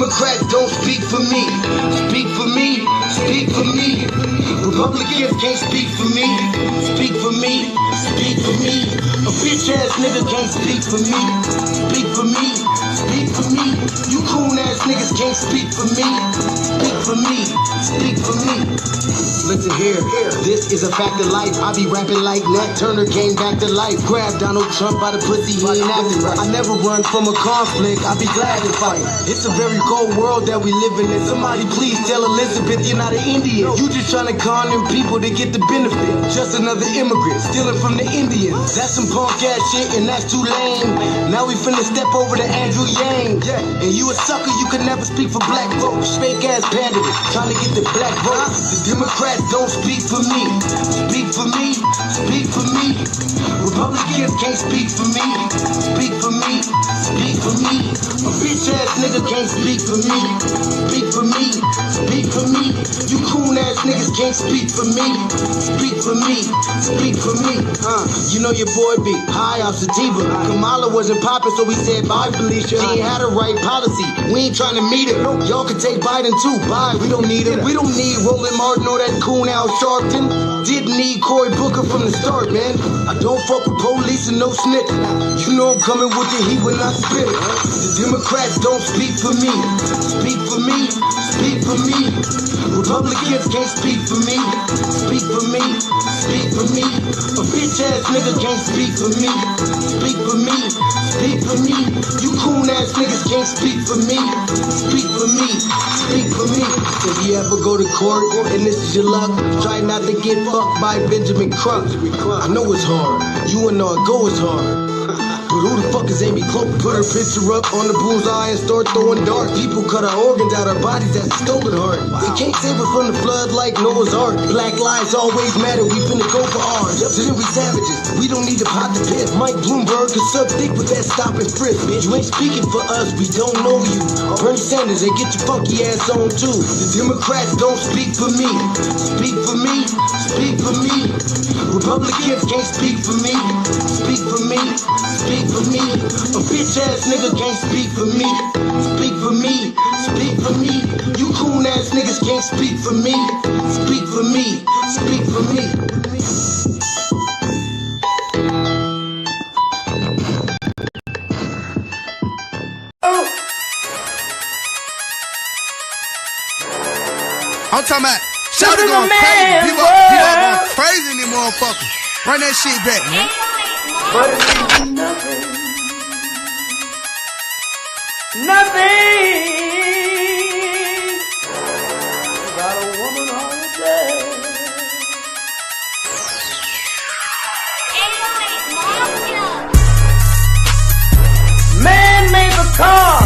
Democrats don't speak for me. Speak for me, speak for me. Republicans can't speak for me. Speak for me, speak for me. A bitch ass nigga can't speak for me. Speak for me, speak for me. You coon ass niggas can't speak for me. Speak for me, speak for me. Listen here, this is a fact of life. I be rapping like Nat Turner came back to life. Grab Donald Trump by the pussy, he ain't acting right. I never run from a conflict, I be glad to fight. It's a very cold world that we live in. And somebody please tell Elizabeth you're not an Indian. You just trying to con them people to get the benefit. Just another immigrant, stealing from the Indians. That's some punk ass shit and that's too lame. Now we finna step over to Andrew Yang. And you a sucker, you could never speak for black folks. Fake ass pandemic, trying to get the black vote. The Democrats don't speak for me. Speak for me, speak for me. Republicans can't speak for me. Speak for me, speak for me. A bitch ass nigga can't speak for me. Speak for me, speak for me. You coon ass niggas can't speak for me. Speak for me, speak for me. You know your boy be high off sativa. Kamala wasn't popping, so we said bye, Felicia. She ain't had a right policy. We ain't trying to meet her. Y'all can take Biden too. Bye, we don't need him. We don't need Roland Martin or that coon out Sharpton. Didn't need Cory Booker from the start, man. I don't fuck with police and no snitch. You know I'm coming with the heat when I spit it. The Democrats don't speak for me. Speak for me, speak for me. Republicans can't speak for me. Speak for me, speak for me. A bitch ass nigga can't speak for me. Speak for me, speak for me. You coon ass niggas can't speak for me. Speak for me, speak for me. If you ever go to court and this is your luck, try not to get fucked by Benjamin Crump. I know it's hard. You and all go is hard. But who the fuck is Amy Cloak? Put her picture up on the bullseye and start throwing darts. People cut our organs out our bodies, that's a stolen heart. They can't save us from the flood like Noah's Ark. Black lives always matter, we finna go for ours. So then we savages, we don't need to pot the piss. Mike Bloomberg could suck dick with that stop and frisk. You ain't speaking for us, we don't know you. Bernie Sanders, they get your funky ass on too. The Democrats don't speak for me. Speak for me, speak for me. Republicans can't speak for me. Speak for me, speak for me. A bitch ass nigga can't speak for me. Speak for me, speak for me. You coon ass niggas can't speak for me. Speak for me, speak for me. I'm talking about Sharpton going crazy. People going crazy in this motherfucker. Run that shit back, man. But it's nothing. Nothing. Got a woman on the bed. Man made the car.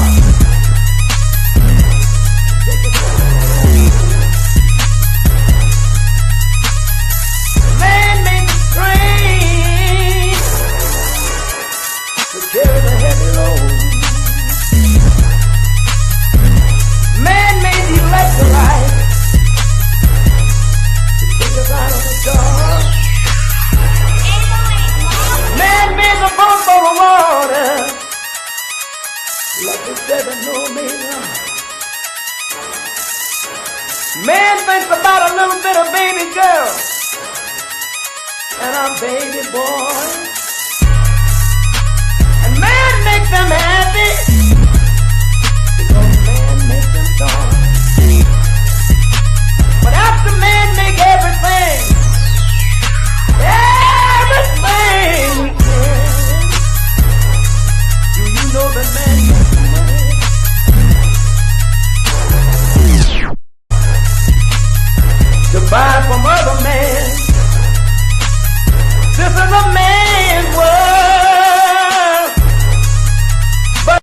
Man made the train to carry the heavy load. Man made the electric light to take us out of the dark. Man made the boat for the water like the seven omega. Man thinks about a little bit of baby girl and a baby boy. And man makes them happy because man makes them joy. But after man make everything we can, do you know that man makes money? To buy from other men. This is a man's world. But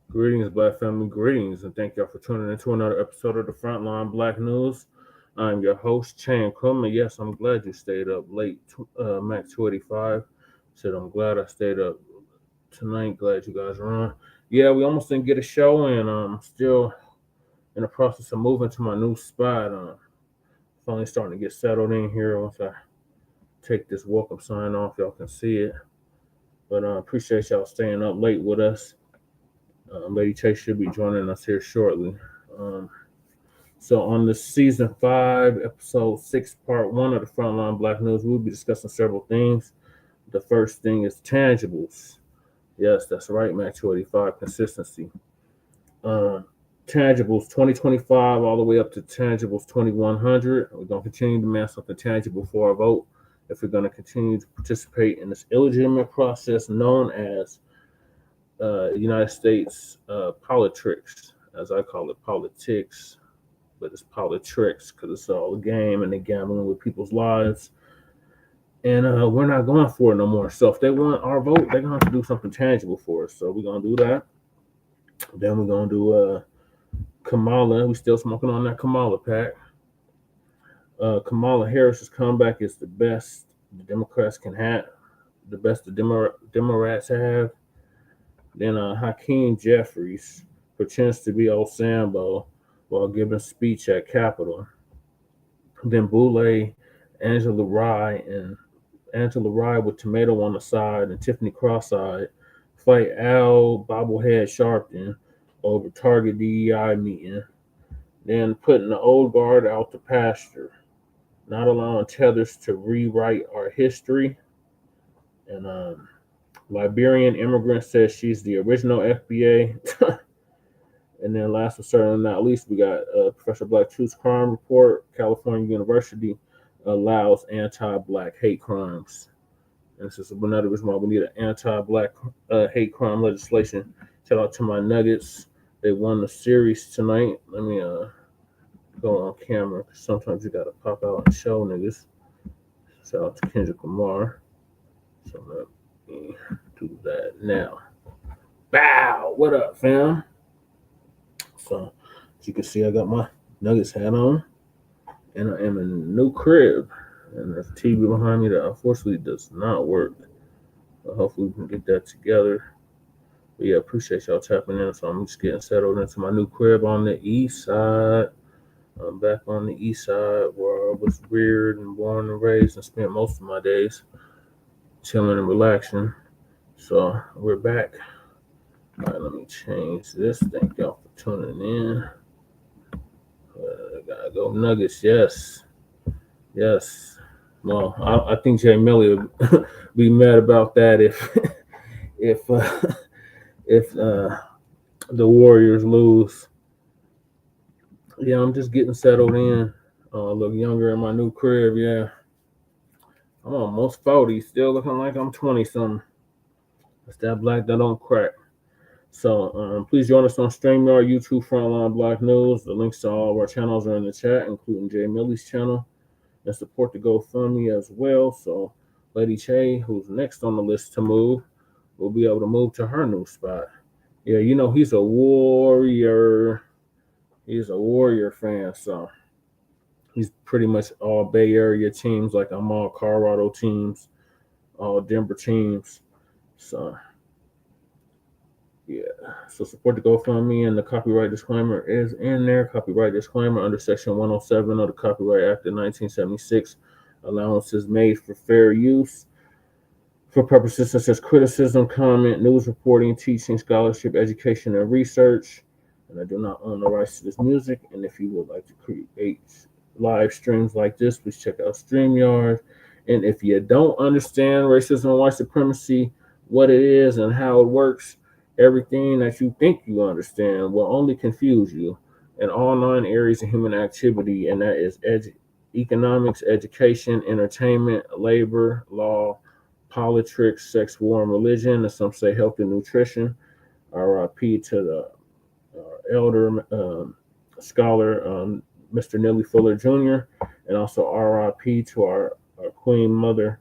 Greetings, Black family, greetings, and thank y'all for tuning into another episode of the Frontline Black News. I'm your host, Chan Kum, and yes, I'm glad you stayed up late. Mac 285 said, I'm glad I stayed up tonight. Glad you guys are on. Yeah, we almost didn't get a show in. I'm still in the process of moving to my new spot. Finally starting to get settled in here. Once I take this welcome sign off, y'all can see it. But I appreciate y'all staying up late with us. Lady Chase should be joining us here shortly. Um, so on the season 5, episode 6, part 1 of the Frontline Black News, we'll be discussing several things. The first thing is tangibles. Yes, that's right, Mac 285, consistency. Tangibles 2025 all the way up to tangibles 2100. We're going to continue to demand something tangible for our vote if we're going to continue to participate in this illegitimate process known as United States politics, as I call it, politics, but it's politics because it's all a game and they're gambling with people's lives. And we're not going for it no more. So if they want our vote, they're going to have to do something tangible for us. So we're going to do that. Then we're going to do Kamala. We're still smoking on that Kamala pack. Kamala Harris's comeback is the best the Democrats can have, the best the Democrats have. Then Hakeem Jeffries pretends to be old Sambo while giving speech at Capitol. Then Boule, Angela Rye with tomato on the side and Tiffany cross-eyed fight Al bobblehead Sharpton over Target DEI meeting. Then putting the old guard out to pasture, not allowing Tethers to rewrite our history. And Liberian Immigrant says she's the original FBA. And then last but certainly not least, we got Professor Black Truth's crime report. California University allows anti-Black hate crimes. And this is another reason why we need an anti-Black hate crime legislation. Shout out to my Nuggets. They won the series tonight. Let me go on camera. Sometimes you got to pop out and show niggas. Shout out to Kendrick Lamar. So let me do that now. Bow! What up, fam? So, as you can see, I got my Nuggets hat on, and I am in a new crib. And there's a TV behind me that unfortunately does not work. But hopefully, we can get that together. But yeah, appreciate y'all tapping in. So, I'm just getting settled into my new crib on the east side. I'm back on the east side where I was reared and born and raised and spent most of my days chilling and relaxing. So, we're back. All right, let me change this. Thank y'all for tuning in. Gotta go Nuggets, yes. Well, I think Jay Millie would be mad about that if the Warriors lose. Yeah, I'm just getting settled in. I look younger in my new crib. Yeah, I'm almost 40, still looking like I'm 20-something. It's that black that don't crack. So please join us on StreamYard, YouTube, Frontline Black News. The links to all of our channels are in the chat, including Jay Millie's channel. And support the GoFundMe as well. So Lady Che, who's next on the list to move, will be able to move to her new spot. Yeah, you know, he's a Warrior. He's a Warrior fan, so he's pretty much all Bay Area teams, like I'm all Colorado teams, all Denver teams. So yeah, so support the GoFundMe, and the copyright disclaimer is in there. Copyright disclaimer under Section 107 of the Copyright Act of 1976. Allowances made for fair use for purposes such as criticism, comment, news reporting, teaching, scholarship, education, and research. And I do not own the rights to this music. And if you would like to create live streams like this, please check out StreamYard. And if you don't understand racism and white supremacy, what it is and how it works, everything that you think you understand will only confuse you in all 9 areas of human activity, and that is economics, education, entertainment, labor, law, politics, sex, war, and religion, and some say health and nutrition. RIP to the elder scholar, Mr. Nellie Fuller Jr., and also RIP to our Queen Mother,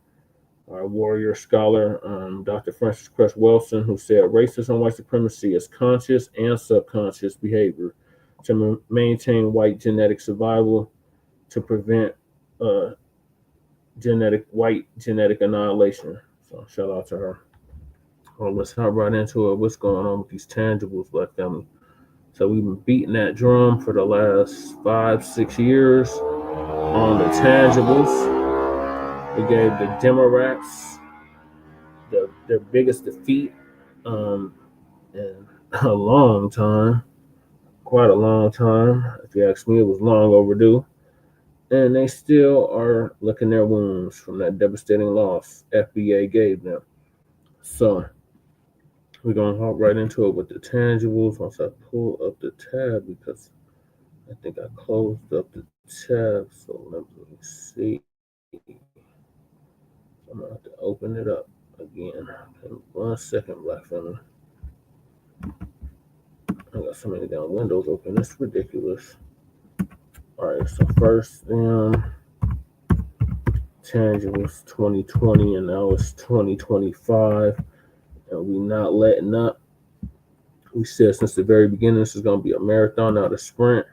our warrior scholar, Dr. Francis Cress Wilson, who said racism, white supremacy is conscious and subconscious behavior to maintain white genetic survival, to prevent uh, white genetic annihilation. So shout out to her. Well, let's hop right into it. What's going on with these tangibles, Black family? So we've been beating that drum for the last 5-6 years on the tangibles. We gave the Democrats their biggest defeat in a long time, quite a long time. If you ask me, it was long overdue. And they still are licking their wounds from that devastating loss FBA gave them. So we're going to hop right into it with the tangibles once I pull up the tab, because I think I closed up the tab. So let me see. I'm going to have to open it up again. 1 second, Black family. I got so many damn windows open. It's ridiculous. All right, so first, tangibles 2020, and now it's 2025, and we not letting up. We said since the very beginning this is going to be a marathon, not a sprint,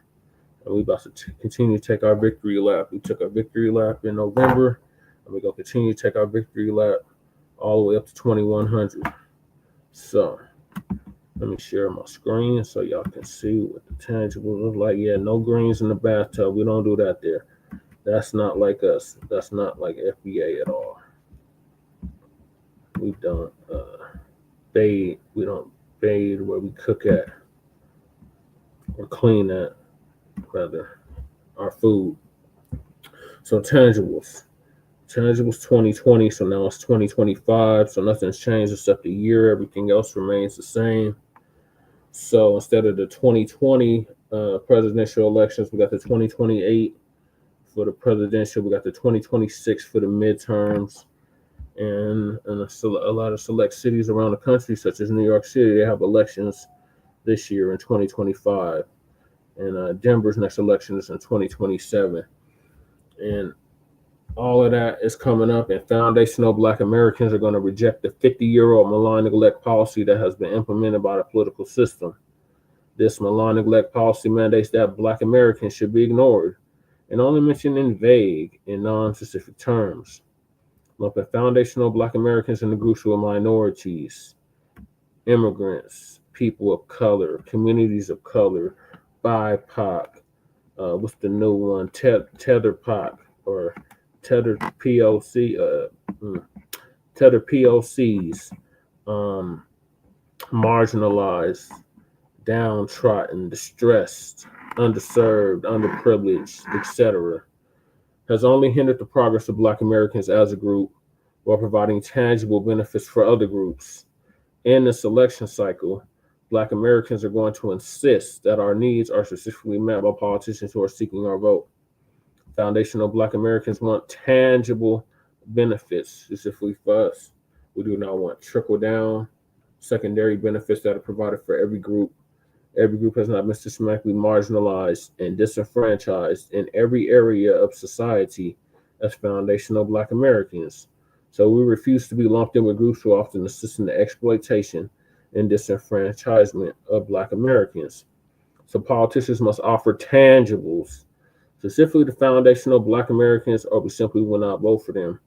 and we about to continue to take our victory lap. We took our victory lap in November, and we're going to continue to take our victory lap all the way up to 2100. So let me share my screen so y'all can see what the tangibles look like. Yeah, no greens in the bathtub. We don't do that there. That's not like us. That's not like FBA at all. We don't bathe. We don't bathe where we cook at or clean at, rather, our food. So tangibles. Tangibles 2020, so now it's 2025, so nothing's changed except the year. Everything else remains the same. So instead of the 2020 presidential elections, we got the 2028 for the presidential. We got the 2026 for the midterms, and a lot of select cities around the country, such as New York City, they have elections this year in 2025, and Denver's next election is in 2027, and all of that is coming up, and foundational Black Americans are going to reject the 50-year-old malign neglect policy that has been implemented by the political system. This malign neglect policy mandates that Black Americans should be ignored and only mentioned in vague and non-specific terms, lumping foundational Black Americans in the groups of minorities, immigrants, people of color, communities of color, BIPOC, what's the new one, Tether POC, or Tether POC, Tether POCs, marginalized, downtrodden, distressed, underserved, underprivileged, etc., has only hindered the progress of Black Americans as a group while providing tangible benefits for other groups. In this election cycle, Black Americans are going to insist that our needs are specifically met by politicians who are seeking our vote. Foundational Black Americans want tangible benefits specifically for us. We do not want trickle-down, secondary benefits that are provided for every group. Every group has not been systematically marginalized and disenfranchised in every area of society as foundational Black Americans. So we refuse to be lumped in with groups who often assist in the exploitation and disenfranchisement of Black Americans. So politicians must offer tangibles, specifically to foundational Black Americans, or we simply will not vote for them.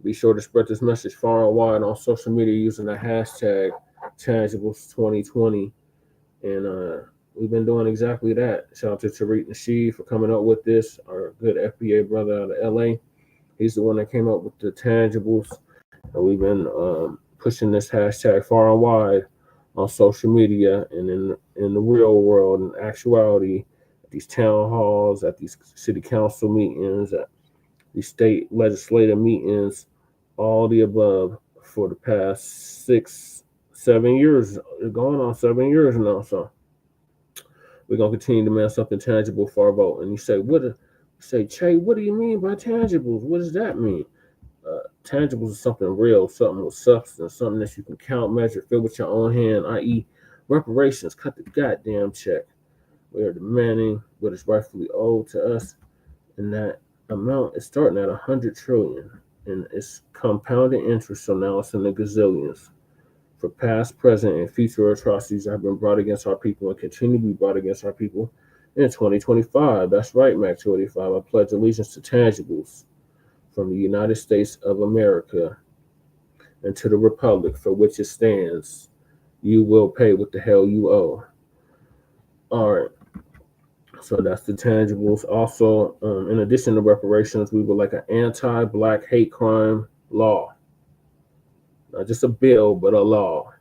Be sure to spread this message far and wide on social media using the hashtag Tangibles2020. And we've been doing exactly that. Shout out to Tariq Nasheed for coming up with this, our good FBA brother out of LA. He's the one that came up with the tangibles. And we've been pushing this hashtag far and wide on social media and in the real world, in actuality, at these town halls, at these city council meetings, at these state legislative meetings, all the above for the past 6-7 years. It's going on 7 years now. So we're going to continue to demand something tangible for our vote. And you say, Che, what do you mean by tangibles? What does that mean? Tangibles is something real, something with substance, something that you can count, measure, feel with your own hand, i.e. reparations. Cut the goddamn check. We are demanding what is rightfully owed to us, and that amount is starting at $100 trillion. and it's compounding interest, so now it's in the gazillions. For past, present, and future atrocities that have been brought against our people and continue to be brought against our people in 2025. That's right, Mac 285. I pledge allegiance to tangibles from the United States of America and to the republic for which it stands. You will pay what the hell you owe. All right. So that's the tangibles. Also, in addition to reparations, we would like an anti-Black hate crime law. Not just a bill, but a law.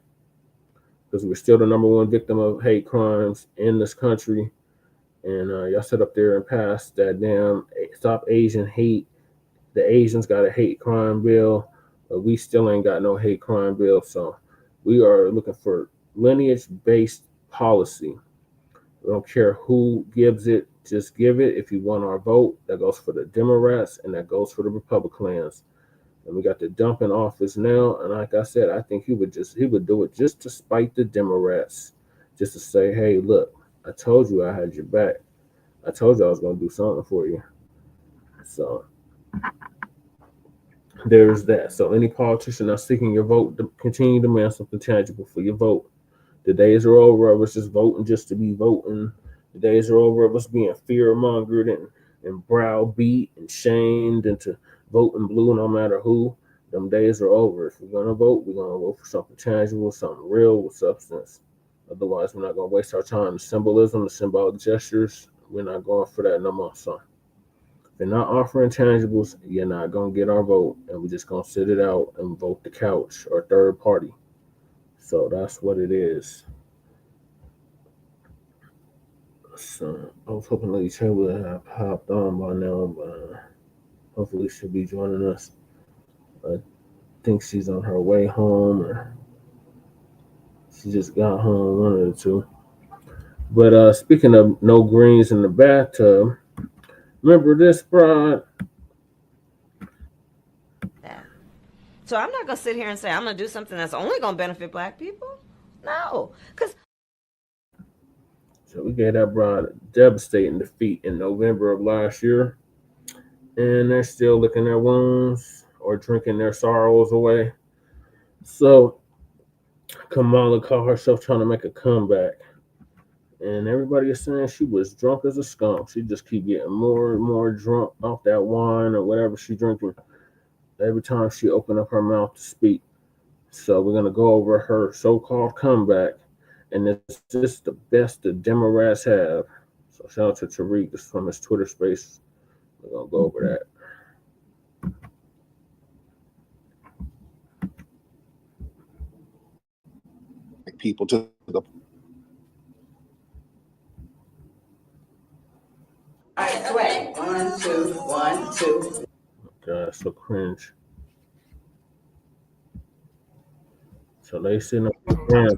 Because we're still the number one victim of hate crimes in this country. And y'all sit up there and pass that damn Stop Asian Hate. The Asians got a hate crime bill, but we still ain't got no hate crime bill. So we are looking for lineage-based policy. We don't care who gives it, just give it. If you want our vote, that goes for the Democrats and that goes for the Republicans. And we got the dump in office now. And like I said, I think he would do it just to spite the Democrats, just to say, hey, look, I told you I had your back. I told you I was going to do something for you. So there's that. So any politician that's seeking your vote, continue to demand something tangible for your vote. The days are over of us just voting just to be voting. The days are over of us being fear-mongered and browbeat and shamed into voting blue no matter who. Them days are over. If we're going to vote, we're going to vote for something tangible, something real with substance. Otherwise, we're not going to waste our time. The symbolism, the symbolic gestures, we're not going for that no more. So if they're not offering tangibles, you're not going to get our vote. And we're just going to sit it out and vote the couch or third party. So that's what it is. So I was hoping Lady Trey would have hopped on by now, but hopefully she'll be joining us. I think she's on her way home, or she just got home, one of the two. But speaking of no greens in the bathtub, remember this, broad? So I'm not going to sit here and say I'm going to do something that's only going to benefit Black people. No, because. So we gave that broad a devastating defeat in November of last year, and they're still licking their wounds or drinking their sorrows away. So Kamala caught herself trying to make a comeback, and everybody is saying she was drunk as a skunk. She just keep getting more and more drunk off that wine or whatever she's drinking every time she opened up her mouth to speak. So we're going to go over her so-called comeback, and it's just the best the Democrats have. So shout out to Tariq, this is from his Twitter space. We're going to go over that. People to the Sweat. 1, 2, 1, 2. God, so cringe. So they sitting up there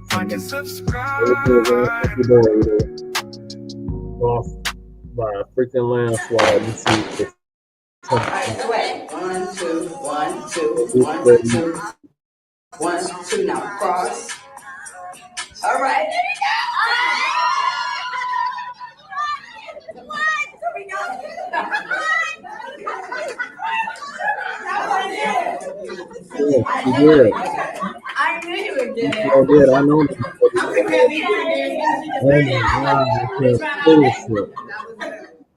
lost by a freaking landslide. You see this. Sweat. 1, 2, 1, 2, 1, 2. 1, 2. Now cross. All right. There we Yeah, I knew you would get it. I did. I know.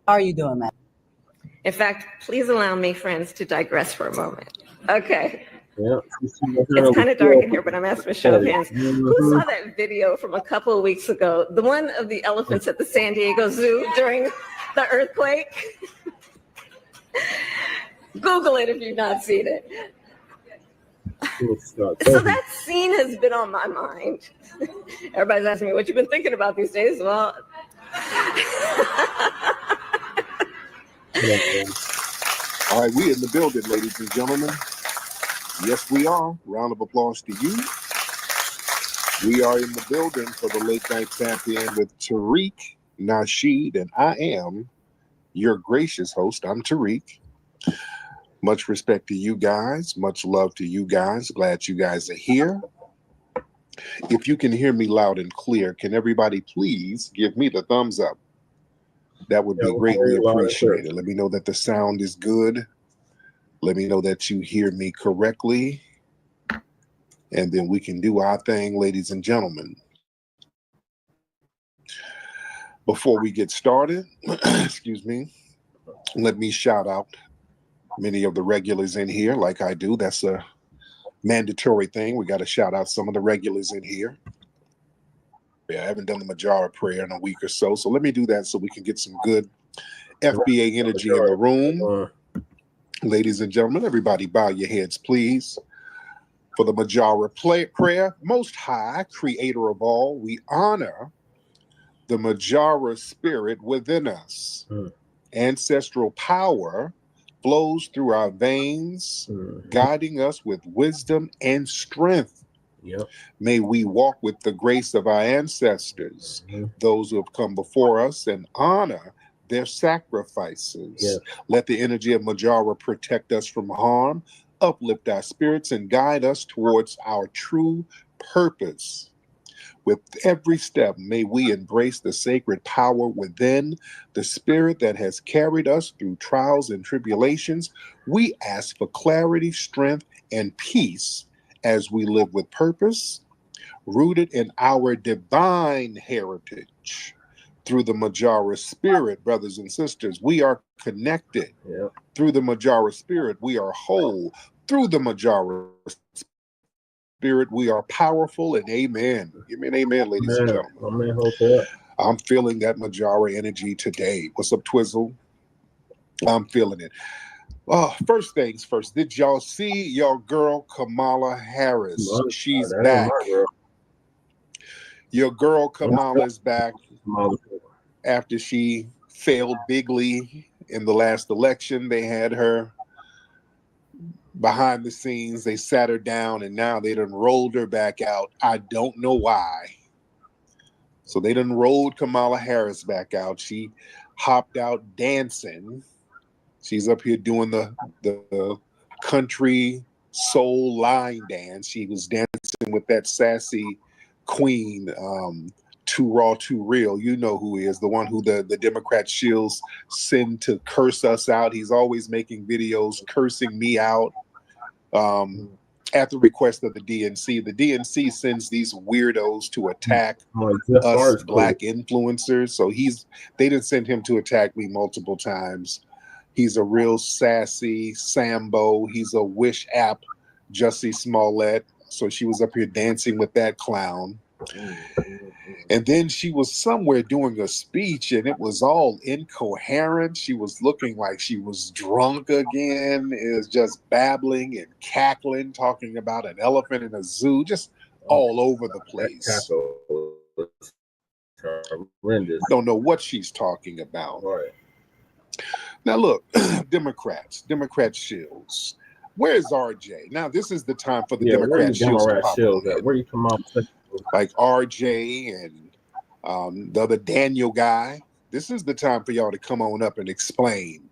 How are you doing, Matt? In fact, please allow me, friends, to digress for a moment. Okay. Yeah. It's kind of dark in here, but I'm asking for a show of hands. Who saw that video from a couple of weeks ago? The one of the elephants at the San Diego Zoo during the earthquake? Google it if you've not seen it. So that scene has been on my mind. Everybody's asking me what you've been thinking about these days. Well, all right, we in the building, ladies and gentlemen. Yes, we are. Round of applause to you. We are in the building for the late night champion with Tariq Nasheed, and I am your gracious host. I'm Tariq. Much respect to you guys. Much love to you guys. Glad you guys are here. If you can hear me loud and clear, can everybody please give me the thumbs up? That would be greatly appreciated. Let me know that the sound is good. Let me know that you hear me correctly, and then we can do our thing, ladies and gentlemen. Before we get started, excuse me, let me shout out many of the regulars in here like I do. That's a mandatory thing. We got to shout out some of the regulars in here. Yeah, I haven't done the Majara prayer in a week or so, so let me do that so we can get some good FBA energy in the room. Ladies and gentlemen, everybody bow your heads, please. For the Majara prayer, Most High, Creator of all, we honor the Majara spirit within us. Ancestral power flows through our veins, guiding us with wisdom and strength. May we walk with the grace of our ancestors, those who have come before us, and honor their sacrifices. Let the energy of Majara protect us from harm, uplift our spirits, and guide us towards our true purpose. With every step, may we embrace the sacred power within, the spirit that has carried us through trials and tribulations. We ask for clarity, strength, and peace as we live with purpose, rooted in our divine heritage. Through the Majara spirit, brothers and sisters, we are connected. Through the Majara spirit, we are whole. Through the Majara spirit, we are powerful, and amen. Give me an amen, ladies and gentlemen. I'm feeling that Majara energy today. What's up, Twizzle? I'm feeling it. First things first, did y'all see your girl Kamala Harris? She's back. Your girl Kamala is back after she failed bigly in the last election. They had her behind the scenes. They sat her down, and now they done rolled her back out. I don't know why. So they done rolled Kamala Harris back out. She hopped out dancing. She's up here doing the country soul line dance. She was dancing with that sassy queen, Too Raw, Too Real. You know who he is, the one who the Democrat shills send to curse us out. He's always making videos cursing me out at the request of the DNC. The DNC sends these weirdos to attack us black influencers. So they didn't send him to attack me multiple times. He's a real sassy Sambo. He's a Wish app Jussie Smollett. So she was up here dancing with that clown. And then she was somewhere doing a speech, and it was all incoherent. She was looking like she was drunk again. It was just babbling and cackling, talking about an elephant in a zoo, just all over the place. Don't know what she's talking about. Now look, Democrat shills. Where's RJ? Now this is the time for the Democrat shills to pop up. Where you come up? Like RJ and the other Daniel guy. This is the time for y'all to come on up and explain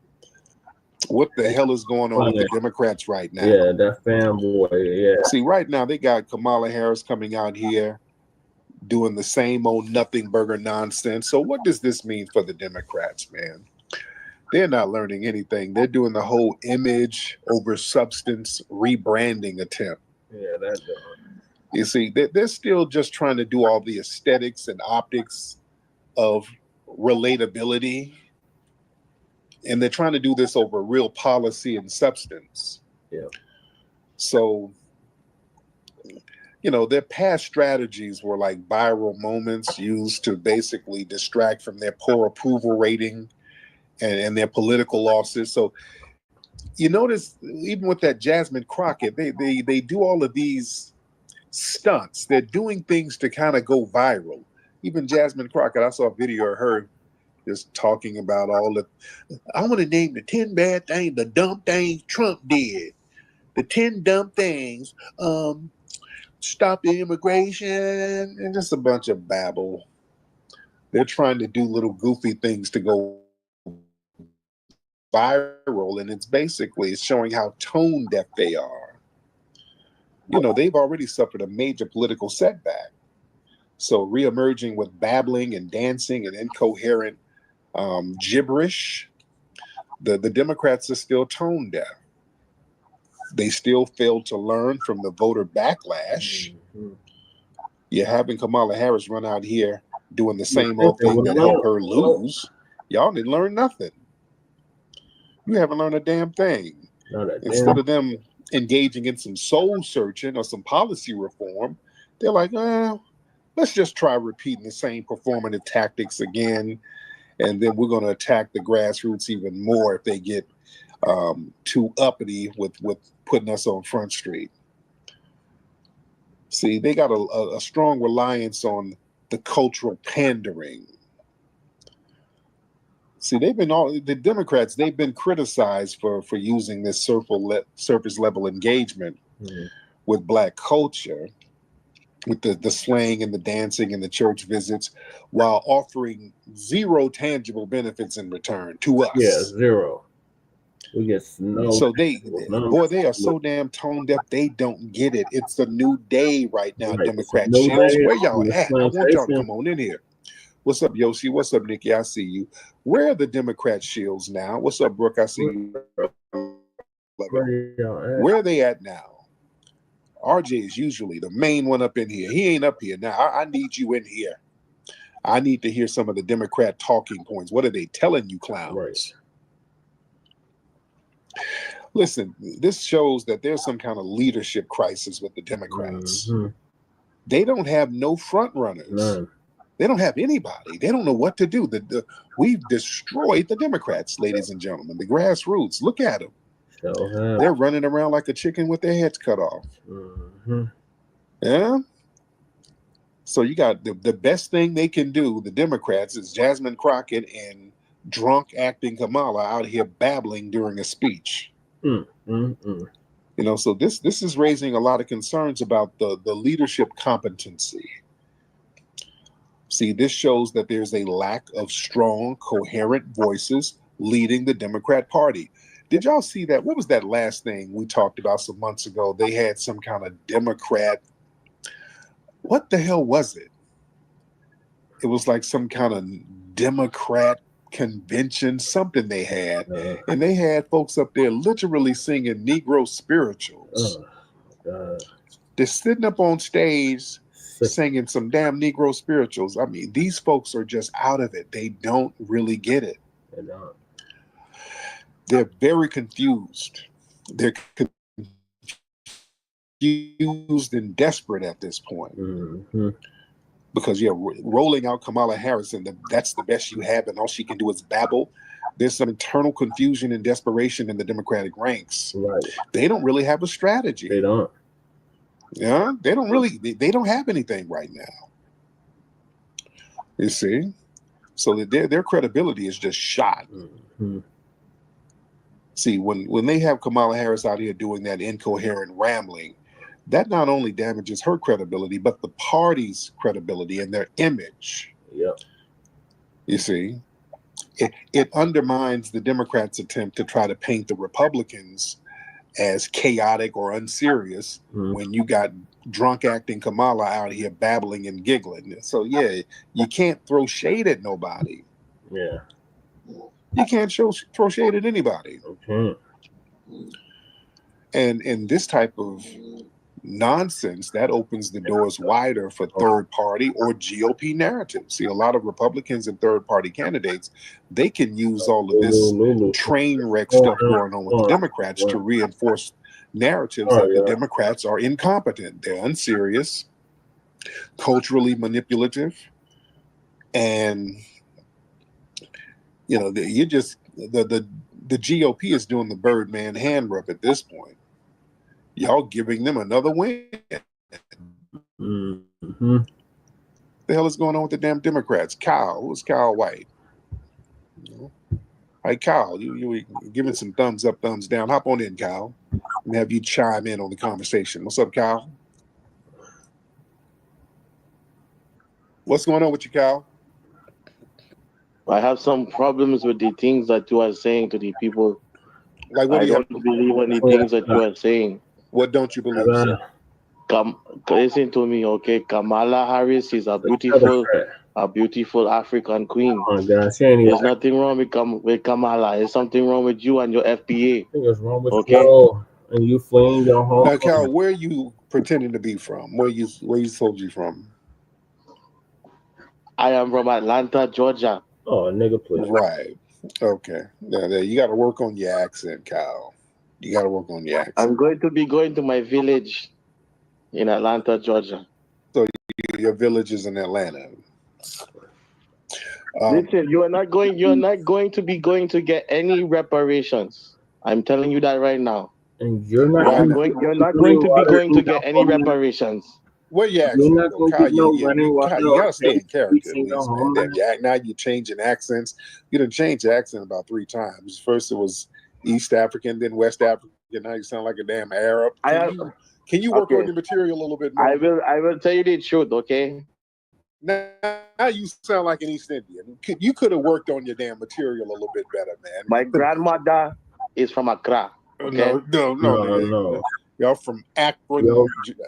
what the hell is going on with the Democrats right now. Yeah, that fanboy. See, right now they got Kamala Harris coming out here doing the same old nothing burger nonsense. So what does this mean for the Democrats, man? They're not learning anything. They're doing the whole image over substance rebranding attempt. Yeah, that's You see, they're still just trying to do all the aesthetics and optics of relatability. And they're trying to do this over real policy and substance. So, their past strategies were like viral moments used to basically distract from their poor approval rating and their political losses. So you notice even with that Jasmine Crockett, they do all of these stunts. They're doing things to kind of go viral. Even Jasmine Crockett, I saw a video of her just talking about I want to name the 10 bad things, the dumb things Trump did. The 10 dumb things, stop the immigration, and just a bunch of babble. They're trying to do little goofy things to go viral, and it's showing how tone deaf they are. They've already suffered a major political setback. So reemerging with babbling and dancing and incoherent gibberish, the Democrats are still tone deaf. They still failed to learn from the voter backlash. Mhm. You're having Kamala Harris run out here doing the same old thing that helped her lose. Y'all didn't learn nothing. You haven't learned a damn thing. Instead of them engaging in some soul searching or some policy reform, they're like, let's just try repeating the same performative tactics again, and then we're going to attack the grassroots even more if they get too uppity with putting us on Front Street. See, they got a strong reliance on the cultural pandering. See, the Democrats, they've been criticized for using this surface level engagement with Black culture, with the slang and the dancing and the church visits, while offering zero tangible benefits in return to us. Yeah, zero. We get no. So they are so damn tone deaf. They don't get it. It's the new day right now, Democrat shields. Where y'all at? I want y'all to come on in here. What's up, Yoshi? What's up, Nikki? I see you. Where are the Democrat shields now? What's up, Brooke? I see you. Where are they at now? RJ is usually the main one up in here. He ain't up here now. I need you in here. I need to hear some of the Democrat talking points. What are they telling you, clowns? Right. Listen, this shows that there's some kind of leadership crisis with the Democrats. Mm-hmm. They don't have no front runners. None. They don't have anybody. They don't know what to do. We've destroyed the Democrats, ladies and gentlemen. The grassroots. Look at them. They're running around like a chicken with their heads cut off. Mm-hmm. Yeah. So you got the best thing they can do, the Democrats, is Jasmine Crockett and drunk acting Kamala out here babbling during a speech. Mm-hmm. You know, so this is raising a lot of concerns about the leadership competency. See, this shows that there's a lack of strong, coherent voices leading the Democrat Party. Did y'all see that? What was that last thing we talked about some months ago? They had some kind of Democrat. What the hell was it? It was like some kind of Democrat convention, something they had. And they had folks up there literally singing Negro spirituals. They're sitting up on stage singing some damn Negro spirituals. I mean, these folks are just out of it. They don't really get it. They're very confused. They're confused and desperate at this point. Mm-hmm. Because rolling out Kamala Harris, and that's the best you have, and all she can do is babble. There's some internal confusion and desperation in the Democratic ranks. Right. They don't really have a strategy. They don't. Yeah, they don't really. They don't have anything right now. You see, so their credibility is just shot. Mm-hmm. See, when they have Kamala Harris out here doing that incoherent rambling, that not only damages her credibility, but the party's credibility and their image. Yep. You see, it undermines the Democrats' attempt to try to paint the Republicans as chaotic or unserious when you got drunk acting Kamala out here babbling and giggling. So yeah, you can't throw shade at nobody. Yeah. You can't throw shade at anybody. Okay. And this type of nonsense, that opens the doors wider for third party or GOP narratives. See, a lot of Republicans and third party candidates, they can use all of this train wreck stuff going on with the Democrats to reinforce narratives that the Democrats are incompetent, they're unserious, culturally manipulative, and you know, the GOP is doing the Birdman hand rub at this point. Y'all giving them another win. Mm-hmm. The hell is going on with the damn Democrats? Kyle, who's Kyle White? Hey, Kyle, you giving some thumbs up, thumbs down. Hop on in, Kyle, and have you chime in on the conversation. What's up, Kyle? What's going on with you, Kyle? I have some problems with the things that you are saying to the people. Like, what I don't believe any things that you are saying. What don't you believe? Listen to me, okay? Kamala Harris is a beautiful African queen. Oh, God. There's nothing wrong with Kamala. There's something wrong with you and your FBA. I think it's wrong with okay? and you fleeing your home. Now, Cal, where are you pretending to be from? Where you told you from? I am from Atlanta, Georgia. Oh, nigga, please. Right. Okay. Now, you got to work on your accent, Cal. You got to work on your accent. I'm going to be going to my village in Atlanta, Georgia. So your village is in Atlanta. Listen, you're not going to be going to get any reparations. I'm telling you that right now. And you're not going to be going to get any reparations. Where you You're not accent? gonna get no You running water. got to stay in character at Fleecing your least, home. man. Now you're changing accents. You done changed the accent about 3 times. First it was East African, then West African. Now you sound like a damn Arab. Can you work on your material a little bit more? I will tell you the truth, okay? Now you sound like an East Indian. You could have worked on your damn material a little bit better, man. My grandmother is from Accra. Okay? No. Y'all from Akron,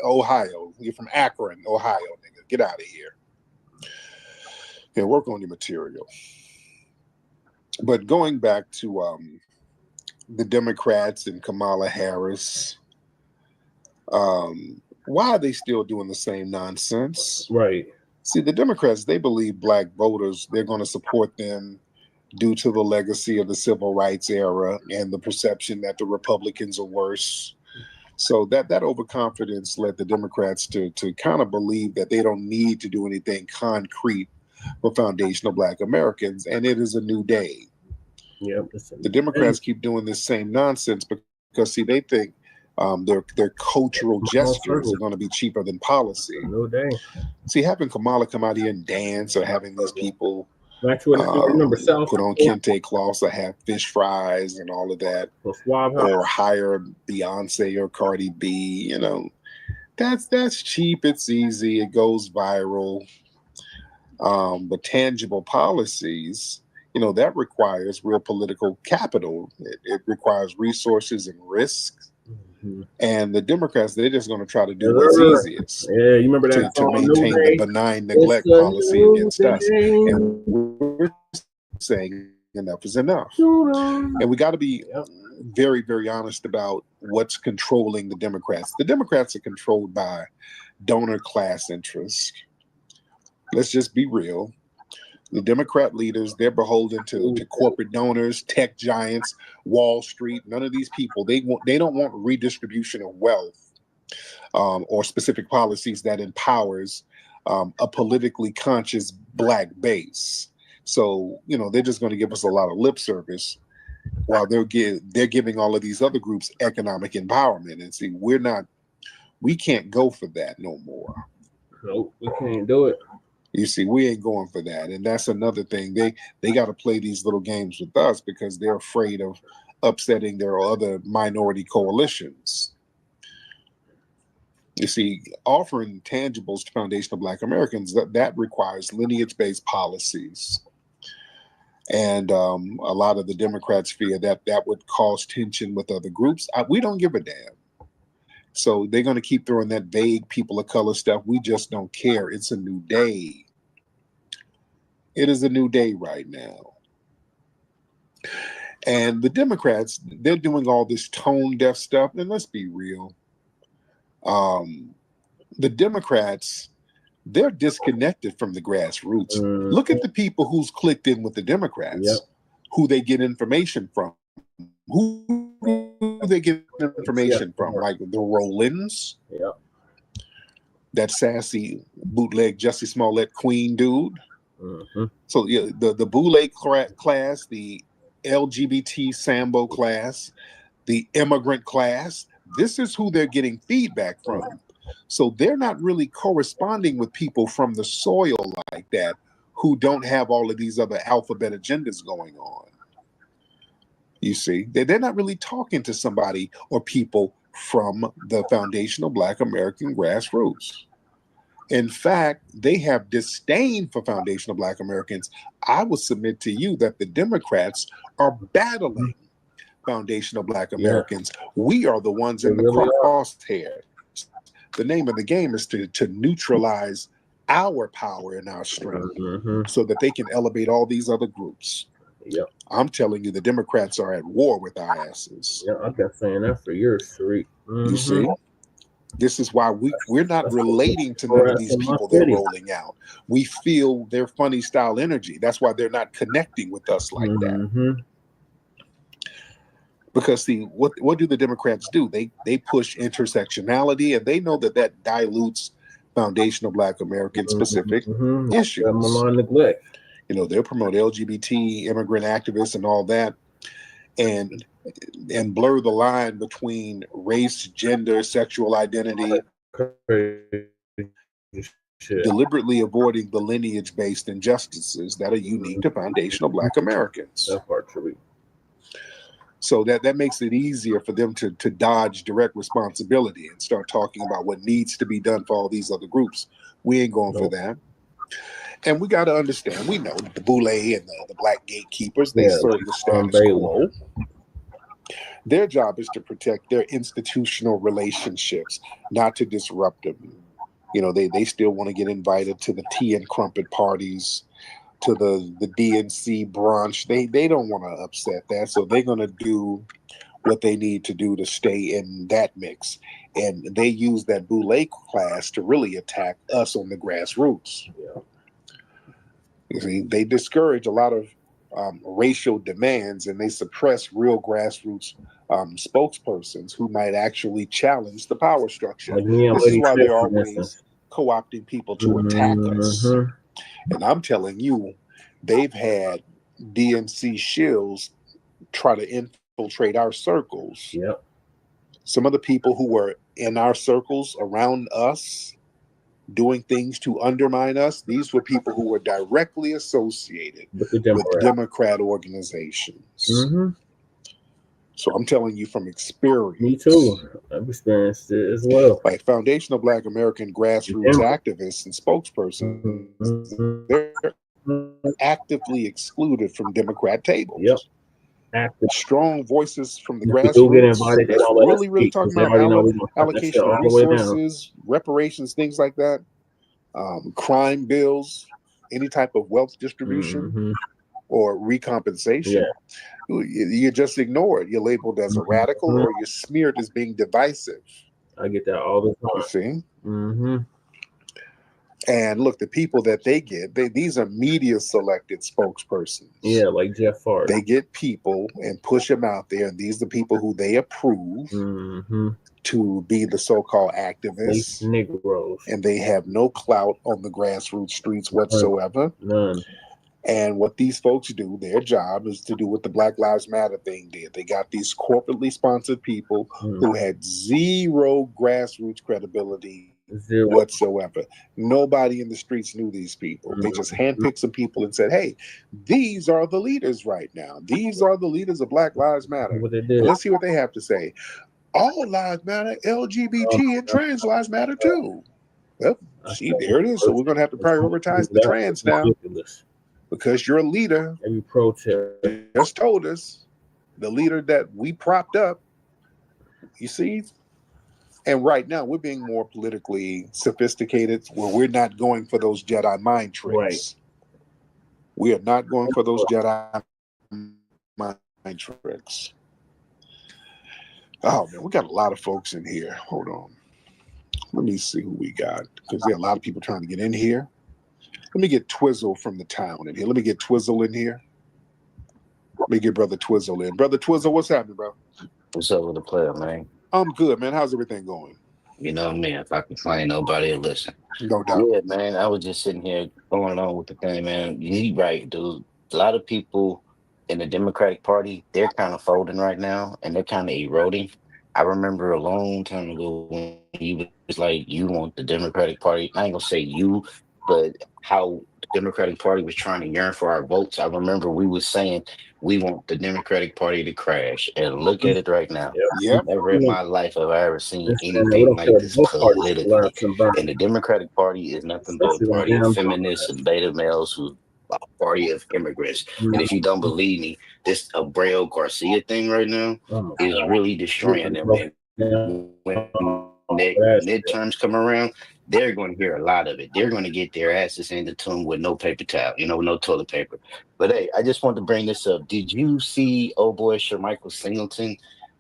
Ohio. You're from Akron, Ohio, nigga. Get out of here. Yeah, work on your material. But going back to the Democrats and Kamala Harris, why are they still doing the same nonsense? Right. See, the Democrats, they believe black voters, they're going to support them due to the legacy of the civil rights era and the perception that the Republicans are worse. So that overconfidence led the Democrats to kind of believe that they don't need to do anything concrete for foundational Black Americans, and it is a new day. Yep. The Democrats keep doing this same nonsense because, see, they think their cultural gestures are going to be cheaper than policy. No day. See, having Kamala come out here and dance, or having these people put on kente cloths or have fish fries and all of that, or hire Beyonce or Cardi B, that's cheap, it's easy, it goes viral. But tangible policies, that requires real political capital. It requires resources and risks. Mm-hmm. And the Democrats, they're just going to try to do what's easiest. Yeah, you remember that to maintain the benign neglect policy against us. And we're saying enough is enough. And we got to be very, very honest about what's controlling the Democrats. The Democrats are controlled by donor class interests. Let's just be real. The Democrat leaders, they're beholden to corporate donors, tech giants, Wall Street. None of these people, they don't want redistribution of wealth or specific policies that empowers a politically conscious Black base. So, they're just going to give us a lot of lip service while they're giving all of these other groups economic empowerment. And see, we can't go for that no more. Nope, we can't do it. You see, we ain't going for that. And that's another thing. They got to play these little games with us because they're afraid of upsetting their other minority coalitions. You see, offering tangibles to foundational Black Americans, that requires lineage-based policies. And a lot of the Democrats fear that would cause tension with other groups. We don't give a damn. So they're going to keep throwing that vague people of color stuff. We just don't care. It's a new day. It is a new day right now. And the Democrats, they're doing all this tone deaf stuff. And let's be real. The Democrats, they're disconnected from the grassroots. Look at the people who's clicked in with the Democrats, who they get information from. Who they get information from? Like the Rollins, that sassy bootleg Jussie Smollett Queen dude. Mm-hmm. So the Boule class, the LGBT Sambo class, the immigrant class. This is who they're getting feedback from. So they're not really corresponding with people from the soil like that who don't have all of these other alphabet agendas going on. You see, they're not really talking to somebody or people from the foundational Black American grassroots. In fact, they have disdain for foundational Black Americans. I would submit to you that the Democrats are battling foundational Black Americans. We are the ones in the crosshair. The name of the game is to neutralize our power and our strength so that they can elevate all these other groups. Yep. I'm telling you, the Democrats are at war with our asses. Yeah, I've been saying that for years, Tariq. You see? This is why we're not relating to none of these people they're rolling out. We feel their funny style energy. That's why they're not connecting with us like that. Because see, what do the Democrats do? They push intersectionality, and they know that dilutes foundational Black American specific issues. Neglect. You know, they'll promote LGBT immigrant activists and all that, and blur the line between race, gender, sexual identity, deliberately avoiding the lineage-based injustices that are unique to foundational Black Americans. That part, true. So that makes it easier for them to dodge direct responsibility and start talking about what needs to be done for all these other groups. We ain't going for that. And we got to understand, we know the Boule and the Black gatekeepers, they serve the status quo. Their job is to protect their institutional relationships, not to disrupt them. You know, they still want to get invited to the tea and crumpet parties, to the DNC brunch. They don't want to upset that, so they're going to do what they need to do to stay in that mix. And they use that Boule class to really attack us on the grassroots. Yeah. You see, they discourage a lot of racial demands, and they suppress real grassroots spokespersons who might actually challenge the power structure. This is why they're always co-opting people to attack us. And I'm telling you, they've had DNC shills try to infiltrate our circles. Yep. Some of the people who were in our circles around us doing things to undermine us, these were people who were directly associated with Democrat organizations. So I'm telling you from experience. Me too. I've experienced it as well. Like foundational Black American grassroots activists and spokespersons, they're actively excluded from Democrat tables. Yep. Strong voices from the grassroots. That's really talking about allocation of resources, reparations, things like that. Crime bills, any type of wealth distribution or recompensation. You just ignore it. You're labeled as a radical or you're smeared as being divisive. I get that all the time. You see? And look, the people that they get, these are media selected spokespersons. Yeah, like Jeff Farr. They get people and push them out there, and these are the people who they approve to be the so-called activists. Negroes. And they have no clout on the grassroots streets whatsoever. None. And what these folks do, their job is to do what the Black Lives Matter thing did. They got these corporately sponsored people who had zero grassroots credibility whatsoever. Nobody in the streets knew these people. They just handpicked some people and said, hey, these are the leaders right now. These are the leaders of Black Lives Matter. Let's see what they have to say. All lives matter, LGBT and trans lives matter too. Well, see, there it is. So we're going to have to prioritize the trans now. Because your leader every protest just told us, the leader that we propped up, you see. And right now we're being more politically sophisticated where we're not going for those Jedi mind tricks. Right. We are not going for those Jedi mind tricks. Oh man, we got a lot of folks in here. Hold on. Let me see who we got. Because there are a lot of people trying to get in here. Let me get Twizzle from the town in here. Let me get Twizzle in here. Let me get Brother Twizzle in. Brother Twizzle, what's happening, bro? What's up with the player, man? I'm good, man. How's everything going? You know me. If I complain, nobody will listen. No doubt. Yeah, man. I was just sitting here going along with the thing, man. You're right, dude. A lot of people in the Democratic Party, they're kind of folding right now, and they're kind of eroding. I remember a long time ago when you was like, you want the Democratic Party. I ain't gonna say you, but how the Democratic Party was trying to yearn for our votes. I remember we was saying we want the Democratic Party to crash. And look at it right now. Yep. Never in my life have I ever seen anything like this politically. And the Democratic Party is nothing but a party of feminists and beta males who a party of immigrants. And if you don't believe me, this Abreu Garcia thing right now is really destroying them. And when midterms come around, they're going to hear a lot of it. They're going to get their asses handed to them with no paper towel, no toilet paper. But hey, I just want to bring this up. Did you see old boy Shermichael Singleton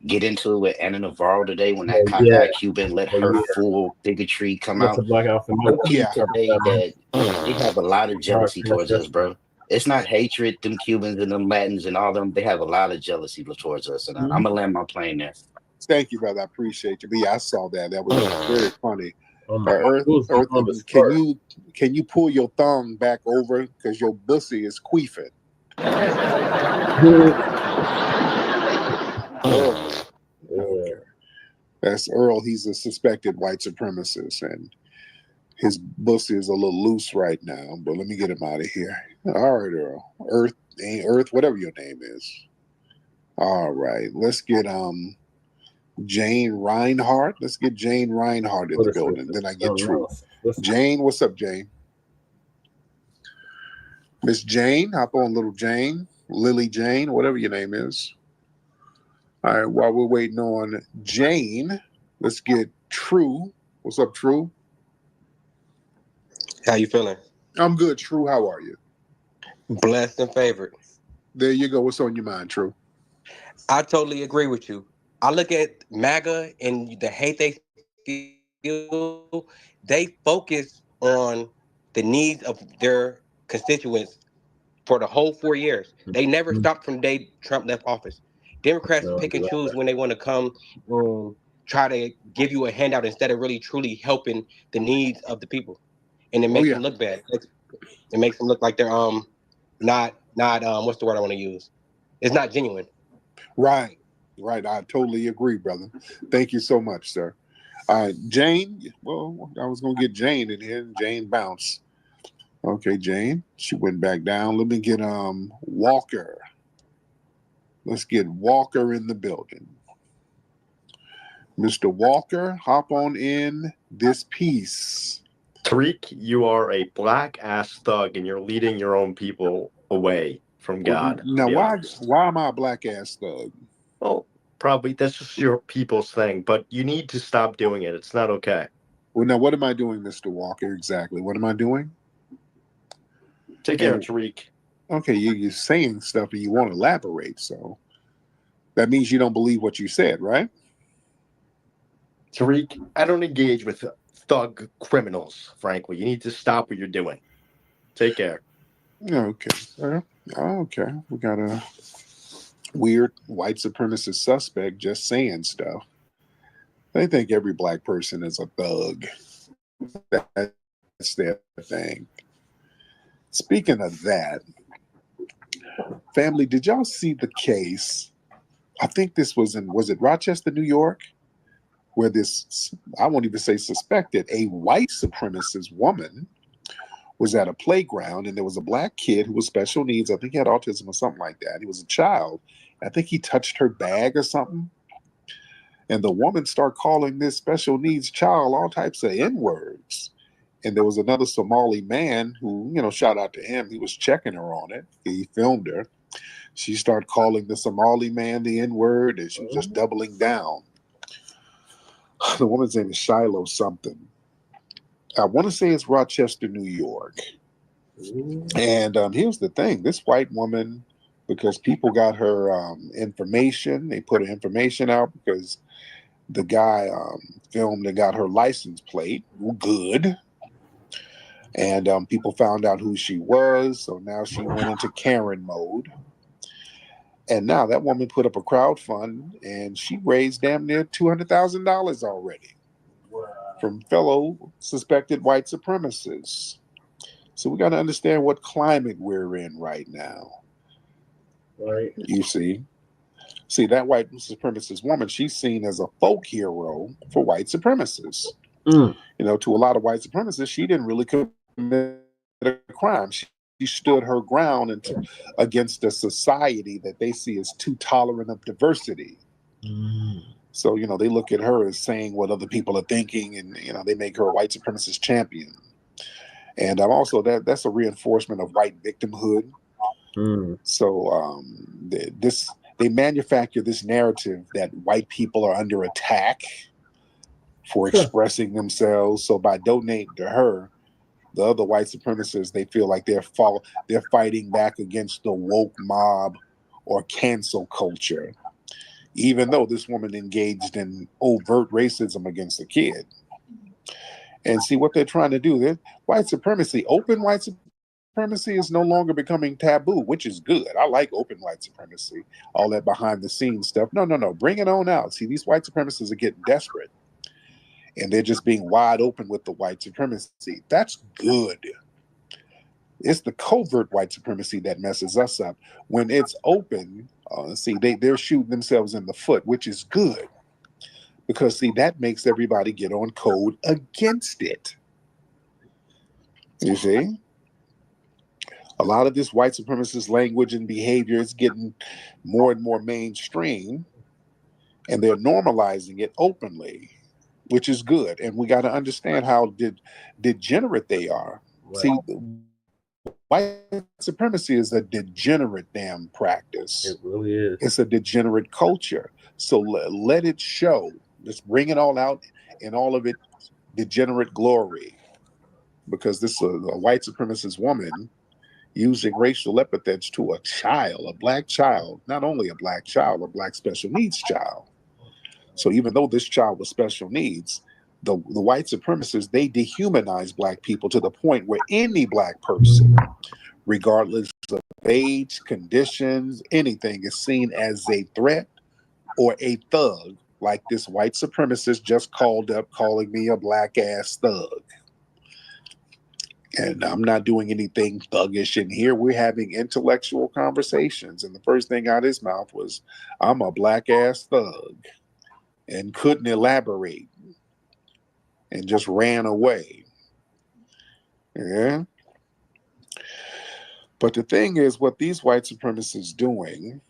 get into it with Anna Navarro today when that Yeah, cockeyed Cuban let her full bigotry come that's a out? black outfit. I believe Yeah. today that they have a lot of jealousy towards us, bro. It's not hatred, them Cubans and them Latins and all them. They have a lot of jealousy towards us. And I'm going to land my plane there. Thank you, brother. I appreciate you. But yeah, I saw that. That was very funny. Oh my Earth, can you pull your thumb back over because your bussy is queefing? Okay. That's Earl. He's a suspected white supremacist, and his bussy is a little loose right now. But let me get him out of here. All right, Earl. Earth, whatever your name is. All right, let's get Jane Reinhardt. Let's get Jane Reinhardt in the building. Then I get True. Jane, what's up, Jane? Miss Jane, hop on, little Jane, Lily Jane, whatever your name is. All right, while we're waiting on Jane, let's get True. What's up, True? How you feeling? I'm good, True. How are you? Blessed and favored. There you go. What's on your mind, True? I totally agree with you. I look at MAGA and the hate they feel. They focus on the needs of their constituents for the whole 4 years. They never stopped from the day Trump left office. Democrats pick and choose when they want to come try to give you a handout instead of really truly helping the needs of the people. And it makes them look bad. It makes them look like they're not what's the word I want to use? It's not genuine. Right. I totally agree, brother. Thank you so much, sir. Jane. Well, I was gonna get Jane in here, and Jane bounced. Okay, Jane. She went back down. Let me get Walker. Let's get Walker in the building. Mr. Walker, hop on in this piece. Tariq, you are a black ass thug and you're leading your own people away from God. Now, why am I a black ass thug? Well, probably that's just your people's thing, but you need to stop doing it. It's not okay. Well, now, what am I doing, Mr. Walker, exactly? What am I doing? Take care, Tariq. Okay, you're saying stuff and you want to elaborate, so that means you don't believe what you said, right? Tariq, I don't engage with thug criminals, frankly. You need to stop what you're doing. Take care. Okay. Okay. We got a weird white supremacist suspect just saying stuff. They think every black person is a thug. That's their thing. Speaking of that, family, did y'all see the case? I think this was it Rochester, New York? Where this, I won't even say suspected, a white supremacist woman was at a playground and there was a black kid who was special needs. I think he had autism or something like that. He was a child. I think he touched her bag or something. And the woman started calling this special needs child all types of N-words. And there was another Somali man who, shout out to him. He was checking her on it. He filmed her. She started calling the Somali man the N-word and she was just doubling down. The woman's name is Shiloh something. I want to say it's Rochester, New York. And here's the thing. This white woman, because people got her information, they put her information out because the guy filmed and got her license plate. Good. And people found out who she was. So now she went into Karen mode. And now that woman put up a crowdfund and she raised damn near $200,000 already from fellow suspected white supremacists. So we got to understand what climate we're in right now. Right. You see that white supremacist woman, she's seen as a folk hero for white supremacists. To a lot of white supremacists, she didn't really commit a crime. She stood her ground against a society that they see as too tolerant of diversity. So, they look at her as saying what other people are thinking, and, they make her a white supremacist champion. And also that's a reinforcement of white victimhood. So they manufacture this narrative that white people are under attack for expressing themselves. So by donating to her, the other white supremacists, they feel like they're fighting back against the woke mob or cancel culture, even though this woman engaged in overt racism against the kid. And see what they're trying to do. White supremacy, open white supremacy is no longer becoming taboo, which is good. I like open white supremacy, all that behind the scenes stuff. No, bring it on out. See, these white supremacists are getting desperate, and they're just being wide open with the white supremacy. That's good. It's the covert white supremacy that messes us up. When it's open, see, they're shooting themselves in the foot, which is good. Because, see, that makes everybody get on code against it. You see? A lot of this white supremacist language and behavior is getting more and more mainstream, and they're normalizing it openly, which is good. And we got to understand how degenerate they are. Right. See, white supremacy is a degenerate damn practice. It really is. It's a degenerate culture. So let it show. Just bring it all out in all of it degenerate glory. Because this is a white supremacist woman using racial epithets to a child, a black child, not only a black child, a black special needs child. So even though this child was special needs, the white supremacists, they dehumanize black people to the point where any black person, regardless of age, conditions, anything, is seen as a threat or a thug, like this white supremacist just called up calling me a black ass thug. And I'm not doing anything thuggish in here. We're having intellectual conversations. And the first thing out of his mouth was, I'm a black ass thug, and couldn't elaborate and just ran away. Yeah. But the thing is, what these white supremacists doing,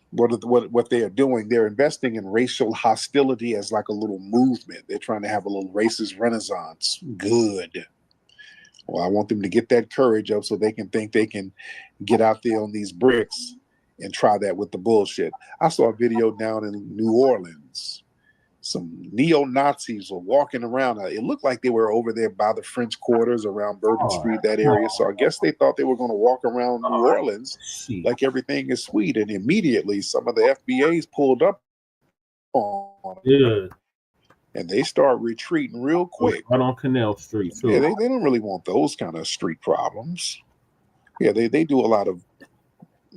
what they are doing, they're investing in racial hostility as like a little movement. They're trying to have a little racist renaissance. Good. Well, I want them to get that courage up so they can think they can get out there on these bricks and try that with the bullshit. I saw a video down in New Orleans. Some neo-Nazis were walking around. It looked like they were over there by the French Quarters around Bourbon Street, that area. So I guess they thought they were going to walk around New Orleans like everything is sweet. And immediately some of the FBAs pulled up on them. Yeah. And they start retreating real quick. Right on Canal Street, too. Yeah, they don't really want those kind of street problems. Yeah, they do a lot of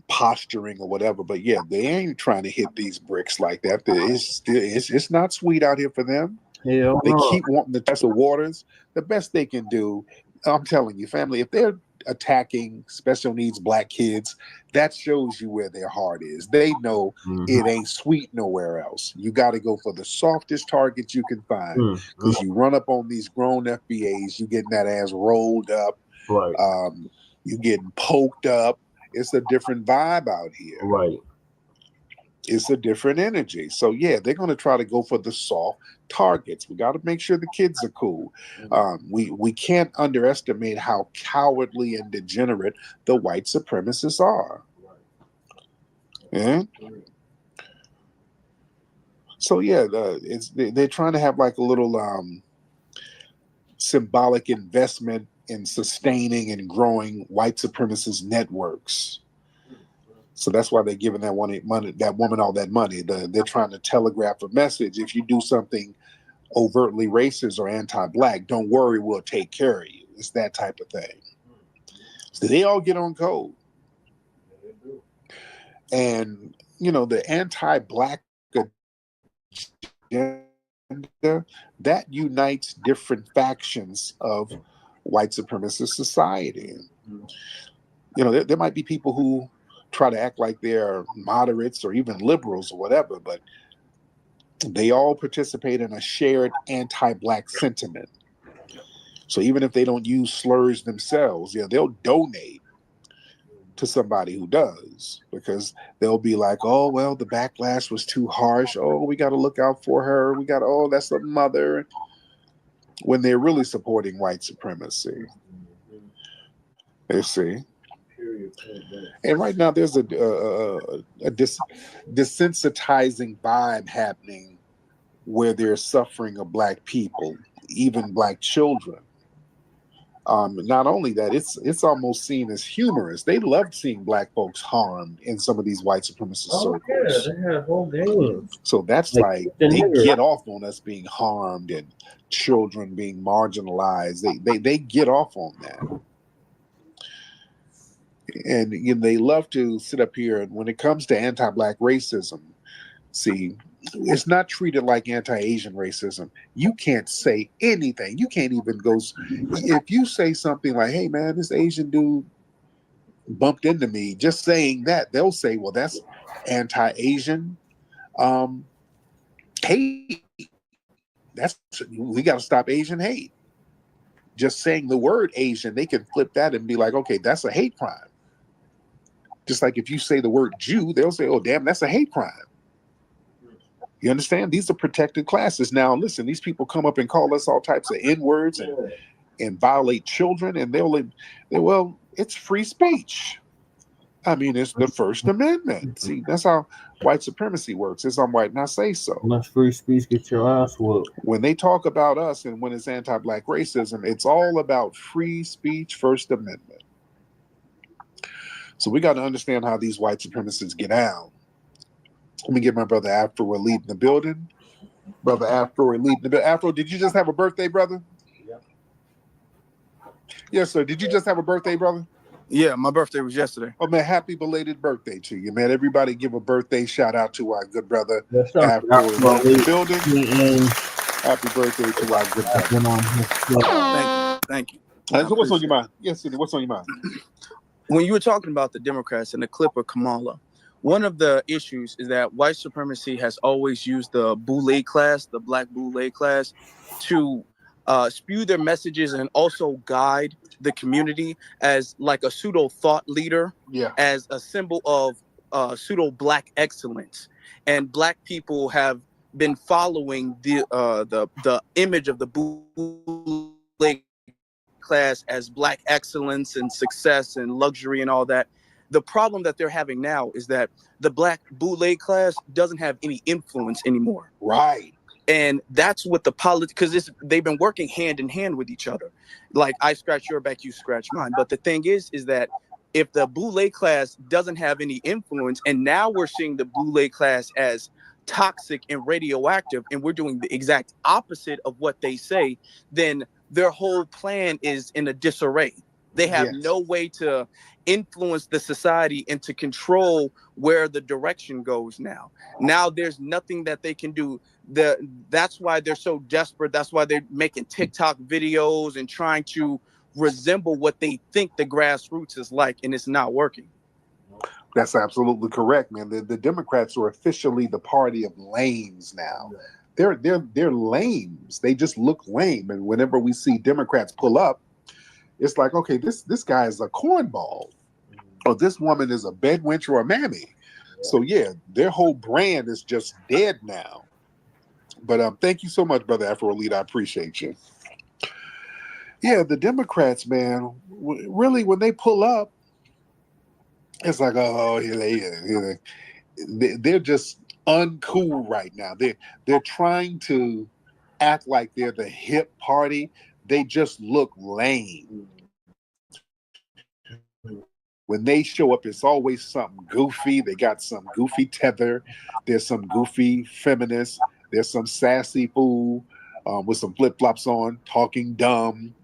posturing or whatever, but yeah, they ain't trying to hit these bricks like that. It's not sweet out here for them. Hell they no. keep wanting to test the waters. The best they can do, I'm telling you, family, if they're attacking special needs black kids, that shows you where their heart is. They know it ain't sweet nowhere else. You got to go for the softest targets you can find, because you run up on these grown FBAs, you getting that ass rolled up, right? You getting poked up. It's a different vibe out here. Right. It's a different energy. So yeah, they're going to try to go for the soft targets. We got to make sure the kids are cool. We can't underestimate how cowardly and degenerate the white supremacists are. Yeah. So yeah, they're trying to have like a little symbolic investment in sustaining and growing white supremacist networks. So that's why they're giving that woman all that money. They're trying to telegraph a message. If you do something overtly racist or anti-black, don't worry, we'll take care of you. It's that type of thing. So they all get on code. And, you know, the anti-black agenda, that unites different factions of white supremacist society. You know, there might be people who try to act like they're moderates or even liberals or whatever, but they all participate in a shared anti-black sentiment. So even if they don't use slurs themselves, yeah, they'll donate to somebody who does, because they'll be like, oh, well, the backlash was too harsh. Oh, we got to look out for her. Oh, that's a mother. When they're really supporting white supremacy. You see? And right now there's a desensitizing vibe happening where there's suffering of Black people, even Black children. Not only that, it's almost seen as humorous. They loved seeing Black folks harmed in some of these white supremacist circles. Yeah, they have whole games. So that's like they get off on us being harmed and children being marginalized. They get off on that. And you know, they love to sit up here, and when it comes to anti-Black racism, see, it's not treated like anti-Asian racism. You can't say anything. You can't even go. If you say something like, hey man, this Asian dude bumped into me, just saying that, they'll say, well, that's anti-Asian hate. We got to stop Asian hate. Just saying the word Asian, they can flip that and be like, okay, that's a hate crime. Just like if you say the word Jew, they'll say, oh, damn, that's a hate crime. You understand? These are protected classes. Now, listen, these people come up and call us all types of N-words and violate children, and well, it's free speech. I mean, it's the First Amendment. See, that's how white supremacy works. It's on white, and I say so. Unless free speech, get your ass whooped. When they talk about us and when it's anti-Black racism, it's all about free speech, First Amendment. So we got to understand how these white supremacists get down. Let me get my brother Afro leading the building. Brother Afro leading the building. Afro, did you just have a birthday, brother? Yeah. Yes, sir. Did you just have a birthday, brother? Yeah, my birthday was yesterday. Oh, man, happy belated birthday to you, man. Everybody give a birthday shout out to our good brother Afro in the building. Happy birthday to our good brother. Thank you. So what's on your mind? Yes, Cindy, what's on your mind? When you were talking about the Democrats and the clip of Kamala, one of the issues is that white supremacy has always used the Boule class, the Black Boule class, to spew their messages and also guide the community as like a pseudo thought leader, as a symbol of pseudo Black excellence. And Black people have been following the image of the Boule class as Black excellence and success and luxury and all that. The problem that they're having now is that the Black Boule class doesn't have any influence anymore. Right. And that's what the politics, because they've been working hand in hand with each other. Like, I scratch your back, you scratch mine. But the thing is that if the Boule class doesn't have any influence, and now we're seeing the Boule class as toxic and radioactive, and we're doing the exact opposite of what they say, then their whole plan is in a disarray. They have no way to influence the society and to control where the direction goes now. Now there's nothing that they can do. That's why they're so desperate. That's why they're making TikTok videos and trying to resemble what they think the grassroots is like, and it's not working. That's absolutely correct, man. The Democrats are officially the party of lames now. They're lames. They just look lame. And whenever we see Democrats pull up, it's like, okay, this guy is a cornball, or this woman is a bedwench or a mammy. So yeah, their whole brand is just dead now. But thank you so much, brother Afro Elite. I appreciate you. Yeah, the Democrats, man, really, when they pull up, it's like, oh, they're just uncool right now. They're trying to act like they're the hip party. They just look lame. When they show up, it's always something goofy. They got some goofy tether. There's some goofy feminists. There's some sassy fool with some flip-flops on, talking dumb.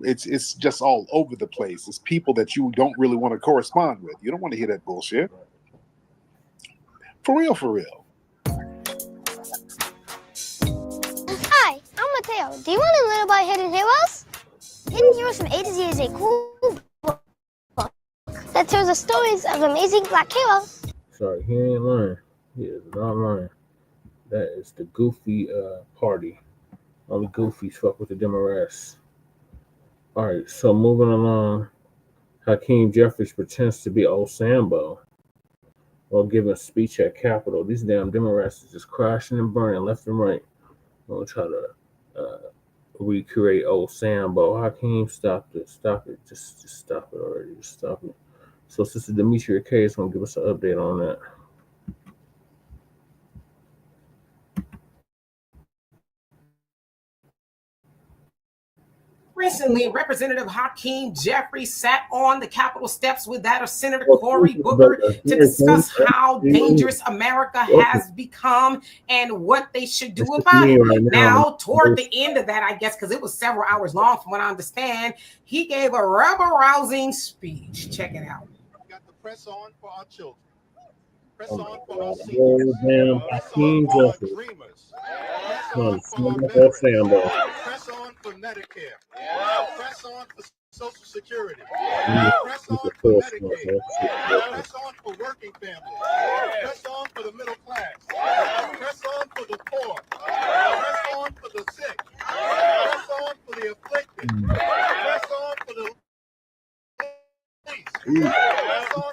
It's just all over the place. It's people that you don't really want to correspond with. You don't want to hear that bullshit. For real, for real. Hi, I'm Mateo. Do you want to learn about Hidden Heroes? Hidden Heroes from A to Z is a cool book that tells the stories of amazing Black heroes. Sorry, he ain't lying. He is not lying. That is the goofy party. All the goofies fuck with the Democrats. All right, so moving along, Hakeem Jeffries pretends to be old Sambo while giving a speech at Capitol. These damn Democrats are just crashing and burning left and right. I'm gonna try to recreate old Sambo. Hakeem, stop it, just stop it already, just stop it. So Sister Demetria K is gonna give us an update on that. Recently, Representative Hakeem Jeffries sat on the Capitol steps with that of Senator Cory Booker to discuss how dangerous America has become and what they should do about it. Now, toward the end of that, I guess, because it was several hours long from what I understand, he gave a rebel-rousing speech. Check it out. Got the press on for our children. Press on for our Damn, Hakeem Jeffries. Press on for our veterans. Press on for Medicare. Press on for Social Security. Press on for Medicaid. Press on for working families. Press on for the middle class. Press on for the poor. Press on for the sick. Press on for the afflicted. Press on for the police.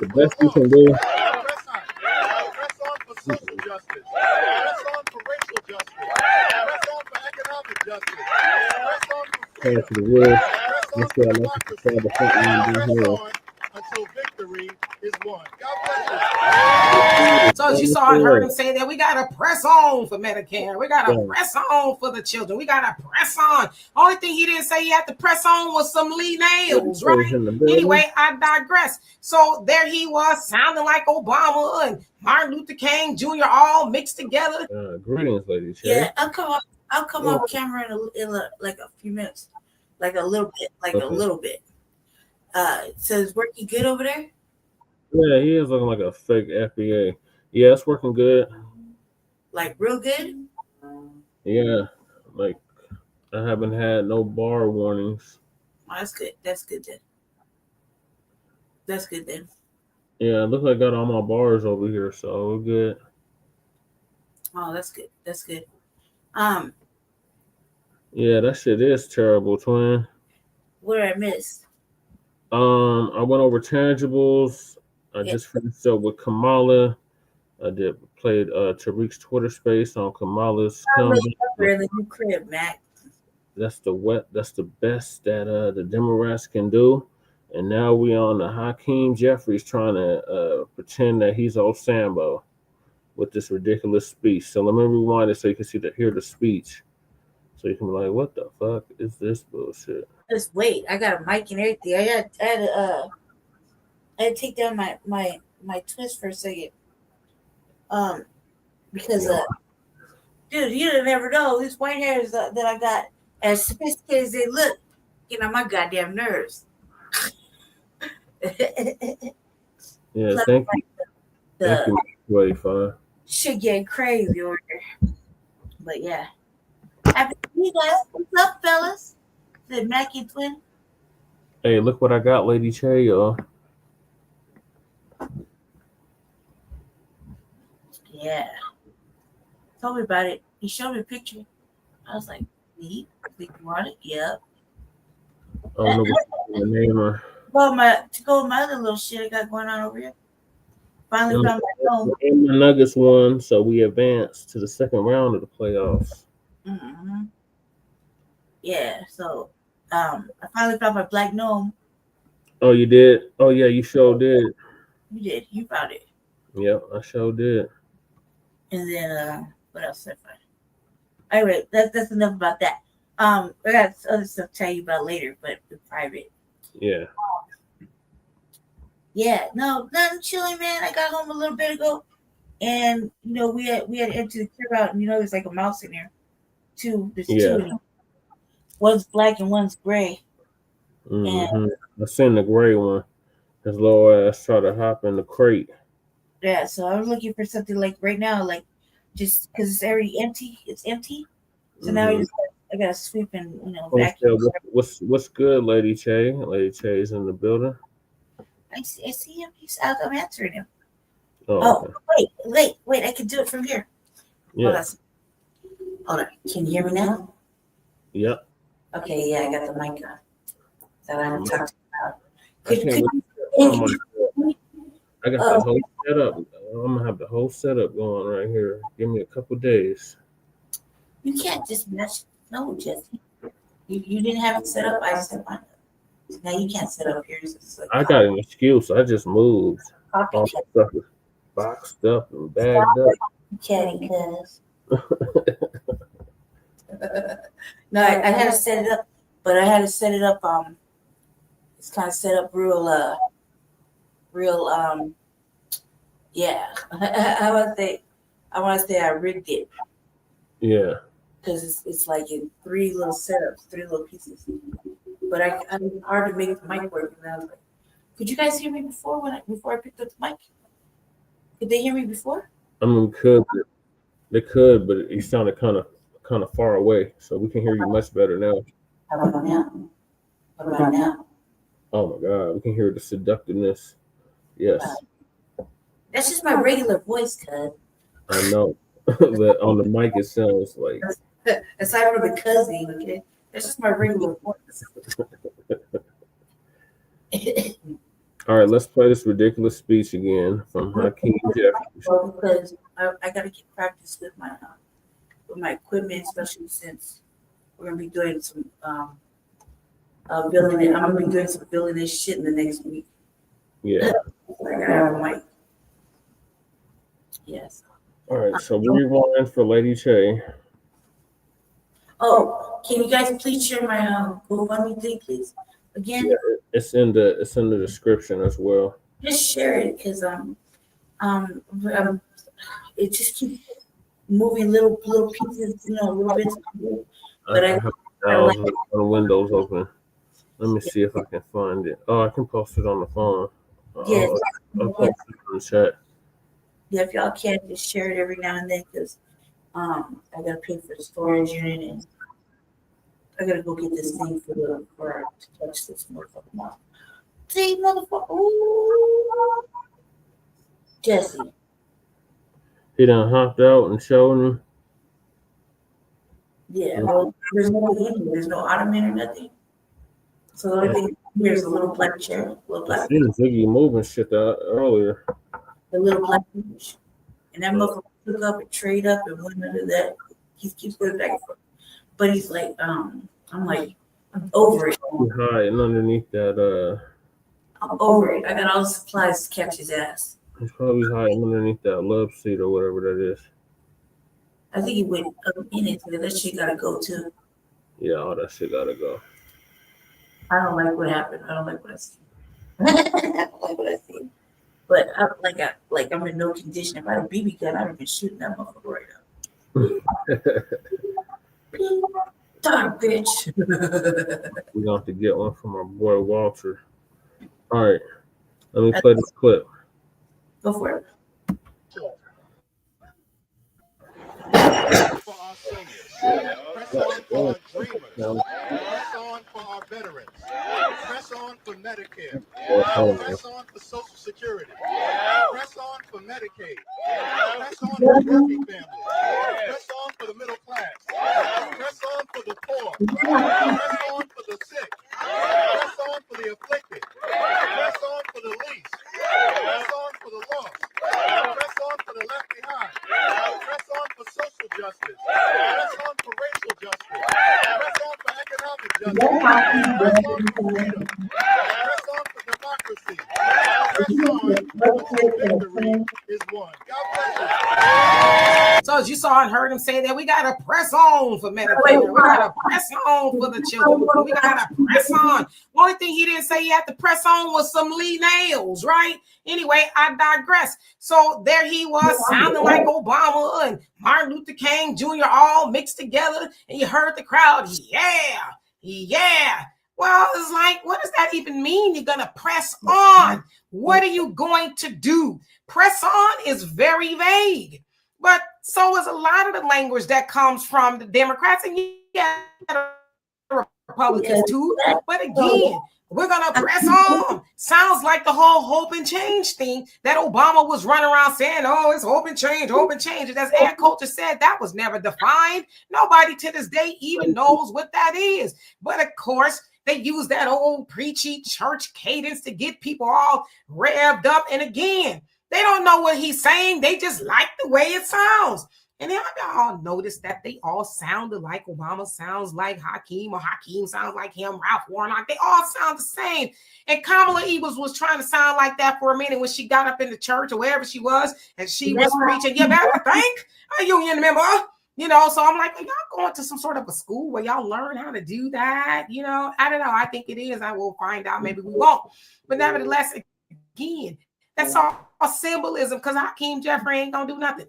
The best you can do. Press on for social justice. Press on for racial justice. Press on for economic justice. Press on for Press the wheel. Press on until victory is won. God bless you. So as you saw and heard him say that, we got to press on for Medicare. We got to press on for the children. We got to press on. Only thing he didn't say he had to press on was some Lee nails, right? Anyway, I digress. So there he was, sounding like Obama and Martin Luther King Jr. all mixed together. Greetings, ladies. Yeah, I'll come off camera in like a few minutes, like a little bit, a little bit. So is working good over there? Yeah, he is looking like a fake FBA. Yeah, it's working good. Like real good? Yeah, like I haven't had no bar warnings. Oh, that's good. That's good then. That's good then. Yeah, it looks like I got all my bars over here, so we're good. Oh, that's good. That's good. Yeah, that shit is terrible, twin. What did I miss? I went over tangibles. I just finished up with Kamala. I played Tariq's Twitter space on Kamala's comeback. Really new crib, Mac. That's the best that the Democrats can do. And now we on the Hakeem Jeffries trying to pretend that he's old Sambo with this ridiculous speech. So let me rewind it so you can hear the speech. So you can be like, what the fuck is this bullshit? Just wait. I got a mic and everything. I had to take down my twist for a second. Because dude, you never know. These white hairs that I got, as sophisticated as they look, get on my goddamn nerves. Yeah, thank you. Thank you, 25. Shit getting crazy over here. But yeah. Happy to see you guys. What's up, fellas? The Mackie twin. Hey, look what I got, Lady Che, y'all. Yeah. Told me about it. He showed me a picture. I was like, neat. Think you want it? Yep. I don't know what's the name or. Well, to go with my other little shit I got going on over here. Finally found my home. And the Nuggets won, so we advanced to the second round of the playoffs. Mm-hmm. Yeah, so I finally found my black gnome. Oh, you did? Oh, yeah, you sure did. You did. You found it. Yep, I sure did. And then what else did I find? Anyway, that's enough about that. I got other stuff to tell you about later, but in private. Yeah. Yeah, no, nothing chilling, man. I got home a little bit ago, and we had entered the crib out, and there's like a mouse in there. There's two of them. One's black and one's gray. Mm-hmm. I seen the gray one. His little ass tried to hop in the crate. Yeah, so I was looking for something like right now, like just because it's already empty. It's empty. So now I gotta sweep and vacuum. What's good, Lady Che? Lady Che's in the building. I see him. He's out. I'm answering him. Oh, okay. Wait! I can do it from here. Yeah. Hold on. Can you hear me now? Yep. Okay. Yeah, I got the mic on. So I'm talking about. I got the whole setup. I'm gonna have the whole setup going right here. Give me a couple days. You can't just mess. No, Jesse. You didn't have it set up. I set mine up. Now you can't set up yours. I got an excuse. I just moved. All my stuff is boxed up and bagged up. Chatting, cuz. No, I had to set it up, but I had to set it up. It's kind of set up real. Yeah. I want to say I rigged it. Yeah. Because it's like in 3 little setups, 3 little pieces. But I it's hard to make the mic work. And I was like, could you guys hear me before I picked up the mic? Could they hear me before? I mean, they could, but it sounded kind of far away, so we can hear you much better now. How about now? What about now? Oh my God, we can hear the seductiveness. Yes. That's just my regular voice, cuz. I know. But on the mic, it sounds like. Aside from the cousin, okay? That's just my regular voice. All right, let's play this ridiculous speech again from Hakeem Jeffries. Well, because I got to get practice with my equipment, especially since we're gonna be doing some building it. I'm gonna be doing some building this shit in the next week. Yeah. I gotta have a mic. Yes. All right, so we rewind for Lady Che. Oh, can you guys please share my GoFundMe thing, please? Again. Yeah, it's in the description as well. Just share it, because it just keeps moving little pieces, little bits. But I have the windows open. Let me see if I can find it. Oh, I can post it on the phone. Yes. I'll post it in the chat. Yeah, if y'all can, just share it every now and then, because I gotta pay for the storage unit, and I gotta go get this thing for to touch this motherfucker now. See, motherfucker. Ooh. Jesse. He done hopped out and showed him. Yeah, well, there's no heating, there's no ottoman or nothing. So the only thing here is a little black chair, I seen Ziggy moving shit out earlier. The little black bench. And that motherfucker took up and trade up and went under that. He keeps going back and forth. But he's like, I'm like, I'm over it. He's hiding underneath that. I'm over it. I got all the supplies to catch his ass. He's probably hiding underneath that love seat or whatever that is. I think he went up in it, so that shit gotta go too. Yeah, all that shit gotta go. I don't like what happened. I don't like what I see. I don't like what I see. But I'm in no condition. If I had a BB gun, I'd have been shooting that motherfucker right now. Darn bitch. We're gonna have to get one from our boy Walter. All right, let me play this clip. Go for it. For our seniors. Press on for our dreamers. Press on for our veterans. Press on for Medicare. Press on for Social Security. Press on for Medicaid. Press on for working families. Press on for the middle class. Press on for the poor. Press on for the sick. Press on for the afflicted. Press on for the least. Press on for the lost. Press on for the left behind. Press on for social justice. Press on for racial justice. Press on for economic justice. Press on for freedom. Press on for democracy. Press on until victory is won. God bless you. So as you saw and heard him say that, we gotta press on for Medicare. We gotta press on for the children. We gotta press on. Only thing he didn't say he had to press on was some Lee nails, right? Anyway, I digress. So there he was, sounding like Obama and Martin Luther King Jr. all mixed together, and you heard the crowd, yeah. Well, it's like, what does that even mean? You're gonna press on. What are you going to do? Press on is very vague. But so is a lot of the language that comes from the Democrats, and yeah, the Republicans too. But again, we're gonna press on. Sounds like the whole hope and change thing that Obama was running around saying, oh, it's hope and change, hope and change. And as Ed Coulter said, that was never defined. Nobody to this day even knows what that is. But of course, they use that old preachy church cadence to get people all revved up. And again, they don't know what he's saying. They just like the way it sounds. And then y'all noticed that they all sounded like Obama sounds like Hakeem, or Hakeem sounds like him, Ralph Warnock. They all sound the same. And Kamala was trying to sound like that for a minute when she got up in the church or wherever she was, and she was preaching, you better thank a union member You know, so I'm like, are y'all going to some sort of a school where y'all learn how to do that? You know, I don't know. I think it is. I will find out. Maybe we won't. But nevertheless, again, that's all symbolism because Hakeem Jeffrey ain't going to do nothing.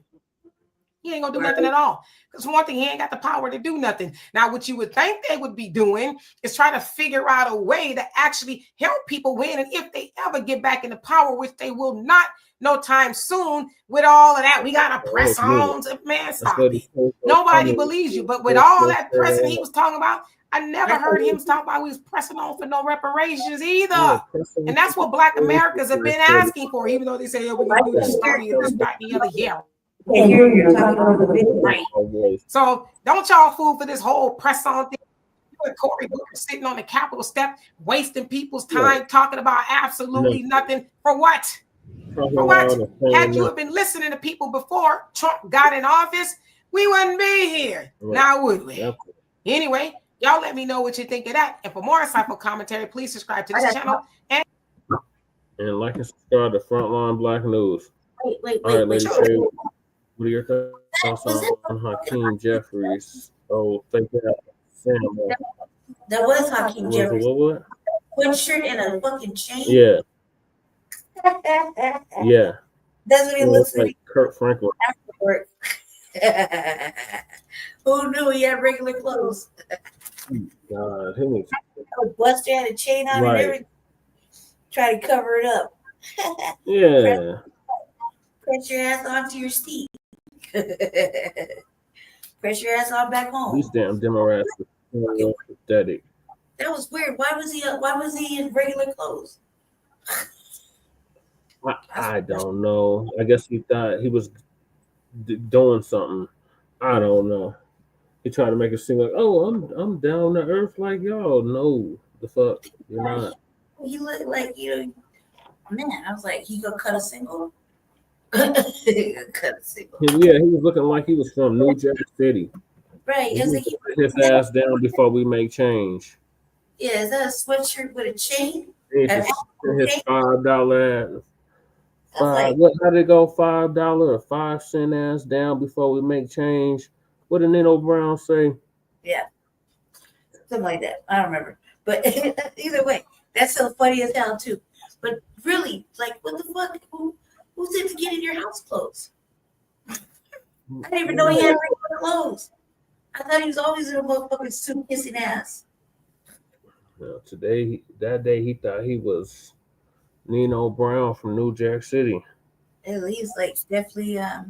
He ain't going to do nothing at all. Because for one thing, he ain't got the power to do nothing. Now, what you would think they would be doing is try to figure out a way to actually help people win. And if they ever get back into power, which they will not no time soon, with all of that, we got to press on. Man, stop it. Nobody believes you. But with all that pressing he was talking about, I never heard him talk about we was pressing on for no reparations either. And that's what Black Americans have been asking for, even though they say, we're going to do the study and this, that, and the other. Yeah. You're talking about the video. Right. So don't y'all fool for this whole press on thing. You and Cory Booker sitting on the Capitol step, wasting people's time talking about absolutely nothing. For what? For what? Had you have been listening to people before Trump got in office, we wouldn't be here. Now would we? Anyway, y'all let me know what you think of that. And for more insightful commentary, please subscribe to this channel. And like and subscribe to Frontline Black News. Wait. All right, ladies. What are your thoughts on Hakeem Jeffries? Oh, thank you. That was Hakeem Jeffries. What? One shirt and a fucking chain. Yeah. Yeah. That's what he looks like. Kurt Franklin. Who knew he had regular clothes? God, he was Buster had a chain on and everything. Try to cover it up. Yeah. Press your ass onto your seat. Press your ass on back home. These damn Democrats are pathetic. That was weird. Why was he in regular clothes? I don't know. I guess he thought he was doing something. I don't know. He tried to make it seem like, oh, I'm down to earth like y'all. No, the fuck, you're not. He looked like, man. I was like, he gonna cut a single. Yeah, he was looking like he was from New Jack City. Right. He was his ass down before we make change. Yeah, is that a sweatshirt with a chain? His $5 how did it go? $5 or 5 cent ass down before we make change. What did Nino Brown say? Yeah. Something like that. I don't remember. But either way, that's so funny as hell too. But really, like, what the fuck? Who's in to get in your house clothes? I didn't even know he had regular clothes. I thought he was always in a motherfucking suit kissing ass. Well, that day, he thought he was Nino Brown from New Jack City. He's like definitely, I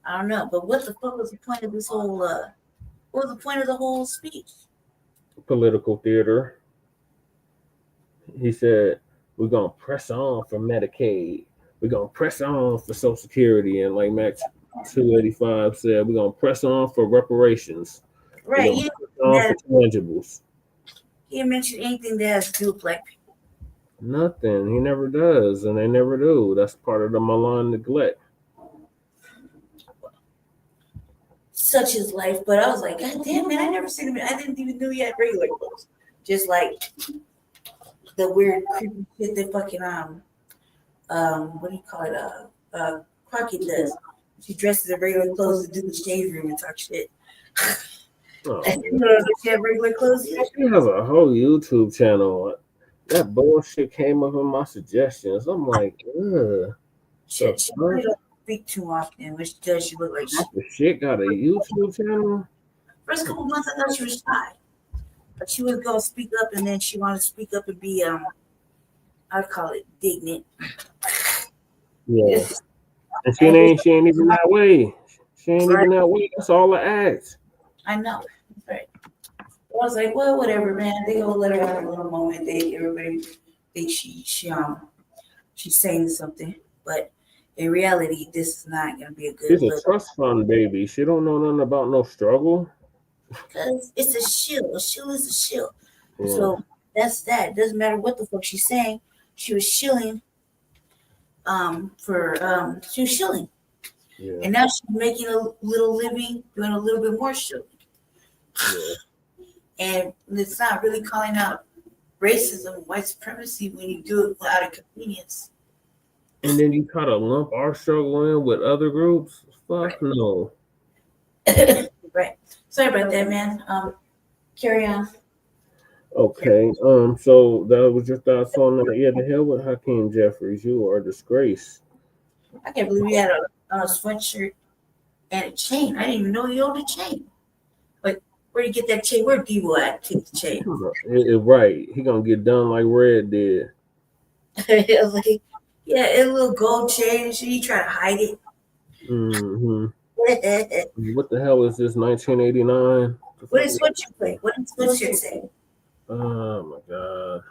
don't know. But what the fuck was the point of this whole, what was the point of the whole speech? Political theater. He said, we're going to press on for Medicaid. We're going to press on for Social Security. And like Max 285 said, we're going to press on for reparations. Right. He tangibles. He didn't mention anything that has to do with Black people. Nothing. He never does. And they never do. That's part of the malign neglect. Such is life. But I was like, God damn, man, I never seen him. I didn't even know he had regular clothes. Just like the weird creepy shit that fucking what do you call it? Crockett does. She dresses in regular clothes to do the change room and talk shit. Oh, she have regular clothes. She has a whole YouTube channel. That bullshit came up in my suggestions. I'm like, ugh. Shit, she don't speak too often. When she does, she look like shit. The shit got a YouTube channel? First couple months, I thought she was shy. But she was gonna speak up, and then she wanted to speak up and be I'd call it dignant. Yeah. And she ain't even that way. She ain't even that way. That's all the act. I know. Right. I was like, well, whatever, man. They gonna let her have a little moment. Everybody thinks she's saying something, but in reality, this is not gonna be a good. She's a trust fund baby. She don't know nothing about no struggle. Because it's a shill. A shill is a shill. Yeah. So that's that. It doesn't matter what the fuck she's saying. She was shilling. She was shilling. Yeah. And now she's making a little living, doing a little bit more shilling. Yeah. And it's not really calling out racism, white supremacy when you do it out of convenience. And then you try to lump our struggle in with other groups? Fuck no. Right. Sorry about that, man. Carry on. Okay. So that was your thoughts on that. Yeah, the hell with Hakeem Jeffries. You are a disgrace. I can't believe he had a sweatshirt and a chain. I didn't even know he owned a chain. Like, where you get that chain? Where Devo at? Take the chain. Right. He gonna get done like Red did. I was like, yeah, a little gold chain and shit. He trying to hide it. Mm-hmm. What the hell is this? 1989. What is sweatshirt play? What does sweatshirt say? Oh my god.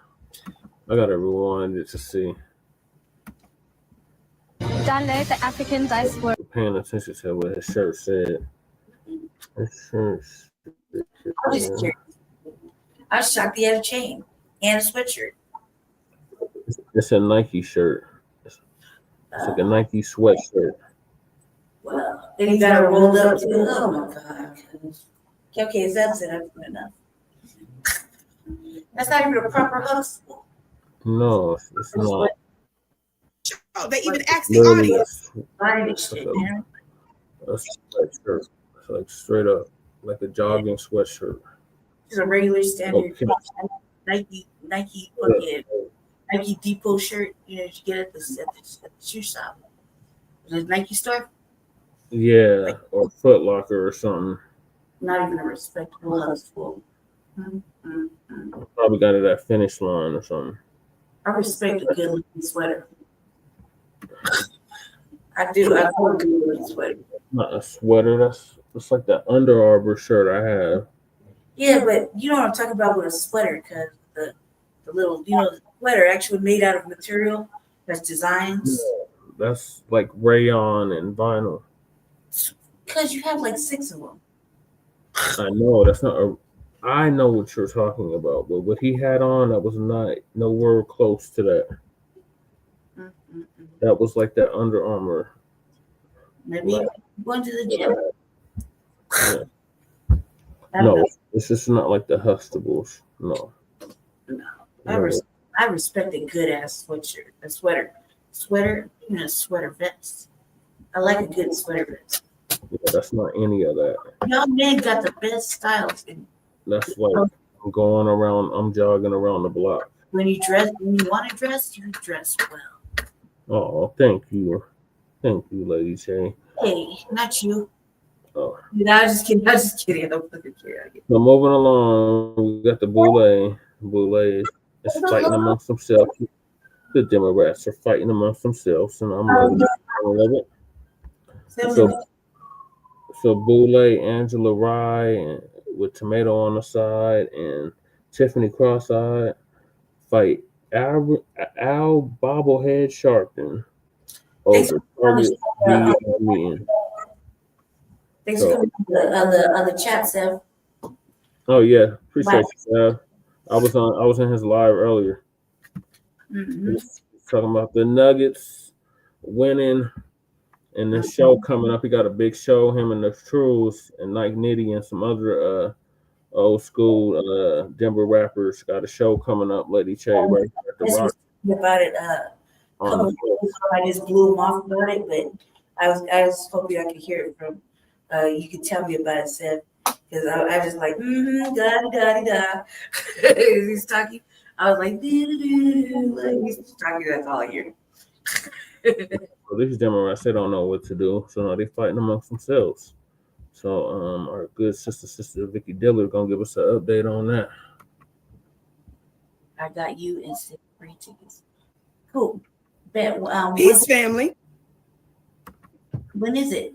I gotta rewind it to see. Download the African diaspora. Paying attention to what his shirt said. His shirt. I was curious. I was shocked he had a chain and a sweatshirt. It's a Nike shirt. It's like a Nike sweatshirt. Well, then you got it rolled up too. Oh my god. Okay, that's it. That's good enough. That's not even a proper hustle. No, it's not. Oh, they even asked the audience. A sweatshirt. It's like straight up, like a jogging sweatshirt. It's a regular standard Nike Depot shirt. You know, you get at the shoe shop. The Nike store. Yeah, or Foot Locker or something. Not even a respectable hustle. Probably got it at Finish Line or something. I respect a good looking sweater. I do. I love a good looking sweater. Not a sweater. That's like the Under Armour shirt I have. Yeah, but you know what I'm talking about with a sweater, because the little, the sweater actually made out of material that's designs. Yeah, that's like rayon and vinyl. Because you have like 6 of them. I know that's not a. I know what you're talking about, but what he had on, that was not nowhere close to that. That was like that Under Armour. Maybe going to the gym. Yeah. No, it's just not like the Hustables. No. I respect a good ass sweatshirt, a sweater, a sweater vest. I like a good sweater vest. Yeah, that's not any of that. Young men got the best styles. That's like I'm jogging around the block. When you want to dress, you dress well. Oh, thank you, Lady J. Hey, not you. Oh. No, I was just kidding. I'm fucking kidding. So moving along, we got the Boule. Boule is fighting amongst themselves. The Democrats are fighting amongst themselves, and I'm loving it. So Boule, Angela Rye, and with Tomato on the side, and Tiffany Cross-eyed fight Al Bobblehead Sharpton over Target meeting. Thanks for coming on the chat, Seth. Oh yeah, appreciate you, Seth. I was in his live earlier. Mm-hmm. Talking about the Nuggets winning and the show coming up. He got a big show, him and the Trues and Nike Nitty and some other old school Denver rappers got a show coming up. Lady Che right at the Rock. About it I just blew him off about it, but I was hoping I could hear it from you could tell me about it, Seth, because I was just like da. He's talking. I was like he's talking. That's all I hear. So these Democrats, they don't know what to do, so now they fighting amongst themselves. So our good sister Vicky Diller gonna give us an update on that. I got you and 6 free tickets. Cool. Peace, family. When is it?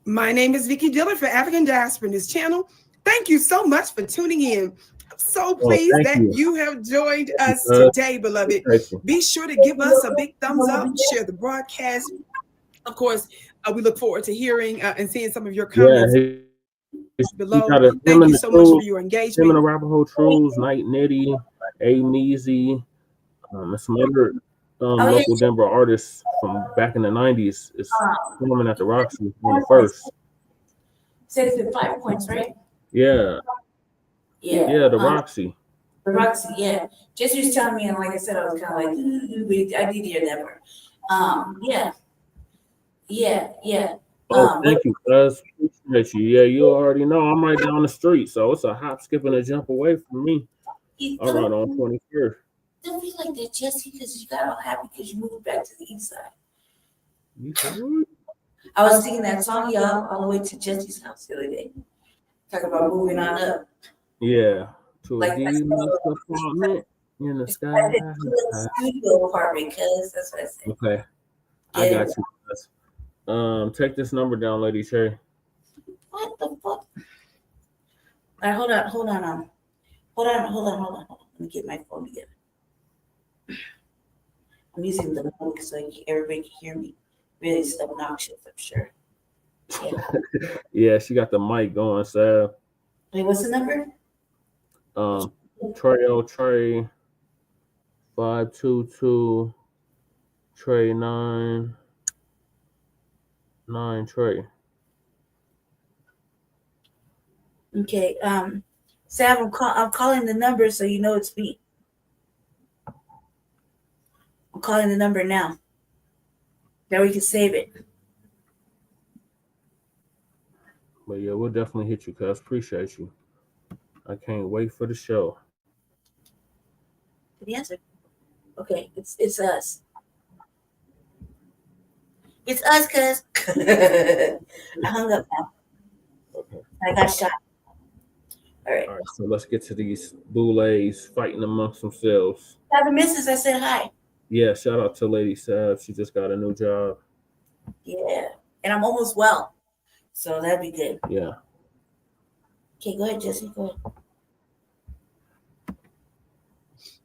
My name is Vicky Diller for African Diaspora News Channel. Thank you so much for tuning in. I'm so pleased that you have joined us today, beloved. Be sure to give us a big thumbs up, share the broadcast. Of course, we look forward to hearing and seeing some of your comments below. Thank you so much for your engagement. Him and the Arapaho Trues, Night Nitty, A-Meezy, and some other local Denver artists from back in the 90s is performing at the Roxy on the first. Said it's been 5 points, right? Yeah. Yeah, the Roxy. The Roxy, yeah. Jesse was telling me, and like I said, I was kind of like, I did hear that part. Yeah. Oh, thank you, cuz. Appreciate you. Yeah, you already know I'm right down the street, so it's a hop, skip, and a jump away from me. I'm right on 21st. Don't be like that, Jesse, because you got all happy because you moved back to the east side. You said what? I was singing that song, y'all, all the way to Jesse's house the other day. Talking about moving on up. Yeah, to a Like deluxe apartment in the sky. Studio apartment, cuz that's what I said. Okay, I got you, cuz. Take this number down, Lady Shay. What the fuck? All right, hold on. Let me get my phone together. I'm using the mic so everybody can hear me. Really obnoxious, I'm sure. Yeah. Yeah, she got the mic going, Sab. Wait, what's the number? Trey 522 Trey 9 Trey. Okay, Sam, I'm calling the number so you know it's me. I'm calling the number now. Now we can save it. But yeah, we'll definitely hit you, cuz. Appreciate you. I can't wait for the show. The answer. Okay, it's us. It's us, cuz. I hung up now. Okay. I got shot. All right. So let's get to these Boules fighting amongst themselves. Tell the missus I said hi. Yeah, shout out to Lady Sab. She just got a new job. Yeah, and I'm almost well, so that'd be good. Yeah. Okay, go ahead, Jesse. Go ahead.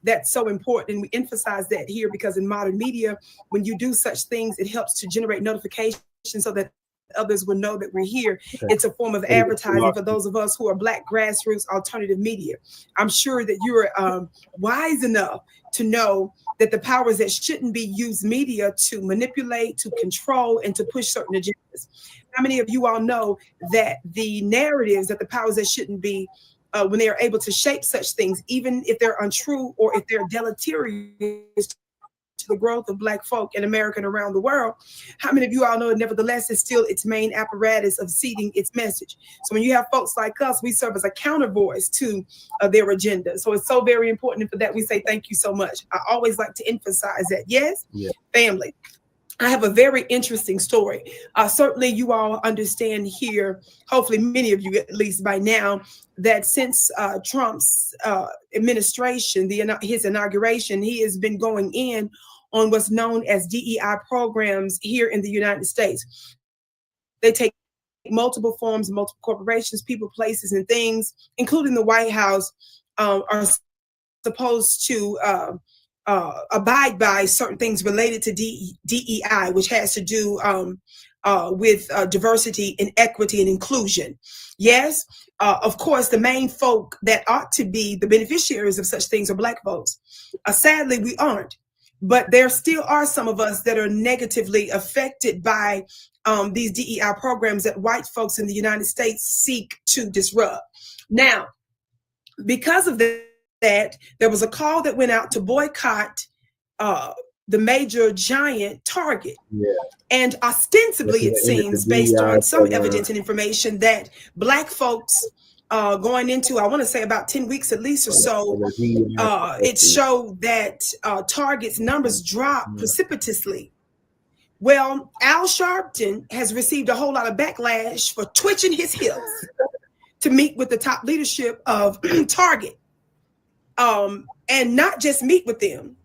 That's so important, and we emphasize that here because in modern media, when you do such things, it helps to generate notifications so that others will know that we're here. Okay. It's a form of advertising for those of us who are Black grassroots alternative media. I'm sure that you're wise enough to know that the powers that shouldn't be use media to manipulate, to control, and to push certain agendas. How many of you all know that the narratives that the powers that shouldn't be, when they are able to shape such things, even if they're untrue or if they're deleterious to the growth of Black folk in America and around the world, how many of you all know it nevertheless is still its main apparatus of seeding its message? So when you have folks like us, we serve as a counter voice to their agenda. So it's so very important, and for that we say thank you so much. I always like to emphasize that. Yes, family. I have a very interesting story. Certainly you all understand here, hopefully many of you at least by now, that since Trump's administration, his inauguration, he has been going in on what's known as DEI programs here in the United States. They take multiple forms, multiple corporations, people, places, and things, including the White House, are supposed to abide by certain things related to DEI, which has to do with diversity and equity and inclusion. Yes, of course, the main folk that ought to be the beneficiaries of such things are Black folks. Sadly, we aren't. But there still are some of us that are negatively affected by these DEI programs that white folks in the United States seek to disrupt. Now, because of that, there was a call that went out to boycott the major giant Target. And ostensibly, it seems, based on some evidence and information, that Black folks going into, I want to say about 10 weeks at least or so, it showed that Target's numbers dropped precipitously. Well, Al Sharpton has received a whole lot of backlash for twitching his hips to meet with the top leadership of Target. And not just meet with them.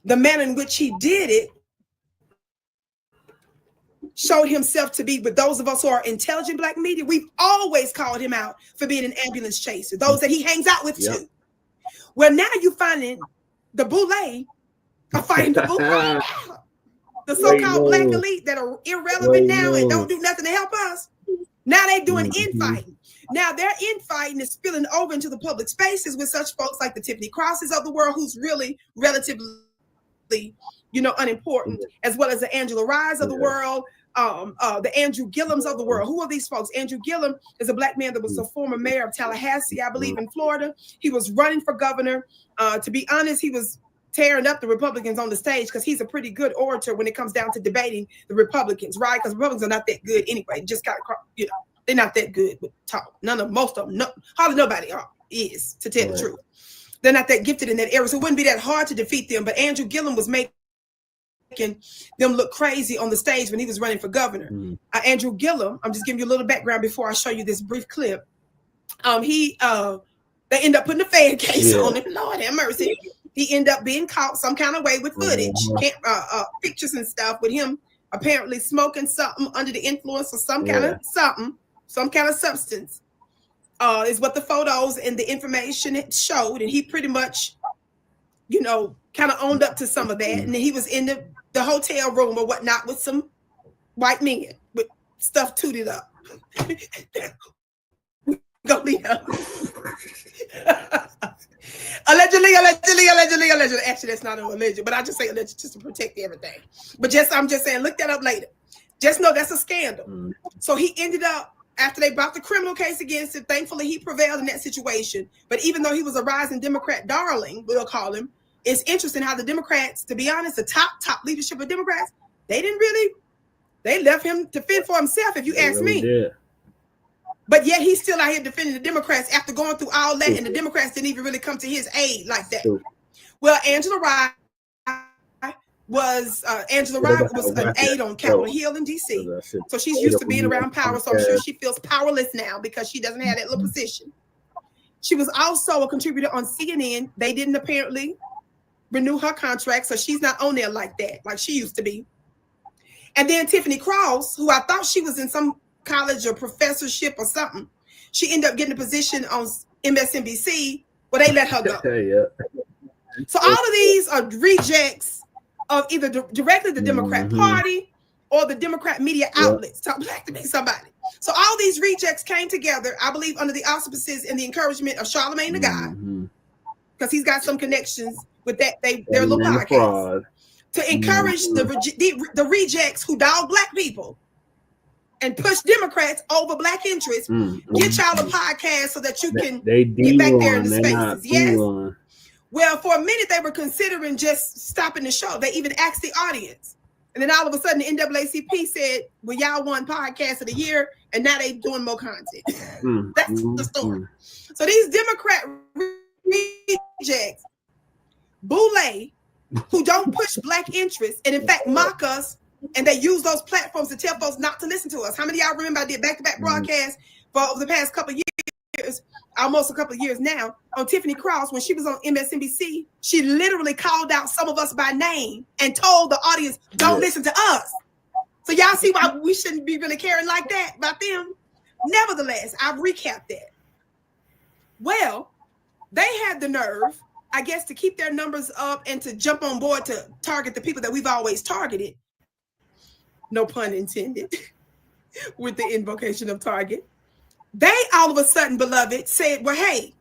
The manner in which he did it showed himself to be, with those of us who are intelligent Black media, we've always called him out for being an ambulance chaser, those that he hangs out with too. Well, now you finding the Boule are fighting the Boule. The so-called Black elite that are irrelevant now and don't do nothing to help us. Now they're doing infighting. Now their infighting is spilling over into the public spaces with such folks like the Tiffany Crosses of the world, who's really relatively, unimportant, as well as the Angela Rise of the world, the Andrew Gillums of the world. Who are these folks? Andrew Gillum is a Black man that was a former mayor of Tallahassee, I believe, in Florida. He was running for governor. To be honest, he was tearing up the Republicans on the stage because he's a pretty good orator when it comes down to debating the Republicans, right? Because Republicans are not that good anyway. Just kind of, you know, they're not that good with talk. Most of them, no, hardly nobody is, to tell the truth. They're not that gifted in that area, so it wouldn't be that hard to defeat them. But Andrew Gillum was making them look crazy on the stage when he was running for governor. Andrew Gillum, I'm just giving you a little background before I show you this brief clip. They end up putting a Fed case on him. Lord have mercy. He ended up being caught some kind of way with footage, pictures and stuff with him apparently smoking something under the influence of some kind of something, some kind of substance. Is what the photos and the information it showed, and he pretty much, you know, kind of owned up to some of that. And then he was in the hotel room or whatnot with some white men with stuff tooted up. Go leave her. Allegedly. Actually, that's not an alleged, but I just say alleged just to protect everything. But I'm just saying, look that up later. Just know that's a scandal. So he ended up, after they brought the criminal case against him, thankfully he prevailed in that situation. But even though he was a rising Democrat darling, we'll call him, it's interesting how the Democrats, to be honest, the top leadership of Democrats, they left him to fend for himself, if you ask me. Did. But yet he's still out here defending the Democrats after going through all that, and the Democrats didn't even really come to his aid like that. Well, Angela Rye was an aide on Capitol Hill in D.C. So she's used to being around power, so I'm sure she feels powerless now because she doesn't have that little position. She was also a contributor on CNN. They didn't apparently renew her contract, so she's not on there like that, like she used to be. And then Tiffany Cross, who I thought she was in some college or professorship or something, she ended up getting a position on MSNBC where they let her go. So all of these are rejects of either directly the Democrat Party or the Democrat media outlets. Talk black to me, somebody. So all these rejects came together, I believe, under the auspices and the encouragement of Charlemagne the God, because he's got some connections with that. Their little podcast to encourage the rejects who dog black people and push Democrats over black interests. Get y'all a podcast so that you can get back there in the spaces. Yes. Well, for a minute, they were considering just stopping the show. They even asked the audience. And then all of a sudden, the NAACP said, well, y'all won podcast of the year, and now they doing more content. That's the story. So these Democrat rejects, Boule, who don't push black interests, and in fact mock us, and they use those platforms to tell folks not to listen to us. How many of y'all remember I did back-to-back broadcasts for over the past couple of years, almost a couple of years now, on Tiffany Cross when she was on MSNBC? She literally called out some of us by name and told the audience, don't listen to us. So y'all see why we shouldn't be really caring like that about them? Nevertheless, I've recapped that. Well, they had the nerve, I guess, to keep their numbers up and to jump on board to target the people that we've always targeted. No pun intended, with the invocation of target. They all of a sudden, beloved, said, well, hey,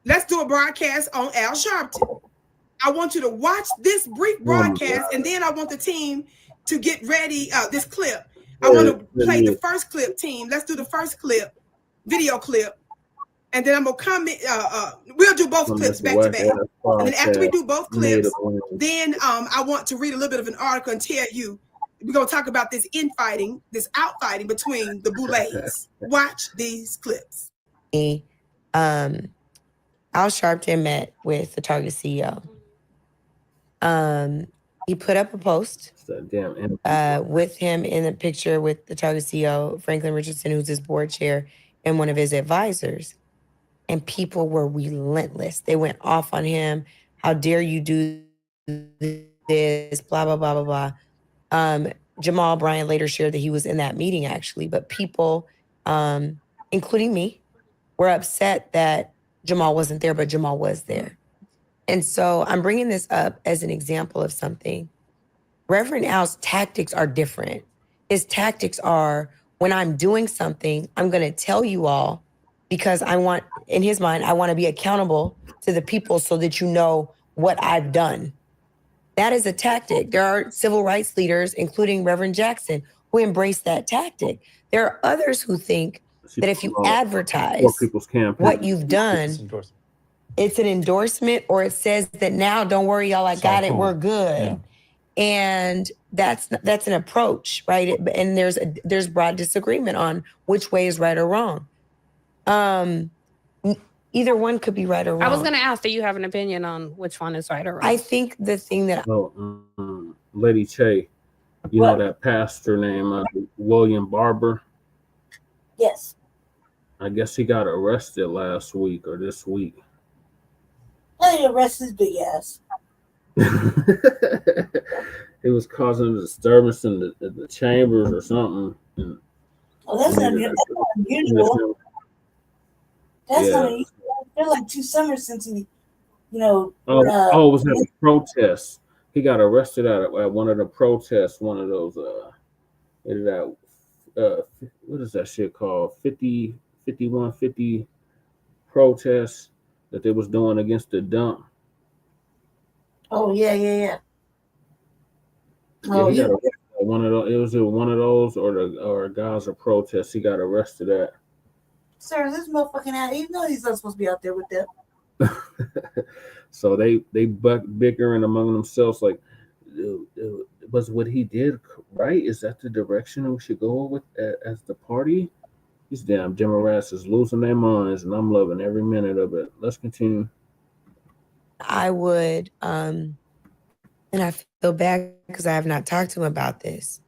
let's do a broadcast on Al Sharpton. I want you to watch this brief broadcast, and then I want the team to get ready, this clip. I want to play the first clip, team. Let's do the first clip, video clip. And then I'm going to comment. We'll do both clips back to back. And then after we do both clips, then I want to read a little bit of an article and tell you, we're going to talk about this infighting, this outfighting between the Boules. Watch these clips. Al Sharpton met with the Target CEO. He put up a post with him in the picture with the Target CEO, Franklin Richardson, who's his board chair, and one of his advisors. And people were relentless. They went off on him. How dare you do this? Blah, blah, blah, blah, blah. Jamal Bryant later shared that he was in that meeting, actually. But people, including me, were upset that Jamal wasn't there, but Jamal was there. And so I'm bringing this up as an example of something. Reverend Al's tactics are different. His tactics are, when I'm doing something, I'm going to tell you all, because I want, in his mind, I want to be accountable to the people so that you know what I've done. That is a tactic. There are civil rights leaders, including Reverend Jackson, who embrace that tactic. There are others who think that if you advertise what you've done it's an endorsement, or it says that now, don't worry, y'all, I got it, we're good. Yeah. And that's an approach, right? And there's broad disagreement on which way is right or wrong. Either one could be right or wrong. I was going to ask, do you have an opinion on which one is right or wrong? I think the thing that Lady Che, you know that pastor named William Barber? Yes. I guess he got arrested last week or this week. I think arrest his big ass. It was causing a disturbance in the chambers or something. That's not unusual. That's not unusual. It's been like 2 summers since he, it was at a protest. He got arrested at one of the protests, one of those, what is that shit called? 5150 protests that they was doing against the dump. Oh, yeah. Oh, yeah. One of those. It was one of those, or a Gaza protest. He got arrested at. Sir, this motherfucking out. You know he's not supposed to be out there with them. So they bickering among themselves, like, was what he did right? Is that the direction we should go with as the party? These damn Democrats is losing their minds, and I'm loving every minute of it. Let's continue. I would, and I feel bad because I have not talked to him about this.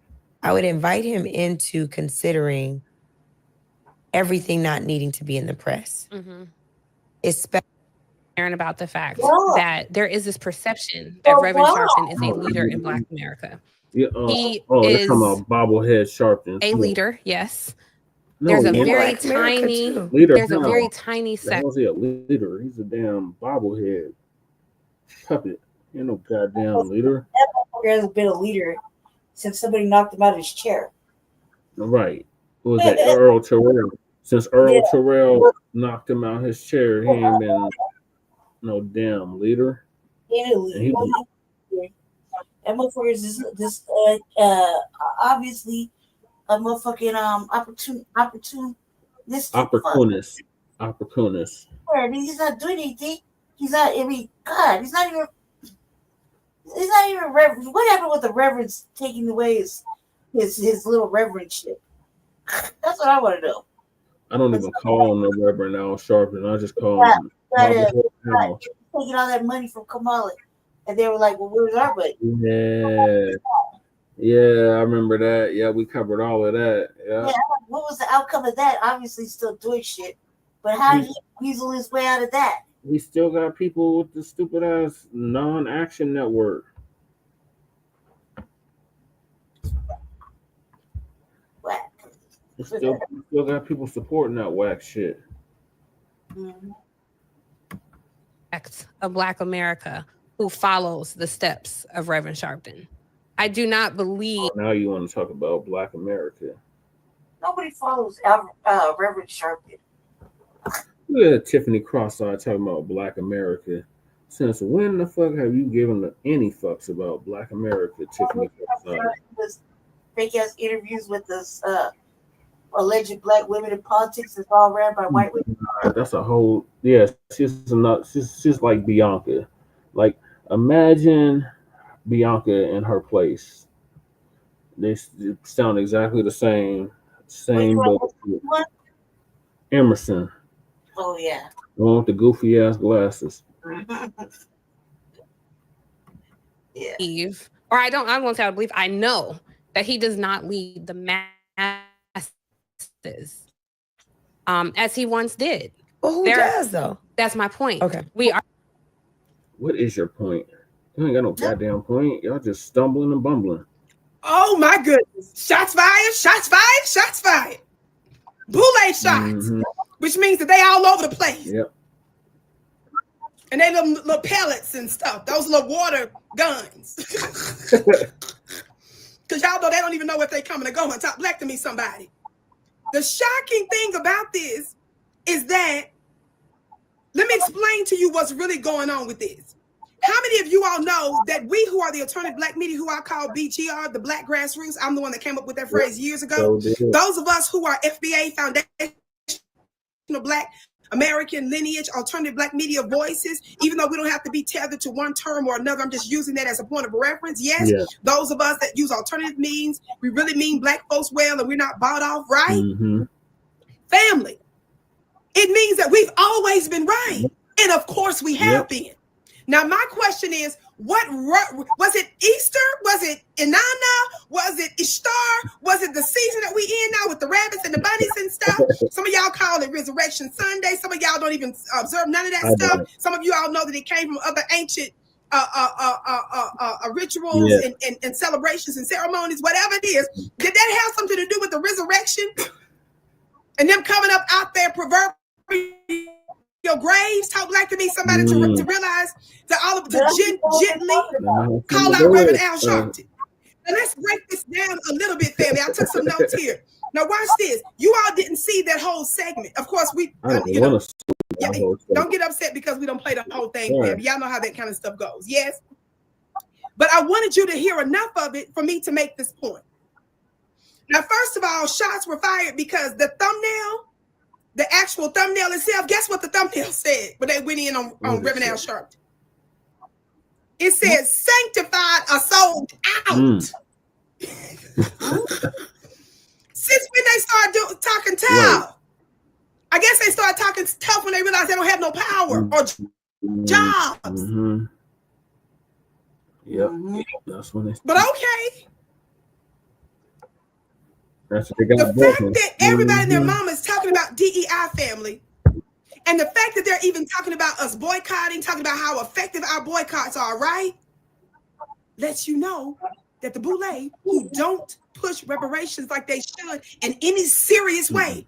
I would invite him into considering everything not needing to be in the press. Mm-hmm. Especially about the fact that there is this perception that Reverend Sharpton is a leader in Black America. Yeah, he they're is talking about bobblehead Sharpton. a leader, yes. No, there's a very tiny section. How's he a leader? He's a damn bobblehead puppet. You're no goddamn leader. That motherfucker hasn't been a leader since somebody knocked him out of his chair. Right. What was that, Earl Terrell? Since Earl Terrell knocked him out of his chair, he ain't been no damn leader. That motherfucker is this obviously a motherfucking opportunist. He's not doing anything. He's not. I mean, God, he's not even. He's not even reverend. What happened with the reverends taking away his little reverend shit? That's what I want to know. I don't even call him the Reverend Al Sharpton. I just call him. Taking all that money from Kamala, and they were like, "Well, where's our money?" Yeah, I remember that. Yeah, we covered all of that. Yeah. What was the outcome of that? Obviously, still doing shit, but how did he weasel his way out of that? We still got people with the stupid ass non-action network. Whack. We still got people supporting that whack shit. Mm-hmm. Of Black America who follows the steps of Reverend Sharpton. I do not believe. Now you want to talk about Black America? Nobody follows Reverend Sharpton. Look at Tiffany cross-eyed talking about Black America. Since when the fuck have you given any fucks about Black America, Tiffany cross-eyed? Fake ass interviews with this alleged Black women in politics is all ran by white women. That's a whole she's like Bianca. Like, imagine Bianca in her place. They sound exactly the same. Emerson. Oh yeah. The one with the goofy ass glasses. Yeah. Eve. Or I won't say I believe. I know that he does not lead the masses as he once did. Well, who does though? That's my point. Okay. What is your point? You ain't got no goddamn point. Y'all just stumbling and bumbling. Oh my goodness. Shots fired, shots fired, shots fired. Boule shots, which means that they all over the place. Yep. And they little pellets and stuff. Those little water guns. Because y'all know they don't even know if they coming or going. Talk black to me, somebody. The shocking thing about this is that, let me explain to you what's really going on with this. How many of you all know that we who are the alternative Black media, who I call BGR, the Black grassroots, I'm the one that came up with that phrase years ago. Those of us who are FBA Foundation Black American lineage, alternative Black media voices, even though we don't have to be tethered to one term or another. I'm just using that as a point of reference. Yes, those of us that use alternative means, we really mean Black folks well, and we're not bought off, right? Family. It means that we've always been right. And of course we have been. Now, my question is, what was it? Easter? Was it Inanna? Was it Ishtar? Was it the season that we in now with the rabbits and the bunnies and stuff? Some of y'all call it Resurrection Sunday. Some of y'all don't even observe none of that stuff. Some of you all know that it came from other ancient rituals and celebrations and ceremonies, whatever it is. Did that have something to do with the resurrection? And them coming up out there proverbial your graves? Talk Black to me, somebody to realize that all of the gently call out Reverend Al Sharpton. Now let's break this down a little bit, family. I took some notes here. Now watch this. You all didn't see that whole segment. Of course, we don't get upset because we don't play the whole thing. Y'all know how that kind of stuff goes. Yes. But I wanted you to hear enough of it for me to make this point. Now, first of all, shots were fired because the thumbnail, the actual thumbnail itself, guess what the thumbnail said when they went in on Reverend Al Sharpton? It says, sanctified or sold out. Since when they started talking tough? I guess they started talking tough when they realized they don't have no power or jobs. That's when they. But okay. That's what they got. The fact that everybody and their mama is talking about DEI, family, and the fact that they're even talking about us boycotting, talking about how effective our boycotts are, right? Lets you know that the Boule, who don't push reparations like they should in any serious way,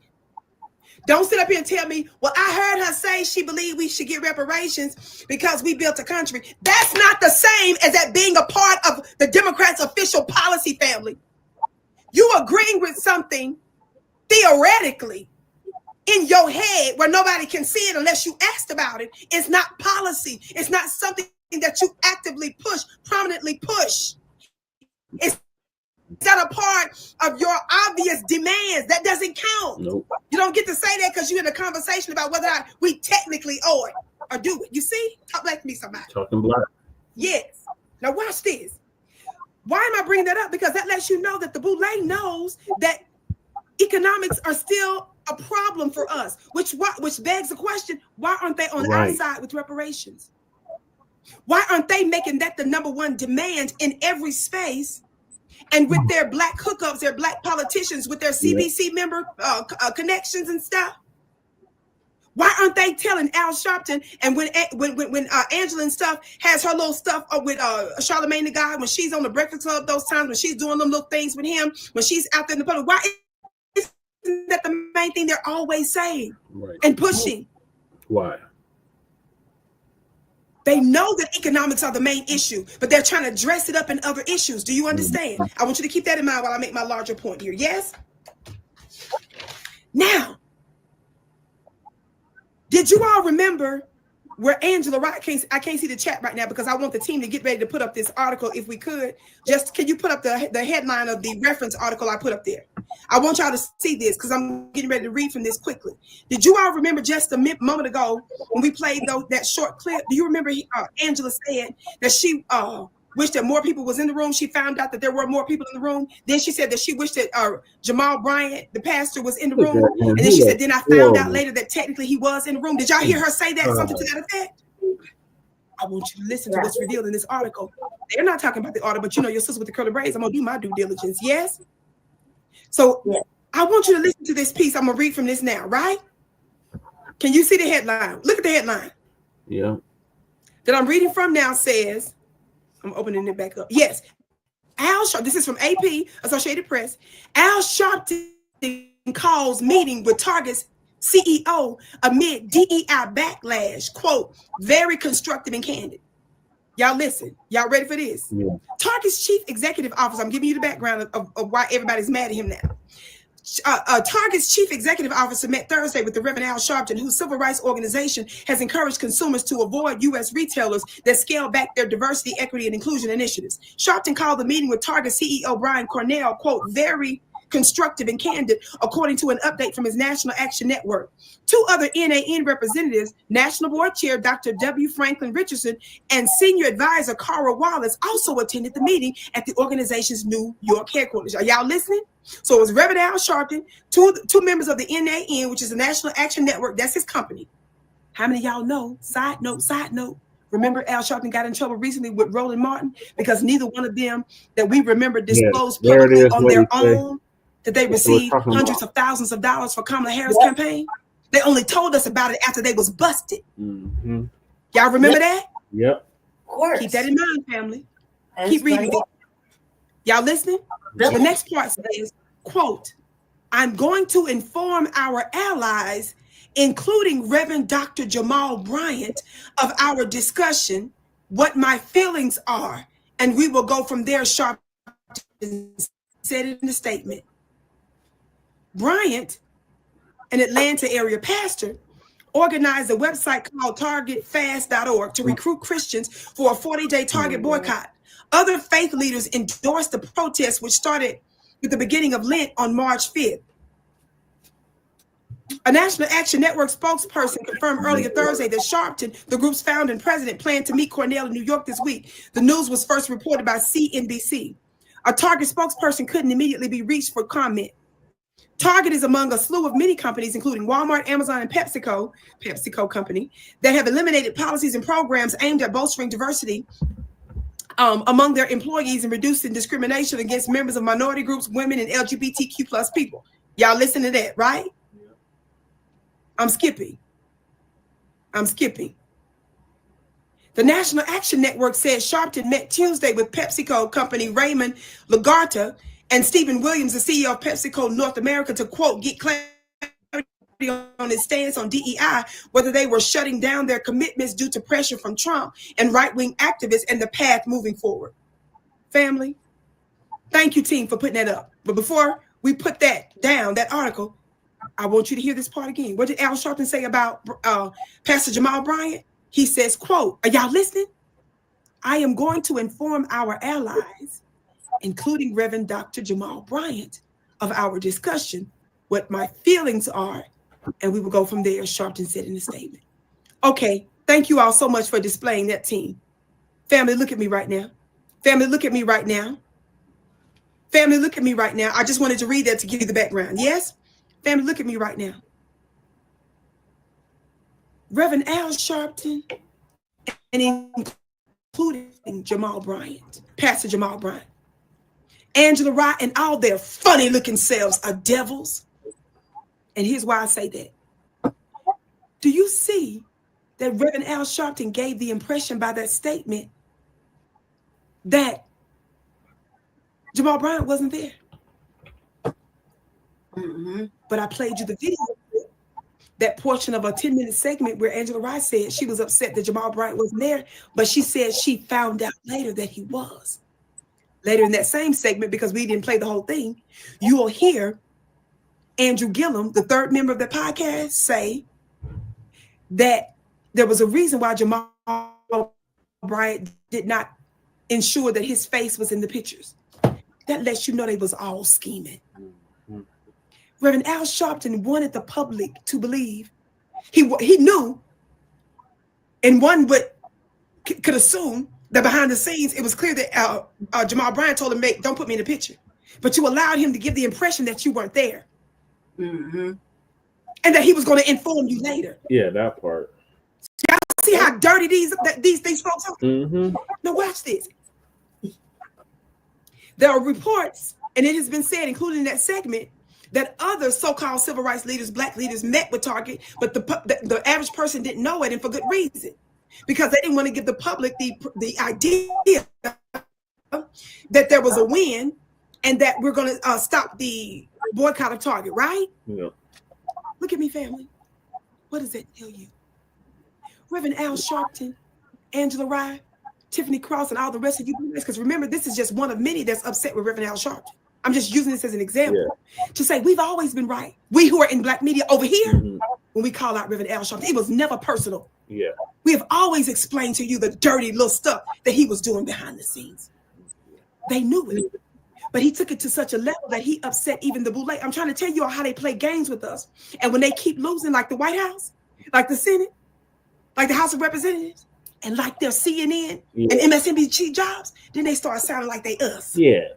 don't sit up here and tell me, well, I heard her say she believed we should get reparations because we built a country. That's not the same as that being a part of the Democrats' official policy, family. You agreeing with something theoretically in your head where nobody can see it unless you asked about it. It's not policy. It's not something that you actively push, prominently push. It's not a part of your obvious demands. That doesn't count. Nope. You don't get to say that because you're in a conversation about whether or not we technically owe it or do it. You see? Talk Black to me, somebody. Talking Black. Yes. Now watch this. Why am I bringing that up? Because that lets you know that the Boule knows that economics are still a problem for us, which begs the question, why aren't they on our side with reparations? Why aren't they making that the number one demand in every space? And with their Black hookups, their Black politicians, with their CBC member connections and stuff? Why aren't they telling Al Sharpton? And when Angela and stuff has her little stuff with Charlamagne the God, when she's on the Breakfast Club, those times when she's doing them little things with him, when she's out there in the public, why isn't that the main thing they're always saying and pushing? Why? They know that economics are the main issue, but they're trying to dress it up in other issues. Do you understand? I want you to keep that in mind while I make my larger point here. Yes? Now, did you all remember where Angela, I can't see the chat right now because I want the team to get ready to put up this article if we could. Just, can you put up the headline of the reference article I put up there? I want y'all to see this because I'm getting ready to read from this quickly. Did you all remember just a moment ago when we played that short clip? Do you remember Angela said that she wished that more people was in the room? She found out that there were more people in the room. Then she said that she wished that Jamal Bryant, the pastor, was in the room. And then she said, then I found out later that technically he was in the room. Did y'all hear her say that? Something to that effect? I want you to listen to what's revealed in this article. They're not talking about the article, but you know your sister with the curly braids. I'm going to do my due diligence. Yes? So I want you to listen to this piece. I'm going to read from this now, right? Can you see the headline? Look at the headline. Yeah. That I'm reading from now says, I'm opening it back up. Yes. Al Sharpton, this is from AP, Associated Press. Al Sharpton calls meeting with Target's CEO amid DEI backlash. Quote, very constructive and candid. Y'all listen. Y'all ready for this? Yeah. Target's chief executive officer, I'm giving you the background of why everybody's mad at him now. Target's chief executive officer met Thursday with the Reverend Al Sharpton, whose civil rights organization has encouraged consumers to avoid U.S. retailers that scale back their diversity, equity, and inclusion initiatives. Sharpton called the meeting with Target CEO Brian Cornell, quote, very constructive, and candid, according to an update from his National Action Network. 2 other NAN representatives, National Board Chair Dr. W. Franklin Richardson and Senior Advisor Cara Wallace, also attended the meeting at the organization's New York headquarters. Are y'all listening? So it was Reverend Al Sharpton, two members of the NAN, which is the National Action Network. That's his company. How many of y'all know? Side note. Remember Al Sharpton got in trouble recently with Roland Martin because neither one of them that we remember disclosed publicly on their own that they received hundreds of thousands of dollars for Kamala Harris' campaign. They only told us about it after they was busted. Mm-hmm. Y'all remember that? Yep. Of course. Keep that in mind, family. That's Keep reading right. it. Y'all listening? The next part says, quote, I'm going to inform our allies, including Reverend Dr. Jamal Bryant, of our discussion, what my feelings are, and we will go from there. Sharpton said it in the statement. Bryant, an Atlanta area pastor, organized a website called targetfast.org to recruit Christians for a 40-day Target boycott. Other faith leaders endorsed the protest, which started with the beginning of Lent on March 5th. A National Action Network spokesperson confirmed earlier Thursday that Sharpton, the group's founder and president, planned to meet Cornell in New York this week. The news was first reported by CNBC. A Target spokesperson couldn't immediately be reached for comment. Target is among a slew of many companies, including Walmart, Amazon, and PepsiCo company, that have eliminated policies and programs aimed at bolstering diversity among their employees and reducing discrimination against members of minority groups, women, and LGBTQ plus people. Y'all listen to that, right? I'm skipping. The National Action Network said Sharpton met Tuesday with PepsiCo company Raymond Lagarta and Stephen Williams, the CEO of PepsiCo North America, to, quote, get clarity on his stance on DEI, whether they were shutting down their commitments due to pressure from Trump and right-wing activists, and the path moving forward. Family, thank you, team, for putting that up. But before we put that down, that article, I want you to hear this part again. What did Al Sharpton say about Pastor Jamal Bryant? He says, quote, are y'all listening? I am going to inform our allies, including Reverend Dr. Jamal Bryant, of our discussion, what my feelings are, and we will go from there, Sharpton said in a statement. Okay, thank you all so much for displaying that, team. Family, look at me right now. Family, look at me right now. Family, look at me right now. I just wanted to read that to give you the background. Yes? Family, look at me right now. Reverend Al Sharpton, and including Jamal Bryant, Pastor Jamal Bryant, Angela Wright, and all their funny-looking selves are devils. And here's why I say that. Do you see that Reverend Al Sharpton gave the impression by that statement that Jamal Bryant wasn't there? Mm-hmm. But I played you the video, that portion of a 10-minute segment where Angela Wright said she was upset that Jamal Bryant wasn't there, but she said she found out later that he was. Later in that same segment, because we didn't play the whole thing, you will hear Andrew Gillum, the third member of the podcast, say that there was a reason why Jamal Bryant did not ensure that his face was in the pictures. That lets you know they was all scheming. Reverend Al Sharpton wanted the public to believe. He knew, and one could assume that behind the scenes, it was clear that Jamal Bryant told him, don't put me in the picture. But you allowed him to give the impression that you weren't there. Mm-hmm. And that he was going to inform you later. Yeah, that part. Y'all see how dirty these folks are? Mm-hmm. Now watch this. There are reports, and it has been said, including in that segment, that other so-called civil rights leaders, Black leaders, met with Target, but the average person didn't know it, and for good reason, because they didn't want to give the public the idea that there was a win and that we're going to stop the boycott of Target, right? Yeah. Look at me, family. What does that tell you? Reverend Al Sharpton, Angela Rye, Tiffany Cross, and all the rest of you, because remember, this is just one of many that's upset with Reverend Al Sharpton. I'm just using this as an example to say we've always been right. We who are in Black media over here, when we call out Reverend Al Sharpton, it was never personal. Yeah. We have always explained to you the dirty little stuff that he was doing behind the scenes. They knew it. But he took it to such a level that he upset even the Boule. I'm trying to tell you all how they play games with us. And when they keep losing, like the White House, like the Senate, like the House of Representatives, and like their CNN and MSNBC jobs, then they start sounding like they us. Yeah.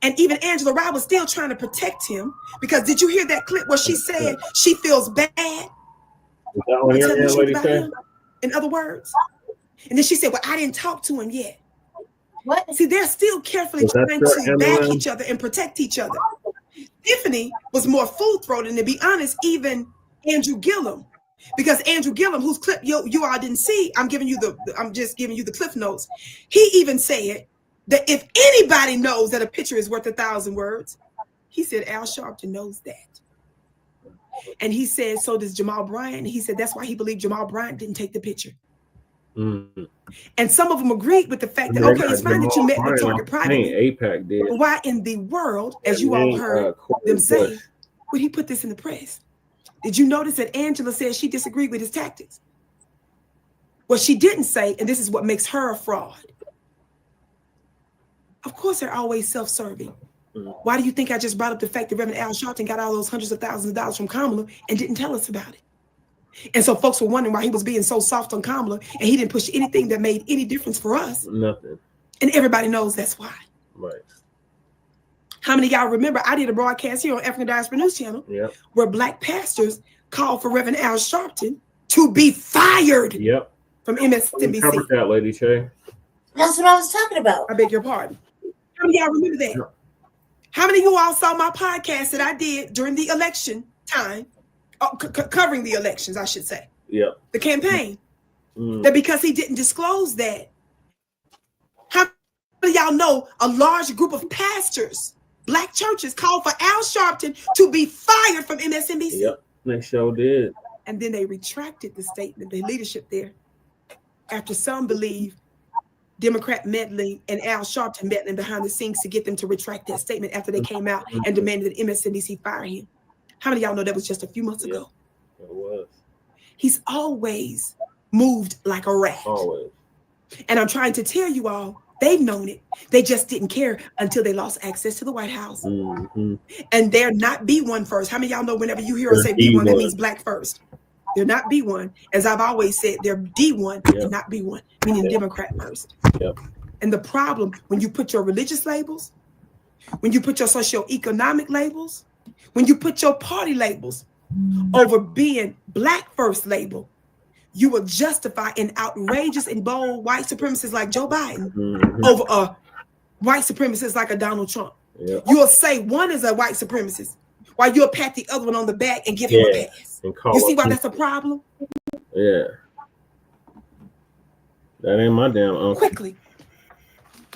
And even Angela Rye was still trying to protect him, because did you hear that clip where she said she feels bad? Is that what your lady said? In other words. And then she said, well, I didn't talk to him yet. What? See, they're still carefully trying to back each other and protect each other. Tiffany was more full-throated, and to be honest, even Andrew Gillum. Because Andrew Gillum, whose clip you all didn't see, I'm just giving you the cliff notes. He even said that if anybody knows that a picture is worth 1,000 words, he said Al Sharpton knows that. And he said, so does Jamal Bryant. He said that's why he believed Jamal Bryant didn't take the picture. Mm-hmm. And some of them agreed with the fact that, okay, it's fine that you met with Target privately. APAC did. But why in the world, as you all heard them say, would he put this in the press? Did you notice that Angela said she disagreed with his tactics? What she didn't say, and this is what makes her a fraud. Of course, they're always self-serving. Why do you think I just brought up the fact that Reverend Al Sharpton got all those hundreds of thousands of dollars from Kamala and didn't tell us about it? And so folks were wondering why he was being so soft on Kamala, and he didn't push anything that made any difference for us. Nothing. And everybody knows that's why. Right. How many of y'all remember I did a broadcast here on African Diaspora News Channel where Black pastors called for Reverend Al Sharpton to be fired from MSNBC. Covered that, Lady Shay. That's what I was talking about. I beg your pardon. How many of y'all remember that? How many of you all saw my podcast that I did during the election time, covering the elections, I should say? Yeah. The campaign. That because he didn't disclose that. How many of y'all know a large group of pastors, Black churches, called for Al Sharpton to be fired from MSNBC? Yep, they sure did. And then they retracted the statement, the leadership there, after some believe Democrat meddling and Al Sharpton meddling behind the scenes to get them to retract that statement after they came out and demanded that MSNBC fire him. How many of y'all know that was just a few months ago? It was. He's always moved like a rat. Always. And I'm trying to tell you all, they've known it. They just didn't care until they lost access to the White House. And they're not B1 first. How many of y'all know whenever you hear us say B1, that means Black first? They're not B1. As I've always said, they're D1 and not B1, meaning Democrat first. And the problem, when you put your religious labels, when you put your socioeconomic labels, when you put your party labels over being Black first label, you will justify an outrageous and bold white supremacist like Joe Biden over a white supremacist like a Donald Trump. You will say one is a white supremacist while you'll pat the other one on the back and give him a pass. You see why that's a problem? Yeah. That ain't my damn uncle.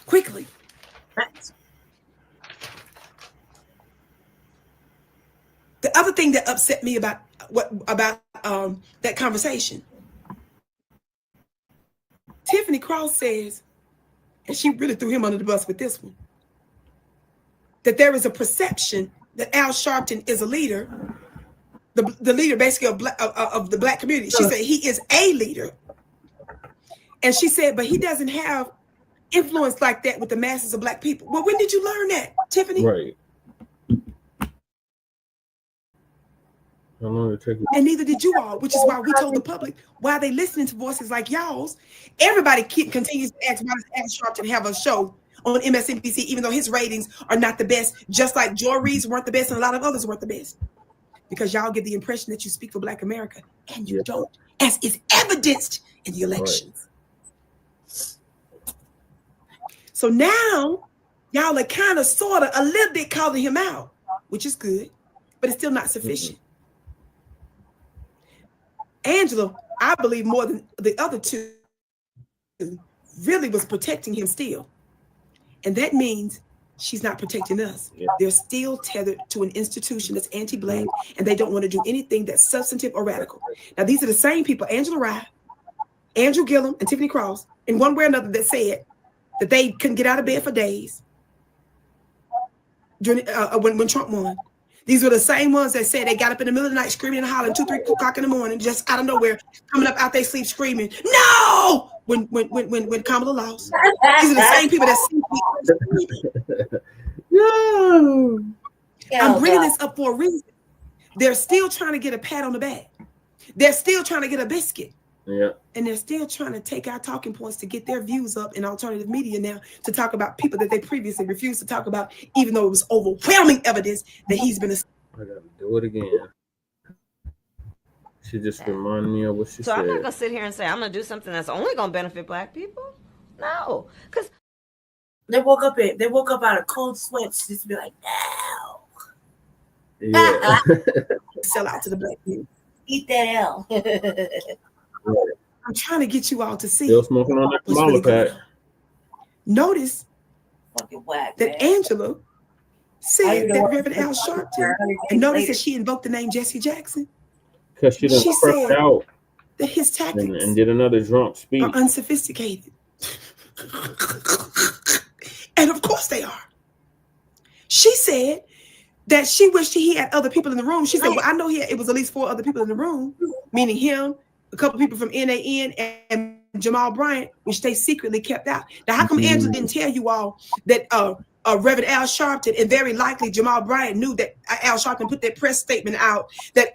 Quickly. The other thing that upset me about that conversation, Tiffany Cross says, and she really threw him under the bus with this one, that there is a perception that Al Sharpton is a leader, the leader basically of the Black community. She said he is a leader. And she said, but he doesn't have influence like that with the masses of Black people. Well, when did you learn that, Tiffany? Right. And neither did you all, which is why we told the public, why they listening to voices like y'all's. Everybody continues to ask, why does Al Sharpton have a show on MSNBC, even though his ratings are not the best, just like Joy Reid's weren't the best and a lot of others weren't the best. Because y'all get the impression that you speak for Black America, and you don't, as is evidenced in the elections. Right. So now, y'all are kind of, sort of, a little bit calling him out, which is good, but it's still not sufficient. Angela, I believe more than the other two, really was protecting him still. And that means she's not protecting us. They're still tethered to an institution that's anti-Black, and they don't want to do anything that's substantive or radical. Now, these are the same people, Angela Rye, Andrew Gillum, and Tiffany Cross, in one way or another, that said that they couldn't get out of bed for days during when Trump won. These were the same ones that said they got up in the middle of the night screaming and hollering 2, 3 o'clock in the morning, just out of nowhere, coming up out their sleep screaming, no! When Kamala lost. These are the same people that No. I'm bringing this up for a reason. They're still trying to get a pat on the back. They're still trying to get a biscuit. Yeah. And they're still trying to take our talking points to get their views up in alternative media now to talk about people that they previously refused to talk about, even though it was overwhelming evidence that he's been. I gotta do it again. She just reminded me of what she So said. I'm not gonna sit here and say I'm gonna do something that's only gonna benefit Black people. No, because they woke up out of cold sweats just to be like, no. Yeah. Sell out to the Black people. Eat that L. I'm trying to get you all to see. Still smoking on that Kamala pack. Notice fucking whack, that man. Angela said that Reverend Al Sharpton, and notice that she invoked the name Jesse Jackson. Because she done crept out that his tactics and did another drunk speech. Are unsophisticated. And of course they are. She said that she wished he had other people in the room. She said, well, I know it was at least 4 other people in the room, meaning him, a couple people from NAN, and Jamal Bryant, which they secretly kept out. Now, how come Angela didn't tell you all that Reverend Al Sharpton and very likely Jamal Bryant knew that Al Sharpton put that press statement out that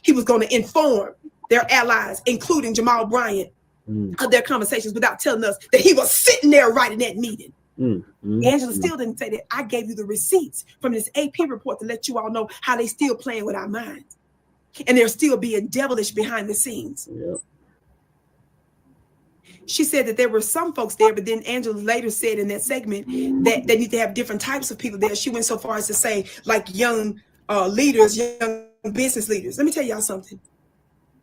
he was going to inform their allies, including Jamal Bryant, of their conversations without telling us that he was sitting there right in that meeting? Angela still didn't say that. I gave you the receipts from this AP report to let you all know how they still playing with our minds. And they're still being devilish behind the scenes. Yeah. She said that there were some folks there, but then Angela later said in that segment that they need to have different types of people there. She went so far as to say, like young leaders, young business leaders. Let me tell y'all something.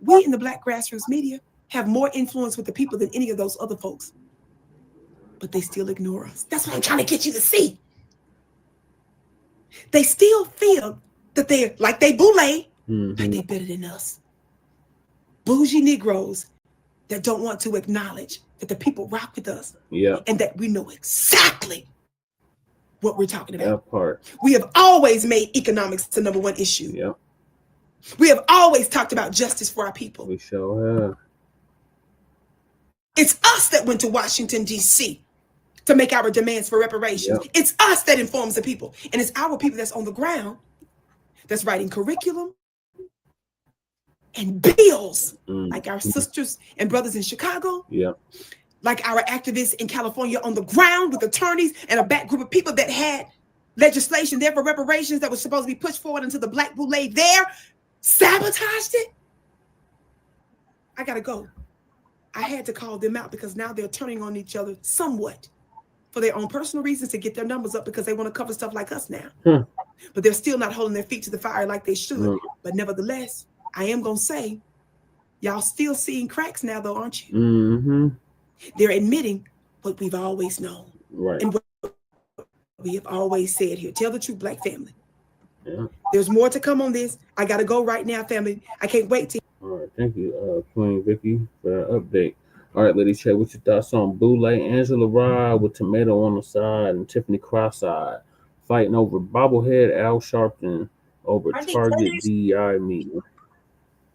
We in the Black grassroots media have more influence with the people than any of those other folks. But they still ignore us. That's what I'm trying to get you to see. They still feel that they're like they Boule, like they're better than us. Bougie Negroes that don't want to acknowledge that the people rock with us. Yeah. And that we know exactly what we're talking about. That part. We have always made economics the number one issue. Yeah. We have always talked about justice for our people. We sure have. It's us that went to Washington, D.C. to make our demands for reparations. Yep. It's us that informs the people. And it's our people that's on the ground that's writing curriculum and bills, like our sisters and brothers in Chicago, like our activists in California on the ground with attorneys and a back group of people that had legislation there for reparations that was supposed to be pushed forward into the Black Boule there, sabotaged it. I gotta go. I had to call them out because now they're turning on each other somewhat for their own personal reasons to get their numbers up because they want to cover stuff like us now. But they're still not holding their feet to the fire like they should. But nevertheless, I am going to say, y'all still seeing cracks now though, aren't you? They're admitting what we've always known. Right. And what we have always said here. Tell the truth, Black family. There's more to come on this. I got to go right now, family. I can't wait to. All right, thank you, Queen Vicky, for that update. All right, ladies, check what's your thoughts on Boule, Angela Rye with tomato on the side, and Tiffany cross-eyed fighting over bobblehead Al Sharpton over Target DEI meeting.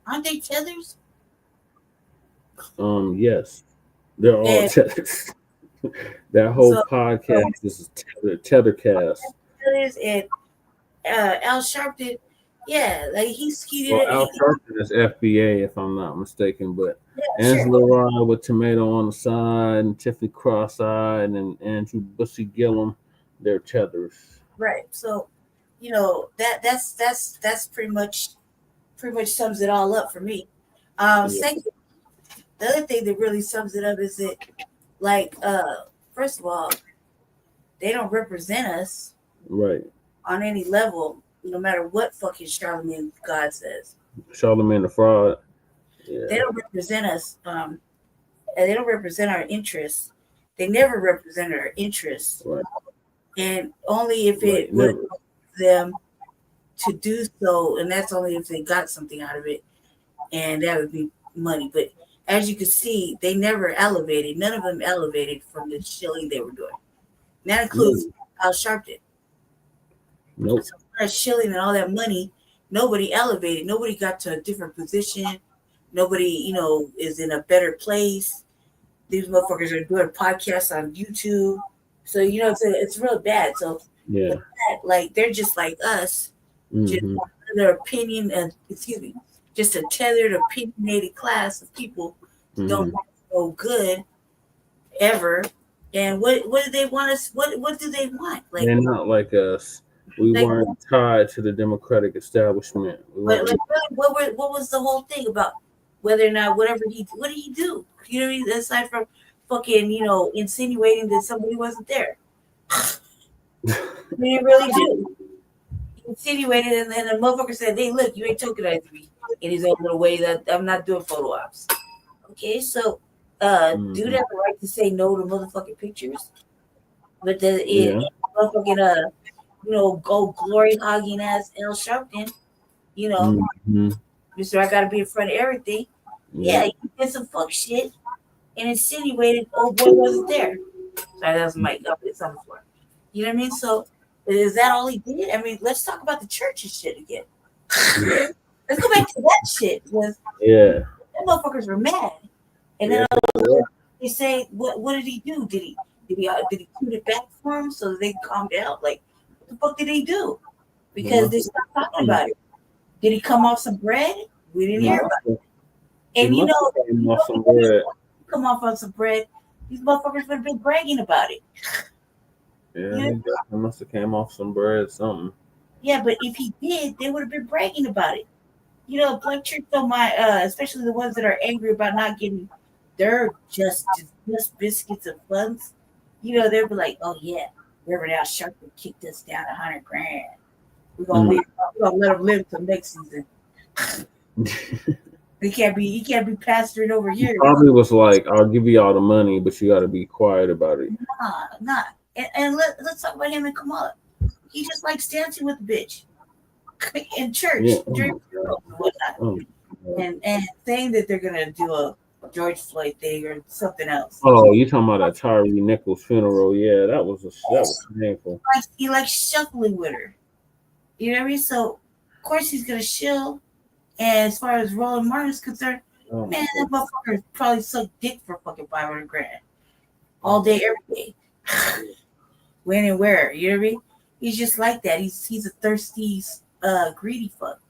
Aren't they Tethers? Yes, they're all Tethers. That whole podcast is Tethercast. Tethers and Al Sharpton. Yeah, like he's Well, Al Sharpton is FBA, if I'm not mistaken, but Angela Rye with tomato on the side, and Tiffany cross-eyed, and Andrew Bushy Gillum, they're Tethers. Right. So, you know, that's pretty much sums it all up for me. Second, the other thing that really sums it up is that, like, first of all, they don't represent us, right, on any level. No matter what fucking Charlemagne God says. Charlemagne the fraud. Yeah. They don't represent us. And they don't represent our interests. They never represented our interests. Right. And only if it would help them to do so, and that's only if they got something out of it, and that would be money. But as you can see, they never elevated. None of them elevated from the shilling they were doing. And that includes Al Sharpton. Nope. So that shilling and all that money, nobody elevated. Nobody got to a different position. Nobody, is in a better place. These motherfuckers are doing podcasts on YouTube. So, it's real bad. So, Yeah. like, they're just like us. Just their opinion, just a tethered, opinionated class of people don't want to go good ever. And what do they want us? What do they want? Like, they're not like us. We weren't tied to the Democratic establishment. What was the whole thing about whether or not what did he do? You know what I mean? Aside from fucking, insinuating that somebody wasn't there. He didn't really do. He insinuated, and then the motherfucker said, "Hey, look, you ain't tokenizing me," in his own little way that I'm not doing photo ops. Okay, so dude have the right to say no to motherfucking pictures, but motherfucking go glory hogging ass L Sharpton, Mr. I gotta be in front of everything. Yeah, he did some fuck shit and insinuated old boy wasn't there. Sorry, that was Mike. It's on the floor. You know what I mean? So is that all he did? I mean, let's talk about the church and shit again. Let's go back to that shit. Because that motherfuckers were mad. And then they say, what did he do? Did he put it back for him so that they calm down? Like, what the fuck did he do? Because they stopped talking about it. Did he come off some bread? We didn't hear about it. And come off on some bread, these motherfuckers would have been bragging about it. Yeah, he must have came off some bread, something. Yeah, but if he did, they would have been bragging about it. Black church don't mind, especially the ones that are angry about not getting their just biscuits and funds. They'll be like, "Oh yeah, Reverend Al Sharpton kicked us down $100,000. We're gonna let him live till next season." He can't be pastoring over here. He probably was like, "I'll give you all the money, but you got to be quiet about it." Nah. And let's talk about him and Kamala. He just likes dancing with the bitch in church during funerals and whatnot, and saying that they're gonna do a George Floyd thing or something else. Oh, you talking about that Tyree Nichols funeral? Yeah, that was painful. He likes shuffling with her. You know what I mean? So of course he's gonna chill. And as far as Roland Martin is concerned, man, that motherfucker probably sucked dick for fucking $500,000 all day, every day. When and where, you know what I mean? He's just like that. He's a thirsty, greedy fuck.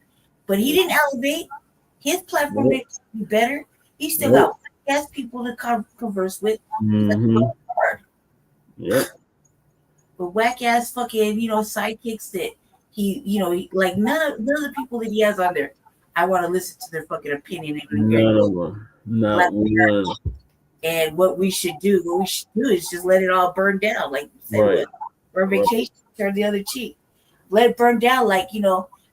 But he didn't elevate. His platform didn't be better. He still got ass people to converse with. Yep. But whack ass fucking, sidekicks that he like none of the people that he has on there. I want to listen to their fucking opinion. None of them. Not one. And what we should do is just let it all burn down. Like you said, or vacation, turn the other cheek. Let it burn down, like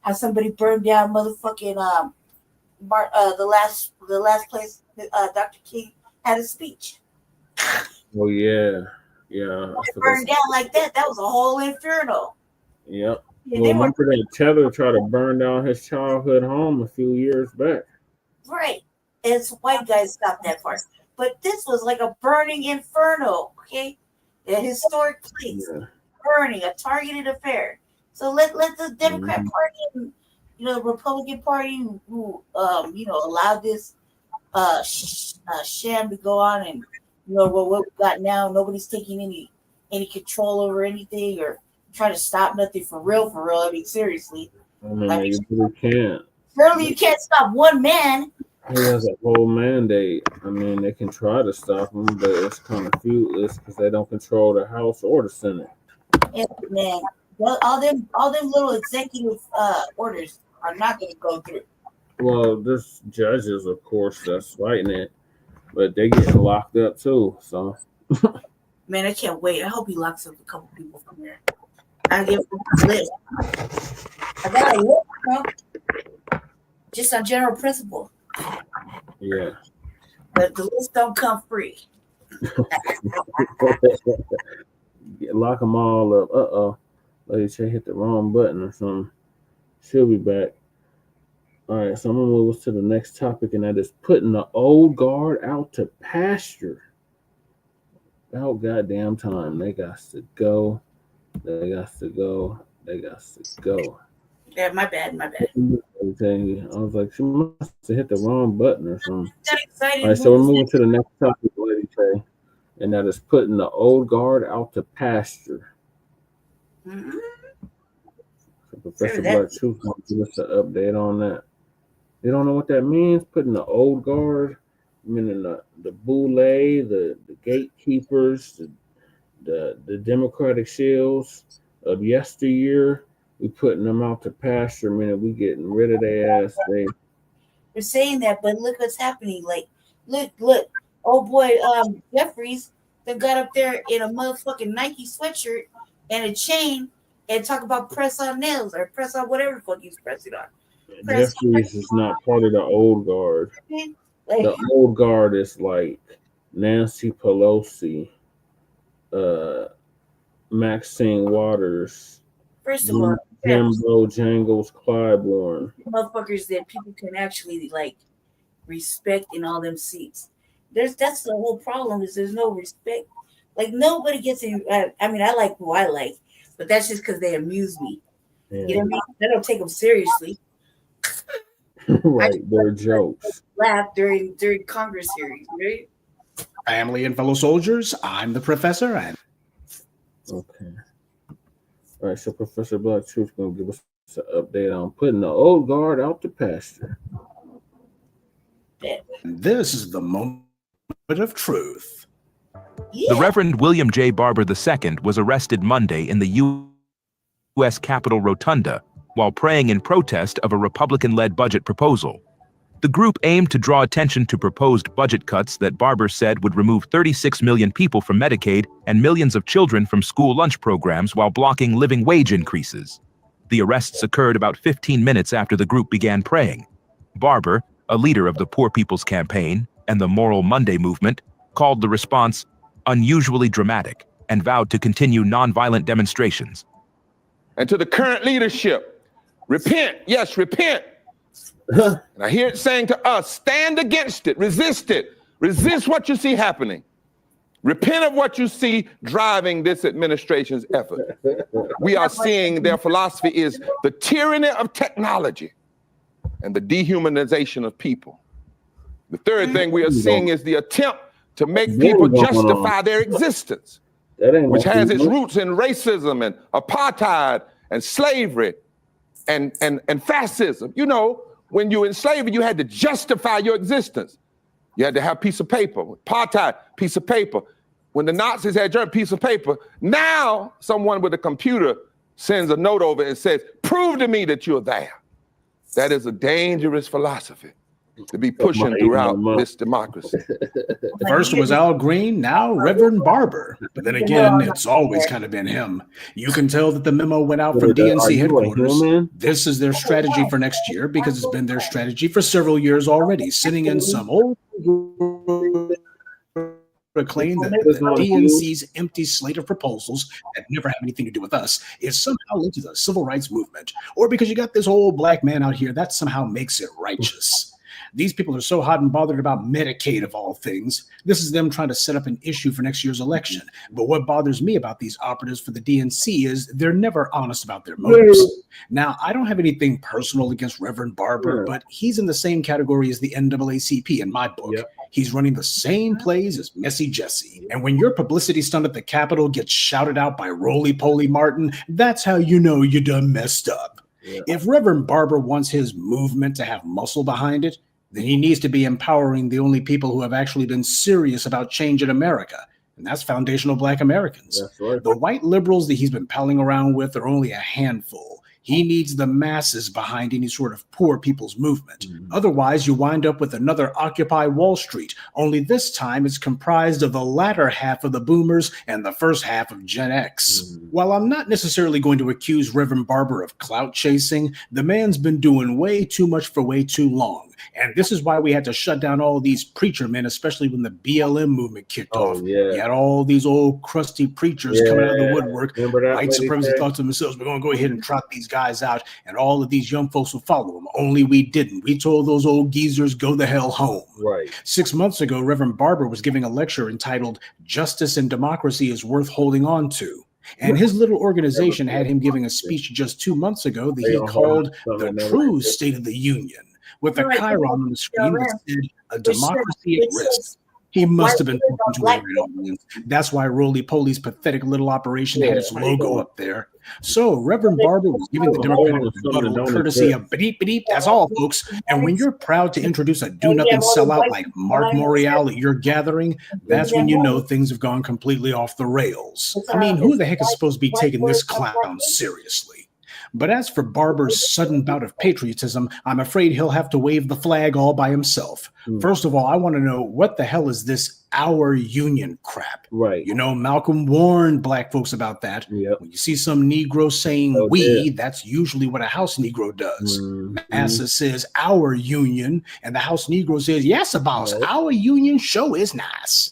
how somebody burned down motherfucking the last place Dr. King had a speech. Oh yeah. It burned down like that. That was a whole inferno. Yep. Well, remember that Tethers tried to burn down his childhood home a few years back. Right. It's white guys stopped that part. But this was like a burning inferno, okay? A historic place. Burning, a targeted affair. So let the Democrat Party and the Republican Party who allowed this sham to go on, and what we got now, nobody's taking any control over anything or trying to stop nothing for real. I mean, seriously. I mean, you really can't. Surely you can't stop one man. He has a whole mandate. I mean, they can try to stop him, but it's kind of fruitless because they don't control the House or the Senate. Yeah, man, all them little executive orders are not going to go through. Well, there's judges, of course, that's fighting it, but they get locked up too. So, man, I can't wait. I hope he locks up a couple people from there. I give him a list. I got a list, just on general principle. Yeah. But the list don't come free. Lock them all up. Lady Che hit the wrong button or something. She'll be back. All right, so I'm gonna move us to the next topic, and that is putting the old guard out to pasture. About goddamn time. They got to go. They got to go. Yeah, my bad. I was like, she must have hit the wrong button or something. Got excited. All right, so we're moving to the next topic, Lady Trey, and that is putting the old guard out to pasture. Mm-hmm. So Professor Black Truth wants to give us an update on that. You don't know what that means? Putting the old guard, meaning the Boule, the gatekeepers, the Democratic shields of yesteryear. We putting them out to pasture, meaning we getting rid of their ass. They're saying that, but look what's happening. Like, look. Oh boy, Jeffries, they got up there in a motherfucking Nike sweatshirt and a chain and talk about press on nails or press on whatever the fuck he's pressing on. Jeffries is not part of the old guard. The old guard is like Nancy Pelosi, Maxine Waters, First of all, Jimbo Jangles Clybourne. Motherfuckers that people can actually like respect in all them seats. That's the whole problem is there's no respect. Like nobody gets any. I mean, I like who I like, but that's just because they amuse me. Yeah. You know what I mean? I don't take them seriously. Right, they're jokes. Laugh during Congress hearings, right? Family and fellow soldiers, I'm the professor. And okay. All right, so Professor Black Truth going to give us an update on putting the old guard out to pasture. This is the moment of truth. The Reverend William J. Barber II was arrested Monday in the U.S. Capitol Rotunda while praying in protest of a Republican-led budget proposal. The group aimed to draw attention to proposed budget cuts that Barber said would remove 36 million people from Medicaid and millions of children from school lunch programs while blocking living wage increases. The arrests occurred about 15 minutes after the group began praying. Barber, a leader of the Poor People's Campaign and the Moral Monday movement, called the response unusually dramatic and vowed to continue nonviolent demonstrations. And to the current leadership, repent, yes, repent. And I hear it saying to us, stand against it, resist what you see happening. Repent of what you see driving this administration's effort. We are seeing their philosophy is the tyranny of technology and the dehumanization of people. The third thing we are seeing is the attempt to make people justify their existence, which has its roots in racism and apartheid and slavery and fascism. You know, when you were in slavery, you had to justify your existence. You had to have a piece of paper. Apartheid, piece of paper. When the Nazis had a piece of paper, now someone with a computer sends a note over and says, prove to me that you're there. That is a dangerous philosophy to be pushing throughout this democracy. The first was Al Green, now Reverend Barber. But then again, it's always kind of been him. You can tell that the memo went out from DNC headquarters. This is their strategy for next year because it's been their strategy for several years already, sitting in some old claim that the DNC's empty slate of proposals that never have anything to do with us is somehow linked to the civil rights movement, or because you got this old black man out here that somehow makes it righteous. These people are so hot and bothered about Medicaid of all things. This is them trying to set up an issue for next year's election. But what bothers me about these operatives for the DNC is they're never honest about their motives. Now, I don't have anything personal against Reverend Barber, but he's in the same category as the NAACP in my book. He's running the same plays as Messy Jesse. And when your publicity stunt at the Capitol gets shouted out by Roly-Poly Martin, that's how you know you done messed up. If Reverend Barber wants his movement to have muscle behind it, then he needs to be empowering the only people who have actually been serious about change in America, and that's foundational Black Americans. That's right. The white liberals that he's been palling around with are only a handful. He needs the masses behind any sort of poor people's movement. Otherwise, you wind up with another Occupy Wall Street, only this time it's comprised of the latter half of the boomers and the first half of Gen X. While I'm not necessarily going to accuse Reverend Barber of clout chasing, the man's been doing way too much for way too long. And this is why we had to shut down all these preacher men, especially when the BLM movement kicked off. You had all these old crusty preachers coming out of the woodwork. White supremacists thought to themselves, we're going to go ahead and trot these guys out, and all of these young folks will follow them. Only we didn't. We told those old geezers, go the hell home. 6 months ago, Reverend Barber was giving a lecture entitled Justice and Democracy is Worth Holding On To. And his little organization had him giving a speech just 2 months ago that he called the true State of the Union, with a chyron on the screen that said a democracy at risk. He must have been talking to a right audience. That's why Roly Poly's pathetic little operation had its logo up there. So Reverend Barber was giving the Democratic rebuttal courtesy of beep beep. That's all, folks. And when you're proud to introduce a do-nothing sellout like Mark Morial at your gathering, that's when you know things have gone completely off the rails. I mean, who the heck is supposed to be taking this clown seriously? But as for Barber's sudden bout of patriotism, I'm afraid he'll have to wave the flag all by himself. First of all, I want to know, what the hell is this our union crap? Right. You know, Malcolm warned black folks about that. Yep. When you see some Negro saying we, that's usually what a house Negro does. Massa says our union, and the house Negro says, yes, boss, our union show is nice.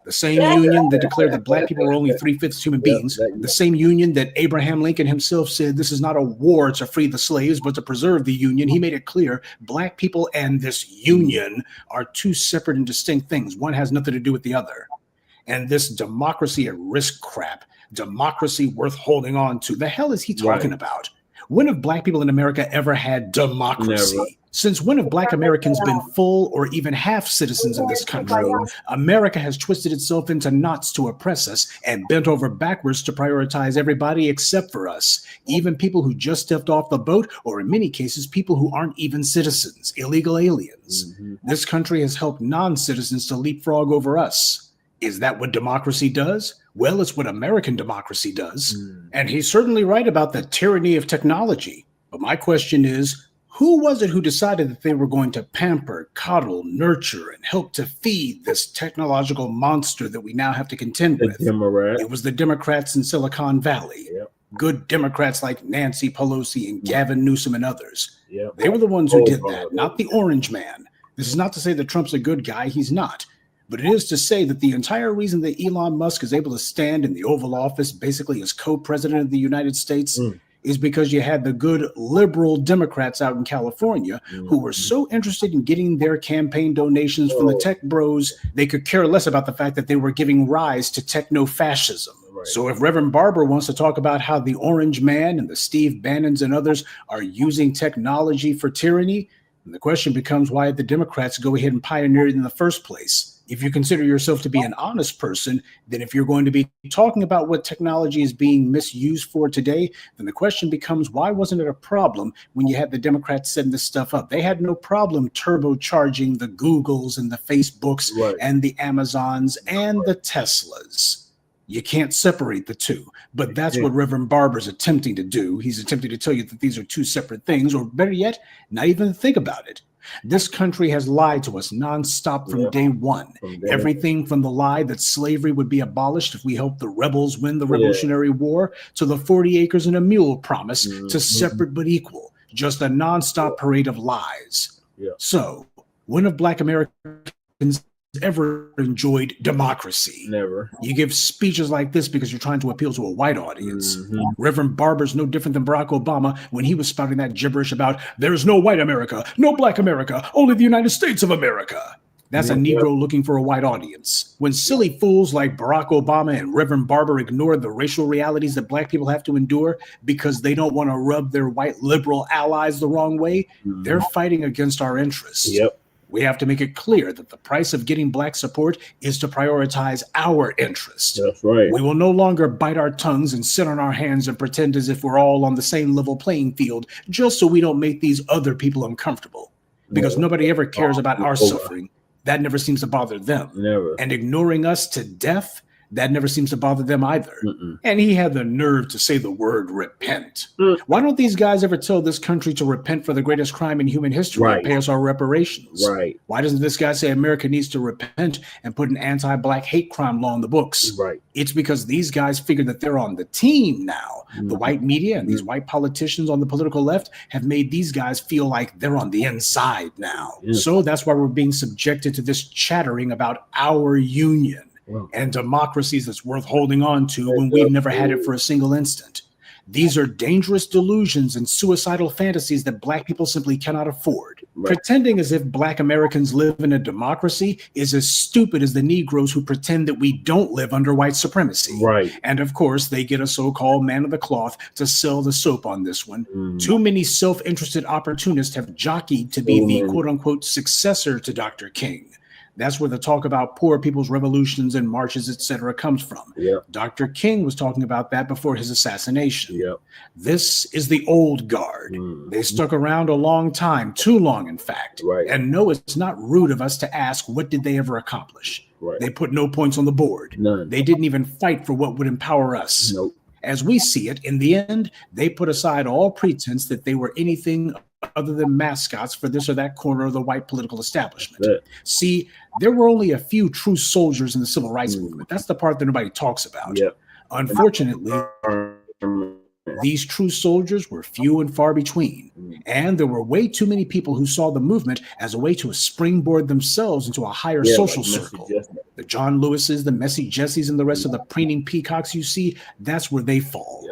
The same union that declared that black people were only 3/5 human beings, the same union that Abraham Lincoln himself said this is not a war to free the slaves, but to preserve the union. He made it clear black people and this union are two separate and distinct things. One has nothing to do with the other. And this democracy at risk crap, democracy worth holding on to, the hell is he talking about? When have black people in America ever had democracy? Never. Since when have black Americans been full or even half citizens in this country? America has twisted itself into knots to oppress us and bent over backwards to prioritize everybody except for us, even people who just stepped off the boat, or in many cases, people who aren't even citizens, illegal aliens. This country has helped non-citizens to leapfrog over us. Is that what democracy does? Well, it's what American democracy does. And he's certainly right about the tyranny of technology. But my question is, who was it who decided that they were going to pamper, coddle, nurture, and help to feed this technological monster that we now have to contend with? It was the Democrats in Silicon Valley. Good Democrats like Nancy Pelosi and Gavin Newsom and others. They were the ones who did that, not the orange man. This is not to say that Trump's a good guy. He's not. But it is to say that the entire reason that Elon Musk is able to stand in the Oval Office basically as co-president of the United States is because you had the good liberal Democrats out in California who were so interested in getting their campaign donations from the tech bros, they could care less about the fact that they were giving rise to techno-fascism. So if Reverend Barber wants to talk about how the orange man and the Steve Bannons and others are using technology for tyranny, then the question becomes why the Democrats go ahead and pioneer it in the first place. If you consider yourself to be an honest person, then if you're going to be talking about what technology is being misused for today, then the question becomes, why wasn't it a problem when you had the Democrats setting this stuff up? They had no problem turbocharging the Googles and the Facebooks and the Amazons and the Teslas. You can't separate the two, but that's what Reverend Barber's attempting to do. He's attempting to tell you that these are two separate things, or better yet, not even think about it. This country has lied to us nonstop from day one. Everything from the lie that slavery would be abolished if we helped the rebels win the Revolutionary War, to the 40 acres and a mule promise, to separate but equal. Just a nonstop parade of lies. So, when have black Americans ever enjoyed democracy? Never. You give speeches like this because you're trying to appeal to a white audience. Reverend Barber's no different than Barack Obama when he was spouting that gibberish about there's no white America, no black America, only the United States of America. That's a Negro looking for a white audience. When silly fools like Barack Obama and Reverend Barber ignore the racial realities that black people have to endure because they don't want to rub their white liberal allies the wrong way, they're fighting against our interests. We have to make it clear that the price of getting black support is to prioritize our interests. That's right. We will no longer bite our tongues and sit on our hands and pretend as if we're all on the same level playing field just so we don't make these other people uncomfortable. Because nobody ever cares about our suffering. That never seems to bother them. Never. And ignoring us to death, that never seems to bother them either. And he had the nerve to say the word repent. Why don't these guys ever tell this country to repent for the greatest crime in human history and pay us our reparations? Why doesn't this guy say America needs to repent and put an anti-black hate crime law in the books? It's because these guys figure that they're on the team now. The white media and these white politicians on the political left have made these guys feel like they're on the inside now. So that's why we're being subjected to this chattering about our union and democracies that's worth holding on to when we've never had it for a single instant. These are dangerous delusions and suicidal fantasies that Black people simply cannot afford. Pretending as if Black Americans live in a democracy is as stupid as the Negroes who pretend that we don't live under white supremacy. And of course, they get a so-called man of the cloth to sell the soap on this one. Too many self-interested opportunists have jockeyed to be the quote-unquote successor to Dr. King. That's where the talk about poor people's revolutions and marches, etc., comes from. Dr. King was talking about that before his assassination. This is the old guard. They stuck around a long time, too long, in fact. And no, it's not rude of us to ask, what did they ever accomplish? They put no points on the board. They didn't even fight for what would empower us. As we see it, in the end, they put aside all pretense that they were anything other than mascots for this or that corner of the white political establishment. See, there were only a few true soldiers in the civil rights movement. That's the part that nobody talks about. Unfortunately, these true soldiers were few and far between, and there were way too many people who saw the movement as a way to springboard themselves into a higher social circle. The John Lewises, the Messy Jessies, and the rest of the preening peacocks you see, that's where they fall.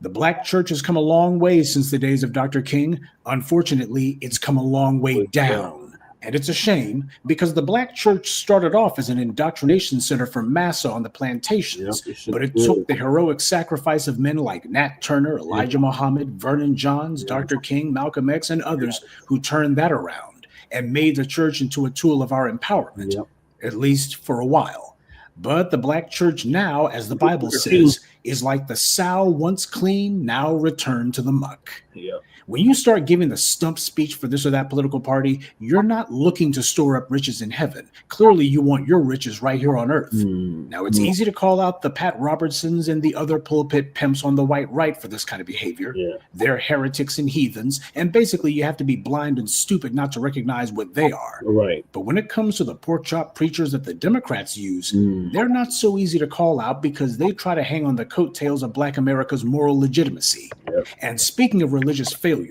The Black church has come a long way since the days of Dr. King. Unfortunately, it's come a long way down. And it's a shame because the Black church started off as an indoctrination center for massa on the plantations, but it took the heroic sacrifice of men like Nat Turner, Elijah Muhammad, Vernon Johns, Dr. King, Malcolm X, and others who turned that around and made the church into a tool of our empowerment, at least for a while. But the Black church now, as the Bible says, is like the sow once clean, now returned to the muck. When you start giving the stump speech for this or that political party, you're not looking to store up riches in heaven. Clearly, you want your riches right here on earth. Now, it's easy to call out the Pat Robertsons and the other pulpit pimps on the white right for this kind of behavior. They're heretics and heathens, and basically you have to be blind and stupid not to recognize what they are. But when it comes to the pork chop preachers that the Democrats use, they're not so easy to call out because they try to hang on the coattails of Black America's moral legitimacy. And speaking of religious failures,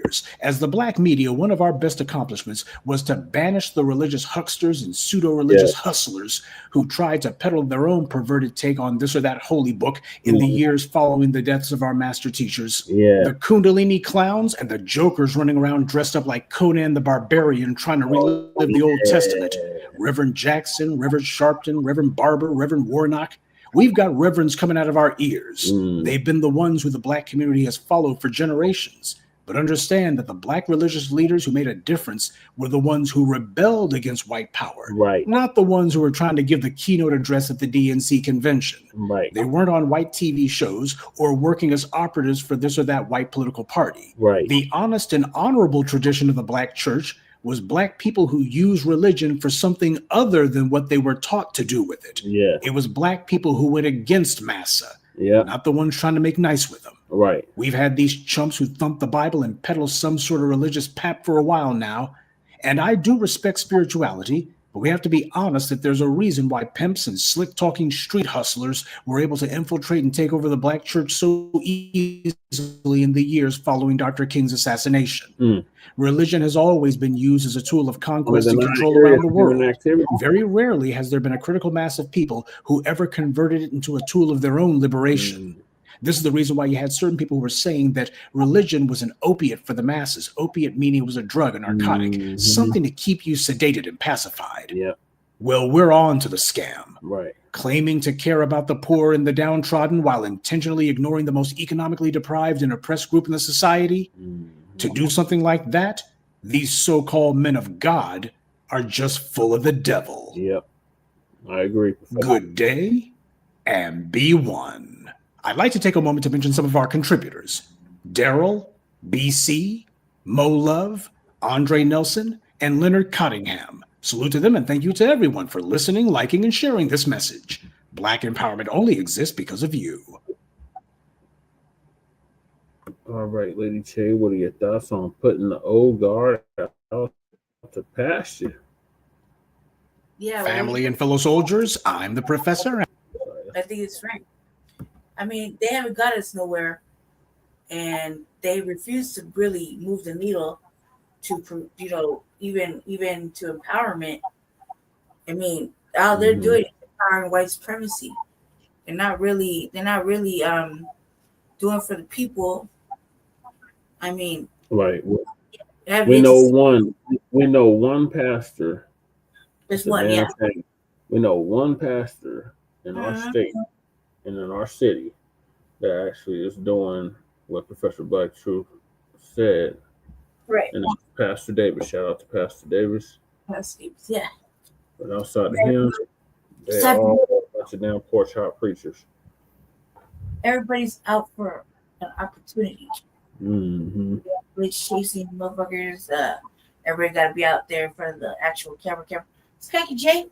as the Black media, one of our best accomplishments was to banish the religious hucksters and pseudo-religious hustlers who tried to peddle their own perverted take on this or that holy book in the years following the deaths of our master teachers. The Kundalini clowns and the jokers running around dressed up like Conan the Barbarian trying to relive the Old Testament. Reverend Jackson, Reverend Sharpton, Reverend Barber, Reverend Warnock. We've got reverends coming out of our ears. They've been the ones who the Black community has followed for generations. But understand that the Black religious leaders who made a difference were the ones who rebelled against white power, not the ones who were trying to give the keynote address at the DNC convention. They weren't on white TV shows or working as operatives for this or that white political party. The honest and honorable tradition of the Black church was Black people who use religion for something other than what they were taught to do with it. It was Black people who went against massa, not the ones trying to make nice with them. We've had these chumps who thump the Bible and peddle some sort of religious pap for a while now. And I do respect spirituality, but we have to be honest that there's a reason why pimps and slick-talking street hustlers were able to infiltrate and take over the Black church so easily in the years following Dr. King's assassination. Religion has always been used as a tool of conquest and control around the world. Very rarely has there been a critical mass of people who ever converted it into a tool of their own liberation. This is the reason why you had certain people who were saying that religion was an opiate for the masses. Opiate meaning it was a drug, a narcotic, something to keep you sedated and pacified. Well, we're on to the scam. Claiming to care about the poor and the downtrodden while intentionally ignoring the most economically deprived and oppressed group in the society. To do something like that, these so-called men of God are just full of the devil. I agree. Good day and be one. I'd like to take a moment to mention some of our contributors. Daryl, BC, Mo Love, Andre Nelson, and Leonard Cottingham. Salute to them and thank you to everyone for listening, liking, and sharing this message. Black empowerment only exists because of you. All right, Lady Che, what are your thoughts on putting the old guard out to pasture? Family and fellow soldiers, I'm the professor. I think it's right. I mean, they haven't got us nowhere, and they refuse to really move the needle to, even to empowerment. I mean, all they're doing is empowering white supremacy. They're not really doing for the people, I mean, Right. that'd be We know interesting. one. We know one pastor. There's It's a one, damn yeah. thing. We know one pastor in our state and in our city that actually is doing what Professor Black Truth said. Right. And that's Pastor Davis. Shout out to Pastor Davis. Yeah. But outside of him, they're all a bunch of damn porch hop preachers. Everybody's out for an opportunity. Mm-hmm. Everybody's chasing motherfuckers. Everybody got to be out there in front of the actual camera. Thank you, Jay.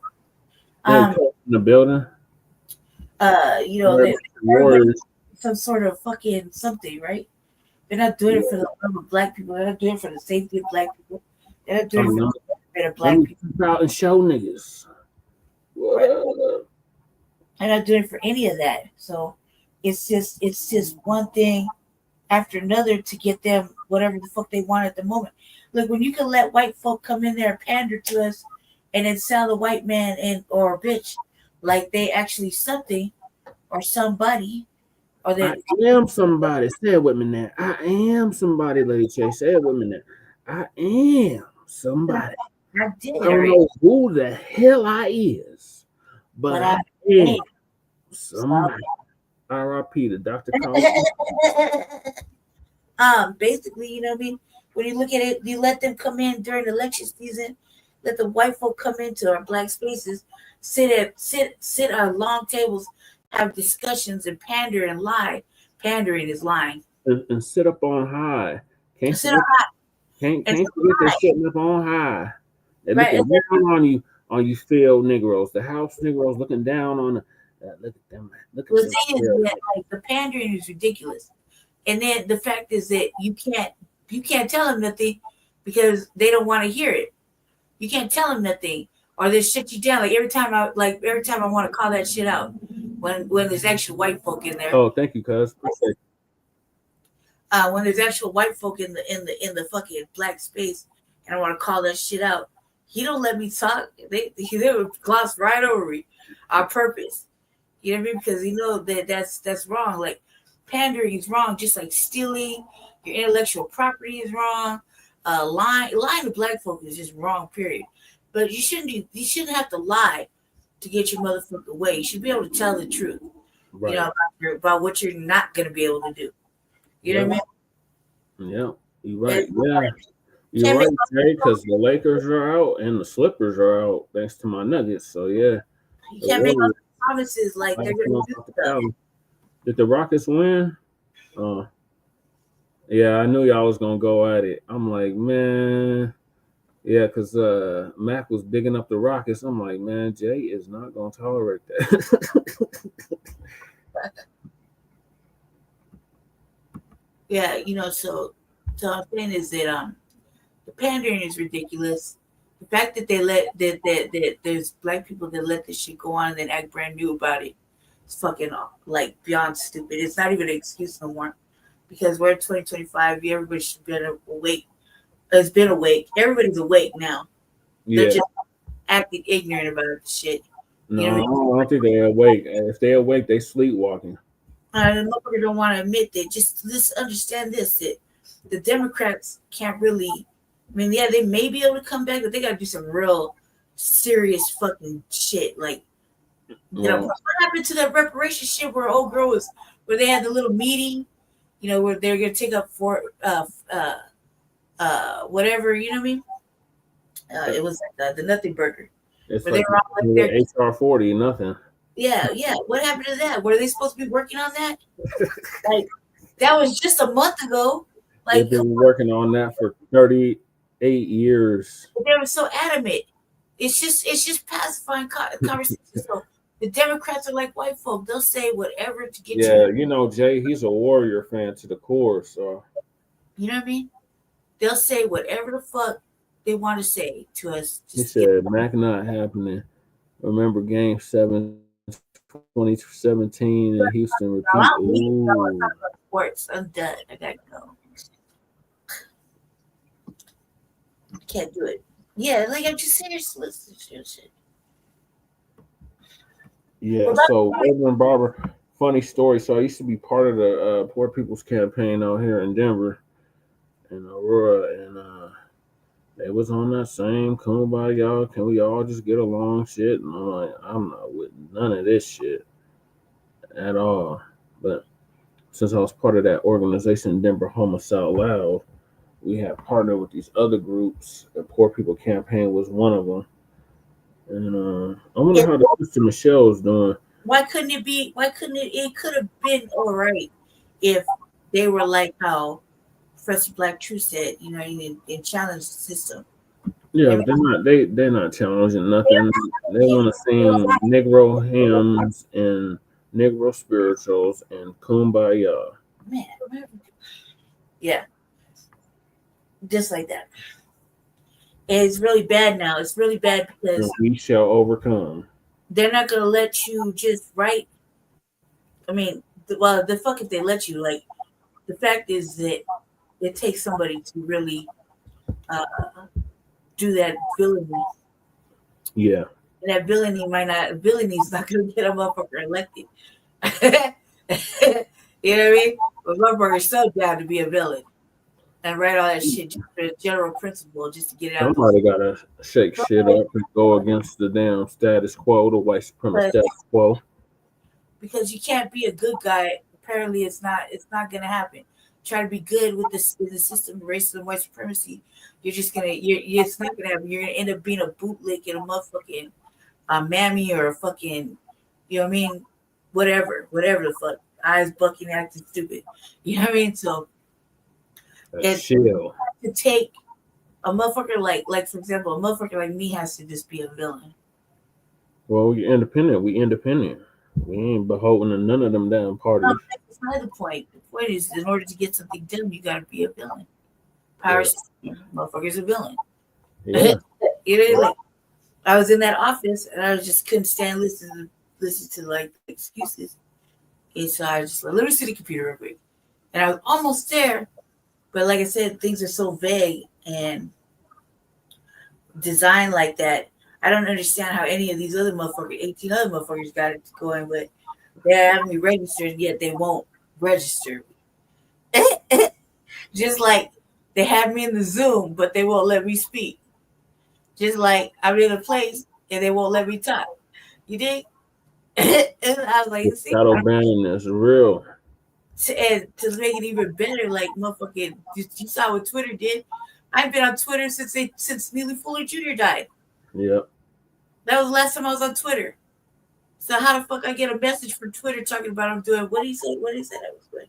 In the building. You know, everybody some sort of fucking something, right? They're not doing it for the love of black people. They're not doing it for the safety of black people. They're not doing it for the benefit of black people. Come out and show niggas. They're not doing it for any of that. So it's just one thing after another to get them whatever the fuck they want at the moment. Look, when you can let white folk come in there and pander to us and then sell the white man and or a bitch like they actually something or somebody, or they I am somebody. Say it with me now. I am somebody, Lady J. Say it with me now. I am somebody. I did. I don't know who the hell I is, but I am somebody. R.I.P. to Dr. Basically, you know what I mean? When you look at it, you let them come in during election season, let the white folk come into our black spaces, sit on long tables, have discussions and pander and lie. Pandering is lying. And sit up on high. Can't sit on high. Can't forget they're sitting up on high. They're looking down on you field Negroes, the house Negroes looking down on look at them. Look at them. The thing is that, like, the pandering is ridiculous. And then the fact is that you can't tell them nothing because they don't want to hear it. You can't tell them nothing, or they shut you down. Like every time I want to call that shit out when there's actual white folk in there. Oh, thank you, cuz. When there's actual white folk in the fucking black space, and I want to call that shit out, he don't let me talk. They would gloss right over me on purpose. You know what I mean? Because you know that's wrong. Like pandering is wrong, just like stealing your intellectual property is wrong. Lying to black folk is just wrong, period. But you shouldn't have to lie to get your motherfucker way. You should be able to tell the truth. Right. You know, about what you're not gonna be able to do. You know what I mean? Yeah, you're right. Yeah. You're right, Jay, because the Lakers are out and the Slippers are out thanks to my Nuggets. So yeah. You can't make all the promises like they're gonna do stuff. Did the Rockets win? Yeah, I knew y'all was gonna go at it. I'm like, man, yeah, because Mac was bigging up the Rockets. I'm like, man, Jay is not gonna tolerate that. Yeah, you know, so I'm saying is that the pandering is ridiculous. The fact that they let that there's black people that let this shit go on and then act brand new about it, it's fucking like beyond stupid. It's not even an excuse no more. Because we're in 2025, everybody should be awake. Has been awake. Everybody's awake now. Yeah. They're just acting ignorant about the shit. No, you know I don't think they're awake. If they're awake, they sleepwalking. The motherfucker don't want to admit that. Just understand this: that the Democrats can't really. I mean, yeah, they may be able to come back, but they got to do some real serious fucking shit. Like, you know, what happened to that reparation shit where old girl was, where they had the little meeting. You know, where they're gonna take up for whatever, you know what I mean? It was like the nothing burger. It's like HR 40, nothing. Yeah. What happened to that? Were they supposed to be working on that? Like that was just a month ago. Like they've been working on that for 38 years. They were so adamant. It's just pacifying conversation. So the Democrats are like white folk. They'll say whatever to get you. Yeah, you know, Jay, he's a Warrior fan to the core. So, you know what I mean? They'll say whatever the fuck they want to say to us. He said, Mac not happening. Remember game 7, 2017 in Houston. Repeat. Ooh. Sports. I'm done. I got to go. Can't do it. Yeah, like I'm just serious. Listen to shit. Yeah, so Reverend Barber, funny story. So I used to be part of the Poor People's Campaign out here in Denver, in Aurora, and they was on that same Kumbaya, can we all just get along shit? And I'm like, I'm not with none of this shit at all. But since I was part of that organization, Denver Homicide Out Loud, we had partnered with these other groups. The Poor People Campaign was one of them. And I wonder how the Sister Michelle's doing. Why couldn't it be? Why couldn't it? It could have been all right if they were like how Professor Black True said, you know, and challenge the system. Yeah, but they're not challenging nothing. They want to sing Negro hymns and Negro spirituals and Kumbaya. Man, yeah, just like that. And it's really bad now. It's really bad because And we shall overcome. they're not gonna let you just write. I mean, the fuck if they let you. Like, the fact is that it takes somebody to really do that villainy. Yeah. And that villainy is not gonna get a motherfucker elected. You know what I mean? But motherfucker's so down to be a villain and write all that shit just for the general principle, just to get it out. Somebody gotta shake shit up and go against the damn status quo, the white supremacist status quo. Because you can't be a good guy. Apparently, it's not gonna happen. Try to be good with the system, racism, white supremacy. You're just gonna. It's not gonna happen. You're gonna end up being a bootlick and a motherfucking mammy or a fucking, you know what I mean? Whatever the fuck. Eyes bucking, acting stupid. You know what I mean? So it's to take a motherfucker like for example, a motherfucker like me has to just be a villain. Well, you're independent. We independent. We ain't beholden to none of them damn parties. No, that's not the point. The point is, in order to get something done, you gotta be a villain. Power system, motherfucker's a villain. Yeah. You know, like, I was in that office and I just couldn't stand listening to like excuses. And so I just like, let me see the computer real quick. And I was almost there, but like I said, things are so vague and designed like that. I don't understand how any of these other motherfuckers, 18 other motherfuckers got it going, but they're having me registered, yet they won't register. Just like they have me in the Zoom, but they won't let me speak. Just like I'm in a place and they won't let me talk. You dig? And I was like, see, shadow banning is real. And to make it even better, like motherfucking, you saw what Twitter did. I've been on Twitter since Neely Fuller Jr. died. Yep. That was the last time I was on Twitter. So how the fuck I get a message from Twitter talking about I'm doing what he said? What he said I was doing?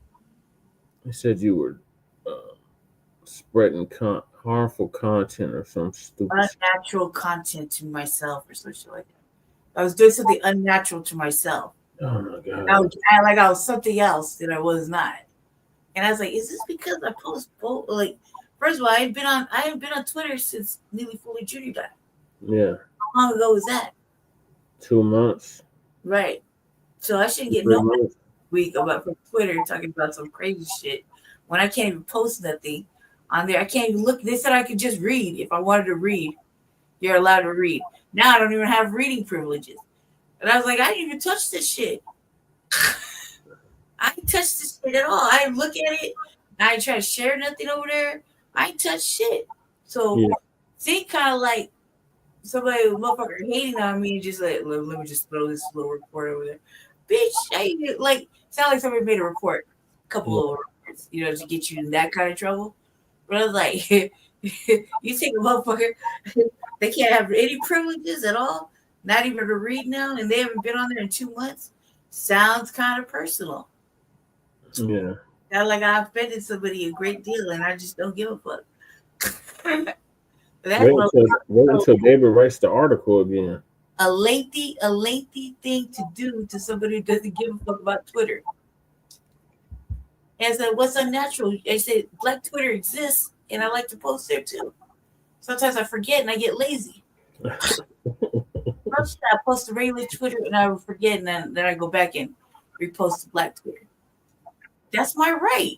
He said you were spreading harmful content or some stupid unnatural content to myself or some shit like that. I was doing something unnatural to myself. Oh my god! I was something else that I was not. And I was like, is this because I post like? First of all, I ain't been on Twitter since Neely Fuller Jr. died. Yeah. How long ago was that? 2 months. Right. So I shouldn't get no week about from Twitter talking about some crazy shit when I can't even post nothing on there. I can't even look. They said I could just read if I wanted to read. You're allowed to read. Now I don't even have reading privileges. And I was like, I didn't even touch this shit. I didn't touch this shit at all. I didn't look at it. I didn't try to share nothing over there. I ain't touch shit. So see, kind of like somebody, motherfucker, hating on me and just like, let me just throw this little report over there. Bitch, it sound like somebody made a report, a couple little reports, you know, to get you in that kind of trouble. But I was like, you take a motherfucker, they can't have any privileges at all, not even to read now, and they haven't been on there in 2 months. Sounds kind of personal. Yeah. Not like I offended somebody a great deal, and I just don't give a fuck. Wait until David writes the article again. A lengthy thing to do to somebody who doesn't give a fuck about Twitter. And I said, what's unnatural? I said, Black Twitter exists, and I like to post there too. Sometimes I forget and I get lazy. First, I post the regular Twitter and I will forget, and then I go back and repost the Black Twitter. That's my right.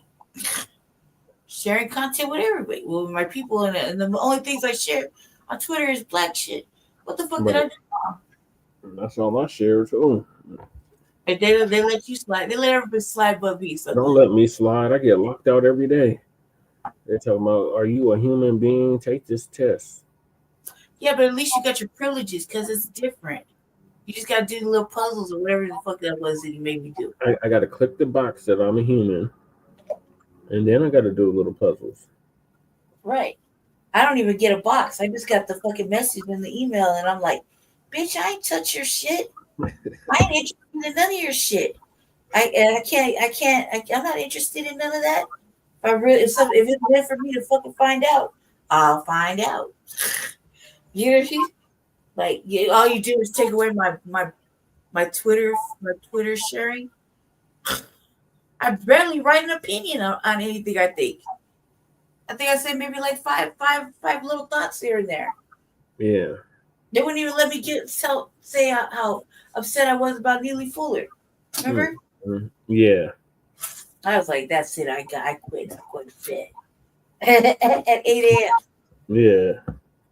Sharing content with everybody. Well, my people, and the only things I share on Twitter is Black shit. What the fuck did I do wrong? That's all I share too. And they let you slide. They let everybody slide but me. So Don't let me slide. I get locked out every day. They're talking about, are you a human being? Take this test. yeah, but at least you got your privileges because it's different. You just gotta do the little puzzles or whatever the fuck that was that you made me do. I got to click the box that I'm a human, and then I got to do little puzzles. Right. I don't even get a box. I just got the fucking message in the email, and I'm like, bitch, I ain't touch your shit. I ain't interested in none of your shit. I'm not interested in none of that. If it's meant for me to fucking find out, I'll find out. You know what I mean? Like, all you do is take away my Twitter sharing. I barely write an opinion on anything. I think I said maybe like five little thoughts here and there. Yeah. They wouldn't even let me say how upset I was about Neely Fuller. Remember? Mm-hmm. Yeah. I was like, that's it. I quit. I'm going to bed at 8 a.m. Yeah.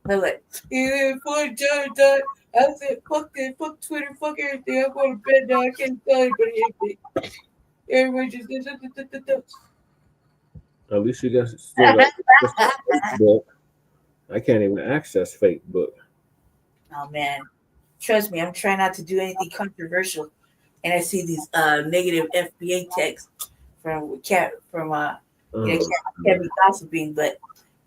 I was like, yeah, fuck John. I said, fuck that, fuck Twitter, fuck everything. I'm going to bed now. I can't tell anybody anything. Everybody just At least you still got Facebook. I can't even access Facebook. Oh man, trust me, I'm trying not to do anything controversial, and I see these negative FBA texts from can't be gossiping, but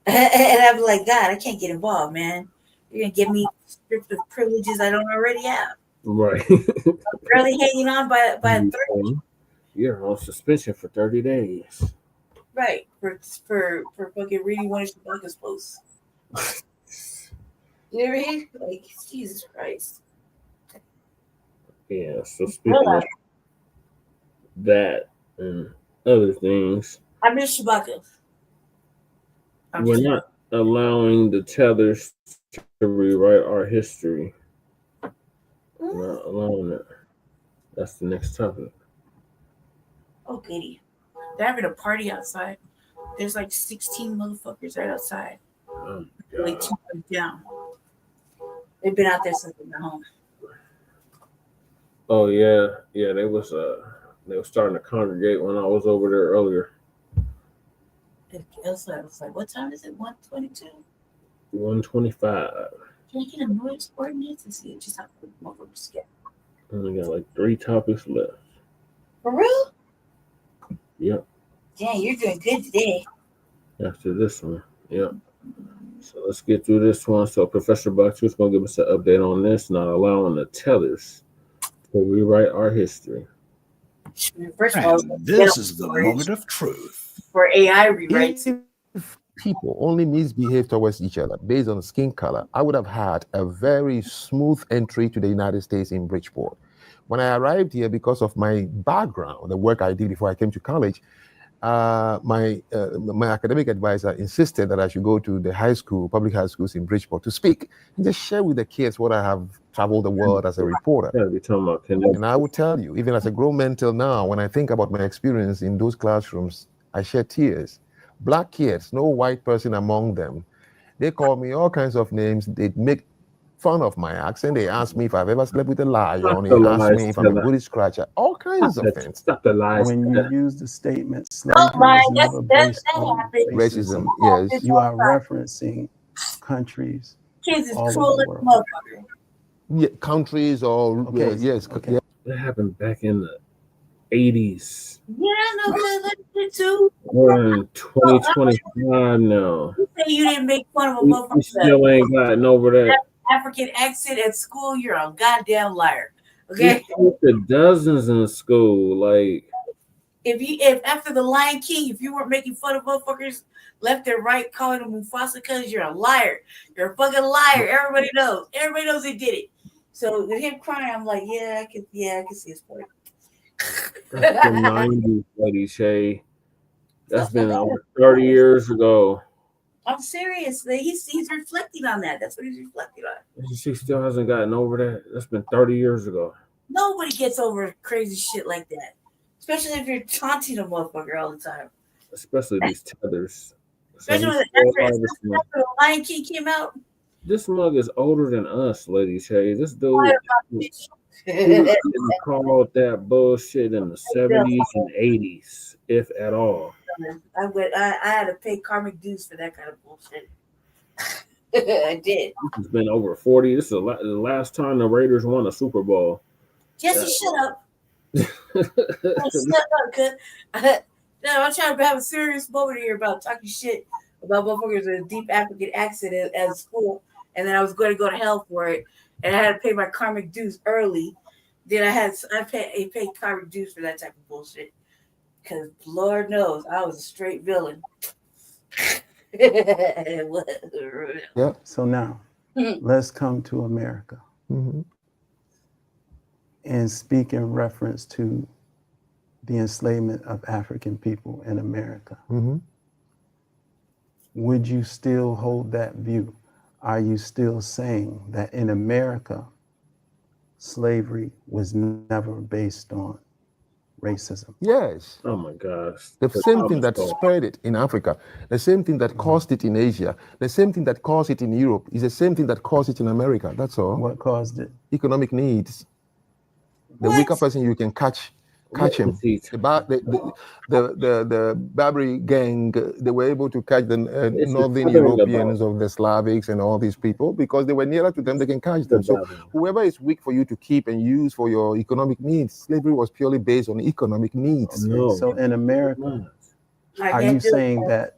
and I'm like, God, I can't get involved, man. You're gonna give me restrictive privileges I don't already have. Right. I'm barely hanging on by a thread. You're on suspension for 30 days. Right, for fucking reading one of Shabaka's posts. You know what I mean? Like, Jesus Christ. Yeah, so speaking of that and other things, I miss Shabaka. We're not allowing the Tethers to rewrite our history. We're not allowing it. That's the next topic. Oh, goody. They're having a party outside. There's like 16 motherfuckers right outside. Oh, like 2 feet down. They've been out there since they've been home. Oh yeah, yeah. They were starting to congregate when I was over there earlier. It was like, what time is it? 1:22. 1:25. Can I get a noise ordinance and see just how quick motherfuckers get? Only got like 3 topics left. For real? Yep. Dang, you're doing good today. After this one, yep. So let's get through this one. So Professor Box is going to give us an update on this, not allowing the Tethers to rewrite our history. First of all, this is the moment of truth. For AI rewrites. If people only misbehave towards each other based on skin color, I would have had a very smooth entry to the United States in Bridgeport. When I arrived here, because of my background, the work I did before I came to college, my academic advisor insisted that I should go to the high school, public high schools in Bridgeport to speak and just share with the kids what I have traveled the world as a reporter. And I would tell you, even as a grown man till now, when I think about my experience in those classrooms, I shed tears. Black kids, no white person among them. They call me all kinds of names. They make fun of my accent. They ask me if I've ever slept with a lion. They ask me if I'm a booty scratcher. All kinds of things. Stop the lies. When you use the statement slavery was never based on racism, yes. You are referencing countries all over the world. Yeah, countries or yes. Okay. That happened back in the 80s. Yeah, I know that too. We're in 2025 now. You say you didn't make fun of a We motherfucker. still ain't gotten over that. African accent at school, you're a goddamn liar. Okay. The dozens in school, like if after the Lion King, if you weren't making fun of motherfuckers left and right, calling them Mufasa, because you're a liar. You're a fucking liar. Everybody knows. Everybody knows he did it. So with him crying, I'm like, I can see his point. That's the 90s, Lady Shay. That's been over 30 years ago. I'm serious. He's reflecting on that. That's what he's reflecting on. She still hasn't gotten over that. That's been 30 years ago. Nobody gets over crazy shit like that. Especially if you're taunting a motherfucker all the time. Especially these Tethers. Especially after the Lion King came out. This mug is older than us, Lady Shay. This dude. People called that bullshit in the 70s and 80s, if at all. I had to pay karmic dues for that kind of bullshit. I did. It's been over 40. This is the last time the Raiders won a Super Bowl. Jesse, shut up. Shut up, cuz. No, I'm trying to have a serious moment here about talking shit about motherfuckers with a deep African accent at school, and then I was going to go to hell for it, and I had to pay my karmic dues early. Then I paid karmic dues for that type of bullshit, because Lord knows I was a straight villain. Yep. So now, let's come to America and speak in reference to the enslavement of African people in America. Would you still hold that view? Are you still saying that in America, slavery was never based on racism? Yes. Oh my gosh. The same thing that spread it in Africa, the same thing that caused it in Asia, the same thing that caused it in Europe is the same thing that caused it in America. That's all. What caused it? Economic needs. The weaker person you can catch him. The Barbary gang, they were able to catch the Northern Europeans of the Slavics and all these people because they were nearer to them, they can catch them. So whoever is weak for you to keep and use for your economic needs, slavery was purely based on economic needs. So in America, are you saying that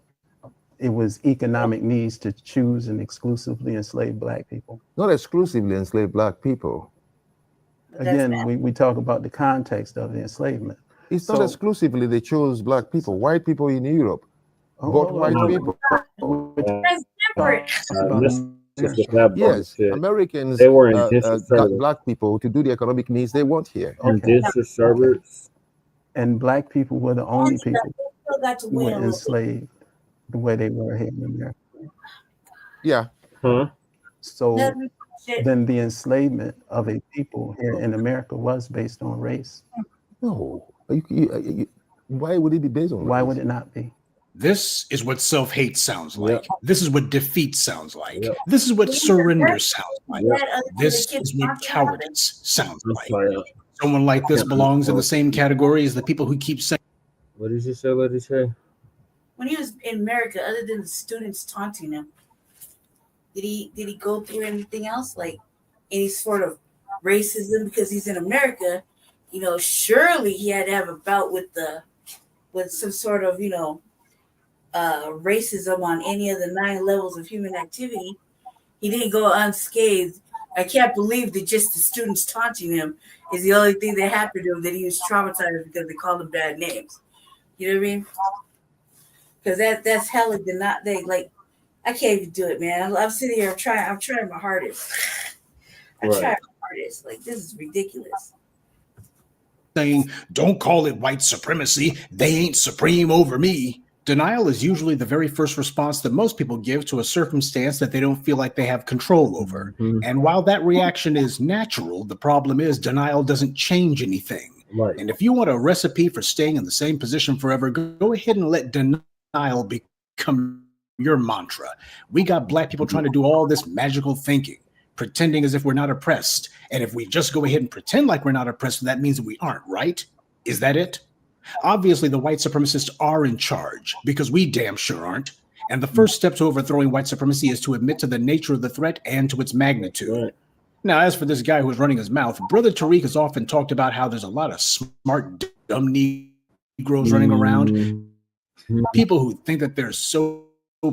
it was economic needs to choose and exclusively enslave Black people? Not exclusively enslave Black people. Again, we talk about the context of the enslavement. It's not exclusively they chose Black people. White people in Europe bought white people. Yes, Americans they were got Black people to do the economic needs they want here. Indentured servants. And Black people were the only people who were enslaved the way they were here in America. Yeah. So then the enslavement of a people here in America was based on race. No. Why would it be based on race? Why would it not be? This is what self-hate sounds like. This is what defeat sounds like. This is what surrender sounds like. This is what cowardice sounds like. Someone like this belongs in the same category as the people who keep saying. What did you say? What did you say? When he was in America, other than the students taunting him, did he go through anything else, like any sort of racism? Because he's in America, surely he had to have a bout with some sort of racism on any of the 9 levels of human activity. He didn't go unscathed. I can't believe that just the students taunting him is the only thing that happened to him, that he was traumatized because they called him bad names. You know what I mean? Because that's hella I can't even do it, man. I'm sitting here, I'm trying my hardest. I'm trying my hardest. Like, this is ridiculous. Saying, don't call it white supremacy. They ain't supreme over me. Denial is usually the very first response that most people give to a circumstance that they don't feel like they have control over. And while that reaction is natural, the problem is denial doesn't change anything. And if you want a recipe for staying in the same position forever, go ahead and let denial become your mantra. We got Black people trying to do all this magical thinking, pretending as if we're not oppressed. And if we just go ahead and pretend like we're not oppressed, that means that we aren't, right? Is that it? Obviously, the white supremacists are in charge because we damn sure aren't. And the first step to overthrowing white supremacy is to admit to the nature of the threat and to its magnitude. Now, as for this guy who's running his mouth, Brother Tariq has often talked about how there's a lot of smart, dumb Negroes running around. People who think that they're so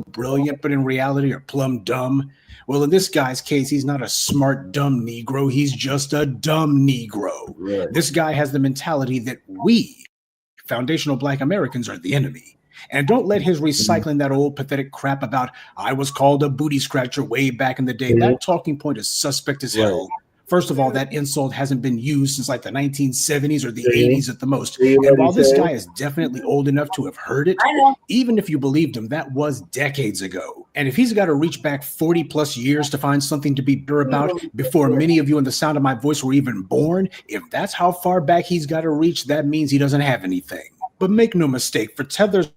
brilliant, but in reality are plumb dumb. Well, in this guy's case, he's not a smart, dumb Negro. He's just a dumb Negro. This guy has the mentality that we, foundational Black Americans, are the enemy. And don't let his recycling that old pathetic crap about I was called a booty scratcher way back in the day. That talking point is suspect as hell. First of all, that insult hasn't been used since like the 1970s or the 80s at the most. And while this guy is definitely old enough to have heard it, even if you believed him, that was decades ago. And if he's got to reach back 40 plus years to find something to be bitter about before many of you in the sound of my voice were even born, if that's how far back he's got to reach, that means he doesn't have anything. But make no mistake, for Tethers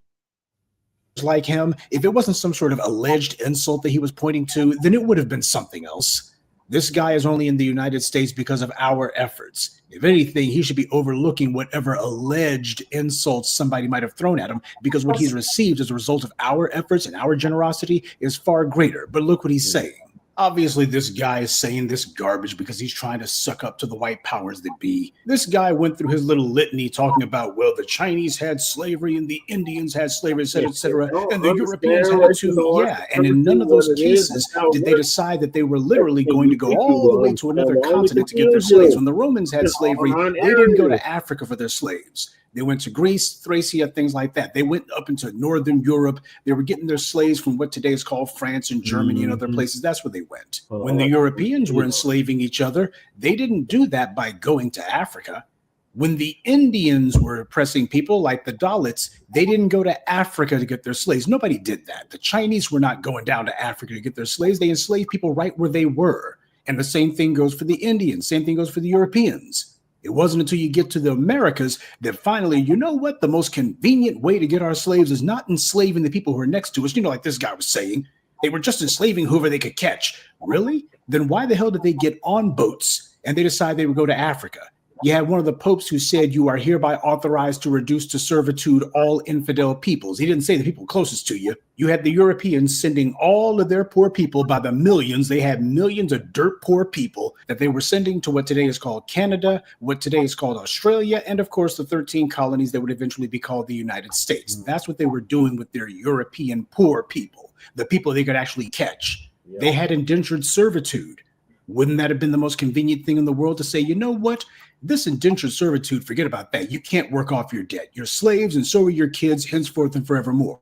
like him, if it wasn't some sort of alleged insult that he was pointing to, then it would have been something else. This guy is only in the United States because of our efforts. If anything, he should be overlooking whatever alleged insults somebody might have thrown at him, because what he's received as a result of our efforts and our generosity is far greater. But look what he's saying. Obviously, this guy is saying this garbage because he's trying to suck up to the white powers that be. This guy went through his little litany talking about, well, the Chinese had slavery and the Indians had slavery, et cetera, and the Europeans had it too. Yeah, and in none of those cases did they decide that they were literally going to go all the way to another continent to get their slaves. When the Romans had slavery, they didn't go to Africa for their slaves. They went to Greece, Thracia, things like that. They went up into Northern Europe. They were getting their slaves from what today is called France and Germany and other places. That's where they went. When the Europeans were enslaving each other, they didn't do that by going to Africa. When the Indians were oppressing people like the Dalits, they didn't go to Africa to get their slaves. Nobody did that. The Chinese were not going down to Africa to get their slaves. They enslaved people right where they were. And the same thing goes for the Indians. Same thing goes for the Europeans. It wasn't until you get to the Americas that finally, you know what? The most convenient way to get our slaves is not enslaving the people who are next to us. You know, like this guy was saying, they were just enslaving whoever they could catch. Really? Then why the hell did they get on boats and they decided they would go to Africa? You had one of the popes who said, you are hereby authorized to reduce to servitude all infidel peoples. He didn't say the people closest to you. You had the Europeans sending all of their poor people by the millions. They had millions of dirt poor people that they were sending to what today is called Canada, what today is called Australia, and of course the 13 colonies that would eventually be called the United States. That's what they were doing with their European poor people, the people they could actually catch. They had indentured servitude. Wouldn't that have been the most convenient thing in the world to say, you know what? This indentured servitude, forget about that. You can't work off your debt. You're slaves, and so are your kids, henceforth and forevermore.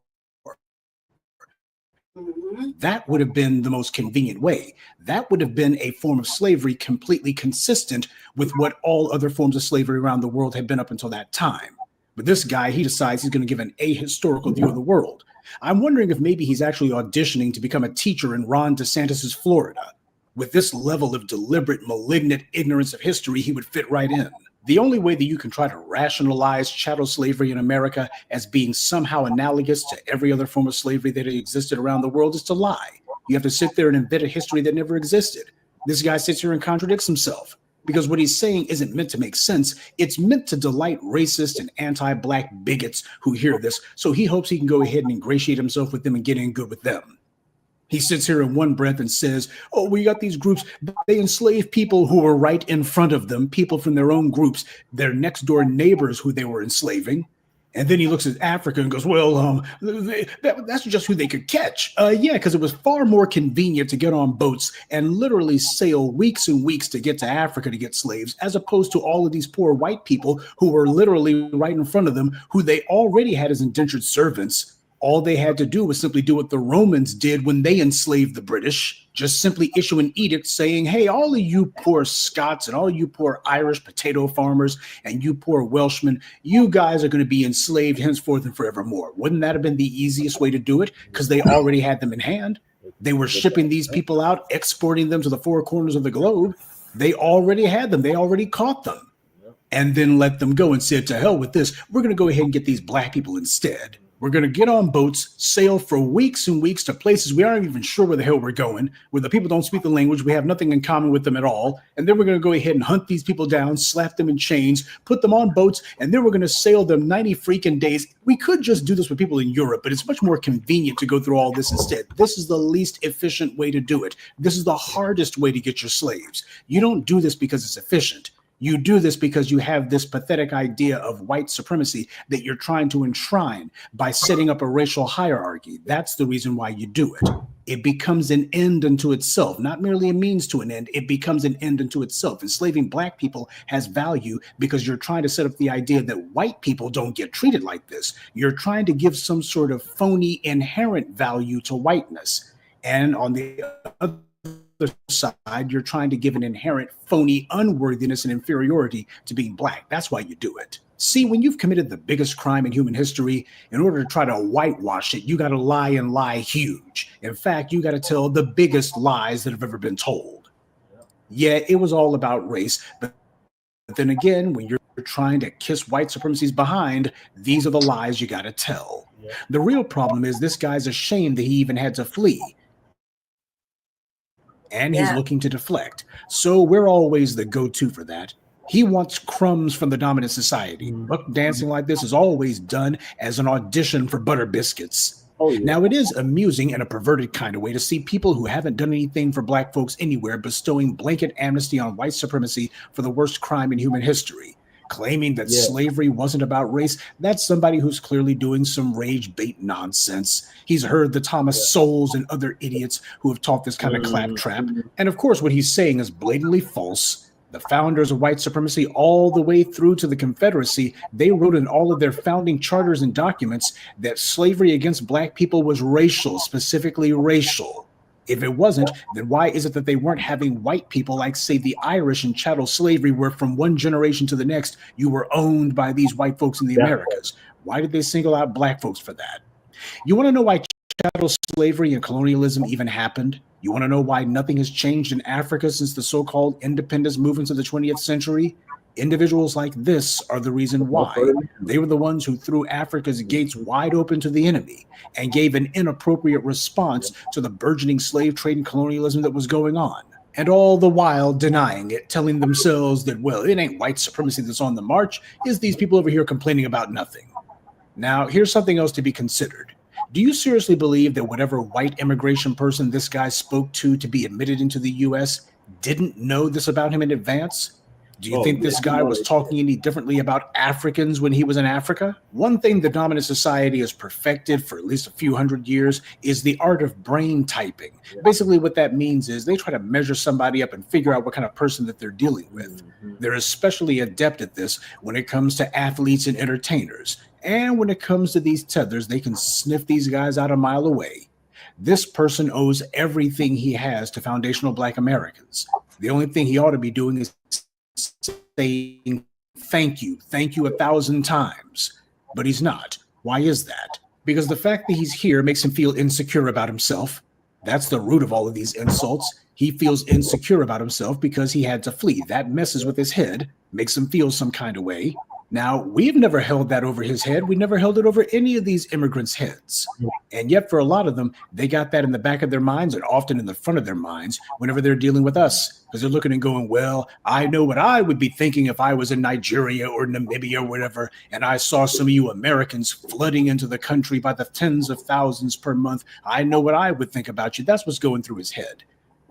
That would have been the most convenient way. That would have been a form of slavery completely consistent with what all other forms of slavery around the world had been up until that time. But this guy, he decides he's going to give an ahistorical view of the world. I'm wondering if maybe he's actually auditioning to become a teacher in Ron DeSantis's Florida. With this level of deliberate, malignant ignorance of history, he would fit right in. The only way that you can try to rationalize chattel slavery in America as being somehow analogous to every other form of slavery that existed around the world is to lie. You have to sit there and invent a history that never existed. This guy sits here and contradicts himself because what he's saying isn't meant to make sense. It's meant to delight racist and anti-Black bigots who hear this, so he hopes he can go ahead and ingratiate himself with them and get in good with them. He sits here in one breath and says, oh, we got these groups. They enslave people who were right in front of them, people from their own groups, their next door neighbors who they were enslaving. And then he looks at Africa and goes, well, that's just who they could catch. Yeah, because it was far more convenient to get on boats and literally sail weeks and weeks to get to Africa to get slaves, as opposed to all of these poor white people who were literally right in front of them, who they already had as indentured servants. All they had to do was simply do what the Romans did when they enslaved the British, just simply issue an edict saying, hey, all of you poor Scots and all you poor Irish potato farmers and you poor Welshmen, you guys are going to be enslaved henceforth and forevermore. Wouldn't that have been the easiest way to do it? Because they already had them in hand. They were shipping these people out, exporting them to the four corners of the globe. They already had them. They already caught them and then let them go and said, to hell with this. We're going to go ahead and get these Black people instead. We're going to get on boats, sail for weeks and weeks to places we aren't even sure where the hell we're going, where the people don't speak the language, we have nothing in common with them at all. And then we're going to go ahead and hunt these people down, slap them in chains, put them on boats, and then we're going to sail them 90 freaking days. We could just do this with people in Europe, but it's much more convenient to go through all this instead. This is the least efficient way to do it. This is the hardest way to get your slaves. You don't do this because it's efficient. You do this because you have this pathetic idea of white supremacy that you're trying to enshrine by setting up a racial hierarchy. That's the reason why you do it. It becomes an end unto itself, not merely a means to an end. It becomes an end unto itself. Enslaving Black people has value because you're trying to set up the idea that white people don't get treated like this. You're trying to give some sort of phony inherent value to whiteness. And on the other side, you're trying to give an inherent phony unworthiness and inferiority to being Black. That's why you do it. See, when you've committed the biggest crime in human history, in order to try to whitewash it, you got to lie and lie huge. In fact, you got to tell the biggest lies that have ever been told. Yeah, it was all about race. But then again, when you're trying to kiss white supremacy's behind, these are the lies you got to tell. The real problem is this guy's ashamed that he even had to flee. and he's looking to deflect. So we're always the go-to for that. He wants crumbs from the dominant society. Buck dancing like this is always done as an audition for butter biscuits. Now, it is amusing in a perverted kind of way to see people who haven't done anything for black folks anywhere bestowing blanket amnesty on white supremacy for the worst crime in human history. Claiming that slavery wasn't about race, that's somebody who's clearly doing some rage bait nonsense. He's heard the Thomas Sowells and other idiots who have taught this kind of claptrap. And of course, what he's saying is blatantly false. The founders of white supremacy, all the way through to the Confederacy, they wrote in all of their founding charters and documents that slavery against black people was racial, specifically racial. If it wasn't, then why is it that they weren't having white people like, say, the Irish in chattel slavery, where from one generation to the next, you were owned by these white folks in the Americas? Why did they single out black folks for that? You want to know why chattel slavery and colonialism even happened? You want to know why nothing has changed in Africa since the so-called independence movements of the 20th century? Individuals like this are the reason why. They were the ones who threw Africa's gates wide open to the enemy and gave an inappropriate response to the burgeoning slave trade and colonialism that was going on. And all the while denying it, telling themselves that, well, it ain't white supremacy that's on the march, it's these people over here complaining about nothing. Now, here's something else to be considered. Do you seriously believe that whatever white immigration person this guy spoke to be admitted into the U.S. didn't know this about him in advance? Do you think this guy was talking any differently about Africans when he was in Africa? One thing the dominant society has perfected for at least a few hundred years is the art of brain typing. Basically, what that means is they try to measure somebody up and figure out what kind of person that they're dealing with. They're especially adept at this when it comes to athletes and entertainers. And when it comes to these tethers, they can sniff these guys out a mile away. This person owes everything he has to foundational black Americans. The only thing he ought to be doing is saying thank you 1,000 times, but he's not. Why is that? Because the fact that he's here makes him feel insecure about himself. That's the root of all of these insults. He feels insecure about himself because he had to flee. That messes with his head, makes him feel some kind of way. Now, we've never held that over his head. We never held it over any of these immigrants' heads. And yet, for a lot of them, they got that in the back of their minds and often in the front of their minds whenever they're dealing with us. Because they're looking and going, well, I know what I would be thinking if I was in Nigeria or Namibia or whatever, and I saw some of you Americans flooding into the country by the tens of thousands per month. I know what I would think about you. That's what's going through his head.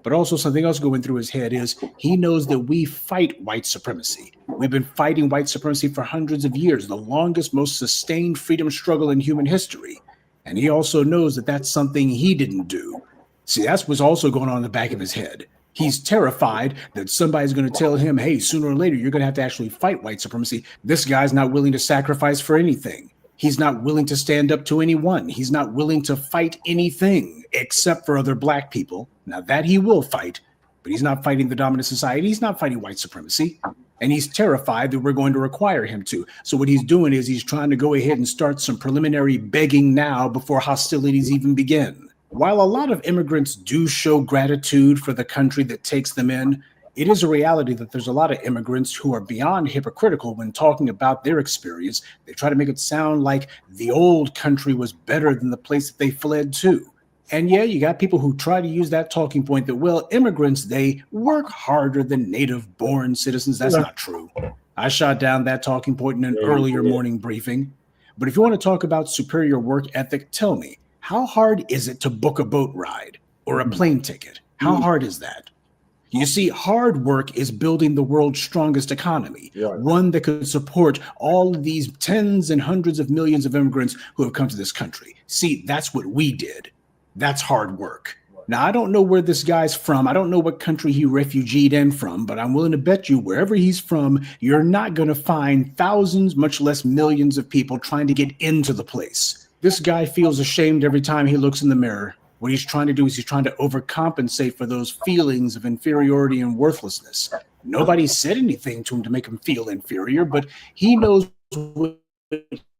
But also something else going through his head is he knows that we fight white supremacy. We've been fighting white supremacy for hundreds of years, the longest, most sustained freedom struggle in human history. And he also knows that that's something he didn't do. See, that's what's also going on in the back of his head. He's terrified that somebody's going to tell him, hey, sooner or later, you're going to have to actually fight white supremacy. This guy's not willing to sacrifice for anything. He's not willing to stand up to anyone. He's not willing to fight anything except for other black people. Now that he will fight, but he's not fighting the dominant society. He's not fighting white supremacy. And he's terrified that we're going to require him to. So what he's doing is he's trying to go ahead and start some preliminary begging now before hostilities even begin. While a lot of immigrants do show gratitude for the country that takes them in, it is a reality that there's a lot of immigrants who are beyond hypocritical when talking about their experience. They try to make it sound like the old country was better than the place that they fled to. And yeah, you got people who try to use that talking point that, well, immigrants, they work harder than native-born citizens. That's not true. I shot down that talking point in an earlier morning briefing. But if you want to talk about superior work ethic, tell me, how hard is it to book a boat ride or a plane ticket? How hard is that? You see, hard work is building the world's strongest economy, one that could support all of these tens and hundreds of millions of immigrants who have come to this country. See, that's what we did. That's hard work. Now, I don't know where this guy's from. I don't know what country he refugeed in from, but I'm willing to bet you wherever he's from, you're not going to find thousands, much less millions of people trying to get into the place. This guy feels ashamed every time he looks in the mirror. What he's trying to do is he's trying to overcompensate for those feelings of inferiority and worthlessness. Nobody said anything to him to make him feel inferior, but he knows what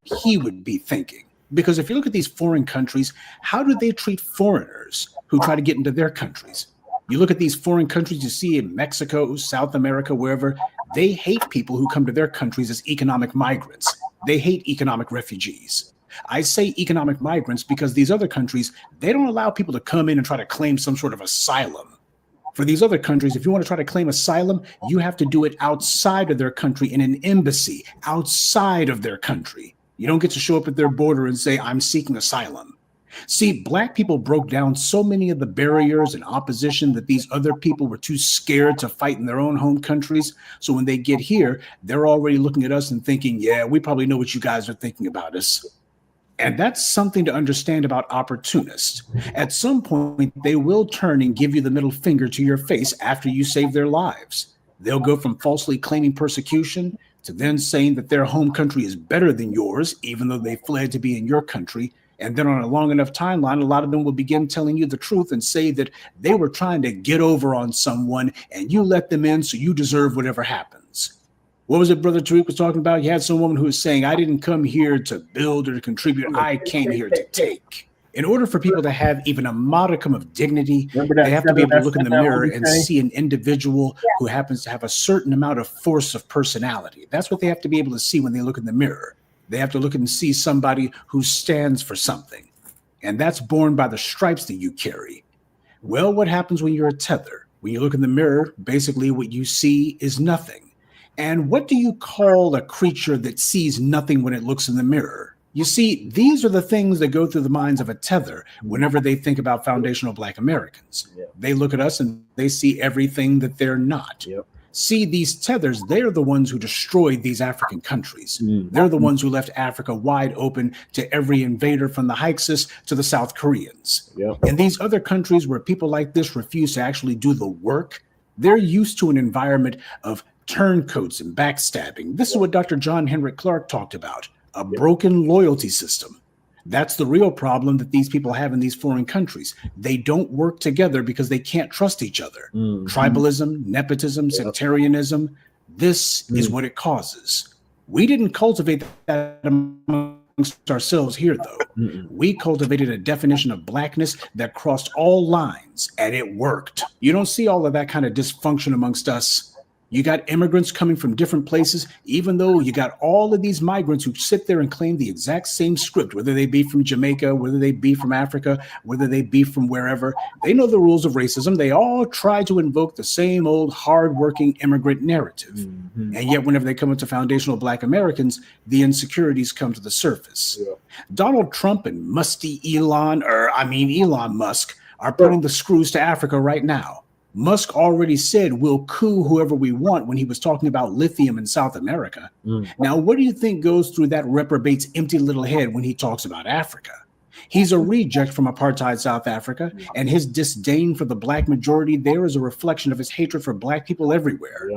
he would be thinking. Because if you look at these foreign countries, how do they treat foreigners who try to get into their countries? You look at these foreign countries you see in Mexico, South America, wherever, they hate people who come to their countries as economic migrants. They hate economic refugees. I say economic migrants because these other countries, they don't allow people to come in and try to claim some sort of asylum. For these other countries, if you want to try to claim asylum, you have to do it outside of their country in an embassy outside of their country. You don't get to show up at their border and say, I'm seeking asylum. See, Black people broke down so many of the barriers and opposition that these other people were too scared to fight in their own home countries. So when they get here, they're already looking at us and thinking, yeah, we probably know what you guys are thinking about us. And that's something to understand about opportunists. At some point, they will turn and give you the middle finger to your face after you save their lives. They'll go from falsely claiming persecution to then saying that their home country is better than yours, even though they fled to be in your country. And then on a long enough timeline, a lot of them will begin telling you the truth and say that they were trying to get over on someone and you let them in, so you deserve whatever happens. What was it Brother Tariq was talking about? You had some woman who was saying, I didn't come here to build or to contribute. I came here to take. In order for people to have even a modicum of dignity, they have to be able to look in the mirror and see an individual who happens to have a certain amount of force of personality. That's what they have to be able to see when they look in the mirror. They have to look and see somebody who stands for something. And that's borne by the stripes that you carry. Well, what happens when you're a tether? When you look in the mirror, basically what you see is nothing. And what do you call a creature that sees nothing when it looks in the mirror? You see, these are the things that go through the minds of a tether whenever they think about foundational Black Americans. They look at us and they see everything that they're not. See, these tethers, they're the ones who destroyed these African countries. They're the ones who left Africa wide open to every invader from the Hyksos to the South Koreans. In these other countries where people like this refuse to actually do the work, they're used to an environment of turncoats and backstabbing. This is what Dr. John Henrik Clarke talked about, a broken loyalty system. That's the real problem that these people have in these foreign countries. They don't work together because they can't trust each other. Tribalism, nepotism, sectarianism, this is what it causes. We didn't cultivate that amongst ourselves here, though. We cultivated a definition of Blackness that crossed all lines, and it worked. You don't see all of that kind of dysfunction amongst us. You got immigrants coming from different places, even though you got all of these migrants who sit there and claim the exact same script, whether they be from Jamaica, whether they be from Africa, whether they be from wherever. They know the rules of racism. They all try to invoke the same old hardworking immigrant narrative. And yet whenever they come into foundational Black Americans, the insecurities come to the surface. Donald Trump and musty Elon Musk are putting the screws to Africa right now. Musk already said we'll coup whoever we want when he was talking about lithium in South America. Now, what do you think goes through that reprobate's empty little head when he talks about Africa? He's a reject from apartheid South Africa, and his disdain for the Black majority there is a reflection of his hatred for Black people everywhere.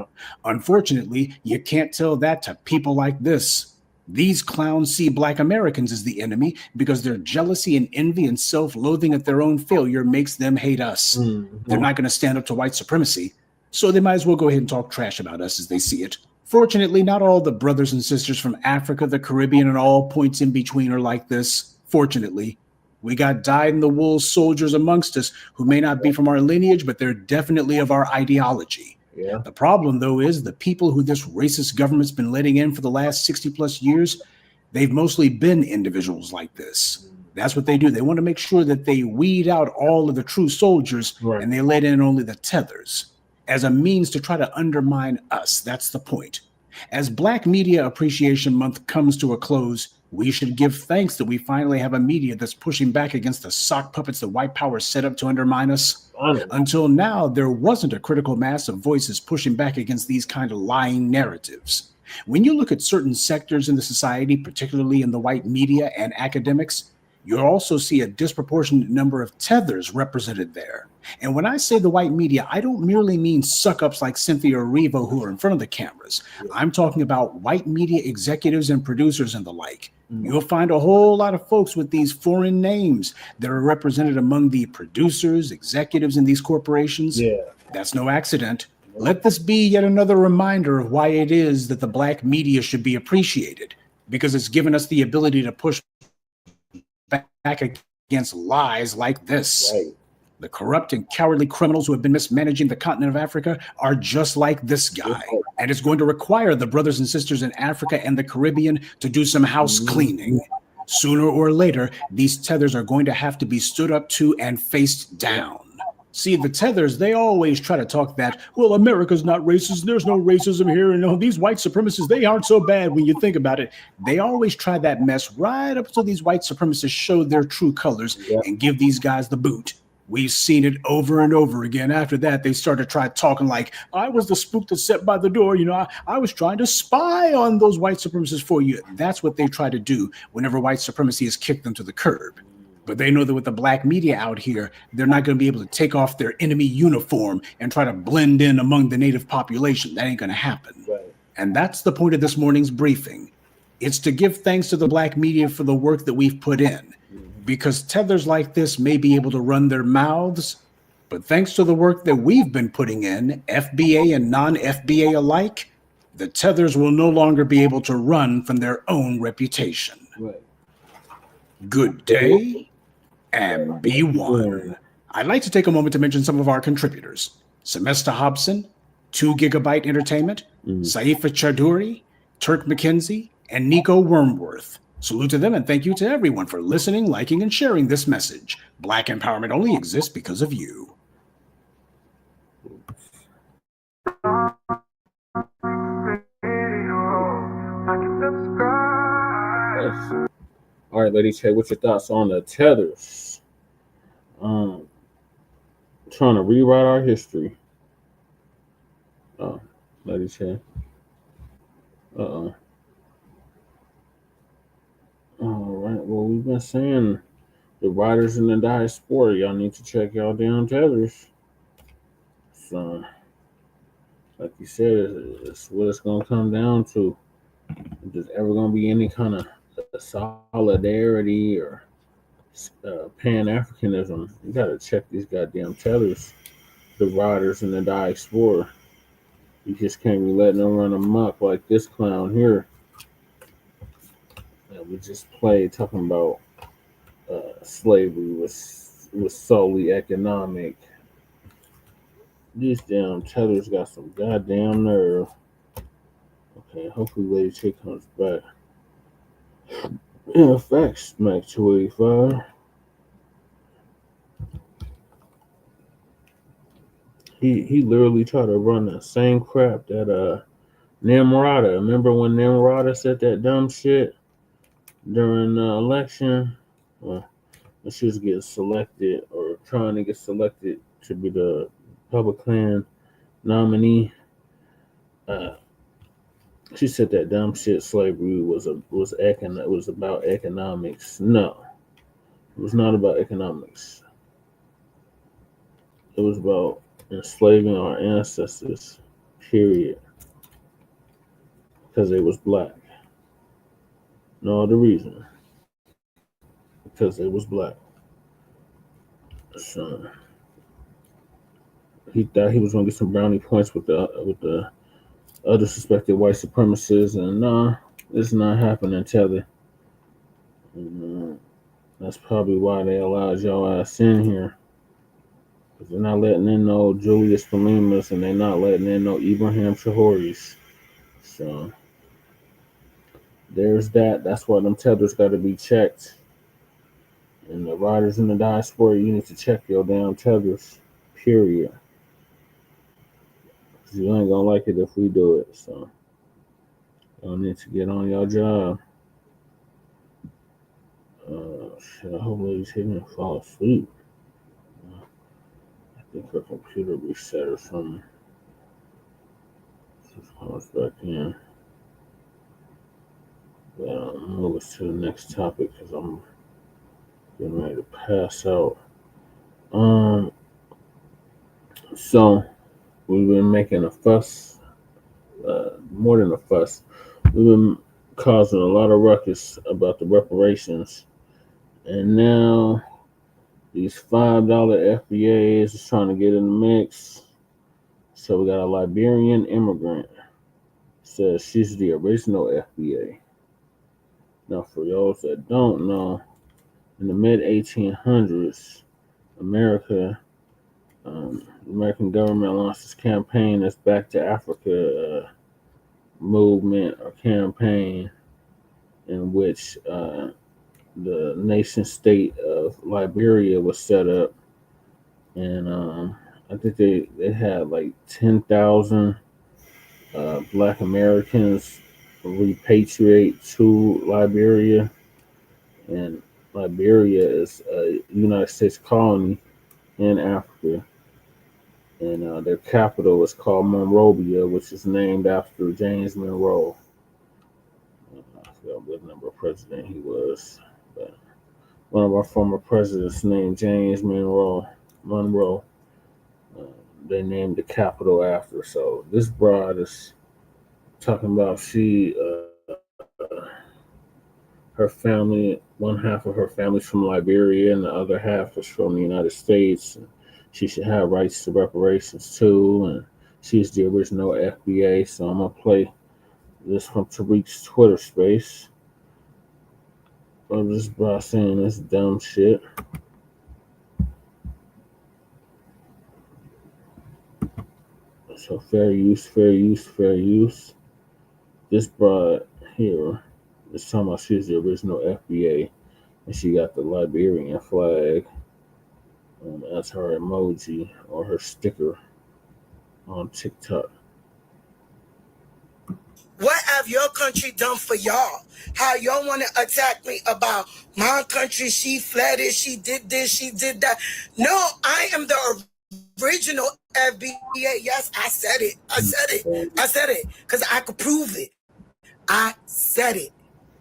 Unfortunately, you can't tell that to people like this. These clowns see Black Americans as the enemy because their jealousy and envy and self-loathing at their own failure makes them hate us. They're not going to stand up to white supremacy, so they might as well go ahead and talk trash about us as they see it. Fortunately, not all the brothers and sisters from Africa, the Caribbean, and all points in between are like this. Fortunately, we got dyed-in-the-wool soldiers amongst us who may not be from our lineage, but they're definitely of our ideology. The problem, though, is the people who this racist government's been letting in for the last 60 plus years, they've mostly been individuals like this. That's what they do. They want to make sure that they weed out all of the true soldiers and they let in only the tethers as a means to try to undermine us. That's the point. As Black Media Appreciation Month comes to a close, we should give thanks that we finally have a media that's pushing back against the sock puppets that white power set up to undermine us. Until now, there wasn't a critical mass of voices pushing back against these kind of lying narratives. When you look at certain sectors in the society, particularly in the white media and academics, you'll also see a disproportionate number of tethers represented there. And when I say the white media, I don't merely mean suck-ups like Cynthia Erivo who are in front of the cameras. I'm talking about white media executives and producers and the like. You'll find a whole lot of folks with these foreign names that are represented among the producers, executives in these corporations. That's no accident. Let this be yet another reminder of why it is that the Black media should be appreciated, because it's given us the ability to push back against lies like this. The corrupt and cowardly criminals who have been mismanaging the continent of Africa are just like this guy. And it's going to require the brothers and sisters in Africa and the Caribbean to do some house cleaning. Sooner or later, these tethers are going to have to be stood up to and faced down. See, the Tethers, they always try to talk that, well, America's not racist. There's no racism here. And these white supremacists, they aren't so bad when you think about it. They always try that mess right up until these white supremacists show their true colors and give these guys the boot. We've seen it over and over again. After that, they started to try talking like, I was the spook that sat by the door. I was trying to spy on those white supremacists for you. That's what they try to do whenever white supremacy has kicked them to the curb. But they know that with the black media out here, they're not going to be able to take off their enemy uniform and try to blend in among the native population. That ain't going to happen. Right. And that's the point of this morning's briefing. It's to give thanks to the black media for the work that we've put in. Because tethers like this may be able to run their mouths, but thanks to the work that we've been putting in, FBA and non-FBA alike, the tethers will no longer be able to run from their own reputation. Right. Good day. And be one. I'd like to take a moment to mention some of our contributors. Semesta Hobson, 2 Gigabyte Entertainment, Saifa Chaudhuri, Turk McKenzie, and Nico Wormworth. Salute to them and thank you to everyone for listening, liking, and sharing this message. Black empowerment only exists because of you. Yes. All right, Lady Che, what's your thoughts on the Tethers? Trying to rewrite our history. Oh, Lady Che. All right, well, we've been saying the writers in the diaspora, y'all need to check y'all damn Tethers. So, like you said, it's what it's going to come down to. If there's ever going to be any kind of solidarity or Pan-Africanism, you got to check these goddamn Tethers, the riders in the diaspora. You just can't be letting them run amok like this clown here that we just played talking about slavery was solely economic. These damn Tethers got some goddamn nerve. Okay, hopefully Lady Chick comes back. Yeah, facts, Mac 285. He literally tried to run the same crap that Nimrata. Remember when Nimrata said that dumb shit during the election? Well, when she was getting selected or trying to get selected to be the Republican nominee. She said that dumb shit slavery was about economics. No, it was not about economics. It was about enslaving our ancestors, period. Because they was black. No other reason. Because they was black. So he thought he was gonna get some brownie points with the other suspected white supremacists, and no, it's not happening, Tether. That's probably why they allowed y'all ass in here. Because they're not letting in no Julius Palimas, and they're not letting in no Ibrahim Shahoris. So there's that. That's why them Tethers got to be checked. And the riders in the diaspora, you need to check your damn Tethers, period. Because you ain't going to like it if we do it. So y'all need to get on your job. Shit, I hope Lady Chick didn't fall asleep. I think her computer reset or something. Just comes back in. But I'm moving to the next topic because I'm getting ready to pass out. So we've been making a fuss, more than a fuss. We've been causing a lot of ruckus about the reparations, and now these $5 FBAs is trying to get in the mix. So we got a Liberian immigrant. Says she's the original FBA. Now, for those that don't know, in the mid-1800s, American government launched this campaign, this Back to Africa movement or campaign, in which the nation state of Liberia was set up and I think they had like 10,000 Black Americans repatriate to Liberia, and Liberia is a United States colony in Africa, and their capital is called Monrovia, which is named after James Monroe. I forgot what number president he was, but one of our former presidents named James Monroe. Uh, they named the capital after. So this broad is talking about her family, one half of her family's from Liberia and the other half is from the United States. And she should have rights to reparations too. And she's the original FBA. So I'm gonna play this from Tariq's Twitter space. I'm just about saying this dumb shit. So fair use, fair use, fair use. This broad here is talking about she's the original FBA, and she got the Liberian flag as her emoji or her sticker on TikTok. What have your country done for y'all? How y'all want to attack me about my country? She fled it, she did this, she did that. No, I am the original FBA. Yes, I said it. I said it. Because I could prove it. I said it.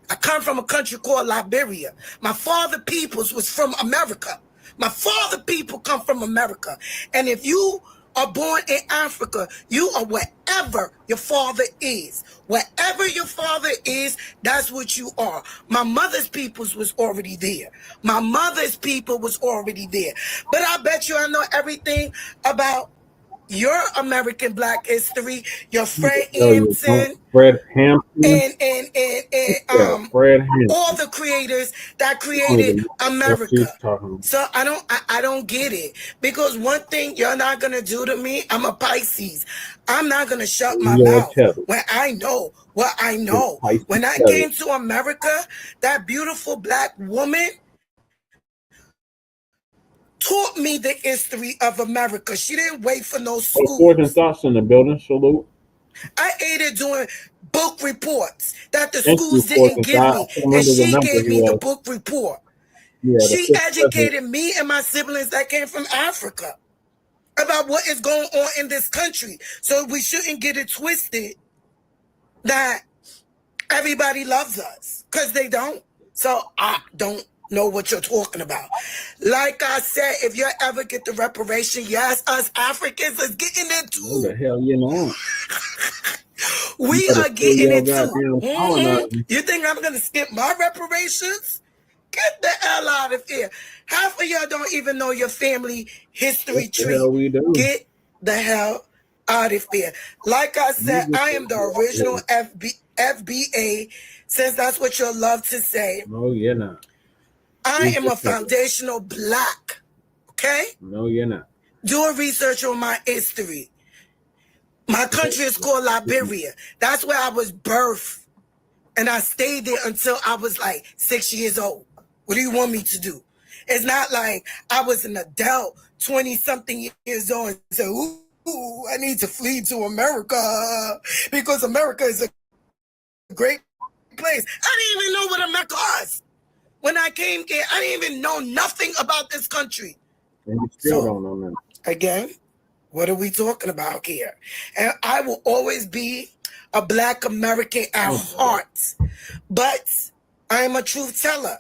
I come from a country called Liberia. My father peoples was from America. My father people come from America. And if you are born in Africa, you are wherever your father is. Wherever your father is, that's what you are. My mother's peoples was already there. My mother's people was already there. But I bet you I know everything about your American Black history, your Fred Hampton, Fred Hampton, and all the creators that created America. So I don't get it, because one thing you're not gonna do to me, I'm a Pisces. I'm not gonna shut my mouth when I know what I know. When I came to America, that beautiful Black woman taught me the history of America. She didn't wait for no school. Forth and Thoughts in the building. Salute. I aided doing book reports that the schools didn't give me, and she gave me the book report. She educated me and my siblings that came from Africa about what is going on in this country. So we shouldn't get it twisted that everybody loves us, because they don't. So I don't know what you're talking about. Like I said, if you ever get the reparation, yes, us Africans is getting it too. What the hell you know? We are getting it too. You think I'm gonna skip my reparations? Get the hell out of here. Half of y'all don't even know your family history tree. Get the hell out of here. Like I said, I am the original FBA, since that's what you love to say. No, you're not. I am a foundational Black. Okay? No, you're not. Do a research on my history. My country is called Liberia. That's where I was birthed. And I stayed there until I was like 6 years old. What do you want me to do? It's not like I was an adult, 20-something years old, and said, ooh, I need to flee to America because America is a great place. I didn't even know what America was. When I came here, I didn't even know nothing about this country. And you still don't know nothing. Again, what are we talking about here? And I will always be a Black American at heart. But I'm a truth teller.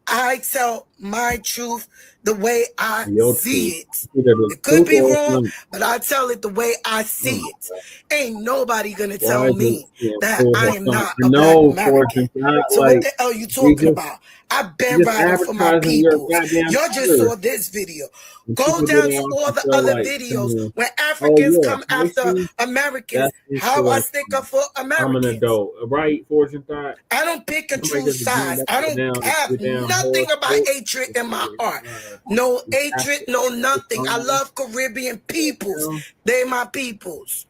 I tell my truth the way I see it. It could be wrong, but I tell it the way I see it. Ain't nobody gonna tell me that I am not a Black American. So what the hell are you talking about? I've been riding for my people. Y'all just saw this video. Go down to all the other videos when Africans come after Americans. How I stick up for Americans. I'm an adult, right? Fortune Thought. I don't pick and choose sides. I don't have nothing about hatred in my heart. No hatred, no nothing. I love Caribbean peoples. They my peoples.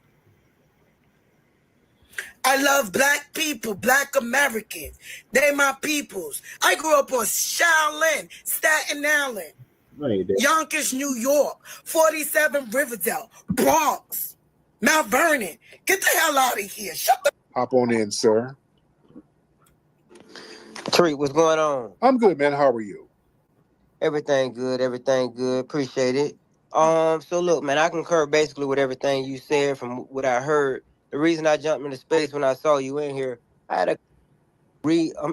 I love Black people, Black Americans. They my peoples. I grew up on Shaolin, Staten Island. Yonkers, New York, 47 Riverdale, Bronx, Mount Vernon. Get the hell out of here. Shut the Hop on in, sir. Tariq, what's going on? I'm good, man. How are you? Everything good, everything good. Appreciate it. So look, man, I concur basically with everything you said from what I heard. The reason I jumped into space when I saw you in here, I had a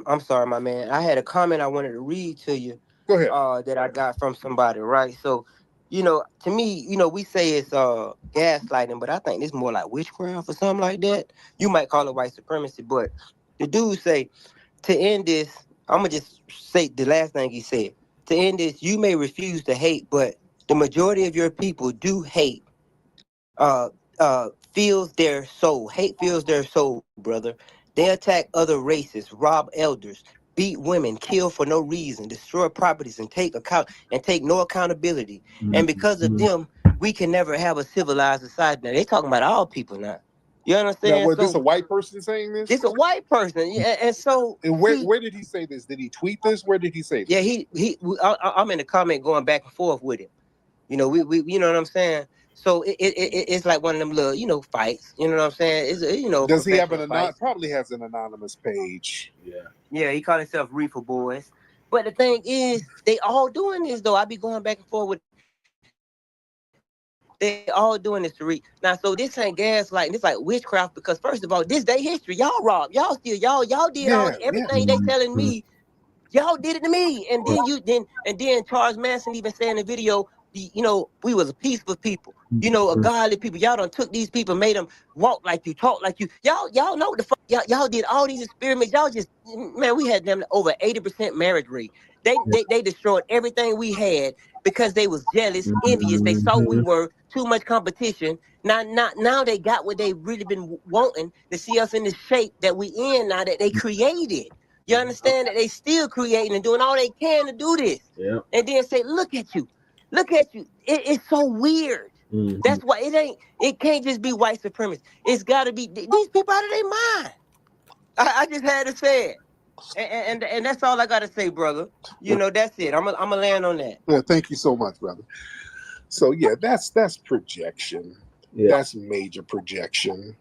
I'm sorry, my man. I had a comment I wanted to read to you. Go ahead. That I got from somebody, right? So, to me, we say it's gaslighting, but I think it's more like witchcraft or something like that. You might call it white supremacy, but the dude say, to end this, I'm gonna just say the last thing he said. To end this, you may refuse to hate, but the majority of your people do hate. Feels their soul. Hate fills their soul, brother. They attack other races, rob elders, beat women, kill for no reason, destroy properties, and take no accountability. And because of them, we can never have a civilized society. Now they talking about all people now. You understand? Now, was this a white person saying this? It's a white person, yeah. And so, and where did he say this? Did he tweet this? Where did he say this? Yeah, I'm in the comment going back and forth with him. We you know what I'm saying? So it's like one of them little, fights. You know what I'm saying? It's Does he have fight. probably has an anonymous page? Yeah, he called himself Reefer Boys. But the thing is, they all doing this though. I be going back and forth with. They all doing this to read. Now, so this ain't gaslighting. It's like witchcraft because first of all, this day history. Y'all robbed. Y'all steal. Y'all did everything they telling me. Y'all did it to me. And then Charles Manson even said in the video, we was a peaceful people. A godly people. Y'all done took these people, made them walk like you, talk like you. Y'all know what the fuck. Y'all did all these experiments. Y'all just, man, we had them over 80% marriage rate. They destroyed everything we had because they was jealous, envious. They saw we were too much competition. Now they got what they really been wanting to see us in the shape that we in now that they created. You understand that they still creating and doing all they can to do this. Yeah. And then say, look at you. It's so weird. That's why it can't just be white supremacy. It's got to be these people out of their mind. I just had to say it. And that's all I got to say, brother. That's it. I'm gonna land on that. Yeah, thank you so much, brother. So yeah, that's projection. Yeah. That's major projection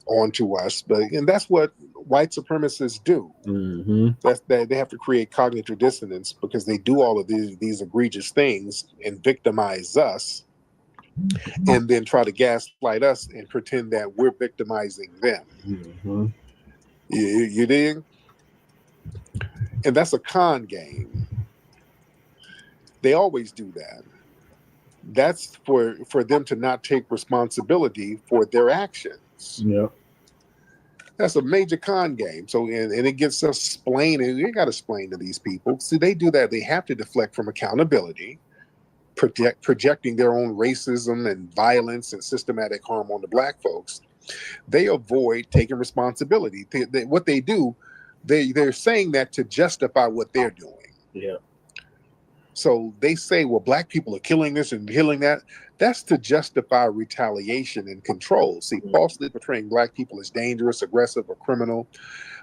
onto us, and that's what white supremacists do. That's they have to create cognitive dissonance because they do all of these egregious things and victimize us, and then try to gaslight us and pretend that we're victimizing them. You dig? And that's a con game. They always do that. That's for them to not take responsibility for their actions. Yeah. That's a major con game. So, and it gets us explaining. You got to explain to these people. See, they do that. They have to deflect from accountability, projecting their own racism and violence and systematic harm on the black folks. They avoid taking responsibility. What they do, they're saying that to justify what they're doing. Yeah. So they say, well, black people are killing this and killing that. That's to justify retaliation and control. See, falsely portraying black people as dangerous, aggressive, or criminal.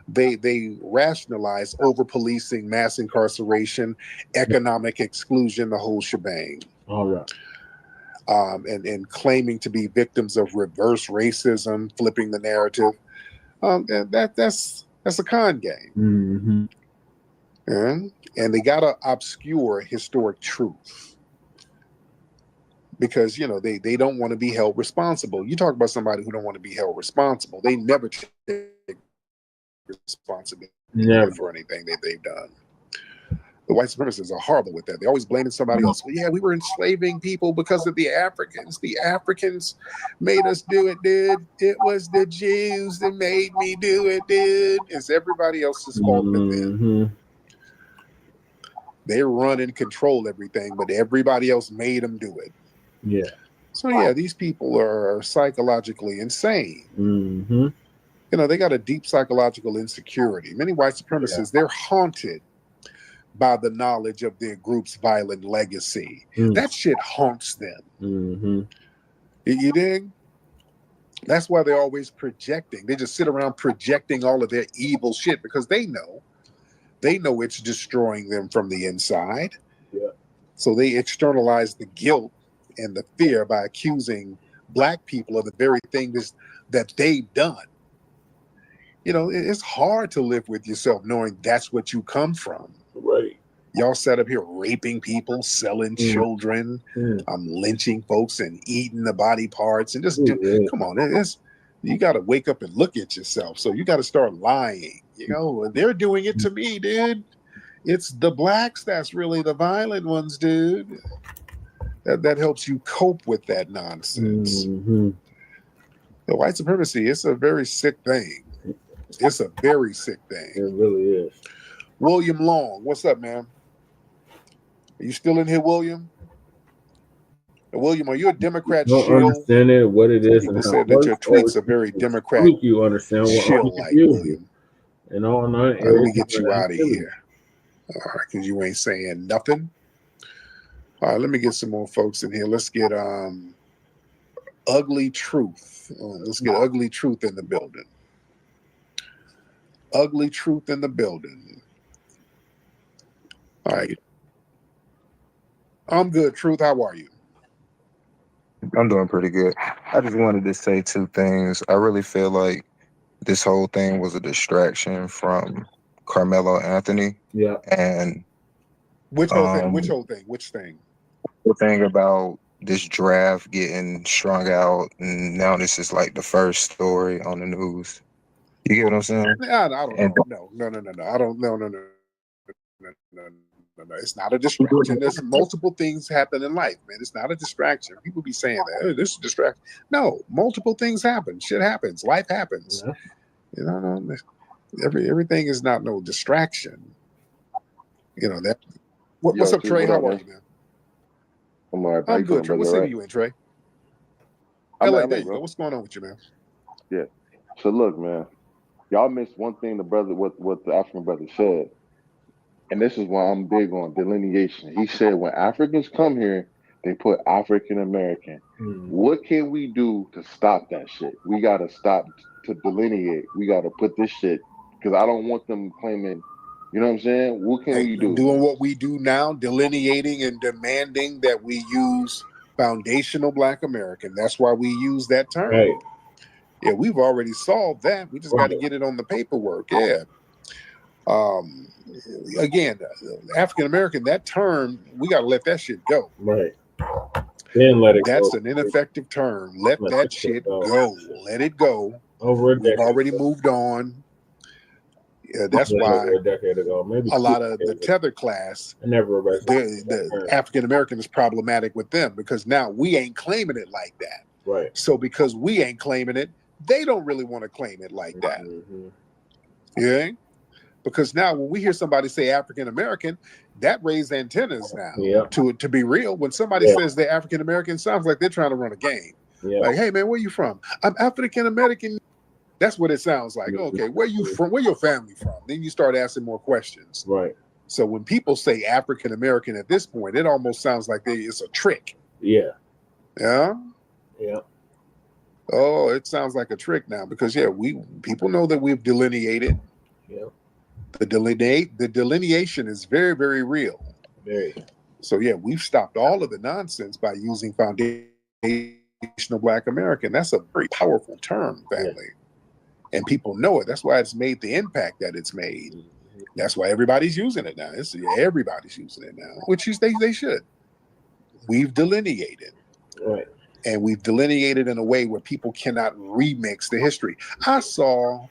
They rationalize over-policing, mass incarceration, economic exclusion, the whole shebang. All right. And claiming to be victims of reverse racism, flipping the narrative. And that's a con game. And they gotta obscure historic truth because they don't want to be held responsible. You talk about somebody who don't want to be held responsible. They never take responsibility for anything that they've done. The white supremacists are horrible with that. They're always blaming somebody else. Well, yeah, we were enslaving people because of the Africans. The Africans made us do it, dude. It was the Jews that made me do it, dude. It's everybody else's fault but them. They run and control everything, but everybody else made them do it. Yeah. So yeah, these people are psychologically insane. They got a deep psychological insecurity. Many white supremacists, they're haunted by the knowledge of their group's violent legacy. That shit haunts them. You dig? That's why they're always projecting. They just sit around projecting all of their evil shit because they know it's destroying them from the inside. Yeah. So they externalize the guilt and the fear by accusing Black people of the very thing that they've done. You know, it's hard to live with yourself knowing that's what you come from. Right. Y'all sat up here raping people, selling children, lynching folks and eating the body parts and just come on, you got to wake up and look at yourself. So you got to start lying. You know, they're doing it to me, dude. It's the Blacks that's really the violent ones, dude. That helps you cope with that nonsense. The white supremacy, it's a very sick thing. It's a very sick thing. It really is. William Long, what's up, man? Are you still in here, William? William, are you a Democrat Don't shill? understand it, what it is, People and how said it that your works, tweets or are very it's Democrat tweak you understand what shill like, William. And all nine Let me get you out of here. All right, because you ain't saying nothing. All right, let me get some more folks in here. Let's get Ugly Truth. Let's get Ugly Truth in the building. Ugly Truth in the building. All right. I'm good, Truth. How are you? I'm doing pretty good. I just wanted to say two things. I really feel like this whole thing was a distraction from Carmelo Anthony. Yeah. And which whole thing? Which whole thing? Which thing? The thing about this draft getting strung out, and now this is like the first story on the news. You get what I'm saying? I don't know. No. I don't. No. It's not a distraction. There's multiple things happen in life, man. It's not a distraction. People be saying that, oh, this is a distraction. No, multiple things happen. Shit happens. Life happens. Yeah. You know, everything is not no distraction. You know that. What's up, Trey? How are you, man? I'm all right. I'm good, Trey. What city you in, Trey? LA. There you go. What's going on with you, man? Yeah. So look, man, y'all missed one thing. The brother, what the African brother said. And this is why I'm big on delineation. He said when Africans come here, they put African American. What can we do to stop that shit? We got to stop to delineate. We got to put this shit, because I don't want them claiming, you know what I'm saying? What can we do? Doing what we do now, delineating and demanding that we use foundational Black American. That's why we use that term. Right. Yeah, we've already solved that. We just got to get it on the paperwork. Yeah. Again, African American, that term, we got to let that shit go. Right. Then let it go. That's an ineffective term. Let that shit go. Let it go. We've already moved on. Yeah, that's why a decade ago, maybe a lot of the Tether class, the African American is problematic with them, because now we ain't claiming it like that. Right. So because we ain't claiming it, they don't really want to claim it like that. Yeah. Because now when we hear somebody say African American, that raises antennas now. Yeah. To be real, when somebody says they're African American, sounds like they're trying to run a game. Yeah. Like, hey man, where you from? I'm African American. That's what it sounds like. Okay, where you from? Where your family from? Then you start asking more questions. Right. So when people say African American at this point, it almost sounds like it's a trick. Yeah. Yeah. Yeah. Oh, it sounds like a trick now, because people know that we've delineated. Yeah. The delineation is very, very real. Very. So yeah, we've stopped all of the nonsense by using foundational Black American. That's a very powerful term, family. Yeah. And people know it. That's why it's made the impact that it's made. That's why everybody's using it now. Everybody's using it now, which they should. We've delineated. Right. And we've delineated in a way where people cannot remix the history. I saw,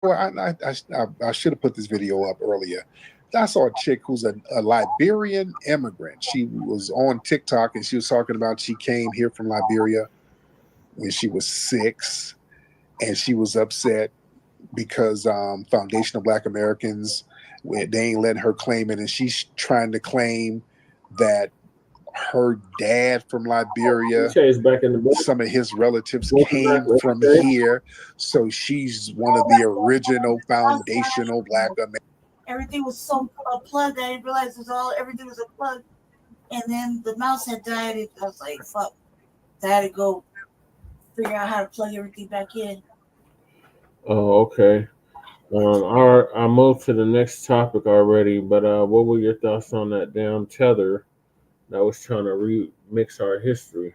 I should have put this video up earlier. I saw a chick who's a Liberian immigrant. She was on TikTok and she was talking about she came here from Liberia when she was 6, and she was upset because foundational Black Americans, they ain't letting her claim it, and she's trying to claim that her dad from Liberia, some of his relatives came from here, so she's one of the original foundational Black Americans. Everything was so plugged, I didn't realize everything was a plug. And then the mouse had died. I was like, fuck. I had to go figure out how to plug everything back in. Oh, okay. I moved to the next topic already, but what were your thoughts on that damn tether that was trying to remix our history?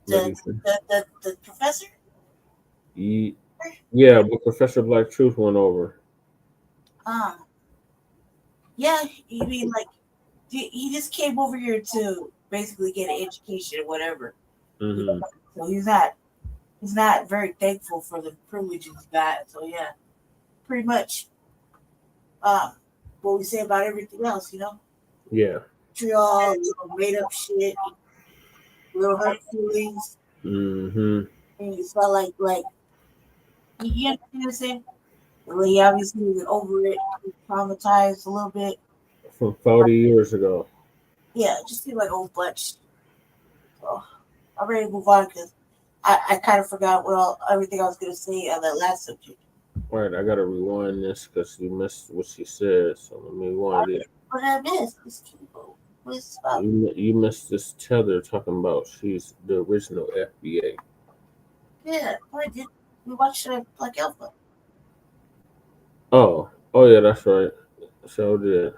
The professor? Yeah, what Professor Black Truth went over. Yeah, you mean like he just came over here to basically get an education or whatever. Mm-hmm. So he's not very thankful for the privileges he got. So yeah, pretty much what we say about everything else, you know? Yeah. Montreal, made up shit, little hurt feelings. Mm-hmm. And it's not like you understand what I'm saying? Well, he obviously was over it, traumatized a little bit. From 40 years ago. Yeah, it just seemed like a whole bunch. So I'm ready to move on because I kind of forgot everything I was going to say on that last subject. All right, I got to rewind this because you missed what she said. So let me rewind it. What I missed? What is this about? You missed this tether talking about she's the original FBA. Yeah, I did. We watched Black Alpha. Oh yeah, that's right. So did.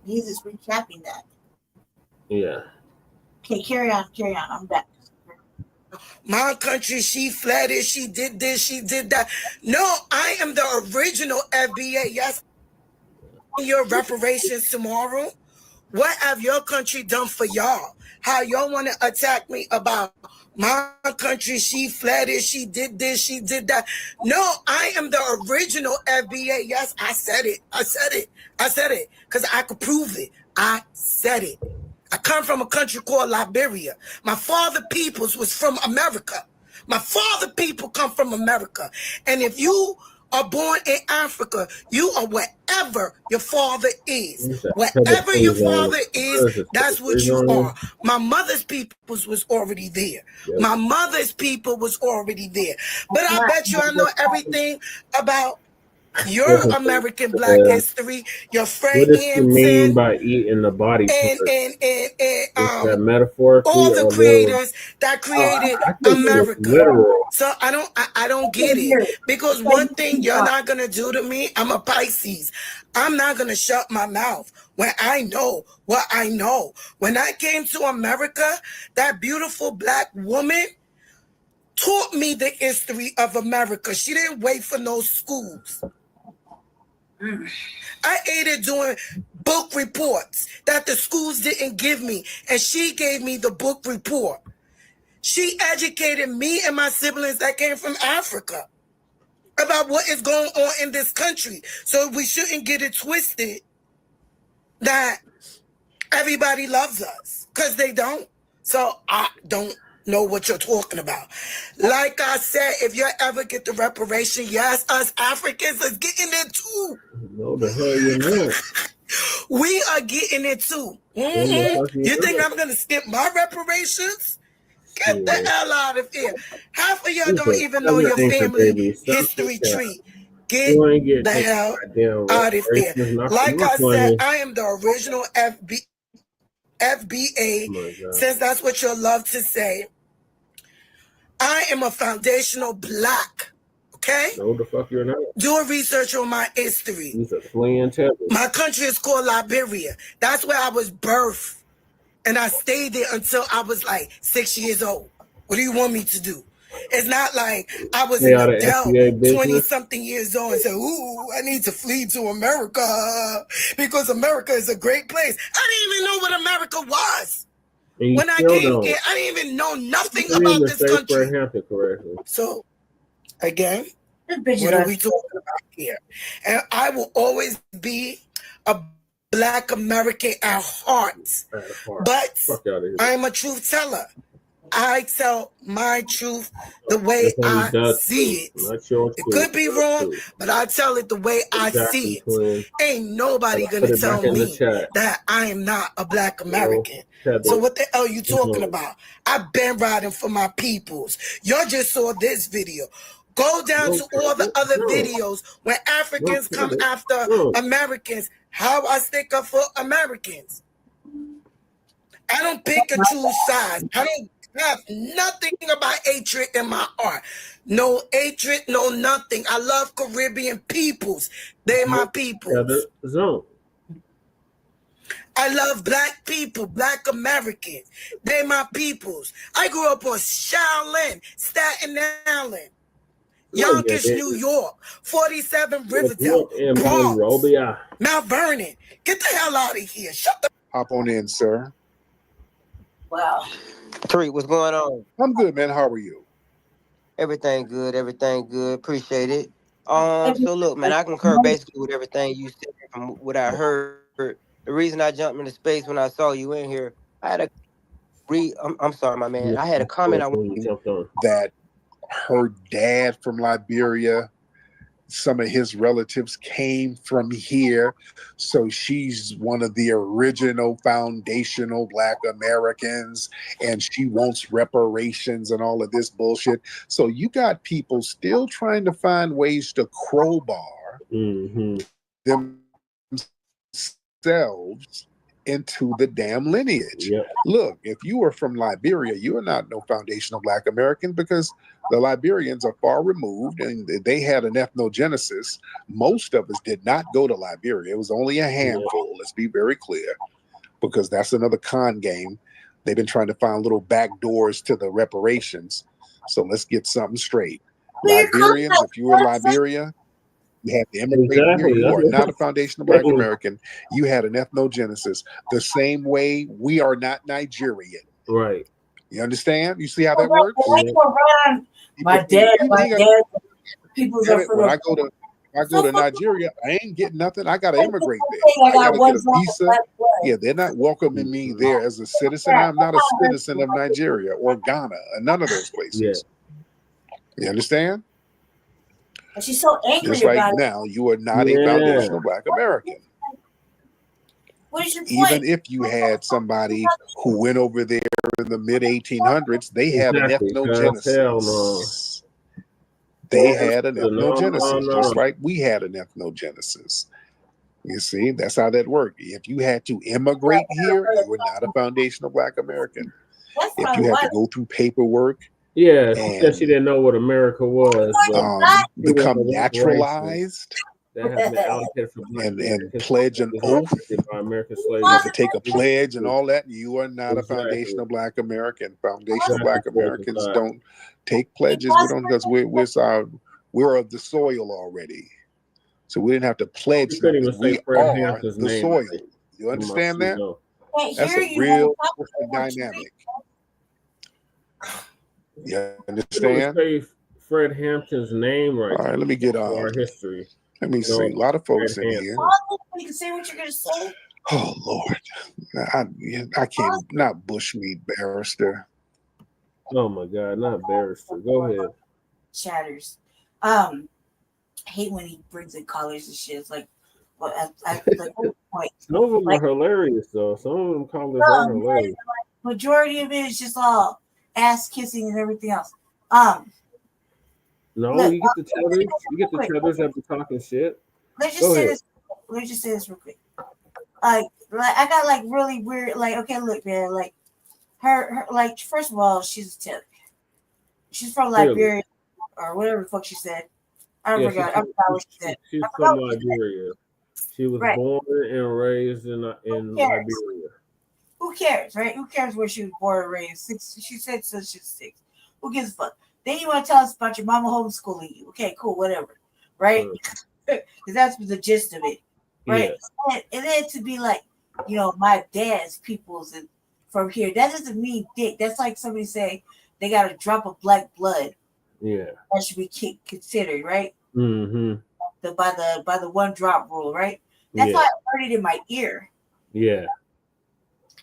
He's just recapping that. Yeah. Okay, carry on. I'm back. My country, she fled it, she did this, she did that. No, I am the original FBA. Yes, your reparations tomorrow. What have your country done for y'all? How y'all want to attack me about my country, she fled it, she did this, she did that. No, I am the original FBA. Yes, I said it because I could prove it. I said it. I come from a country called Liberia. My father peoples was from America. My father people come from America. And if you are born in Africa, you are wherever your father is. Wherever your father is, that's what you are. My mother's peoples was already there. My mother's people was already there. But I bet you I know everything about your American Black history, your Frank What does she mean Hampton, by eating the body part? and that metaphorically all the or creators that created America. So I don't get it. Because one thing you're not gonna do to me, I'm a Pisces. I'm not gonna shut my mouth when I know what I know. When I came to America, that beautiful Black woman taught me the history of America. She didn't wait for no schools. I hated doing book reports that the schools didn't give me, and she gave me the book report. She educated me and my siblings that came from Africa about what is going on in this country. So we shouldn't get it twisted that everybody loves us, because they don't. So I don't know what you're talking about. Like I said, if you ever get the reparation, yes, us Africans are getting it too. No, the hell you're not. We are getting it too. You think I'm gonna skip my reparations? Get the hell out of here. Half of y'all don't even know your family history tree. Get the hell out of here. Like I said, I am the original FBA, since that's what you love to say. I am a foundational Black. Okay? No, the fuck you're not. Do a research on my history. He's a fleeing tether. My country is called Liberia. That's where I was birthed. And I stayed there until I was like 6 years old. What do you want me to do? It's not like I was an adult, 20-something years old, and said, ooh, I need to flee to America because America is a great place. I didn't even know what America was. When I came here, I didn't even know nothing about this country. So, again, what are we talking about here? And I will always be a Black American at heart. But I'm a truth teller. I tell my truth the way I see it. It could be wrong, but I tell it the way I see it. Ain't nobody gonna tell me that I am not a Black American. So what the hell are you talking about? I've been riding for my peoples. Y'all just saw this video. Go down to all the other videos when Africans come after Americans. How I stick up for Americans. I don't pick and choose sides. I have nothing about hatred in my art. No hatred, no nothing. I love Caribbean peoples. They're my peoples. I love black people, black Americans. They're my peoples. I grew up on Shaolin, Staten Island, Yonkers, New York, 47 Riverdale, Bronx, Mount Vernon. Get the hell out of here. Shut the Hop on in, sir. Wow. Tariq, what's going on? I'm good, man. How are you? Everything good. Appreciate it. So look, man, I concur basically with everything you said from what I heard. The reason I jumped into space when I saw you in here, I had a I'm sorry, my man. I had a comment I wanted to that her dad from Liberia, some of his relatives came from here. So she's one of the original foundational Black Americans, and she wants reparations and all of this bullshit. So you got people still trying to find ways to crowbar themselves into the damn lineage. Look, if you are from Liberia, you are not no foundational Black American, because the Liberians are far removed and they had an ethnogenesis. Most of us did not go to Liberia. It was only a handful. Let's be very clear, because that's another con game. They've been trying to find little back doors to the reparations. So let's get something straight. Liberians, if you were in Liberia, you had to immigrate here. You are not a foundational Black American. You had an ethnogenesis. The same way we are not Nigerian. Right. You understand? You see how that works? My dad. People when I go to Nigeria, I ain't getting nothing. I gotta immigrate there. I gotta get a visa. Yeah, they're not welcoming me there as a citizen. I'm not a citizen of Nigeria or Ghana or none of those places. You understand? And she's so angry Just like about now, you are not a foundational Black American. What is your point? Even if you had somebody who went over there in the mid 1800s, they had an ethnogenesis. They had an ethnogenesis, just like we had an ethnogenesis. You see, that's how that worked. If you had to immigrate here, you were not a foundational Black American. If you had to go through paperwork, yeah, she said she didn't know what America was. Become naturalized. That has been allocated for and pledge an oath. By American slaves. You have to take a pledge and all that. You are not a foundational Black American. Foundational Black Americans don't take pledges. We don't, because we're of the soil already. So we didn't have to pledge nothing. We are the soil. You understand that? That's a real different dynamic. You understand? Say Fred Hampton's name right. All right, let me get our history. Let me see. A lot of folks in here. You can say what you're gonna say. Oh Lord, I can't. Not bushmeat barrister. Oh my God, not barrister. Go ahead. Shatters. I hate when he brings in colors and shit. It's like, well, I like what point? Some of them are hilarious though. Some of them colors are hilarious. Majority of it is just all ass kissing and everything else. No, look, you get the tethers. You get the tethers that be talking shit. Let's just say this. Let's just say this real quick. Like I got like really weird. Like, okay, look, man. Like her like first of all, she's a tip. She's from Liberia or whatever the fuck she said. I forgot what she said. She's from Liberia. She was born and raised in Liberia. Who cares, right? Who cares where she was born and raised? She said since she's 6. Who gives a fuck? Then you want to tell us about your mama homeschooling you. Okay, cool, whatever. Right? Because that's the gist of it. Right? Yeah. And then to be like, you know, my dad's peoples and from here, that doesn't mean dick. That's like somebody saying they got a drop of black blood. Yeah. That should be considered, right? Mm-hmm. By the 1 drop rule, right? That's why I heard it in my ear. Yeah.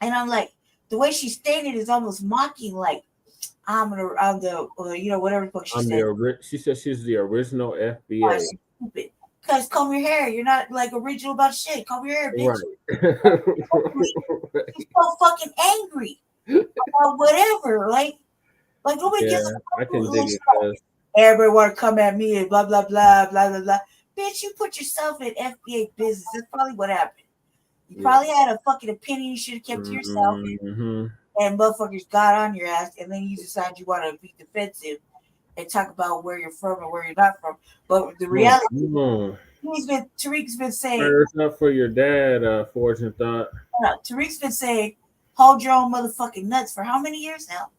And I'm like, the way she stated is almost mocking, like, I'm the you know, whatever the fuck she said. She said she's the original FBA. Oh, stupid. Because comb your hair. You're not like original about shit. Comb your hair, bitch. Right. She's so fucking angry about whatever. Like nobody gives a fuck. I can dig it. Everybody want to come at me and blah, blah, blah, blah, blah, blah. Bitch, you put yourself in FBA business. That's probably what happened. You probably had a fucking opinion you should have kept to yourself. Mm-hmm. and motherfuckers got on your ass, and then you decide you want to be defensive and talk about where you're from and where you're not from. But the reality, Tariq's been saying, prayers up for your dad, Fortune Thought. Tariq's been saying, hold your own motherfucking nuts for how many years now?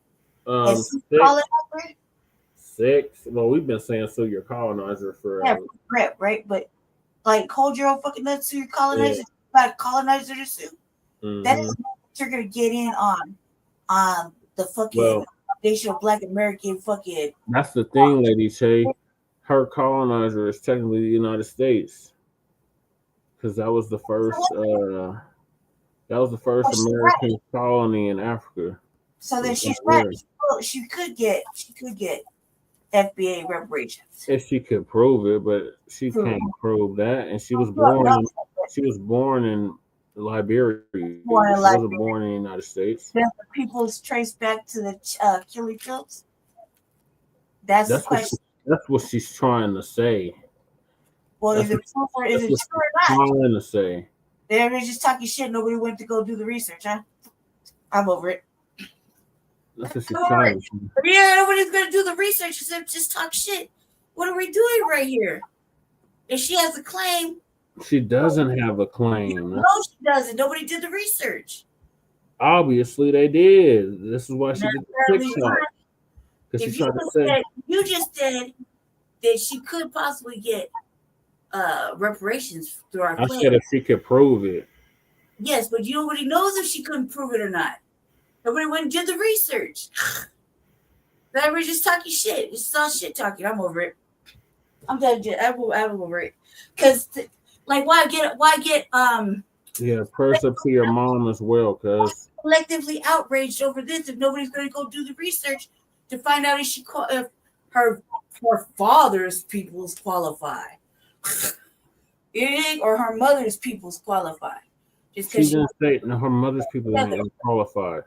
6. Well, we've been saying sue your colonizer for rep, right? But like, hold your own fucking nuts, sue your colonizer. Like colonizer to sue. That is what you're gonna get in on the fucking foundational Black American fucking. That's the thing, Lady Shay. Her colonizer is technically the United States, because that was the first. That was the first American colony in Africa. So then she's right. She could get FBA reparations if she could prove it, but she can't prove that. And she was born. She was born in Liberia. She wasn't born in the United States. Then the people's traced back to the killing fields. That's the question. That's what she's trying to say. Well, is it true or is it true or not? Trying to say. They're just talking shit. Nobody went to go do the research, huh? I'm over it. That's what she's trying to say. Yeah, nobody's gonna do the research except just talk shit. What are we doing right here? If she has a claim, she doesn't have a claim. No, she doesn't. Nobody did the research. Obviously, they did. This is why she did the TikTok. Because you just said that she could possibly get reparations through our claim. I said if she could prove it. Yes, but nobody knows if she couldn't prove it or not. Nobody went and did the research. We're just talking shit. It's all shit talking. I'm over it. I'm done. I'm over it. Because, like, why get Yeah, prayers up to your mom as well, cuz collectively outraged over this if nobody's going to go do the research to find out if her father's peoples qualify, or her mother's peoples qualify. Just she didn't say no. Her mother's people didn't qualify.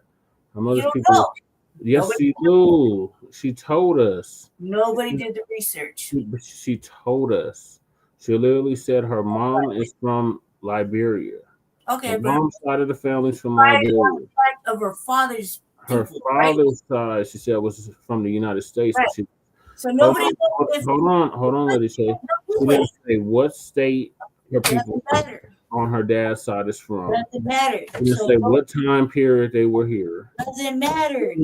Her mother's people. Yes, she do. She told us. Nobody did the research. She told us. She literally said her mom is from Liberia. Okay, her but mom's side of the family's from Liberia. Of her father's her people, father's side, she said, was from the United States. Right. She, so nobody. Hold on, let it say. She didn't say what state her people on her dad's side is from. Doesn't matter. She didn't say what time period they were here. Doesn't matter.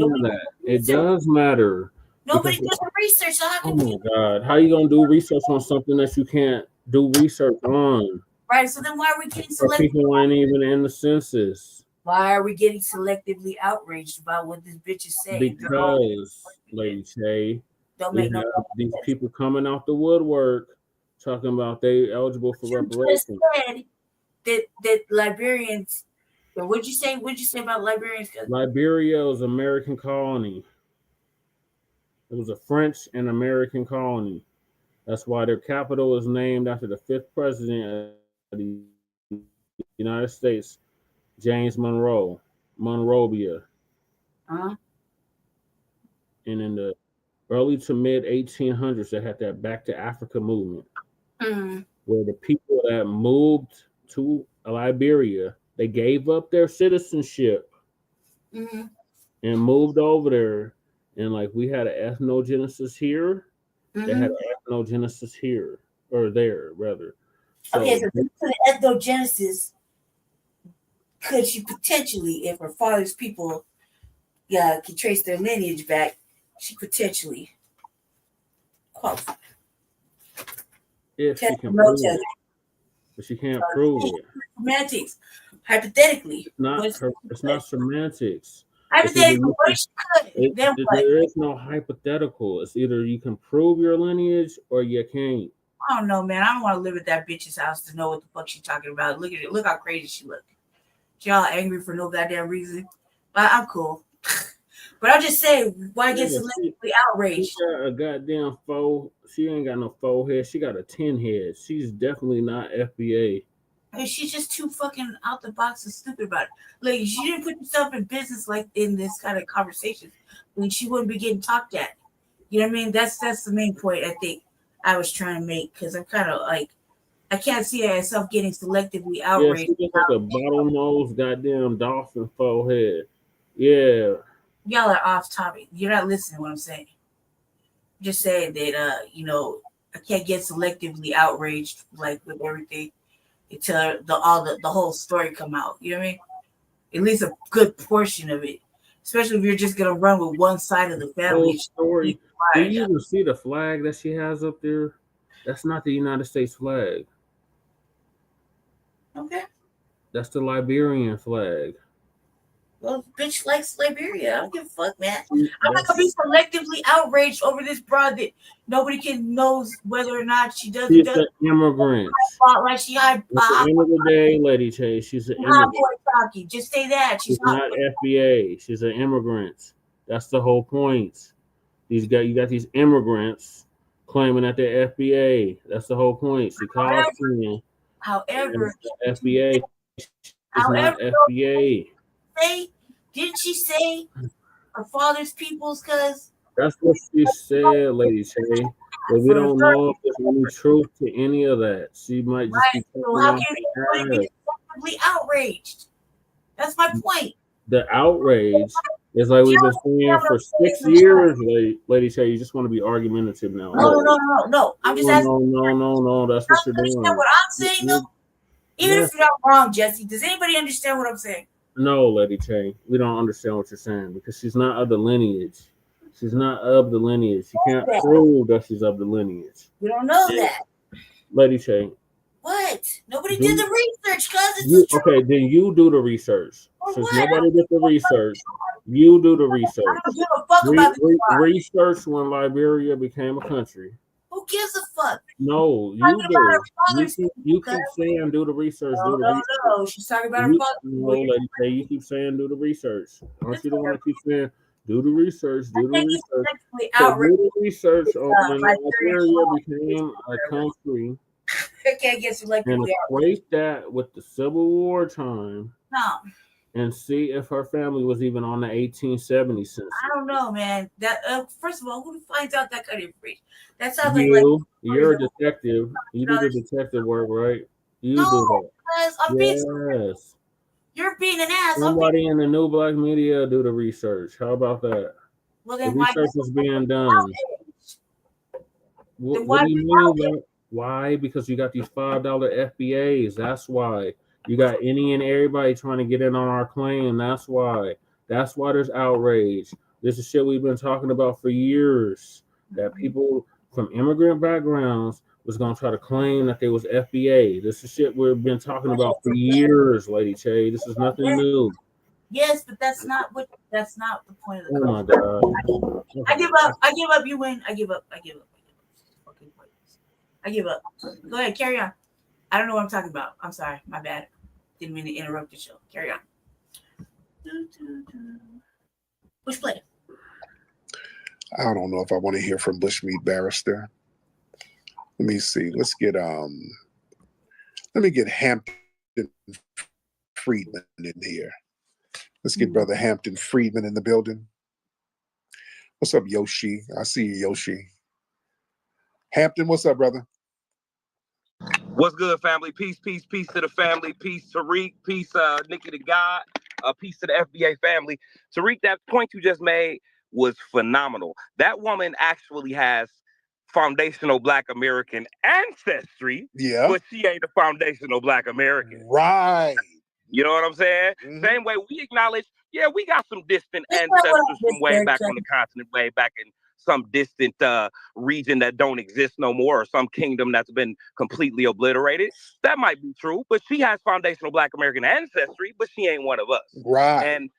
It does matter. Nobody does the research. So oh my God, how you gonna do research on something that you can't do research on? Right. So then, why are we getting selective? People ain't even in the census. Why are we getting selectively outraged about what this bitch is saying? Because, Lady Shay, these people coming out the woodwork talking about they eligible for reparations. Said that Liberians. What'd you say? What'd you say about Liberians? Liberia was an American colony. It was a French and American colony. That's why their capital is named after the 5th president of the United States, James Monrovia. Uh-huh. And in the early to mid 1800s, they had that Back to Africa movement, where the people that moved to Liberia, they gave up their citizenship and moved over there. And like we had an ethnogenesis here, they had an ethnogenesis here, or there rather. So, okay, so to the ethnogenesis, could she potentially, if her father's people could trace their lineage back, she potentially qualify? If she can prove it. But she can't prove it. Semantics. Hypothetically. It's not semantics. Hypothetically, what she could. There is no hypothetical. It's either you can prove your lineage or you can't. I don't know, man. I don't want to live at that bitch's house to know what the fuck she's talking about. Look at it. Look how crazy she look. She all angry for no goddamn reason. But I'm cool. But I'm just saying, why get selectively outraged? She got a goddamn foe. She ain't got no forehead. She got a 10 head. She's definitely not FBA. She's just too fucking out the box and stupid about it. Like, she didn't put herself in business like in this kind of conversation when she wouldn't be getting talked at. You know what I mean? That's the main point I think I was trying to make, because I'm kind of like, I can't see herself getting selectively outraged. Yeah, she just like a bottlenose goddamn dolphin forehead. Yeah. Y'all are off topic. You're not listening to what I'm saying. Just saying that I can't get selectively outraged like with everything until the whole story come out. You know what I mean? At least a good portion of it. Especially if you're just gonna run with one side of the family. Whole story. Do you even see the flag that she has up there? That's not the United States flag. Okay. That's the Liberian flag. Well, bitch likes Liberia. I don't give a fuck, man. I'm not gonna be selectively outraged over this broad that nobody can knows whether or not she does. She's an immigrant. Like she high. At the end of the day, Lady Chase, she's an immigrant. Just say that. She's not FBA. She's an immigrant. That's the whole point. You got these immigrants claiming that they're FBA. That's the whole point. She calls in. However, FBA is not FBA. Didn't she say her father's people's? Cause that's what she said, Lady Shay. But we don't know if there's any truth to any of that. She might just be so how can anybody be outraged? That's my point. The outrage is like we've been saying for 6 years, Lady Shay. You just want to be argumentative now. No. I'm just asking. No. That's what you're doing. Understand what I'm saying, though? Even if you're not wrong, Jesse, does anybody understand what I'm saying? No, Lady Chain, we don't understand what you're saying because she's not of the lineage. She's not of the lineage. She can't prove that she's of the lineage. We don't know that. Lady Chain. What? Nobody did the research, cuz. Okay, then you do the research. Since nobody did the research, you do the research. I don't give a fuck about the research when Liberia became a country. Who gives a fuck? No, you do. You keep saying do the research. No. She's talking about her father. No, Lady K, you keep saying do the research. Aren't you the one that keeps saying do the research? Do the research. So do the research on when Liberia became a country. I can't get selectively and equate that with the Civil War time. No. And see if her family was even on the 1870 census. I don't know, man. That first of all, who finds out that kind of information? That sounds You're a detective. You do the detective work, right? You do that. Yes. You're being an ass. Somebody in the New Black media do the research. How about that? Well, then the research is being done. What do you mean? Why? Because you got these $5 FBAs. That's why. You got any and everybody trying to get in on our claim. That's why. That's why there's outrage. This is shit we've been talking about for years. That people from immigrant backgrounds was going to try to claim that they was FBA. This is shit we've been talking about for years, Lady Che. This is nothing new. Yes, but that's not the point of the Oh my God. I give up. You win. I give up. Go ahead, carry on. I don't know what I'm talking about. I'm sorry. My bad. Didn't mean to interrupt the show. Carry on. Which play? I don't know if I want to hear from Bushmeat Barrister. Let me see. Let me get Hampton Friedman in here. Let's get Brother Hampton Friedman in the building. What's up, Yoshi? I see you, Yoshi. Hampton, what's up, brother? What's good, family? Peace to the family. Peace, Tariq. Peace, Nikki the God. Peace to the FBA family. Tariq, that point you just made was phenomenal. That woman actually has foundational Black American ancestry, but she ain't a foundational Black American. Right. You know what I'm saying? Mm-hmm. Same way we acknowledge, we got some distant ancestors from way back on the continent, way back in some distant region that don't exist no more, or some kingdom that's been completely obliterated. That might be true, but she has foundational Black American ancestry, but she ain't one of us. Right. And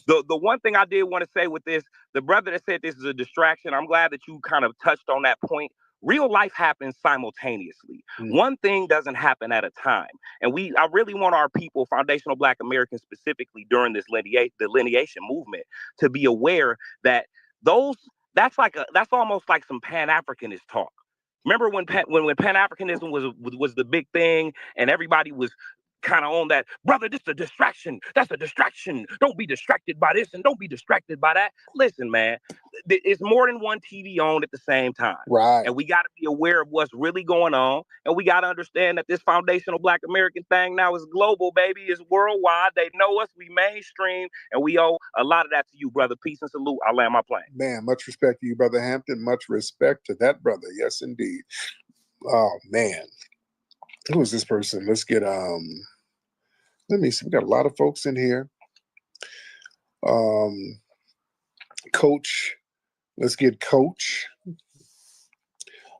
the one thing I did want to say with this, the brother that said this is a distraction, I'm glad that you kind of touched on that point. Real life happens simultaneously. One thing doesn't happen at a time. And I really want our people, foundational Black Americans specifically during this delineation movement, to be aware that that's almost like some Pan-Africanist talk. Remember when Pan-Africanism was the big thing and everybody was kind of on that, brother, this is a distraction. That's a distraction. Don't be distracted by this and don't be distracted by that. Listen, man, it's more than one TV on at the same time. Right. And we got to be aware of what's really going on. And we got to understand that this foundational Black American thing now is global, baby. It's worldwide. They know us. We mainstream. And we owe a lot of that to you, brother. Peace and salute. I'll land my plane. Man, much respect to you, Brother Hampton. Much respect to that brother. Yes, indeed. Oh, man. Who is this person? Let's get, let me see. We got a lot of folks in here. Coach. Let's get Coach.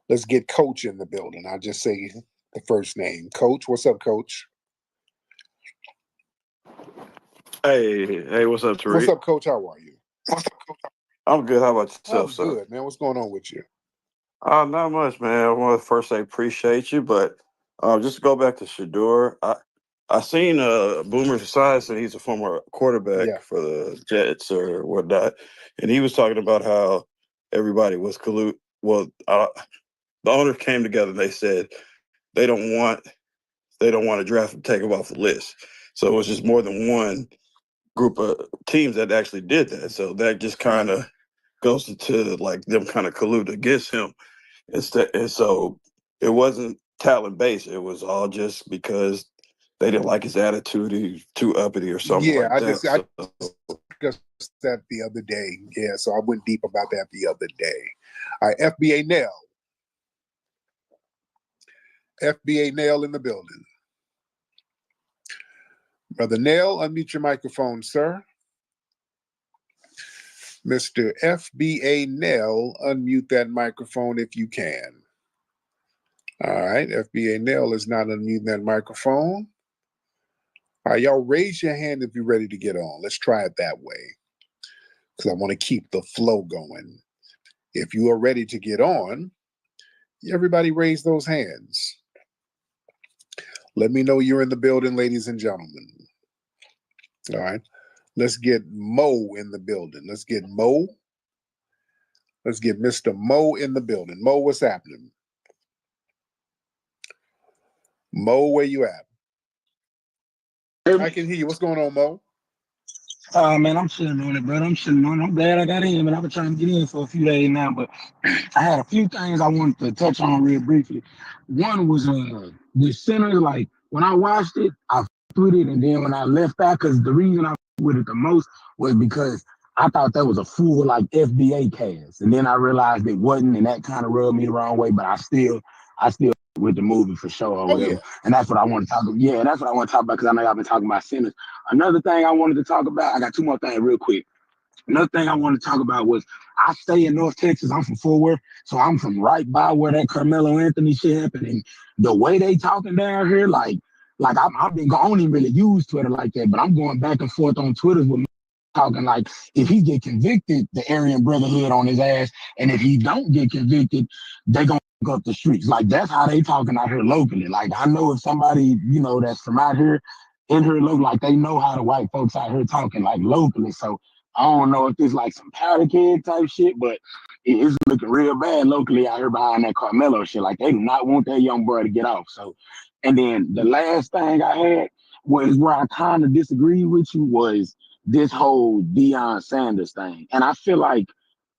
Let's get Coach in the building. I'll just say the first name. Coach, what's up, Coach? Hey, what's up, Tariq? What's up, Coach? How are you? I'm good. How about yourself, I'm sir? good, man. What's going on with you? Not much, man. I want to first say appreciate you, but just to go back to Shador, I seen Boomer Esiason. He's a former quarterback for the Jets or whatnot, and he was talking about how everybody was collude. Well, the owners came together and they said they don't want to draft and take him off the list. So it was just more than one group of teams that actually did that. So that just kind of goes into like them kind of collude against him. And so it wasn't talent based. It was all just because they didn't like his attitude. He was too uppity or something like that. I discussed that the other day. Yeah, so I went deep about that the other day. All right, FBA Nail. FBA Nail in the building. Brother Nail, unmute your microphone, sir. Mr. FBA Nail, unmute that microphone if you can. All right, FBA Nail is not unmuting that microphone. All right, y'all raise your hand if you're ready to get on. Let's try it that way because I want to keep the flow going. If you are ready to get on, everybody raise those hands. Let me know you're in the building, ladies and gentlemen. All right. Let's get Mo in the building. Let's get Mo. Let's get Mr. Mo in the building. Mo, what's happening? Mo, where you at? I can hear you. What's going on, Mo? Man, I'm sitting on it, brother. I'm sitting on it. I'm glad I got in, but I've been trying to get in for a few days now. But I had a few things I wanted to touch on real briefly. One was the center. Like when I watched it, I with it, and then when I left out, because the reason I with it the most was because I thought that was a full like FBA cast, and then I realized it wasn't, and that kind of rubbed me the wrong way. But I still with the movie for sure or whatever. And that's what I want to talk about. Yeah, that's what I want to talk about because I know y'all been talking about centers. Another thing I wanted to talk about, I got two more things real quick. Another thing I wanted to talk about was I stay in North Texas. I'm from Fort Worth, so I'm from right by where that Carmelo Anthony shit happened. And the way they talking down here, like I've been I don't even really use Twitter like that, but I'm going back and forth on Twitter with talking like if he get convicted, the Aryan Brotherhood on his ass, and if he don't get convicted, they gonna up the streets. Like that's how they talking out here locally. Like I know if somebody that's from out here in here local, like they know how the white folks out here talking like locally. So I don't know if it's like some powder keg type shit, but it's looking real bad locally out here behind that Carmelo shit. Like they do not want that young boy to get off. So, and then the last thing I had was where I kind of disagree with you was this whole Deion Sanders thing. And I feel like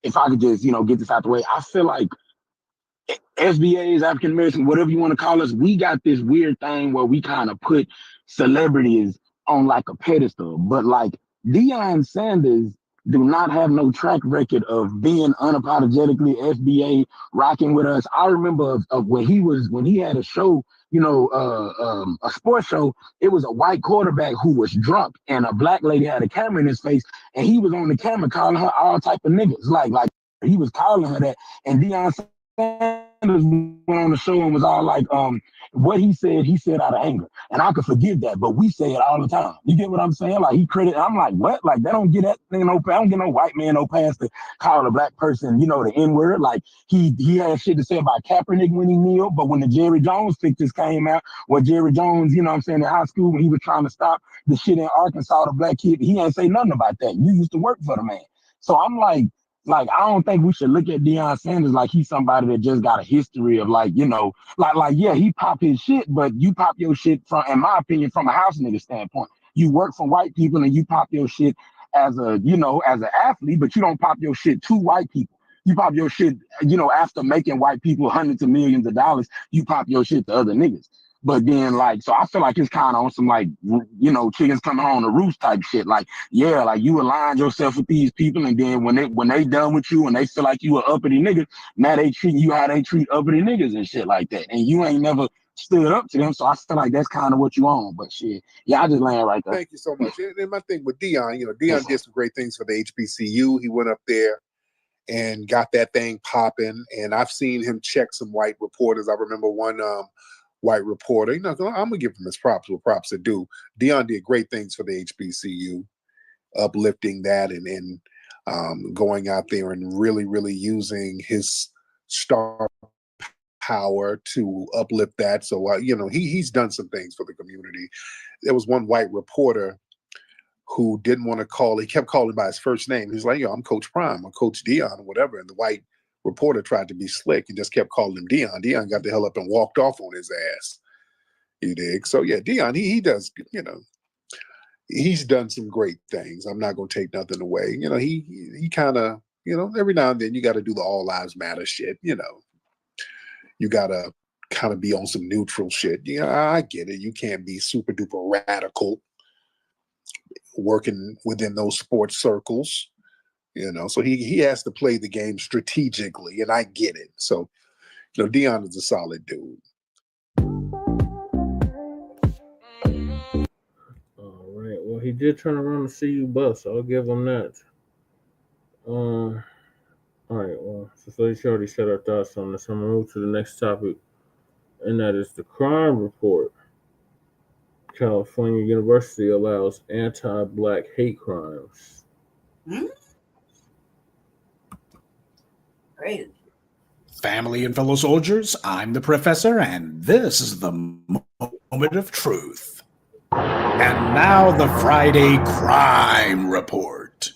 if I could just, get this out the way, I feel like SBAs, African Americans, whatever you want to call us, we got this weird thing where we kind of put celebrities on like a pedestal. But like Deion Sanders do not have no track record of being unapologetically FBA rocking with us. I remember of when he had a show, a sports show. It was a white quarterback who was drunk, and a black lady had a camera in his face, and he was on the camera calling her all type of niggas. Like he was calling her that, and Deion Sanders went on the show and was all like, what he said out of anger. And I could forgive that, but we say it all the time. You get what I'm saying? Like he I'm like, what? Like they don't get that thing I don't get no white man no pass to call a black person, the N-word. Like he had shit to say about Kaepernick when he kneeled, but when the Jerry Jones pictures came out, where Jerry Jones, in high school when he was trying to stop the shit in Arkansas, the black kid, he ain't say nothing about that. You used to work for the man. So I'm like, Like, I don't think we should look at Deion Sanders like he's somebody that just got a history of like, you know, yeah, he pop his shit, but you pop your shit from, in my opinion, from a house nigga standpoint. You work for white people and you pop your shit as a, you know, as an athlete, but you don't pop your shit to white people. You pop your shit, you know, after making white people hundreds of millions of dollars, you pop your shit to other niggas. But then, like, so I feel like it's kind of on some, like, you know, chickens coming home to roost type shit. Like, yeah, like you align yourself with these people, and then when they done with you and they feel like you an uppity nigga, now they treat you how they treat uppity niggas and shit like that. And you ain't never stood up to them, so I feel like that's kind of what you on. But shit, yeah, I just land right there. Thank you so much. And my thing with Deion, you know, Deion did some great things for the HBCU. He went up there and got that thing popping. And I've seen him check some white reporters. I remember one white reporter, you know, I'm gonna give him his props what props are due. Deion did great things for the HBCU, uplifting that and going out there and really using his star power to uplift that. So you know, he's done some things for the community. There was one white reporter who didn't want to call. He kept calling by his first name. He's like, "Yo, I'm Coach Prime, I'm Coach Deion, or whatever." And the white reporter tried to be slick and just kept calling him Deion. Deion got the hell up and walked off on his ass. You dig? So yeah, Deion, he does, you know, he's done some great things. I'm not gonna take nothing away. You know, he kind of, you know, every now and then you got to do the all lives matter shit. You know, you gotta kind of be on some neutral shit. Yeah, I get it. You can't be super duper radical working within those sports circles. You know, so he has to play the game strategically, and I get it. So, you know, Deion is a solid dude. All right. Well, he did turn around to see you bust, so I'll give him that. All right. Well, since Lady Shorty said her thoughts on this, I'm gonna move to the next topic, and that is the crime report. California University allows anti-Black hate crimes. Great. Family and fellow soldiers, I'm the professor, and this is the moment of truth. And now the Friday Crime Report.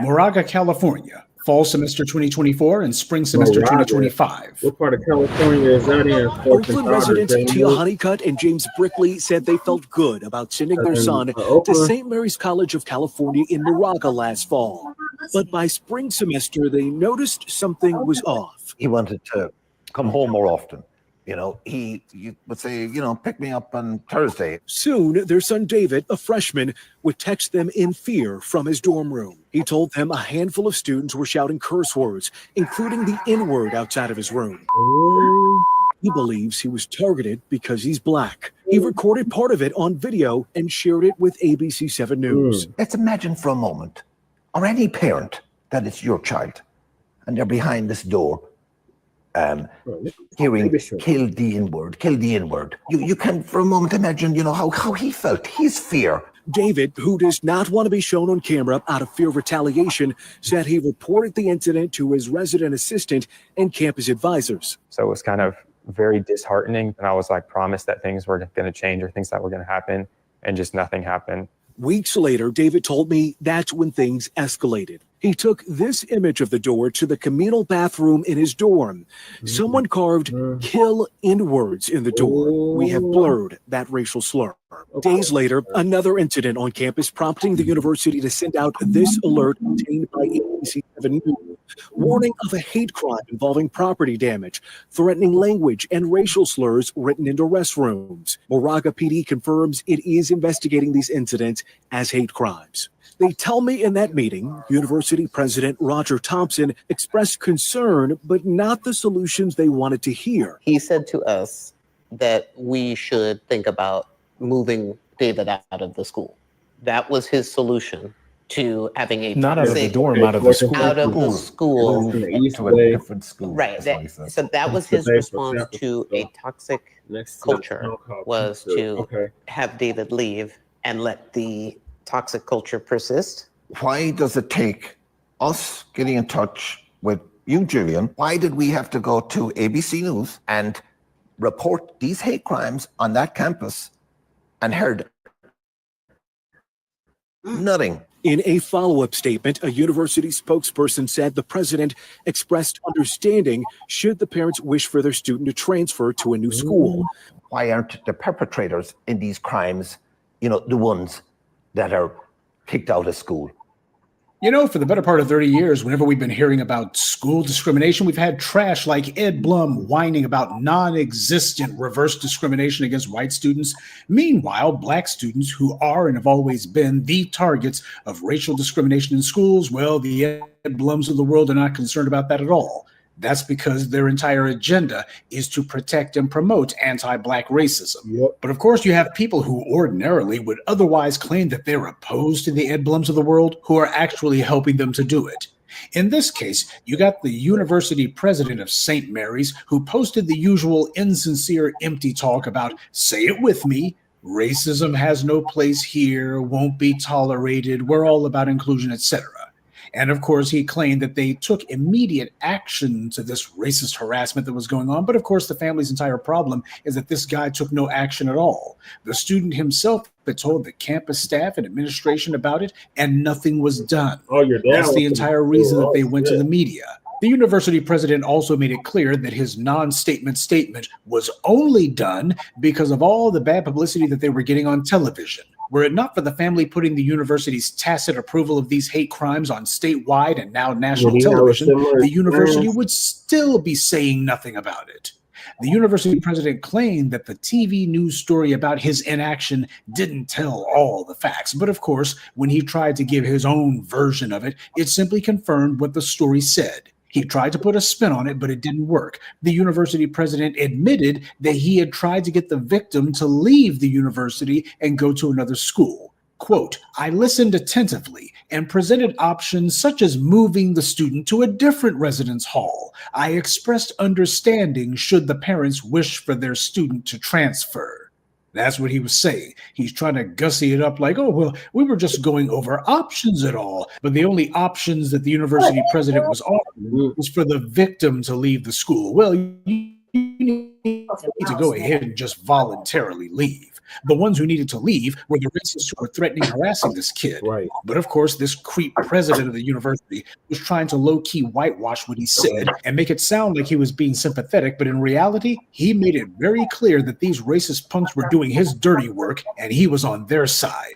Moraga, California, fall semester 2024 and spring semester 2025. What part of California is that in? Oakland residents Tia Honeycutt and James Brickley said they felt good about sending their son to St. Mary's College of California in Moraga last fall. But by spring semester, they noticed something was off. He wanted to come home more often. You know, he would say, you know, pick me up on Thursday. Soon, their son David, a freshman, would text them in fear from his dorm room. He told them a handful of students were shouting curse words, including the N-word outside of his room. He believes he was targeted because he's Black. He recorded part of it on video and shared it with ABC 7 News. Let's imagine for a moment, or any parent, that it's your child, and they're behind this door, hearing kill the N-word, kill the N-word. You can for a moment imagine, you know, how he felt, his fear. David, who does not want to be shown on camera out of fear of retaliation, said he reported the incident to his resident assistant and campus advisors. So it was kind of very disheartening. And I was like promised that things were going to change or things that were going to happen, and just nothing happened. Weeks later, David told me that's when things escalated. He took this image of the door to the communal bathroom in his dorm. Someone carved "kill N-words" in the door. We have blurred that racial slur. Days later, another incident on campus prompting the university to send out this alert obtained by ABC 7 News, warning of a hate crime involving property damage, threatening language, and racial slurs written into restrooms. Moraga PD confirms it is investigating these incidents as hate crimes. They tell me in that meeting, University President Roger Thompson expressed concern, but not the solutions they wanted to hear. He said to us that we should think about moving David out of the school. That was his solution to having a not out of the dorm, out of the school. Out of the school. To a different school. Right. So that was his response to a toxic culture, was to have David leave and let the toxic culture persist. Why does it take us getting in touch with you, Julian? Why did we have to go to ABC News and report these hate crimes on that campus and heard nothing? In a follow-up statement, a university spokesperson said the president expressed understanding should the parents wish for their student to transfer to a new school. Why aren't the perpetrators in these crimes, the ones that are kicked out of school? For the better part of 30 years, whenever we've been hearing about school discrimination, we've had trash like Ed Blum whining about non-existent reverse discrimination against white students. Meanwhile, black students who are and have always been the targets of racial discrimination in schools, well, the Ed Blums of the world are not concerned about that at all. That's because their entire agenda is to protect and promote anti-black racism. But of course, you have people who ordinarily would otherwise claim that they're opposed to the Ed Blums of the world who are actually helping them to do it. In this case, you got the university president of St. Mary's who posted the usual insincere, empty talk about, say it with me, racism has no place here, won't be tolerated, we're all about inclusion, etc. And of course, he claimed that they took immediate action to this racist harassment that was going on. But of course, the family's entire problem is that this guy took no action at all. The student himself had told the campus staff and administration about it, and nothing was done. That's the entire reason that they went to the media. The university president also made it clear that his non-statement statement was only done because of all the bad publicity that they were getting on television. Were it not for the family putting the university's tacit approval of these hate crimes on statewide and now national television, the university would still be saying nothing about it. The university president claimed that the TV news story about his inaction didn't tell all the facts. But of course, when he tried to give his own version of it, it simply confirmed what the story said. He tried to put a spin on it, but it didn't work. The university president admitted that he had tried to get the victim to leave the university and go to another school. Quote, I listened attentively and presented options such as moving the student to a different residence hall. I expressed understanding should the parents wish for their student to transfer. That's what he was saying. He's trying to gussy it up like, oh, well, we were just going over options at all. But the only options that the university president was offering was for the victim to leave the school. Well, you need to go ahead and just voluntarily leave. The ones who needed to leave were the racists who were threatening and harassing this kid. Right. But of course, this creep president of the university was trying to low-key whitewash what he said and make it sound like he was being sympathetic. But in reality, he made it very clear that these racist punks were doing his dirty work and he was on their side.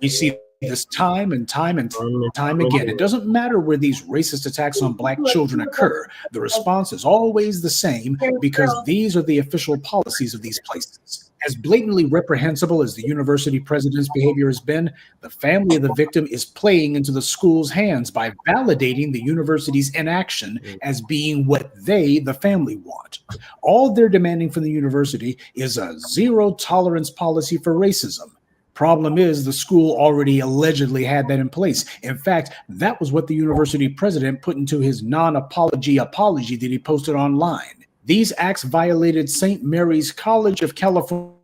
You see this time and time again. It doesn't matter where these racist attacks on black children occur. The response is always the same because these are the official policies of these places. As blatantly reprehensible as the university president's behavior has been, the family of the victim is playing into the school's hands by validating the university's inaction as being what they, the family, want. All they're demanding from the university is a zero tolerance policy for racism. Problem is, the school already allegedly had that in place. In fact, that was what the university president put into his non-apology apology that he posted online. These acts violated St. Mary's College of California's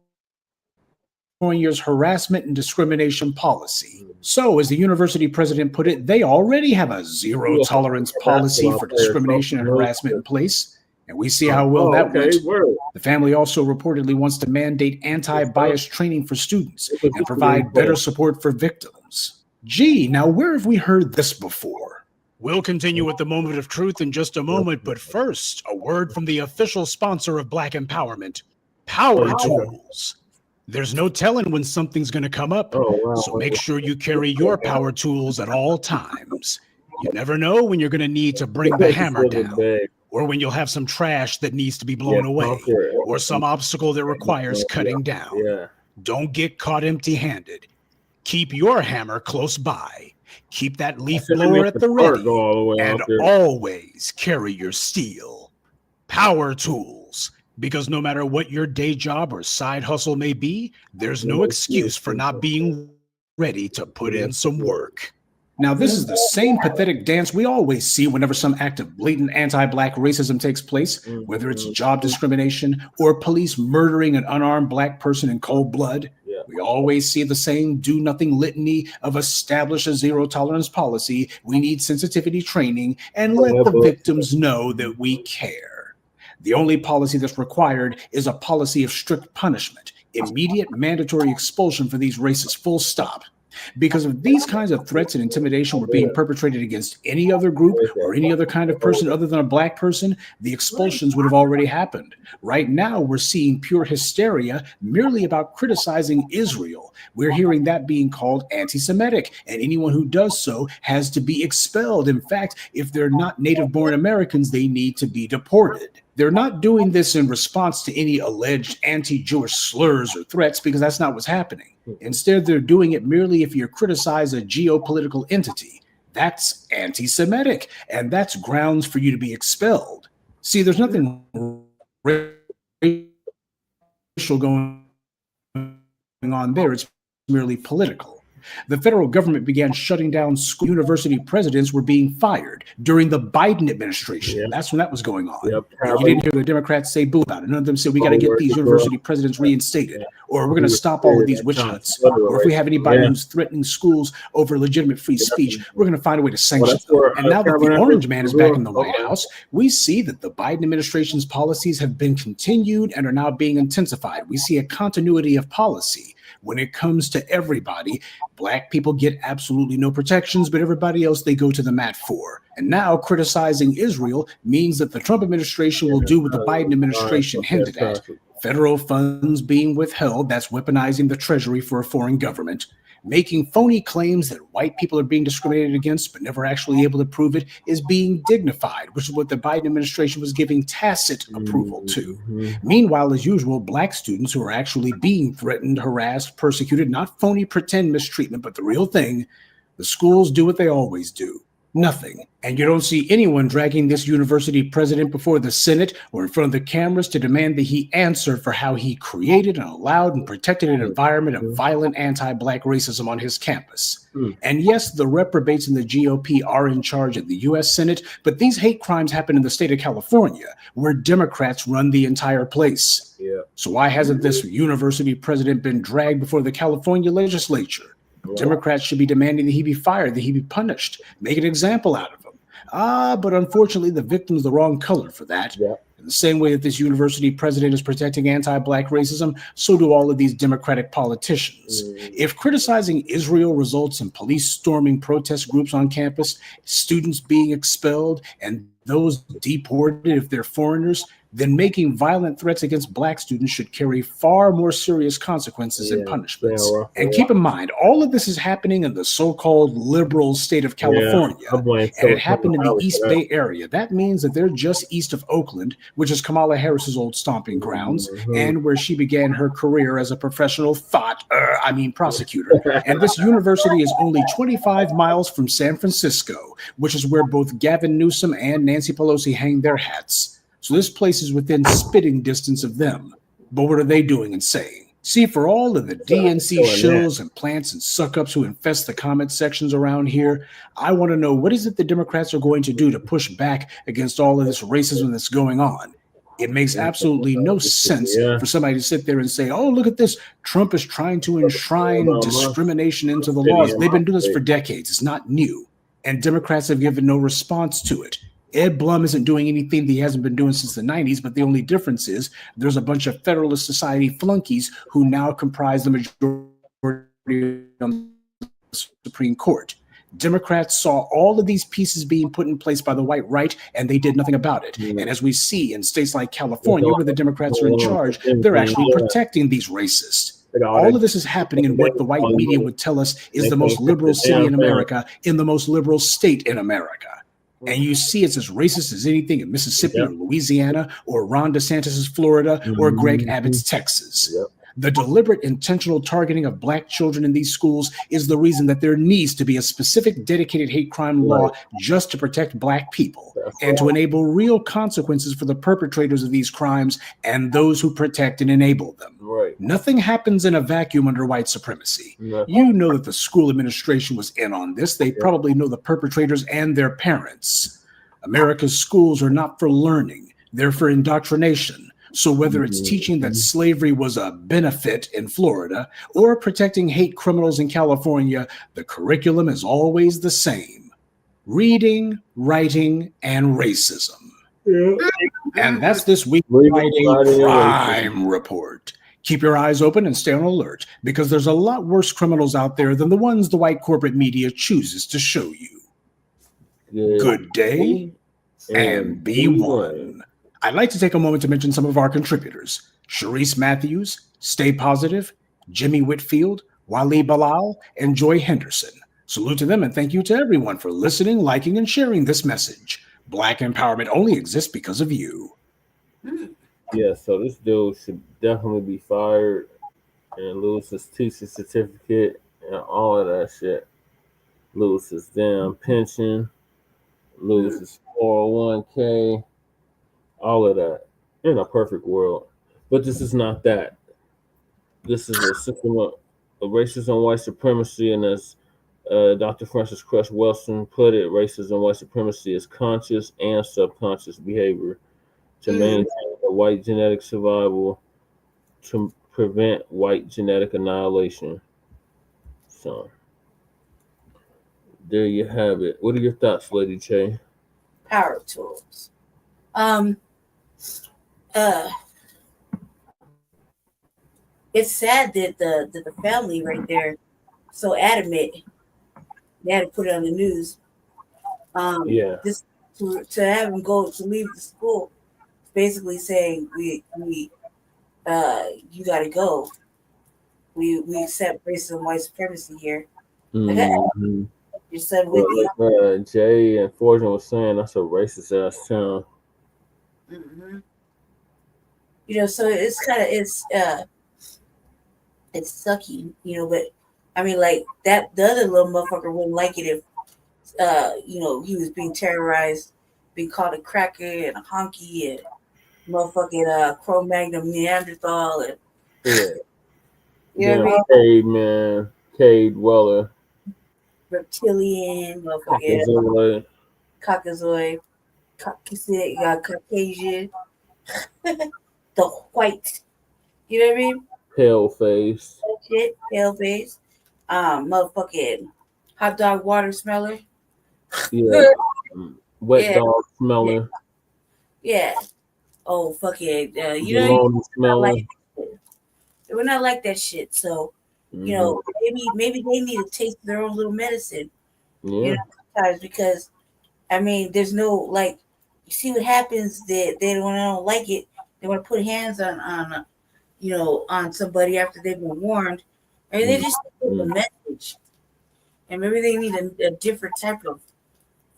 harassment and discrimination policy. So, as the university president put it, they already have a zero tolerance policy for discrimination and harassment in place. And we see how well that went. The family also reportedly wants to mandate anti-bias training for students and provide better support for victims. Gee, now where have we heard this before? We'll continue with the moment of truth in just a moment, but first, a word from the official sponsor of Black Empowerment, Power Tools. There's no telling when something's going to come up, so make sure you carry your power tools at all times. You never know when you're going to need to bring the hammer down, or when you'll have some trash that needs to be blown away, or some obstacle that requires cutting down. Don't get caught empty-handed. Keep your hammer close by. Keep that leaf blower at the ready, and always carry your steel. Power Tools, because no matter what your day job or side hustle may be, there's no excuse for not being ready to put in some work. Now, this is the same pathetic dance we always see whenever some act of blatant anti-black racism takes place, whether it's job discrimination or police murdering an unarmed black person in cold blood. We always see the same do-nothing litany of establish a zero-tolerance policy, we need sensitivity training, and let the victims know that we care. The only policy that's required is a policy of strict punishment, immediate mandatory expulsion for these racists, full stop. Because if these kinds of threats and intimidation were being perpetrated against any other group or any other kind of person other than a black person, the expulsions would have already happened. Right now, we're seeing pure hysteria merely about criticizing Israel. We're hearing that being called anti-Semitic, and anyone who does so has to be expelled. In fact, if they're not native-born Americans, they need to be deported. They're not doing this in response to any alleged anti-Jewish slurs or threats, because that's not what's happening. Instead, they're doing it merely if you criticize a geopolitical entity. That's anti-Semitic, and that's grounds for you to be expelled. See, there's nothing racial going on there. It's merely political. The federal government began shutting down school. University presidents were being fired during the Biden administration. Yep. That's when that was going on. Yep. You didn't hear the Democrats say boo about it. None of them said we got to get these university presidents reinstated, or we're going to stop all of these witch hunts, or if we have anybody who's threatening schools over legitimate free speech, we're going to find a way to sanction them. And now that the orange man is back in the White House, we see that the Biden administration's policies have been continued and are now being intensified. We see a continuity of policy. When it comes to everybody, black people get absolutely no protections, but everybody else they go to the mat for. And now criticizing Israel means that the Trump administration will do what the Biden administration hinted at. Federal funds being withheld, that's weaponizing the Treasury for a foreign government. Making phony claims that white people are being discriminated against but never actually able to prove it is being dignified, which is what the Biden administration was giving tacit approval to. Meanwhile, as usual, black students who are actually being threatened, harassed, persecuted, not phony pretend mistreatment, but the real thing, the schools do what they always do. Nothing. And you don't see anyone dragging this university president before the Senate or in front of the cameras to demand that he answer for how he created and allowed and protected an environment of violent anti-black racism on his campus. And yes, the reprobates in the GOP are in charge of the U.S. Senate, but these hate crimes happen in the state of California, where Democrats run the entire place. So why hasn't this university president been dragged before the California legislature? Democrats should be demanding that he be fired, that he be punished, make an example out of him. But unfortunately, the victim's the wrong color for that. In the same way that this university president is protecting anti-black racism, so do all of these Democratic politicians. If criticizing Israel results in police storming protest groups on campus, students being expelled, and those deported if they're foreigners, then making violent threats against black students should carry far more serious consequences and punishments. And keep in mind, all of this is happening in the so-called liberal state of California, and it happened in the East Bay area. That means that they're just east of Oakland, which is Kamala Harris's old stomping grounds, and where she began her career as a professional prosecutor. And this university is only 25 miles from San Francisco, which is where both Gavin Newsom and Nancy Pelosi hang their hats. So this place is within spitting distance of them. But what are they doing and saying? See, for all of the DNC shills and plants and suck-ups who infest the comment sections around here, I want to know, what is it the Democrats are going to do to push back against all of this racism that's going on? It makes absolutely no sense for somebody to sit there and say, oh, look at this. Trump is trying to enshrine discrimination into the laws. They've been doing this for decades. It's not new. And Democrats have given no response to it. Ed Blum isn't doing anything that he hasn't been doing since the 90s, but the only difference is there's a bunch of Federalist Society flunkies who now comprise the majority on the Supreme Court. Democrats saw all of these pieces being put in place by the white right, and they did nothing about it. And as we see in states like California, where the Democrats are in charge, they're actually protecting these racists. All of this is happening in what the white media would tell us is the most liberal city in America, in the most liberal state in America. And you see it's as racist as anything in Mississippi or Louisiana or Ron DeSantis' Florida or Greg Abbott's Texas. The deliberate, intentional targeting of black children in these schools is the reason that there needs to be a specific dedicated hate crime law just to protect black people and to enable real consequences for the perpetrators of these crimes and those who protect and enable them. Nothing happens in a vacuum under white supremacy. You know that the school administration was in on this. They probably know the perpetrators and their parents. America's schools are not for learning. They're for indoctrination. So whether it's teaching that slavery was a benefit in Florida or protecting hate criminals in California, the curriculum is always the same: reading, writing, and racism. And that's this week's Friday Crime Report. Keep your eyes open and stay on alert, because there's a lot worse criminals out there than the ones the white corporate media chooses to show you. Good day and be one. I'd like to take a moment to mention some of our contributors: Sharice Matthews, Stay Positive, Jimmy Whitfield, Wally Bilal, and Joy Henderson. Salute to them, and thank you to everyone for listening, liking, and sharing this message. Black empowerment only exists because of you. Yeah, so this dude should definitely be fired and lose his teacher certificate and all of that shit. Lose his damn pension, lose his 401k, all of that in a perfect world. But this is not that. This is a system of racism, white supremacy, and as Dr. Francis Cress Welsing put it, racism and white supremacy is conscious and subconscious behavior to maintain the white genetic survival, to prevent white genetic annihilation. So there you have it. What are your thoughts, Lady Che? Power tools. It's sad that the family right there so adamant they had to put it on the news. Just to have him to leave the school, basically saying we you gotta go. We accept racism, white supremacy here. Mm-hmm. Your son with you. Jay and Fortune was saying that's a racist ass town. Mm-hmm. You know, so it's kind of it's sucky, you know. But I mean, like that, the other little motherfucker wouldn't like it if you know, he was being terrorized, being called a cracker and a honky and motherfucking Cro-Magnon Neanderthal and you know what I mean? Cade Weller. Reptilian, motherfucking Caucasoid, Caucasian, the white, you know what I mean? Pale face. Shit, pale face. Motherfucking hot dog water smeller. Yeah. Wet dog smeller. Yeah. Oh, fucking, you know, we're not like that shit. So, you know, maybe they need to taste their own little medicine. Yeah. You know, sometimes because, I mean, there's no, like, you see what happens that they don't like it. They want to put hands on you know, on somebody after they've been warned. I mean, they just put a message. And maybe they need a different type of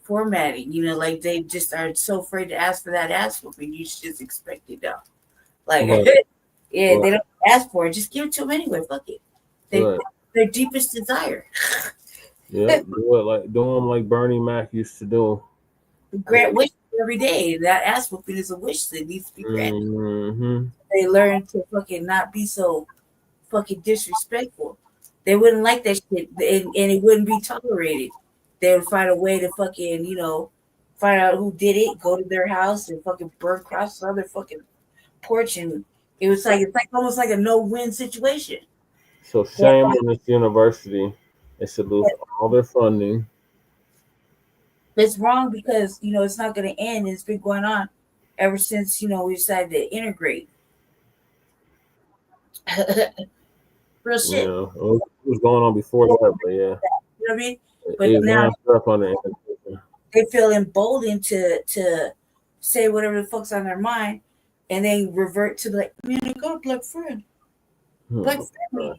formatting, you know, like they just are so afraid to ask for that ass whooping. You should just expect it now. Like, they don't ask for it. Just give it to them anyway. Fuck it. Their deepest desire. Yeah, do them like Bernie Mac used to do. Grant wishes every day. That ass whooping is a wish that needs to be granted. Mm-hmm. They learn to fucking not be so fucking disrespectful. They wouldn't like that shit, and it wouldn't be tolerated. They would find a way to fucking, you know, find out who did it, go to their house, and fucking burn crosses on their fucking porch. And it's like almost like a no-win situation. So shame on this university. They should lose all their funding. It's wrong because, you know, it's not going to end. It's been going on ever since, you know, we decided to integrate. Real shit. Yeah, it was going on before that, but yeah. You know what I mean? But it now up on they feel emboldened to say whatever the fuck's on their mind, and then revert to like, man, I got a black friend. Black friend.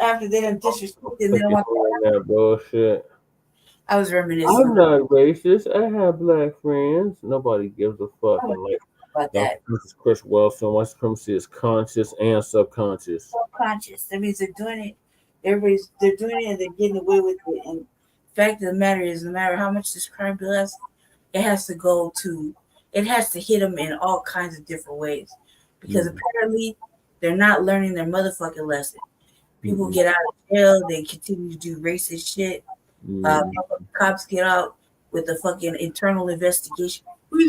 After they done disrespected, they don't want that bullshit. I was reminiscing. I'm not racist. I have black friends. Nobody gives a fuck. And like about that. This is Chris Wilson. White supremacy is conscious and subconscious. Subconscious. That means they're doing it. They're doing it and they're getting away with it. And the fact of the matter is, no matter how much this crime bill has, it has to hit them in all kinds of different ways. Because apparently they're not learning their motherfucking lesson. People get out of jail, they continue to do racist shit. Cops get out with a fucking internal investigation. We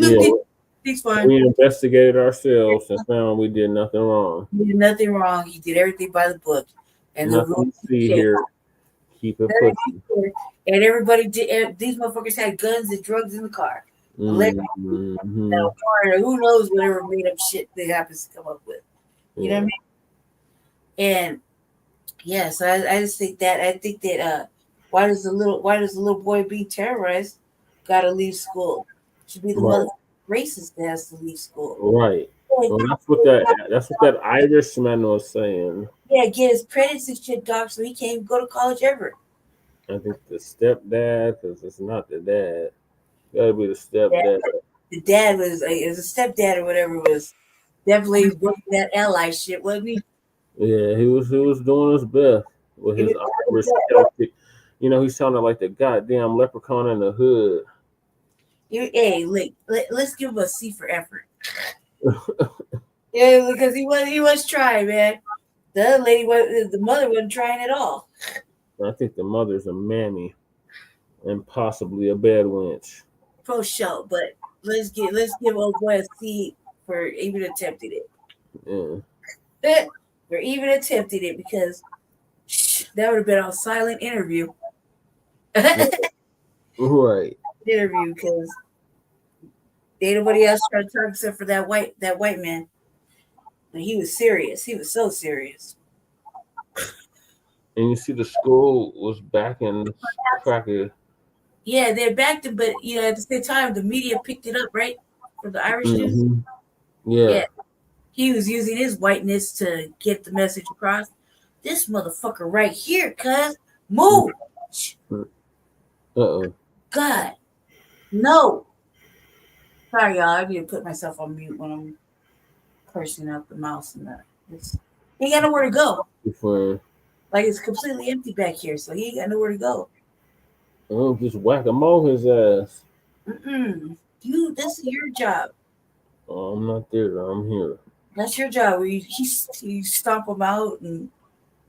investigated ourselves and found we did nothing wrong. He did nothing wrong. He did everything by the book. And nothing to see here. Keep it pushing. And everybody did. These motherfuckers had guns and drugs in the car. Who knows whatever made up shit they happens to come up with. You know what I mean? And yeah, so I just think that why does the little boy being terrorized gotta leave school? Should be the Right. mother racist that has to leave school. Right. Well, that's what that Irishman was saying. Yeah, get his credits and shit, doc, so he can't even go to college ever. I think the stepdad, because it's not the dad. Gotta be the stepdad. The dad was a stepdad or whatever, was definitely working that ally shit, wasn't he? Yeah, he was doing his best with his Irish Celtic. You know, he sounded like the goddamn leprechaun in the hood. Hey, let's give him a C for effort. Yeah, because he was trying, man. The other lady the mother wasn't trying at all. I think the mother's a mammy and possibly a bad wench. Pro show, but let's give old boy a C for even attempting it. Yeah. For even attempting it, because that would have been a silent interview. Right. Interview, because ain't nobody else trying to talk except for that white man. And he was serious. He was so serious. And you see the school was backing cracker. Yeah, they backed him, but at the same time, the media picked it up, right? For the Irish news. Yeah. He was using his whiteness to get the message across. This motherfucker right here, cuz, move. God. No. Sorry, y'all. I need to put myself on mute when I'm cursing out the mouse and that. He ain't got nowhere to go. Like, it's completely empty back here, so he ain't got nowhere to go. Oh, just whack him on his ass. This is your job. Oh, I'm not there. I'm here. That's your job. Where you stomp him out and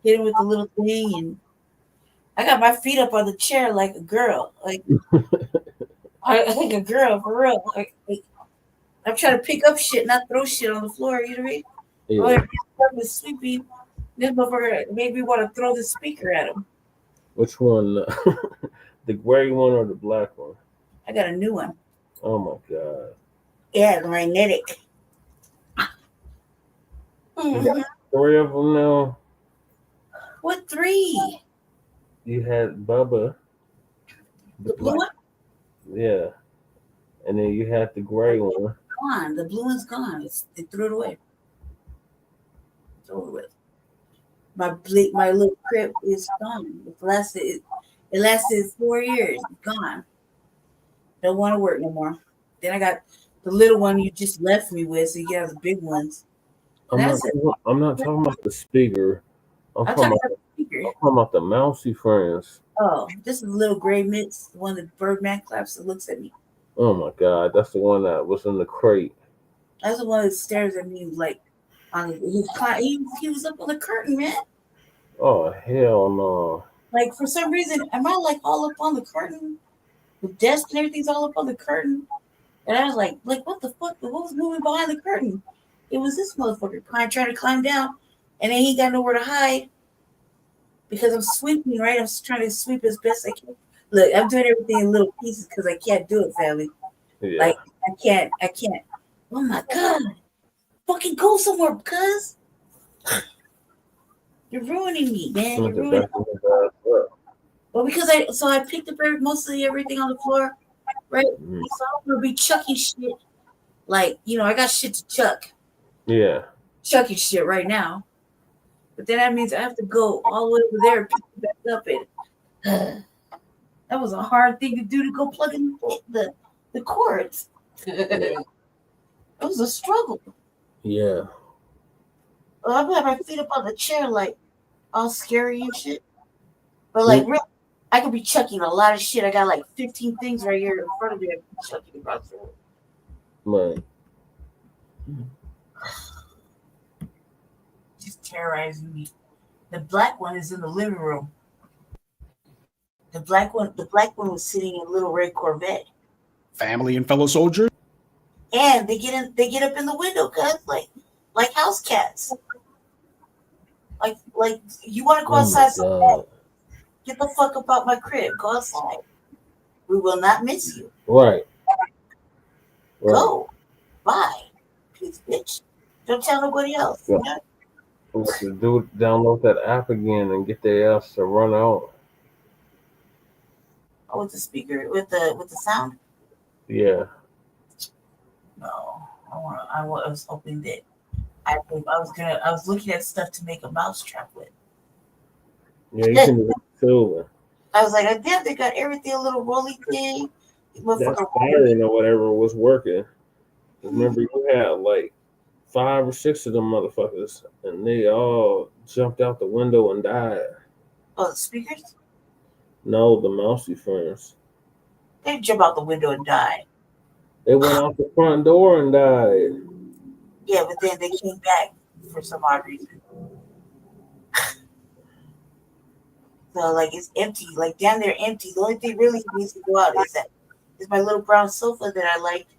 hit him with the little thing, and I got my feet up on the chair like a girl, like a girl for real. Like, I'm trying to pick up shit, not throw shit on the floor. You know what I mean? Yeah. When was sleeping, this motherfucker made me want to throw the speaker at him. Which one? The gray one or the black one? I got a new one. Oh my god. Yeah, the magnetic. You got 3 of them now. What 3? You had Bubba. The blue one? Yeah. And then you had the gray one. Gone. The blue one's gone. They threw it away. Throw it away. My little crib is gone. It lasted 4 years. Gone. Don't want to work no more. Then I got the little one you just left me with, so you got the big ones. I'm not talking about the speaker. I'm talking about the mousy friends. Oh, this is a little gray mix, the one that Birdman claps and looks at me. Oh my god, that's the one that was in the crate. That's the one that stares at me like on his he was up on the curtain, man. Oh hell no. Like, for some reason, am I like all up on the curtain? The desk and everything's all up on the curtain. And I was like, what the fuck? What was moving behind the curtain? It was this motherfucker trying to climb down, and then he got nowhere to hide because I'm sweeping, right? I'm trying to sweep as best I can. Look, I'm doing everything in little pieces because I can't do it, family. Yeah. Like, I can't. Oh my god. Fucking go somewhere, cuz. You're ruining me, man. You're ruining me. Well, because I picked up mostly everything on the floor, right? So I'm gonna be chucking shit. Like, I got shit to chuck. Yeah. Chucking shit right now. But then that means I have to go all the way over there and pick it back up. And that was a hard thing to do, to go plug in the cords. It was a struggle. Yeah. Well, I'm having my feet up on the chair, like, all scary and shit. But, like, really, I could be chucking a lot of shit. I got, like, 15 things right here in front of me. I could be chucking across the room. Right. Just terrorizing me. The black one is in the living room. The black one was sitting in a little red Corvette. Family and fellow soldiers. And they get up in the window, cuz, like house cats. Like you want to go outside so bad. Get the fuck up out my crib. Go outside. We will not miss you. Right. Go. Bye. Please, bitch. Don't tell nobody else. Yeah. Let the dude download that app again and get their ass to run out. Oh, with the speaker, with the sound. Yeah. No, I was hoping that I was looking at stuff to make a mousetrap with. Yeah, you can do it too. I was like, damn, they got everything, a little rolly thing. That siren or whatever was working. Remember, you had like 5 or 6 of them motherfuckers, and they all jumped out the window and died. Oh, the speakers? No, the mousy friends. They jump out the window and die. They went out the front door and died. Yeah, but then they came back for some odd reason. So like it's empty, like down there empty. The only thing really needs to go out is my little brown sofa that I liked.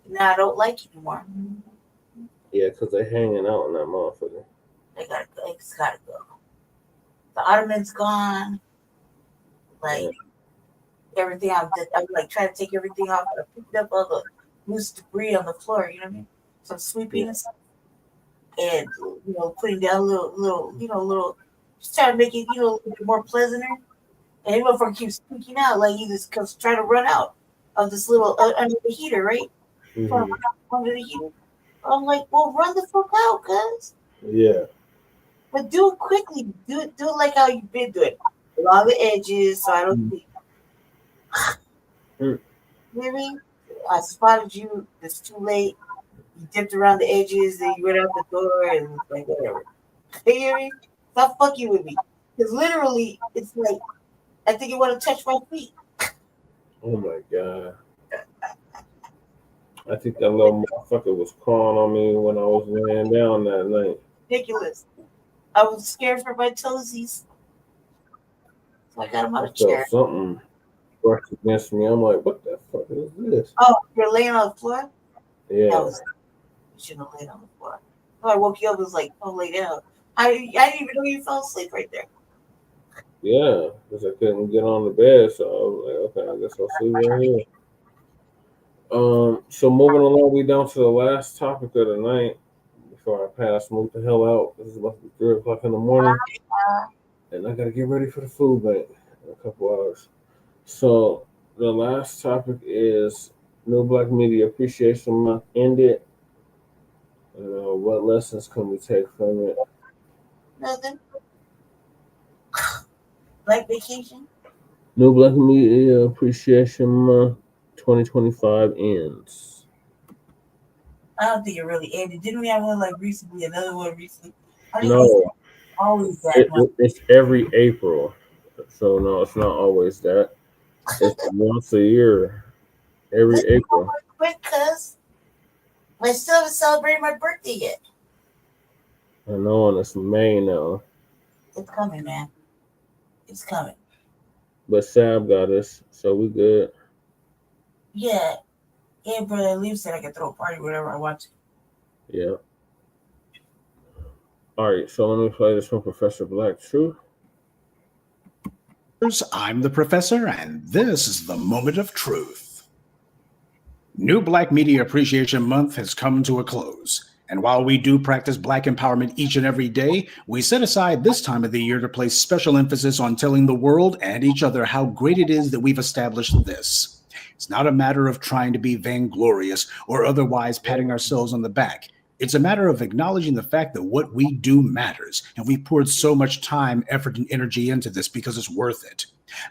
Now I don't like anymore. Yeah, because they're hanging out in that motherfucker. It's gotta go. The ottoman's gone. Like everything, I'm like trying to take everything off. I picked up all the loose debris on the floor. You know what I mean? Some sweeping and stuff, and putting down little, just trying to make it a little bit more pleasanter. And the motherfucker keeps speaking out like he just comes trying to run out of this little under the heater, right? Mm-hmm. Under the heater. I'm like, well, run the fuck out, cuz. Yeah. But do it quickly. Do it like how you've been doing. Along the edges, so I don't see. Maybe I spotted you. It's too late. You dipped around the edges, then you went out the door, and it's like whatever. You hear me? Stop fucking with me. Because literally, it's like I think you want to touch my feet. Oh my god. I think that little motherfucker was crawling on me when I was laying down that night. Ridiculous. I was scared for my toesies. So I got him out of So chair. something brushed against me. I'm like, what the fuck is this? Oh, you're laying on the floor? Yeah. You shouldn't have laid on the floor. So I woke you up and was like, oh, lay down. I didn't even know you fell asleep right there. Yeah, because I couldn't get on the bed, so I was like, okay, I guess I'll sleep right here. So moving along, we down to the last topic of the night before I move the hell out. This is about to be 3 o'clock in the morning, and I gotta get ready for the food bank in a couple hours. So the last topic is New Black Media Appreciation Month ended. What lessons can we take from it? Nothing. Like vacation? New Black Media Appreciation Month 2025 ends. I don't think it really ended. Didn't we have one like recently? Another one recently? No, Always that one. it's every April. So no, it's not always that. It's once a year, every April. Quick, cuz I still haven't celebrated my birthday yet. I know, and it's May now. It's coming, man. It's coming. But Sab got us, so we good. Yeah. Yeah, brother Leave said I could throw a party whenever I want to. Yeah. All right, so let me play this from Professor Black. True. I'm the professor, and this is the moment of truth. New Black Media Appreciation Month has come to a close. And while we do practice Black empowerment each and every day, we set aside this time of the year to place special emphasis on telling the world and each other how great it is that we've established this. It's not a matter of trying to be vainglorious or otherwise patting ourselves on the back. It's a matter of acknowledging the fact that what we do matters, and we poured so much time, effort, and energy into this because it's worth it.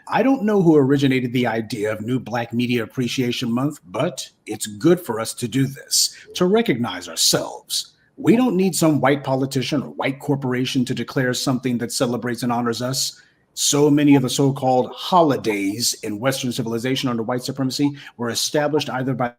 I don't know who originated the idea of New Black Media Appreciation Month, but it's good for us to do this, to recognize ourselves. We don't need some white politician or white corporation to declare something that celebrates and honors us. So many of the so-called holidays in Western civilization under white supremacy were established either by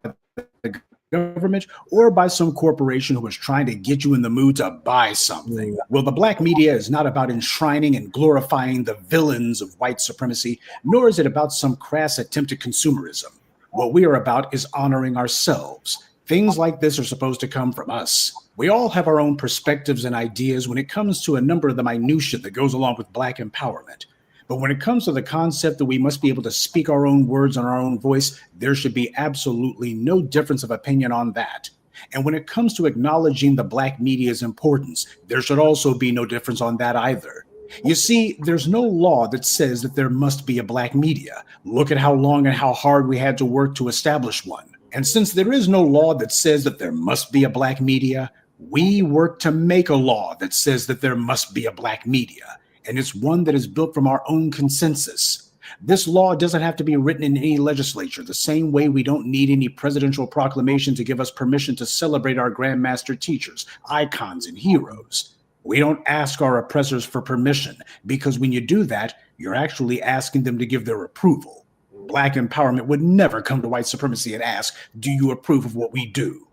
the government or by some corporation who was trying to get you in the mood to buy something. Well, the Black media is not about enshrining and glorifying the villains of white supremacy, nor is it about some crass attempt at consumerism. What we are about is honoring ourselves. Things like this are supposed to come from us. We all have our own perspectives and ideas when it comes to a number of the minutiae that goes along with Black empowerment. But when it comes to the concept that we must be able to speak our own words on our own voice, there should be absolutely no difference of opinion on that. And when it comes to acknowledging the Black media's importance, there should also be no difference on that either. You see, there's no law that says that there must be a Black media. Look at how long and how hard we had to work to establish one. And since there is no law that says that there must be a Black media, we work to make a law that says that there must be a Black media. And it's one that is built from our own consensus. This law doesn't have to be written in any legislature, the same way we don't need any presidential proclamation to give us permission to celebrate our grandmaster teachers, icons, and heroes. We don't ask our oppressors for permission, because when you do that, you're actually asking them to give their approval. Black empowerment would never come to white supremacy and ask, do you approve of what we do?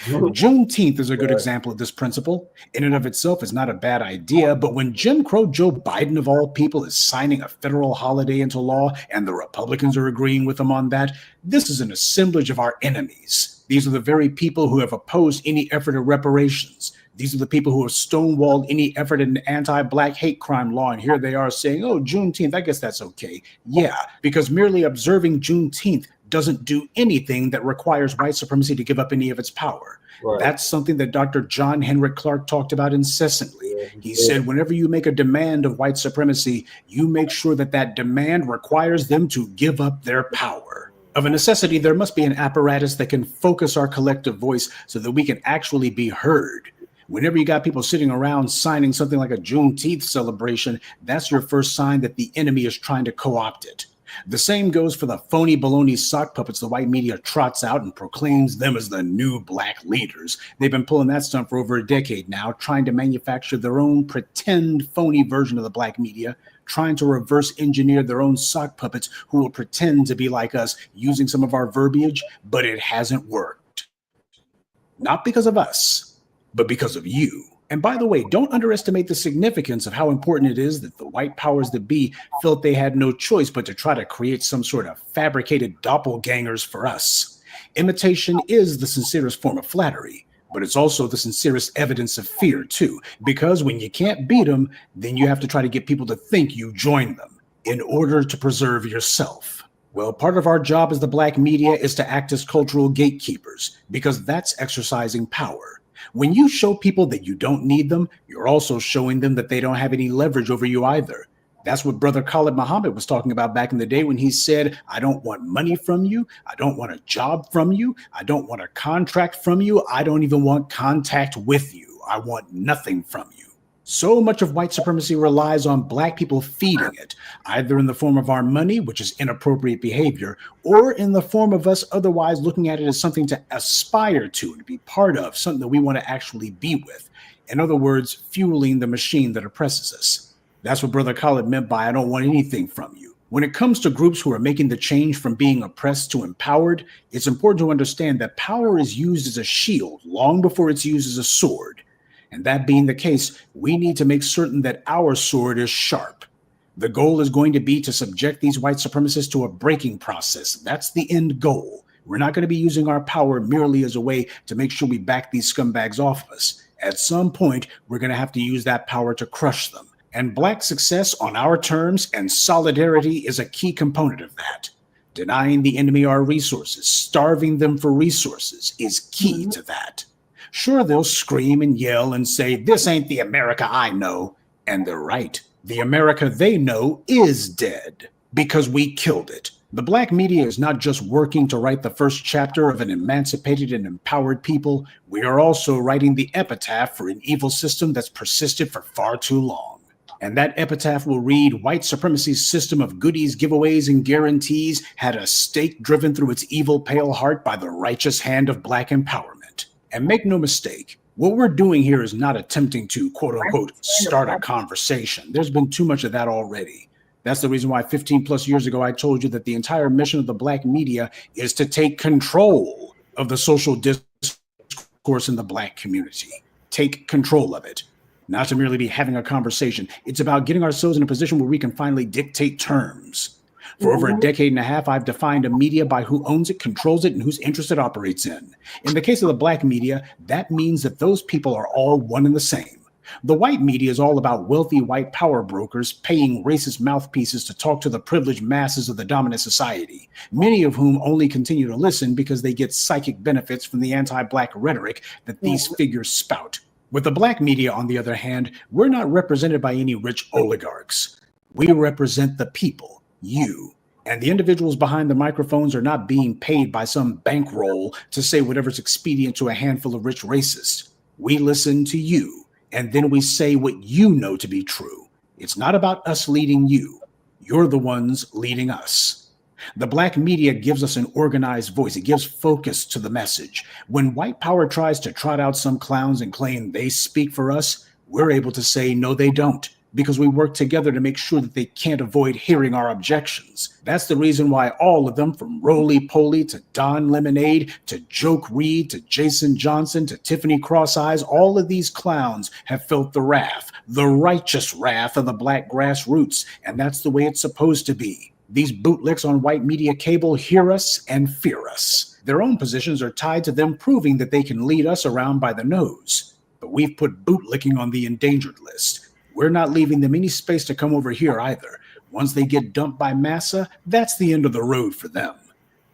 Juneteenth is a good example of this principle. In and of itself, it's not a bad idea, but when Jim Crow Joe Biden, of all people, is signing a federal holiday into law and the Republicans are agreeing with him on that, this is an assemblage of our enemies. These are the very people who have opposed any effort at reparations. These are the people who have stonewalled any effort at an anti-Black hate crime law, and here they are saying, oh, Juneteenth, I guess that's okay. Yeah, because merely observing Juneteenth doesn't do anything that requires white supremacy to give up any of its power. Right. That's something that Dr. John Henrik Clarke talked about incessantly. Yeah, he said, whenever you make a demand of white supremacy, you make sure that that demand requires them to give up their power. Of a necessity, there must be an apparatus that can focus our collective voice so that we can actually be heard. Whenever you got people sitting around signing something like a Juneteenth celebration, that's your first sign that the enemy is trying to co-opt it. The same goes for the phony baloney sock puppets the white media trots out and proclaims them as the new Black leaders. They've been pulling that stunt for over a decade now, trying to manufacture their own pretend phony version of the Black media, trying to reverse engineer their own sock puppets who will pretend to be like us using some of our verbiage, but it hasn't worked. Not because of us, but because of you. And by the way, don't underestimate the significance of how important it is that the white powers that be felt they had no choice but to try to create some sort of fabricated doppelgangers for us. Imitation is the sincerest form of flattery, but it's also the sincerest evidence of fear too, because when you can't beat them, then you have to try to get people to think you joined them in order to preserve yourself. Well, part of our job as the Black media is to act as cultural gatekeepers, because that's exercising power. When you show people that you don't need them, you're also showing them that they don't have any leverage over you either. That's what Brother Khalid Muhammad was talking about back in the day when he said, I don't want money from you. I don't want a job from you. I don't want a contract from you. I don't even want contact with you. I want nothing from you. So much of white supremacy relies on Black people feeding it, either in the form of our money, which is inappropriate behavior, or in the form of us otherwise looking at it as something to aspire to and be part of, something that we want to actually be with. In other words, fueling the machine that oppresses us. That's what Brother Khalid meant by I don't want anything from you. When it comes to groups who are making the change from being oppressed to empowered, it's important to understand that power is used as a shield long before it's used as a sword. And that being the case, we need to make certain that our sword is sharp. The goal is going to be to subject these white supremacists to a breaking process. That's the end goal. We're not going to be using our power merely as a way to make sure we back these scumbags off us. At some point, we're going to have to use that power to crush them. And Black success on our terms and solidarity is a key component of that. Denying the enemy our resources, starving them for resources is key to that. Sure, they'll scream and yell and say, this ain't the America I know. And they're right. The America they know is dead because we killed it. The Black media is not just working to write the first chapter of an emancipated and empowered people. We are also writing the epitaph for an evil system that's persisted for far too long. And that epitaph will read, white supremacy's system of goodies, giveaways, and guarantees had a stake driven through its evil pale heart by the righteous hand of Black empowerment. And make no mistake, what we're doing here is not attempting to, quote unquote, start a conversation. There's been too much of that already. That's the reason why 15 plus years ago, I told you that the entire mission of the Black media is to take control of the social discourse in the Black community. Take control of it. Not to merely be having a conversation. It's about getting ourselves in a position where we can finally dictate terms. For over a decade and a half, I've defined a media by who owns it, controls it, and whose interest it operates in. In the case of the Black media, that means that those people are all one and the same. The white media is all about wealthy white power brokers paying racist mouthpieces to talk to the privileged masses of the dominant society, many of whom only continue to listen because they get psychic benefits from the anti-Black rhetoric that these figures spout. With the Black media, on the other hand, we're not represented by any rich oligarchs. We represent the people, you. And the individuals behind the microphones are not being paid by some bankroll to say whatever's expedient to a handful of rich racists. We listen to you, and then we say what you know to be true. It's not about us leading you. You're the ones leading us. The Black media gives us an organized voice. It gives focus to the message. When white power tries to trot out some clowns and claim they speak for us, we're able to say, no, they don't, because we work together to make sure that they can't avoid hearing our objections. That's the reason why all of them, from Roly-Poly to Don Lemonade to Joke Reed to Jason Johnson to Tiffany Cross-Eyes, all of these clowns have felt the wrath, the righteous wrath of the Black grassroots, and that's the way it's supposed to be. These bootlicks on white media cable hear us and fear us. Their own positions are tied to them proving that they can lead us around by the nose. But we've put bootlicking on the endangered list. We're not leaving them any space to come over here either. Once they get dumped by massa, that's the end of the road for them.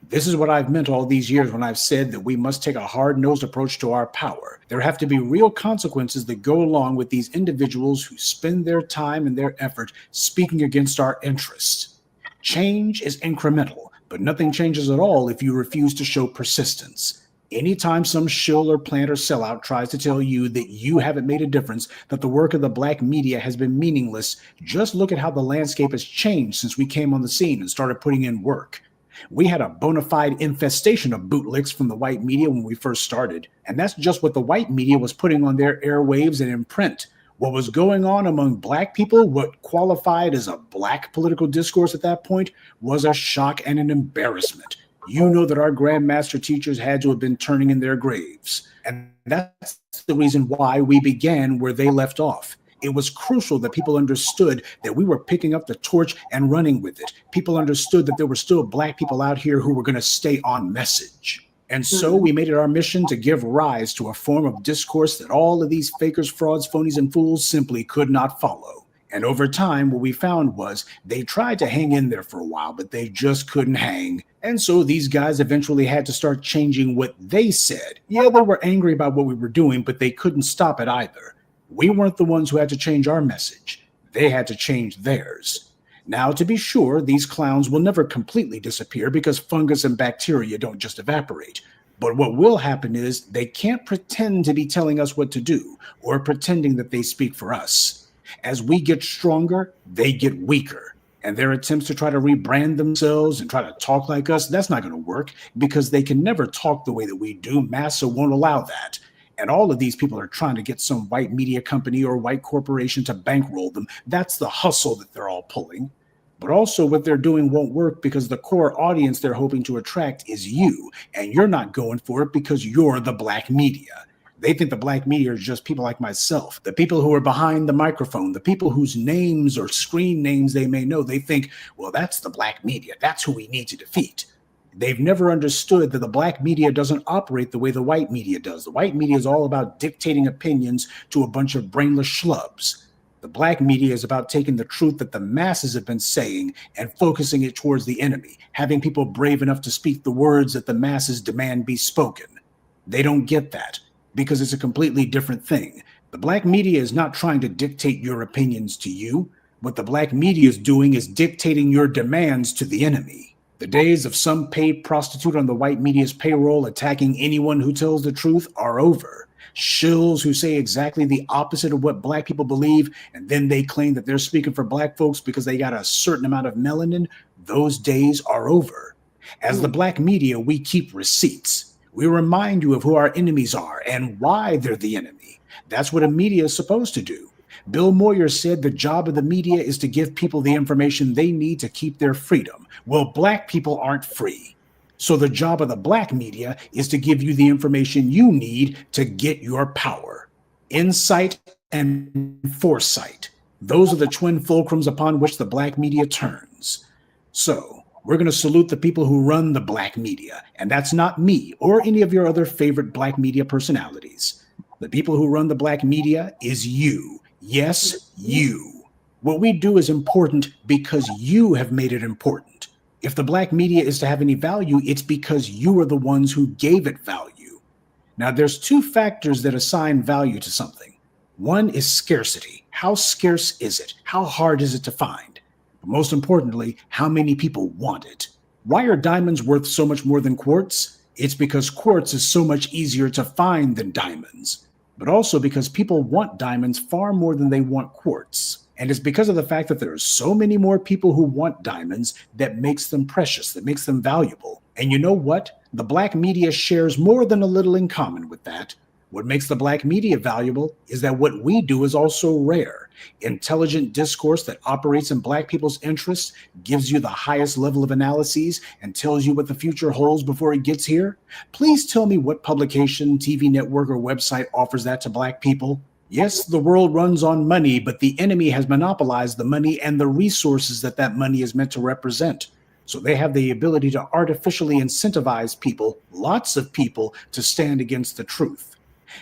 This is what I've meant all these years when I've said that we must take a hard-nosed approach to our power. There have to be real consequences that go along with these individuals who spend their time and their effort speaking against our interests. Change is incremental, but nothing changes at all if you refuse to show persistence. Anytime some shill or plant or sellout tries to tell you that you haven't made a difference, that the work of the Black media has been meaningless, just look at how the landscape has changed since we came on the scene and started putting in work. We had a bona fide infestation of bootlicks from the white media when we first started, and that's just what the white media was putting on their airwaves and in print. What was going on among Black people, what qualified as a Black political discourse at that point, was a shock and an embarrassment. You know that our grandmaster teachers had to have been turning in their graves. And that's the reason why we began where they left off. It was crucial that people understood that we were picking up the torch and running with it. People understood that there were still Black people out here who were going to stay on message. And so we made it our mission to give rise to a form of discourse that all of these fakers, frauds, phonies, and fools simply could not follow. And over time, what we found was they tried to hang in there for a while, but they just couldn't hang. And so these guys eventually had to start changing what they said. Yeah, they were angry about what we were doing, but they couldn't stop it either. We weren't the ones who had to change our message. They had to change theirs. Now, to be sure, these clowns will never completely disappear because fungus and bacteria don't just evaporate. But what will happen is they can't pretend to be telling us what to do or pretending that they speak for us. As we get stronger, they get weaker. And their attempts to try to rebrand themselves and try to talk like us, that's not going to work because they can never talk the way that we do. Massa won't allow that. And all of these people are trying to get some white media company or white corporation to bankroll them. That's the hustle that they're all pulling. But also what they're doing won't work because the core audience they're hoping to attract is you. And you're not going for it because you're the Black media. They think the Black media are just people like myself, the people who are behind the microphone, the people whose names or screen names they may know. They think, well, that's the Black media. That's who we need to defeat. They've never understood that the Black media doesn't operate the way the white media does. The white media is all about dictating opinions to a bunch of brainless schlubs. The Black media is about taking the truth that the masses have been saying and focusing it towards the enemy, having people brave enough to speak the words that the masses demand be spoken. They don't get that, because it's a completely different thing. The Black media is not trying to dictate your opinions to you. What the Black media is doing is dictating your demands to the enemy. The days of some paid prostitute on the white media's payroll attacking anyone who tells the truth are over. Shills who say exactly the opposite of what Black people believe, and then they claim that they're speaking for Black folks because they got a certain amount of melanin, those days are over. As the Black media, we keep receipts. We remind you of who our enemies are and why they're the enemy. That's what a media is supposed to do. Bill Moyer said the job of the media is to give people the information they need to keep their freedom. Well, Black people aren't free. So the job of the Black media is to give you the information you need to get your power. Insight and foresight. Those are the twin fulcrums upon which the Black media turns. So we're going to salute the people who run the Black media, and that's not me or any of your other favorite Black media personalities. The people who run the black media is you. Yes, you. What we do is important because you have made it important. If the black media is to have any value, it's because you are the ones who gave it value. Now, there's two factors that assign value to something. One is scarcity. How scarce is it? How hard is it to find? But most importantly, how many people want it? Why are diamonds worth so much more than quartz? It's because quartz is so much easier to find than diamonds, but also because people want diamonds far more than they want quartz. And it's because of the fact that there are so many more people who want diamonds that makes them precious, that makes them valuable. And you know what? The black media shares more than a little in common with that. What makes the black media valuable is that what we do is also rare. Intelligent discourse that operates in black people's interests, gives you the highest level of analyses, and tells you what the future holds before it gets here. Please tell me what publication, TV network, or website offers that to black people. Yes, the world runs on money, but the enemy has monopolized the money and the resources that that money is meant to represent. So they have the ability to artificially incentivize people, lots of people, to stand against the truth.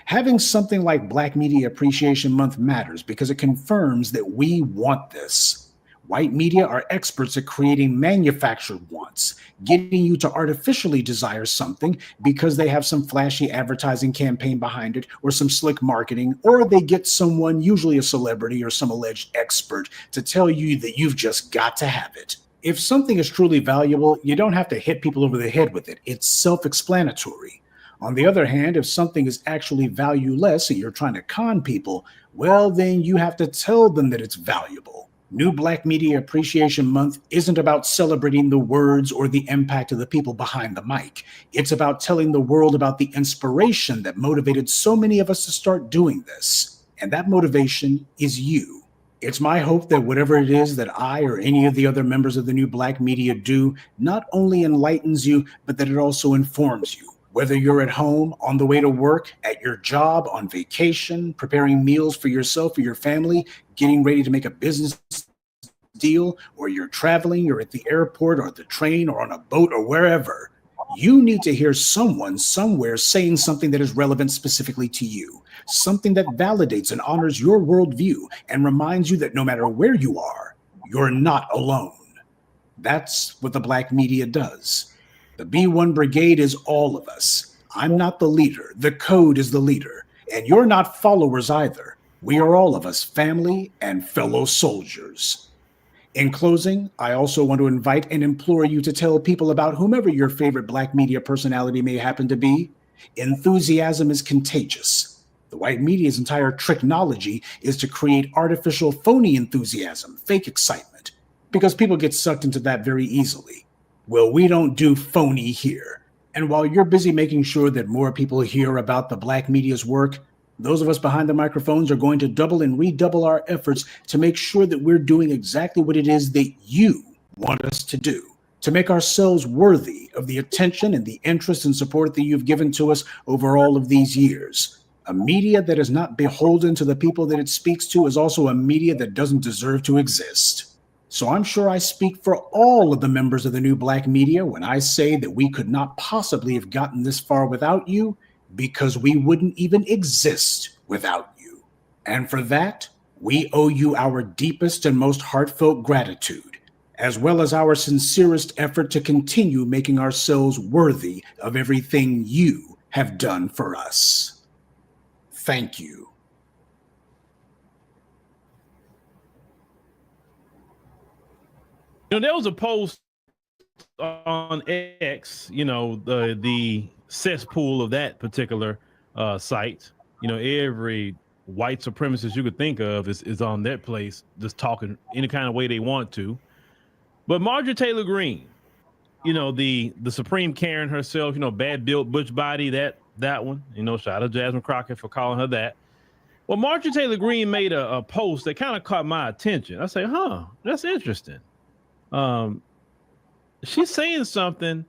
Having something like Black Media Appreciation Month matters because it confirms that we want this. White media are experts at creating manufactured wants, getting you to artificially desire something because they have some flashy advertising campaign behind it or some slick marketing, or they get someone, usually a celebrity or some alleged expert, to tell you that you've just got to have it. If something is truly valuable, you don't have to hit people over the head with it. It's self-explanatory. On the other hand, if something is actually valueless and you're trying to con people, well, then you have to tell them that it's valuable. New Black Media Appreciation Month isn't about celebrating the words or the impact of the people behind the mic. It's about telling the world about the inspiration that motivated so many of us to start doing this. And that motivation is you. It's my hope that whatever it is that I or any of the other members of the New Black Media do not only enlightens you, but that it also informs you. Whether you're at home, on the way to work, at your job, on vacation, preparing meals for yourself or your family, getting ready to make a business deal, or you're traveling, you're at the airport or the train or on a boat or wherever, you need to hear someone somewhere saying something that is relevant specifically to you, something that validates and honors your worldview and reminds you that no matter where you are, you're not alone. That's what the Black media does. The B1 Brigade is all of us. I'm not the leader. The code is the leader. And you're not followers either. We are all of us family and fellow soldiers. In closing, I also want to invite and implore you to tell people about whomever your favorite Black media personality may happen to be. Enthusiasm is contagious. The white media's entire technology is to create artificial phony enthusiasm, fake excitement, because people get sucked into that very easily. Well, we don't do phony here. And while you're busy making sure that more people hear about the Black media's work, those of us behind the microphones are going to double and redouble our efforts to make sure that we're doing exactly what it is that you want us to do, to make ourselves worthy of the attention and the interest and support that you've given to us over all of these years. A media that is not beholden to the people that it speaks to is also a media that doesn't deserve to exist. So I'm sure I speak for all of the members of the New Black Media when I say that we could not possibly have gotten this far without you, because we wouldn't even exist without you. And for that, we owe you our deepest and most heartfelt gratitude, as well as our sincerest effort to continue making ourselves worthy of everything you have done for us. Thank you. You know, there was a post on X, you know, the cesspool of that particular site. You know, every white supremacist you could think of is on that place, just talking any kind of way they want to. But Marjorie Taylor Greene, you know, the Supreme Karen herself, you know, bad built butch body, that one, you know, shout out to Jasmine Crockett for calling her that. Well, Marjorie Taylor Greene made a post that kind of caught my attention. I say, that's interesting. She's saying something,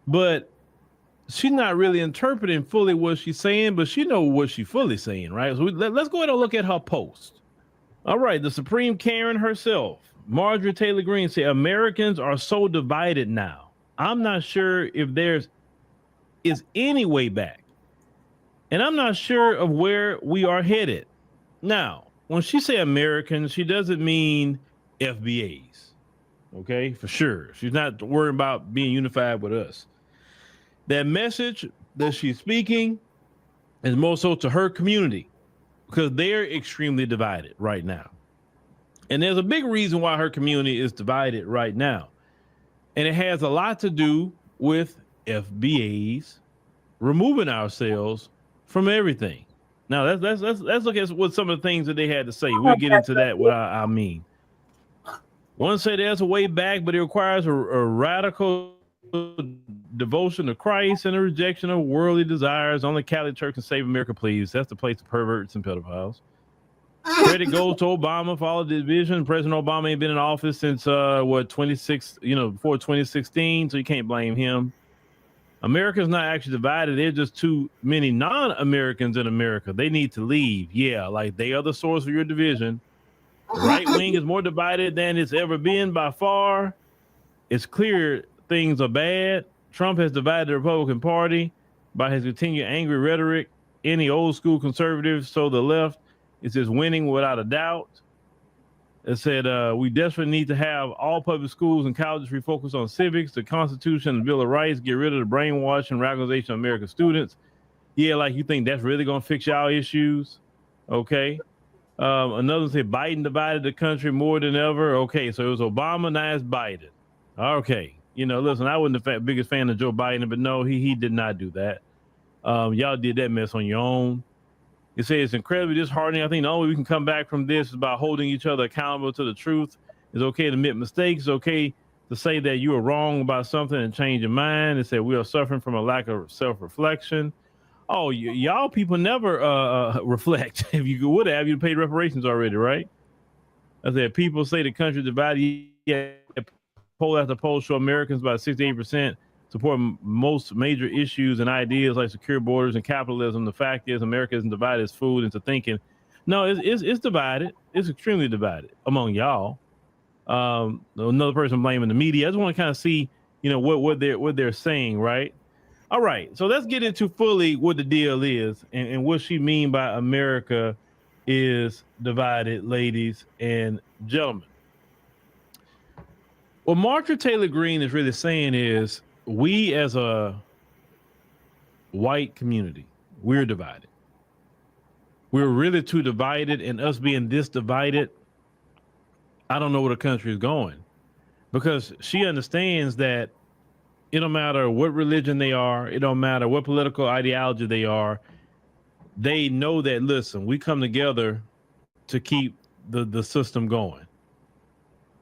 but she's not really interpreting fully what she's saying, but she knows what she's fully saying, right? So let's go ahead and look at her post. All right, the Supreme Karen herself, Marjorie Taylor Greene, said, Americans are so divided now. I'm not sure if is any way back. And I'm not sure of where we are headed. Now, when she say Americans, she doesn't mean FBAs. Okay, for sure. She's not worried about being unified with us. That message that she's speaking is more so to her community because they're extremely divided right now. And there's a big reason why her community is divided right now. And it has a lot to do with FBAs removing ourselves from everything. Now let's look at what some of the things that they had to say. We'll get into that. What I mean. One said there's a way back, but it requires a radical devotion to Christ and a rejection of worldly desires. Only Catholic Church can save America, please. That's the place of perverts and pedophiles. Credit goes to Obama for all the division. President Obama ain't been in office since before 2016, so you can't blame him. America's not actually divided. There's just too many non-Americans in America. They need to leave. Yeah, like they are the source of your division. The right wing is more divided than it's ever been by far. It's clear things are bad. Trump has divided the Republican Party by his continued angry rhetoric. Any old school conservatives, so the left is just winning without a doubt. It said, we desperately need to have all public schools and colleges refocus on civics, the Constitution, the Bill of Rights, get rid of the brainwashing and radicalization of American students. Yeah, like you think that's really going to fix y'all issues? Okay. Another said Biden divided the country more than ever. Okay, so it was Obama, now it's Biden. Okay. You know, listen, I wasn't the biggest fan of Joe Biden, but no, he did not do that. Y'all did that mess on your own. It says it's incredibly disheartening. I think the only way we can come back from this is by holding each other accountable to the truth. It's okay to admit mistakes. It's okay to say that you were wrong about something and change your mind. It said we are suffering from a lack of self-reflection. Oh, y'all people never reflect. If you would have, you'd paid reparations already, right? I said people say the country divided. Yeah, poll after poll show Americans about 68% support most major issues and ideas like secure borders and capitalism. The fact is, America isn't divided as food into thinking. No, it's divided. It's extremely divided among y'all. Another person blaming the media. I just want to kind of see, you know, what they're saying, right? All right, so let's get into fully what the deal is and what she mean by America is divided, ladies and gentlemen. What Marjorie Taylor Greene is really saying is we as a white community, we're divided. We're really too divided, and us being this divided, I don't know where the country is going, because she understands that it don't matter what religion they are. It don't matter what political ideology they are. They know that, listen, we come together to keep the system going.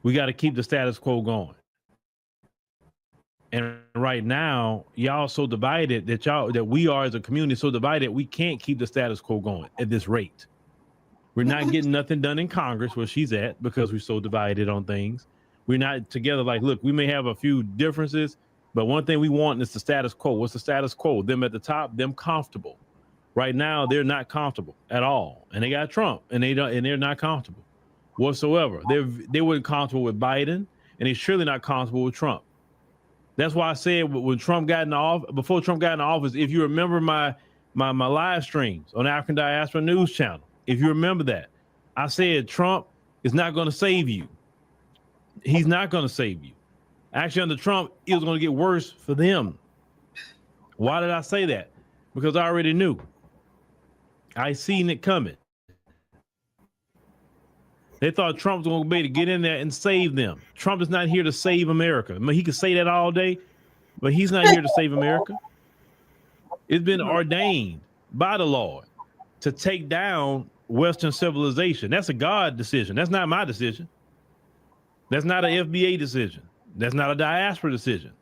We got to keep the status quo going. And right now, y'all so divided that we are as a community so divided, we can't keep the status quo going at this rate. We're not getting nothing done in Congress where she's at because we're so divided on things. We're not together. Like, look, we may have a few differences, but one thing we want is the status quo. What's the status quo? Them at the top, them comfortable. Right now, they're not comfortable at all. And they got Trump, and they're not comfortable whatsoever. They weren't comfortable with Biden, and they're surely not comfortable with Trump. That's why I said when Trump got in the office, before Trump got in the office, if you remember my live streams on African Diaspora News Channel, if you remember that, I said Trump is not going to save you. He's not going to save you. Actually, under Trump, it was going to get worse for them. Why did I say that? Because I already knew. I seen it coming. They thought Trump was going to be able to get in there and save them. Trump is not here to save America. I mean, he could say that all day, but he's not here to save America. It's been ordained by the Lord to take down Western civilization. That's a God decision. That's not my decision. That's not an FBA decision. That's not a diaspora decision.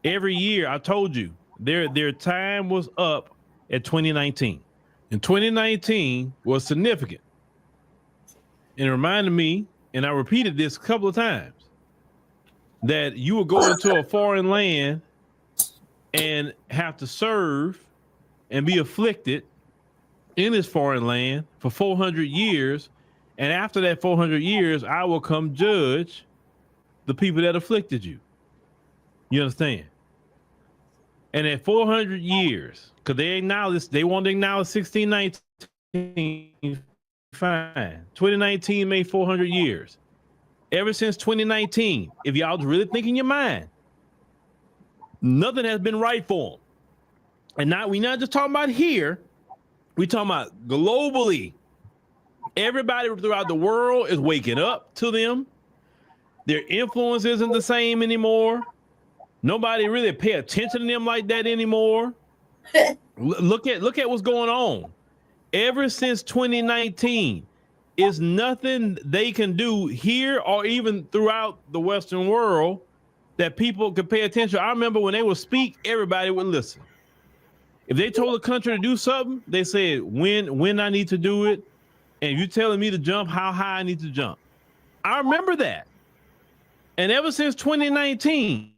Every year, I told you, their time was up at 2019. And 2019 was significant. And it reminded me, and I repeated this a couple of times, that you would go into a foreign land and have to serve and be afflicted in this foreign land for 400 years. And after that 400 years, I will come judge the people that afflicted you. You understand? And at 400 years, because they want to acknowledge 1619, fine. 2019 made 400 years. Ever since 2019, if y'all really think in your mind, nothing has been right for them. And we're not just talking about here, we're talking about globally. Everybody throughout the world is waking up to them. Their influence isn't the same anymore. Nobody really pay attention to them like that anymore. Look at what's going on. Ever since 2019, is nothing they can do here or even throughout the Western world that people could pay attention. I remember when they would speak, everybody would listen. If they told a country to do something, they said when I need to do it, and if you're telling me to jump, how high I need to jump. I remember that. And ever since 2019,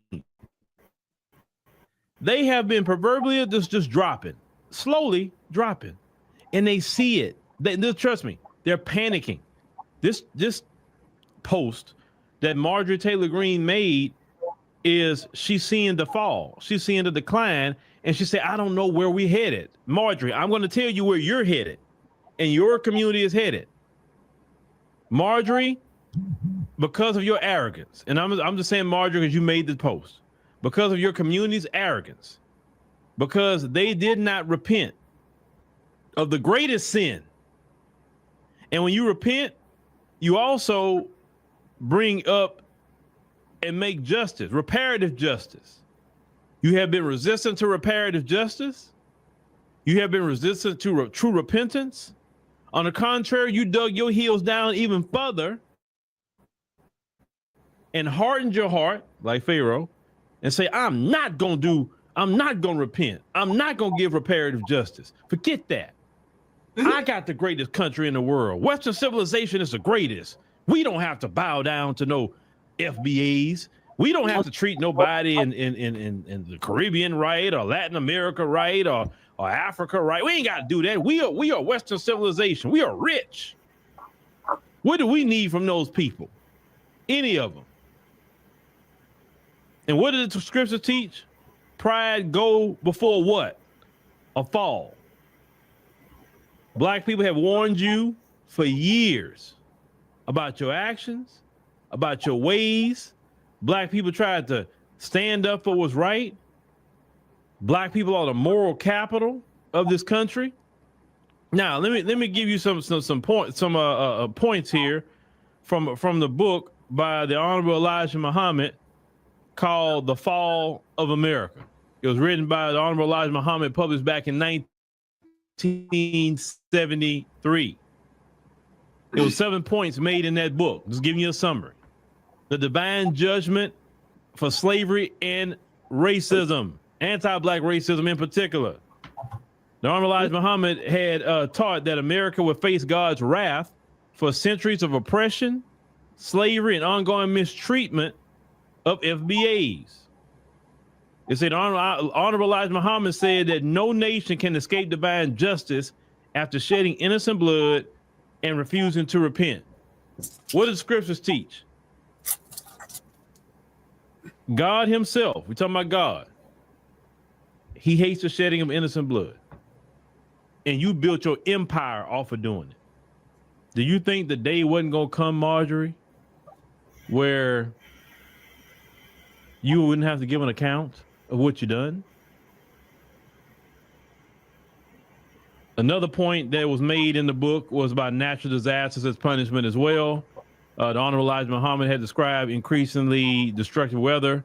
they have been proverbially just dropping, slowly dropping, and they see it. They trust me, they're panicking. This post that Marjorie Taylor Greene made is she's seeing the fall, she's seeing the decline, and she said, I don't know where we're headed. Marjorie, I'm going to tell you where you're headed, and your community is headed. Marjorie, because of your arrogance, and I'm just saying, Marjorie, because you made the post. Because of your community's arrogance, because they did not repent of the greatest sin. And when you repent, you also bring up and make justice, reparative justice. You have been resistant to reparative justice. You have been resistant to true repentance. On the contrary, you dug your heels down even further and hardened your heart like Pharaoh and say, I'm not going to repent. I'm not going to give reparative justice. Forget that. I got the greatest country in the world. Western civilization is the greatest. We don't have to bow down to no FBAs. We don't have to treat nobody in the Caribbean right or Latin America right or Africa right. We ain't got to do that. We are Western civilization. We are rich. What do we need from those people? Any of them. And what did the scripture teach? Pride go before what? A fall. Black people have warned you for years about your actions, about your ways. Black people tried to stand up for what's right. Black people are the moral capital of this country. Now, let me give you some points here from the book by the Honorable Elijah Muhammad called The Fall of America. It was written by the Honorable Elijah Muhammad, published back in 1973. It was 7 points made in that book. Just giving you a summary. The divine judgment for slavery and racism, anti-Black racism in particular. The Honorable Elijah Muhammad had taught that America would face God's wrath for centuries of oppression, slavery, and ongoing mistreatment of FBAs. It said Honorable Elijah Muhammad said that no nation can escape divine justice after shedding innocent blood and refusing to repent. What do the scriptures teach? God himself, we're talking about God, he hates the shedding of innocent blood. And you built your empire off of doing it. Do you think the day wasn't going to come, Marjorie, where you wouldn't have to give an account of what you done? Another point that was made in the book was about natural disasters as punishment as well. The Honorable Elijah Muhammad had described increasingly destructive weather,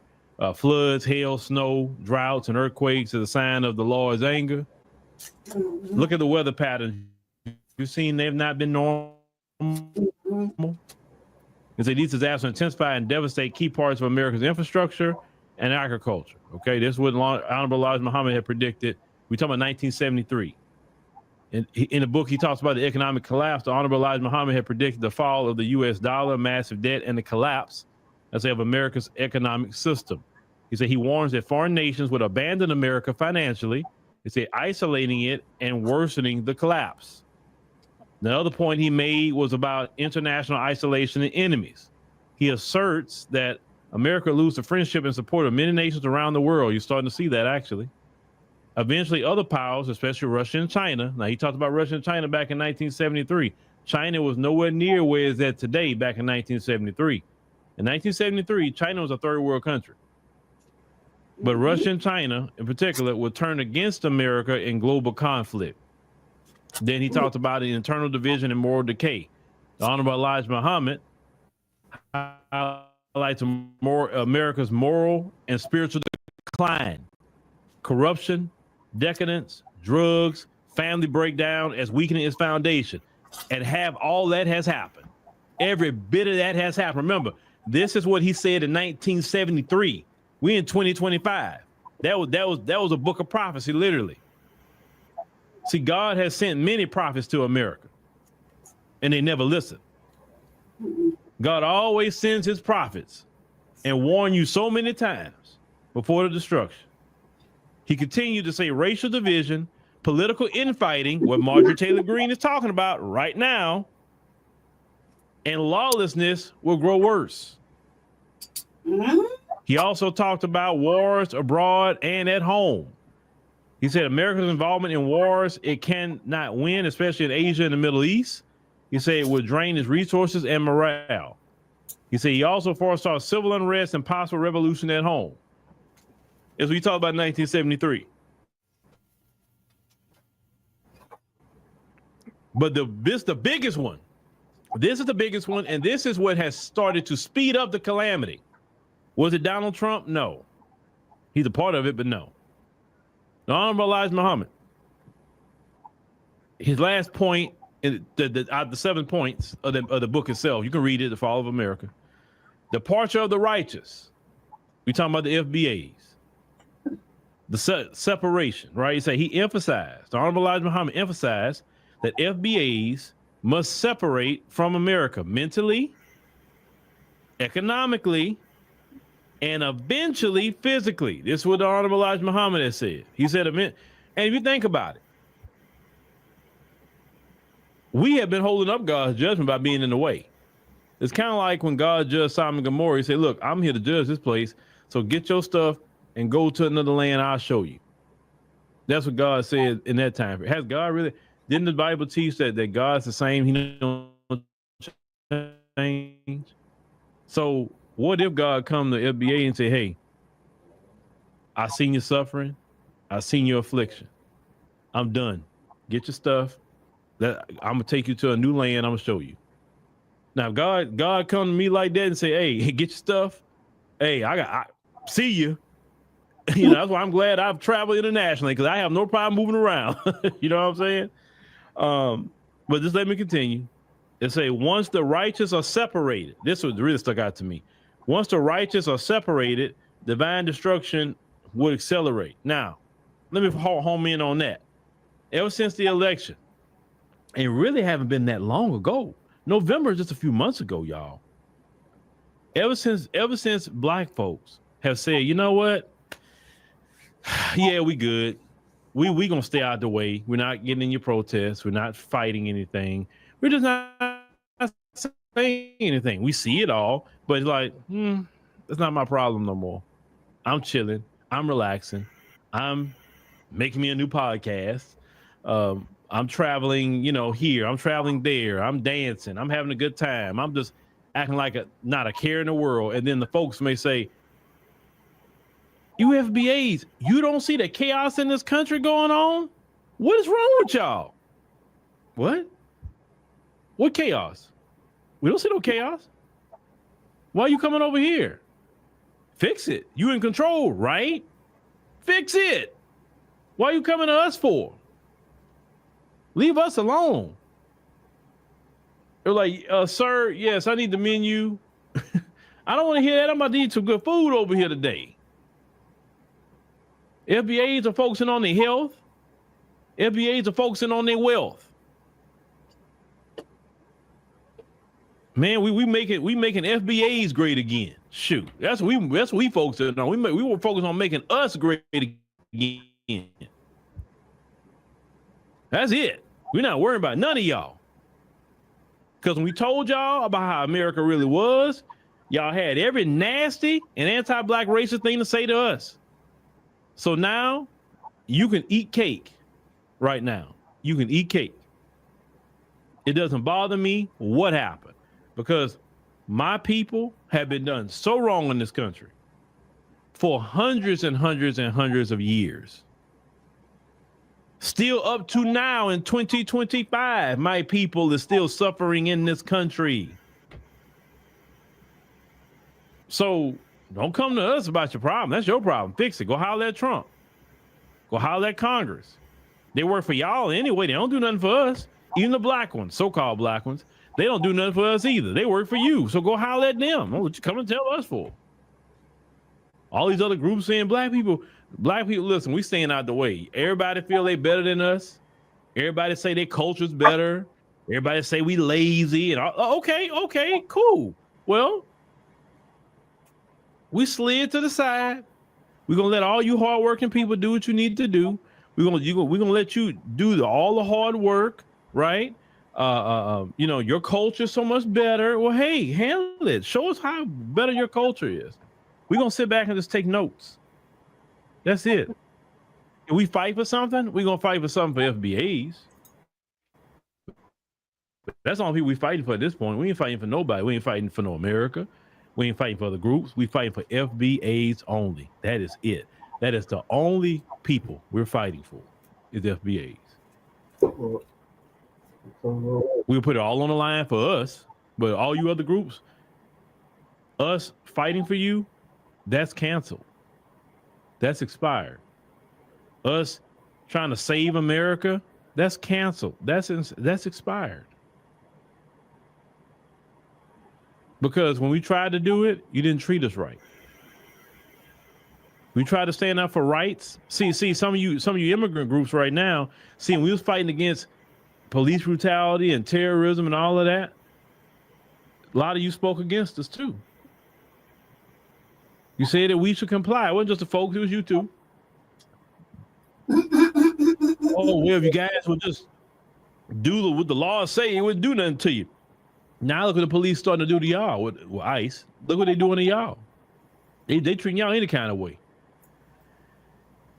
floods, hail, snow, droughts, and earthquakes as a sign of the Lord's anger. Look at the weather patterns. You've seen they've not been normal. They say these disasters intensify and devastate key parts of America's infrastructure and agriculture. Okay, this is what Honorable Elijah Muhammad had predicted. We're talking about 1973. In the book, he talks about the economic collapse. The Honorable Elijah Muhammad had predicted the fall of the U.S. dollar, massive debt, and the collapse, let's say, of America's economic system. He said he warns that foreign nations would abandon America financially. He said isolating it and worsening the collapse. The other point he made was about international isolation and enemies. He asserts that America loses the friendship and support of many nations around the world. You're starting to see that, actually. Eventually, other powers, especially Russia and China. Now, he talked about Russia and China back in 1973. China was nowhere near where it's at today back in 1973. In 1973, China was a third world country. But Russia and China, in particular, would turn against America in global conflict. Then he talked about the internal division and moral decay. The Honorable Elijah Muhammad highlights America's moral and spiritual decline, corruption, decadence, drugs, family breakdown as weakening its foundation. And all that has happened. Every bit of that has happened. Remember, this is what he said in 1973. We in 2025. That was a book of prophecy, literally. See, God has sent many prophets to America, and they never listen. God always sends his prophets and warn you so many times before the destruction. He continued to say racial division, political infighting, what Marjorie Taylor Greene is talking about right now, and lawlessness will grow worse. He also talked about wars abroad and at home. He said America's involvement in wars, it cannot win, especially in Asia and the Middle East. He said it would drain its resources and morale. He said he also foresaw civil unrest and possible revolution at home. As we talked about in 1973. But this is the biggest one. This is the biggest one, and this is what has started to speed up the calamity. Was it Donald Trump? No. He's a part of it, but no. The Honorable Elijah Muhammad. His last point, the 7 points of the book itself, you can read it, The Fall of America. Departure of the righteous. We're talking about the FBAs. The separation, right? He emphasized, the Honorable Elijah Muhammad emphasized that FBAs must separate from America mentally, economically, and eventually physically. This is what the Honorable Elijah Muhammad has said. He said, and if you think about it, we have been holding up God's judgment by being in the way. It's kind of like when God judged Sodom and Gomorrah. He said, look, I'm here to judge this place, so get your stuff and go to another land, I'll show you. That's what God said in that time. Has God really, didn't the Bible teach that God's the same, he don't change? So what if God come to FBA and say, hey, I seen your suffering, I seen your affliction, I'm done. Get your stuff. I'm gonna take you to a new land, I'm gonna show you. Now God come to me like that and say, hey, get your stuff. Hey, I see you. You know, that's why I'm glad I've traveled internationally, because I have no problem moving around. You know what I'm saying? But just let me continue. It say, once the righteous are separated, this was really stuck out to me. Once the righteous are separated, divine destruction would accelerate. Now, let me home in on that. Ever since the election, and really haven't been that long ago. November is just a few months ago, y'all. Ever since black folks have said, you know what? Yeah, we good. We gonna stay out the way. We're not getting in your protests. We're not fighting anything. We're just not saying anything. We see it all, but it's like, that's not my problem no more. I'm chilling. I'm relaxing. I'm making me a new podcast. I'm traveling, here. I'm traveling there. I'm dancing. I'm having a good time. I'm just acting like not a care in the world. And then the folks may say, you FBAs, you don't see the chaos in this country going on? What is wrong with y'all? What? What chaos? We don't see no chaos. Why are you coming over here? Fix it. You in control, right? Fix it. Why are you coming to us for? Leave us alone. They're like, sir, yes, I need the menu. I don't want to hear that. I'm about to eat some good food over here today. FBAs are focusing on their health. FBAs are focusing on their wealth. Man, we making FBAs great again. Shoot, that's what we focusing on. We were focused on making us great again. That's it. We're not worrying about none of y'all. Because when we told y'all about how America really was, y'all had every nasty and anti-black racist thing to say to us. So now you can eat cake right now. You can eat cake. It doesn't bother me what happened, because my people have been done so wrong in this country for hundreds and hundreds and hundreds of years. Still up to now in 2025, my people is still suffering in this country. So don't come to us about your problem. That's your problem. Fix it. Go holler at Trump. Go holler at Congress. They work for y'all anyway. They don't do nothing for us. Even the black ones, so-called black ones, they don't do nothing for us either. They work for you. So go holler at them. What you come and tell us for? All these other groups saying black people, listen, we staying out the way. Everybody feel they better than us. Everybody say their culture's better. Everybody say we lazy. And okay, cool. Well, we slid to the side. We're gonna let all you hardworking people do what you need to do. We're gonna let you do all the hard work, right? Your culture is so much better. Well, hey, handle it. Show us how better your culture is. We're gonna sit back and just take notes. That's it. If we fight for something, we're gonna fight for something for FBAs. That's all people we fighting for at this point. We ain't fighting for nobody. We ain't fighting for no America. We ain't fighting for other groups. We fighting for FBAs only. That is it. That is the only people we're fighting for, is FBAs. We'll put it all on the line for us, but all you other groups, us fighting for you, that's canceled. That's expired. Us trying to save America, that's canceled. That's expired. Because when we tried to do it, you didn't treat us right. We tried to stand up for rights. See, some of you immigrant groups right now, we was fighting against police brutality and terrorism and all of that. A lot of you spoke against us too. You said that we should comply. It wasn't just the folks, it was you too. Oh, well, if you guys would just do what the laws say, it wouldn't do nothing to you. Now look what the police starting to do to y'all with ICE. Look what they doing to y'all. They treating y'all any kind of way.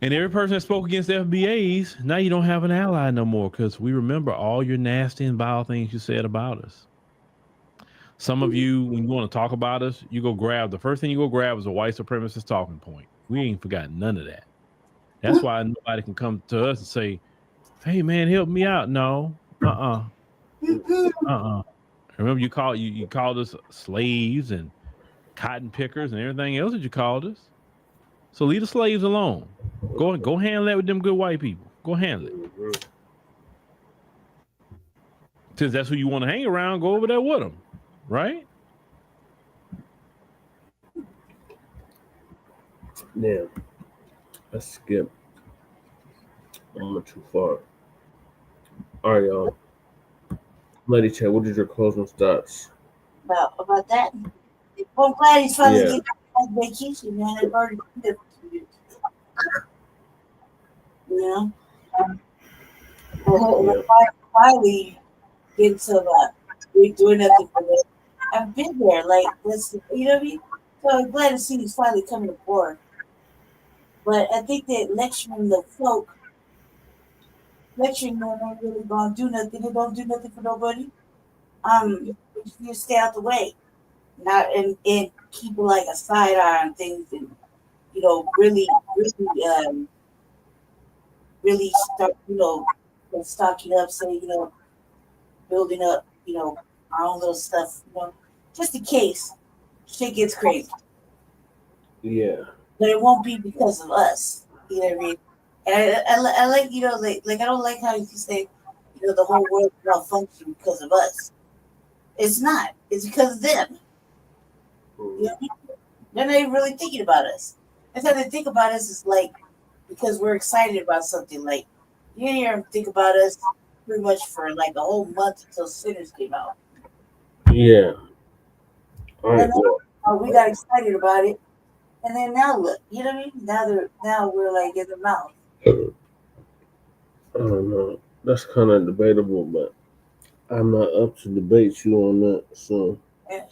And every person that spoke against FBAs, now you don't have an ally no more, because we remember all your nasty and vile things you said about us. Some of you, when you want to talk about us, the first thing you go grab is a white supremacist talking point. We ain't forgotten none of that. That's why nobody can come to us and say, hey man, help me out. No, Remember you called us slaves and cotton pickers and everything else that you called us. So leave the slaves alone. Go handle that with them good white people. Go handle it. Since that's who you want to hang around, go over there with them, right? Yeah. Let's skip. I'm not too far. All right, y'all. Lady Chat, what is your closing thoughts? About that? Well, I'm glad he's finally getting back vacation, man. I've already been there for 2 years. You know? Finally get to we're doing nothing for this. I've been there, like this, you know what I mean? So I'm glad to see he's finally coming aboard. But I think that lecturing the folk, them ain't really gonna do nothing. They don't do nothing for nobody. You stay out the way, not and keep like a side eye on things, and really start stocking up, say building up our own little stuff, just in case shit gets crazy. Yeah. But it won't be because of us. You know what I mean? And I like like I don't like how you say the whole world malfunction because of us. It's not. It's because of them. You know what I mean? They're not even really thinking about us. That's how they think about us is like because we're excited about something. Like you didn't hear them think about us pretty much for like a whole month until Sinners came out. Yeah. All right. We got excited about it, and then now look. You know what I mean? Now we're like in the mouth. I don't know. That's kind of debatable, but I'm not up to debate you on that. So. Yeah.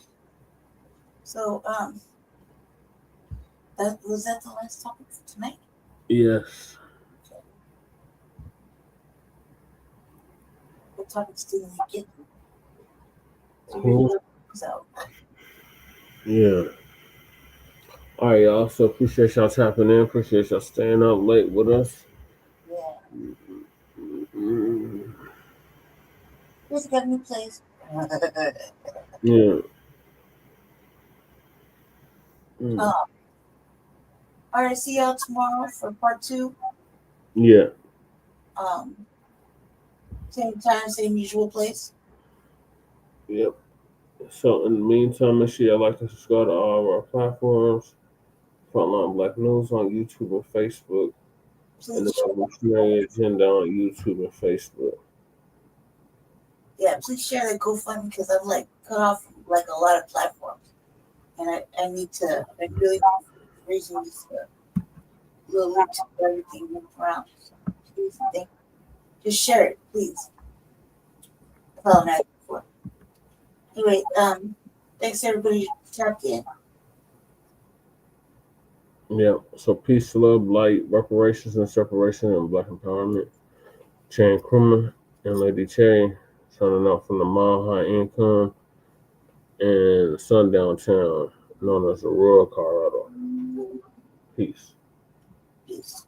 So was that the last topic for tonight? Yes. topics didn't get Cool. so. Yeah. All right, y'all. So appreciate y'all tapping in. Appreciate y'all staying up late with us. Yeah. Mm-hmm. Just got a new place. Yeah. Mm. All right, see y'all tomorrow for part 2. Yeah. Same time, same usual place. Yep. So in the meantime, make sure y'all like and subscribe to all of our platforms. Frontline Black News on YouTube and Facebook. And the Revolutionary Agenda on YouTube and Facebook. Yeah, please share that GoFundMe because I'm like cut off from like a lot of platforms, and I need to. I really raising this little link to everything move around. So please, thank you. Just share it, please. That's all I'm asking for. Anyway, thanks everybody who tapped in. Yeah. So peace, love, light, reparations, and separation, and Black empowerment. Chan Krummer and Lady Cherry signing out from the Mile High Income and Sundown Town, known as Aurora, Colorado. Peace. Peace.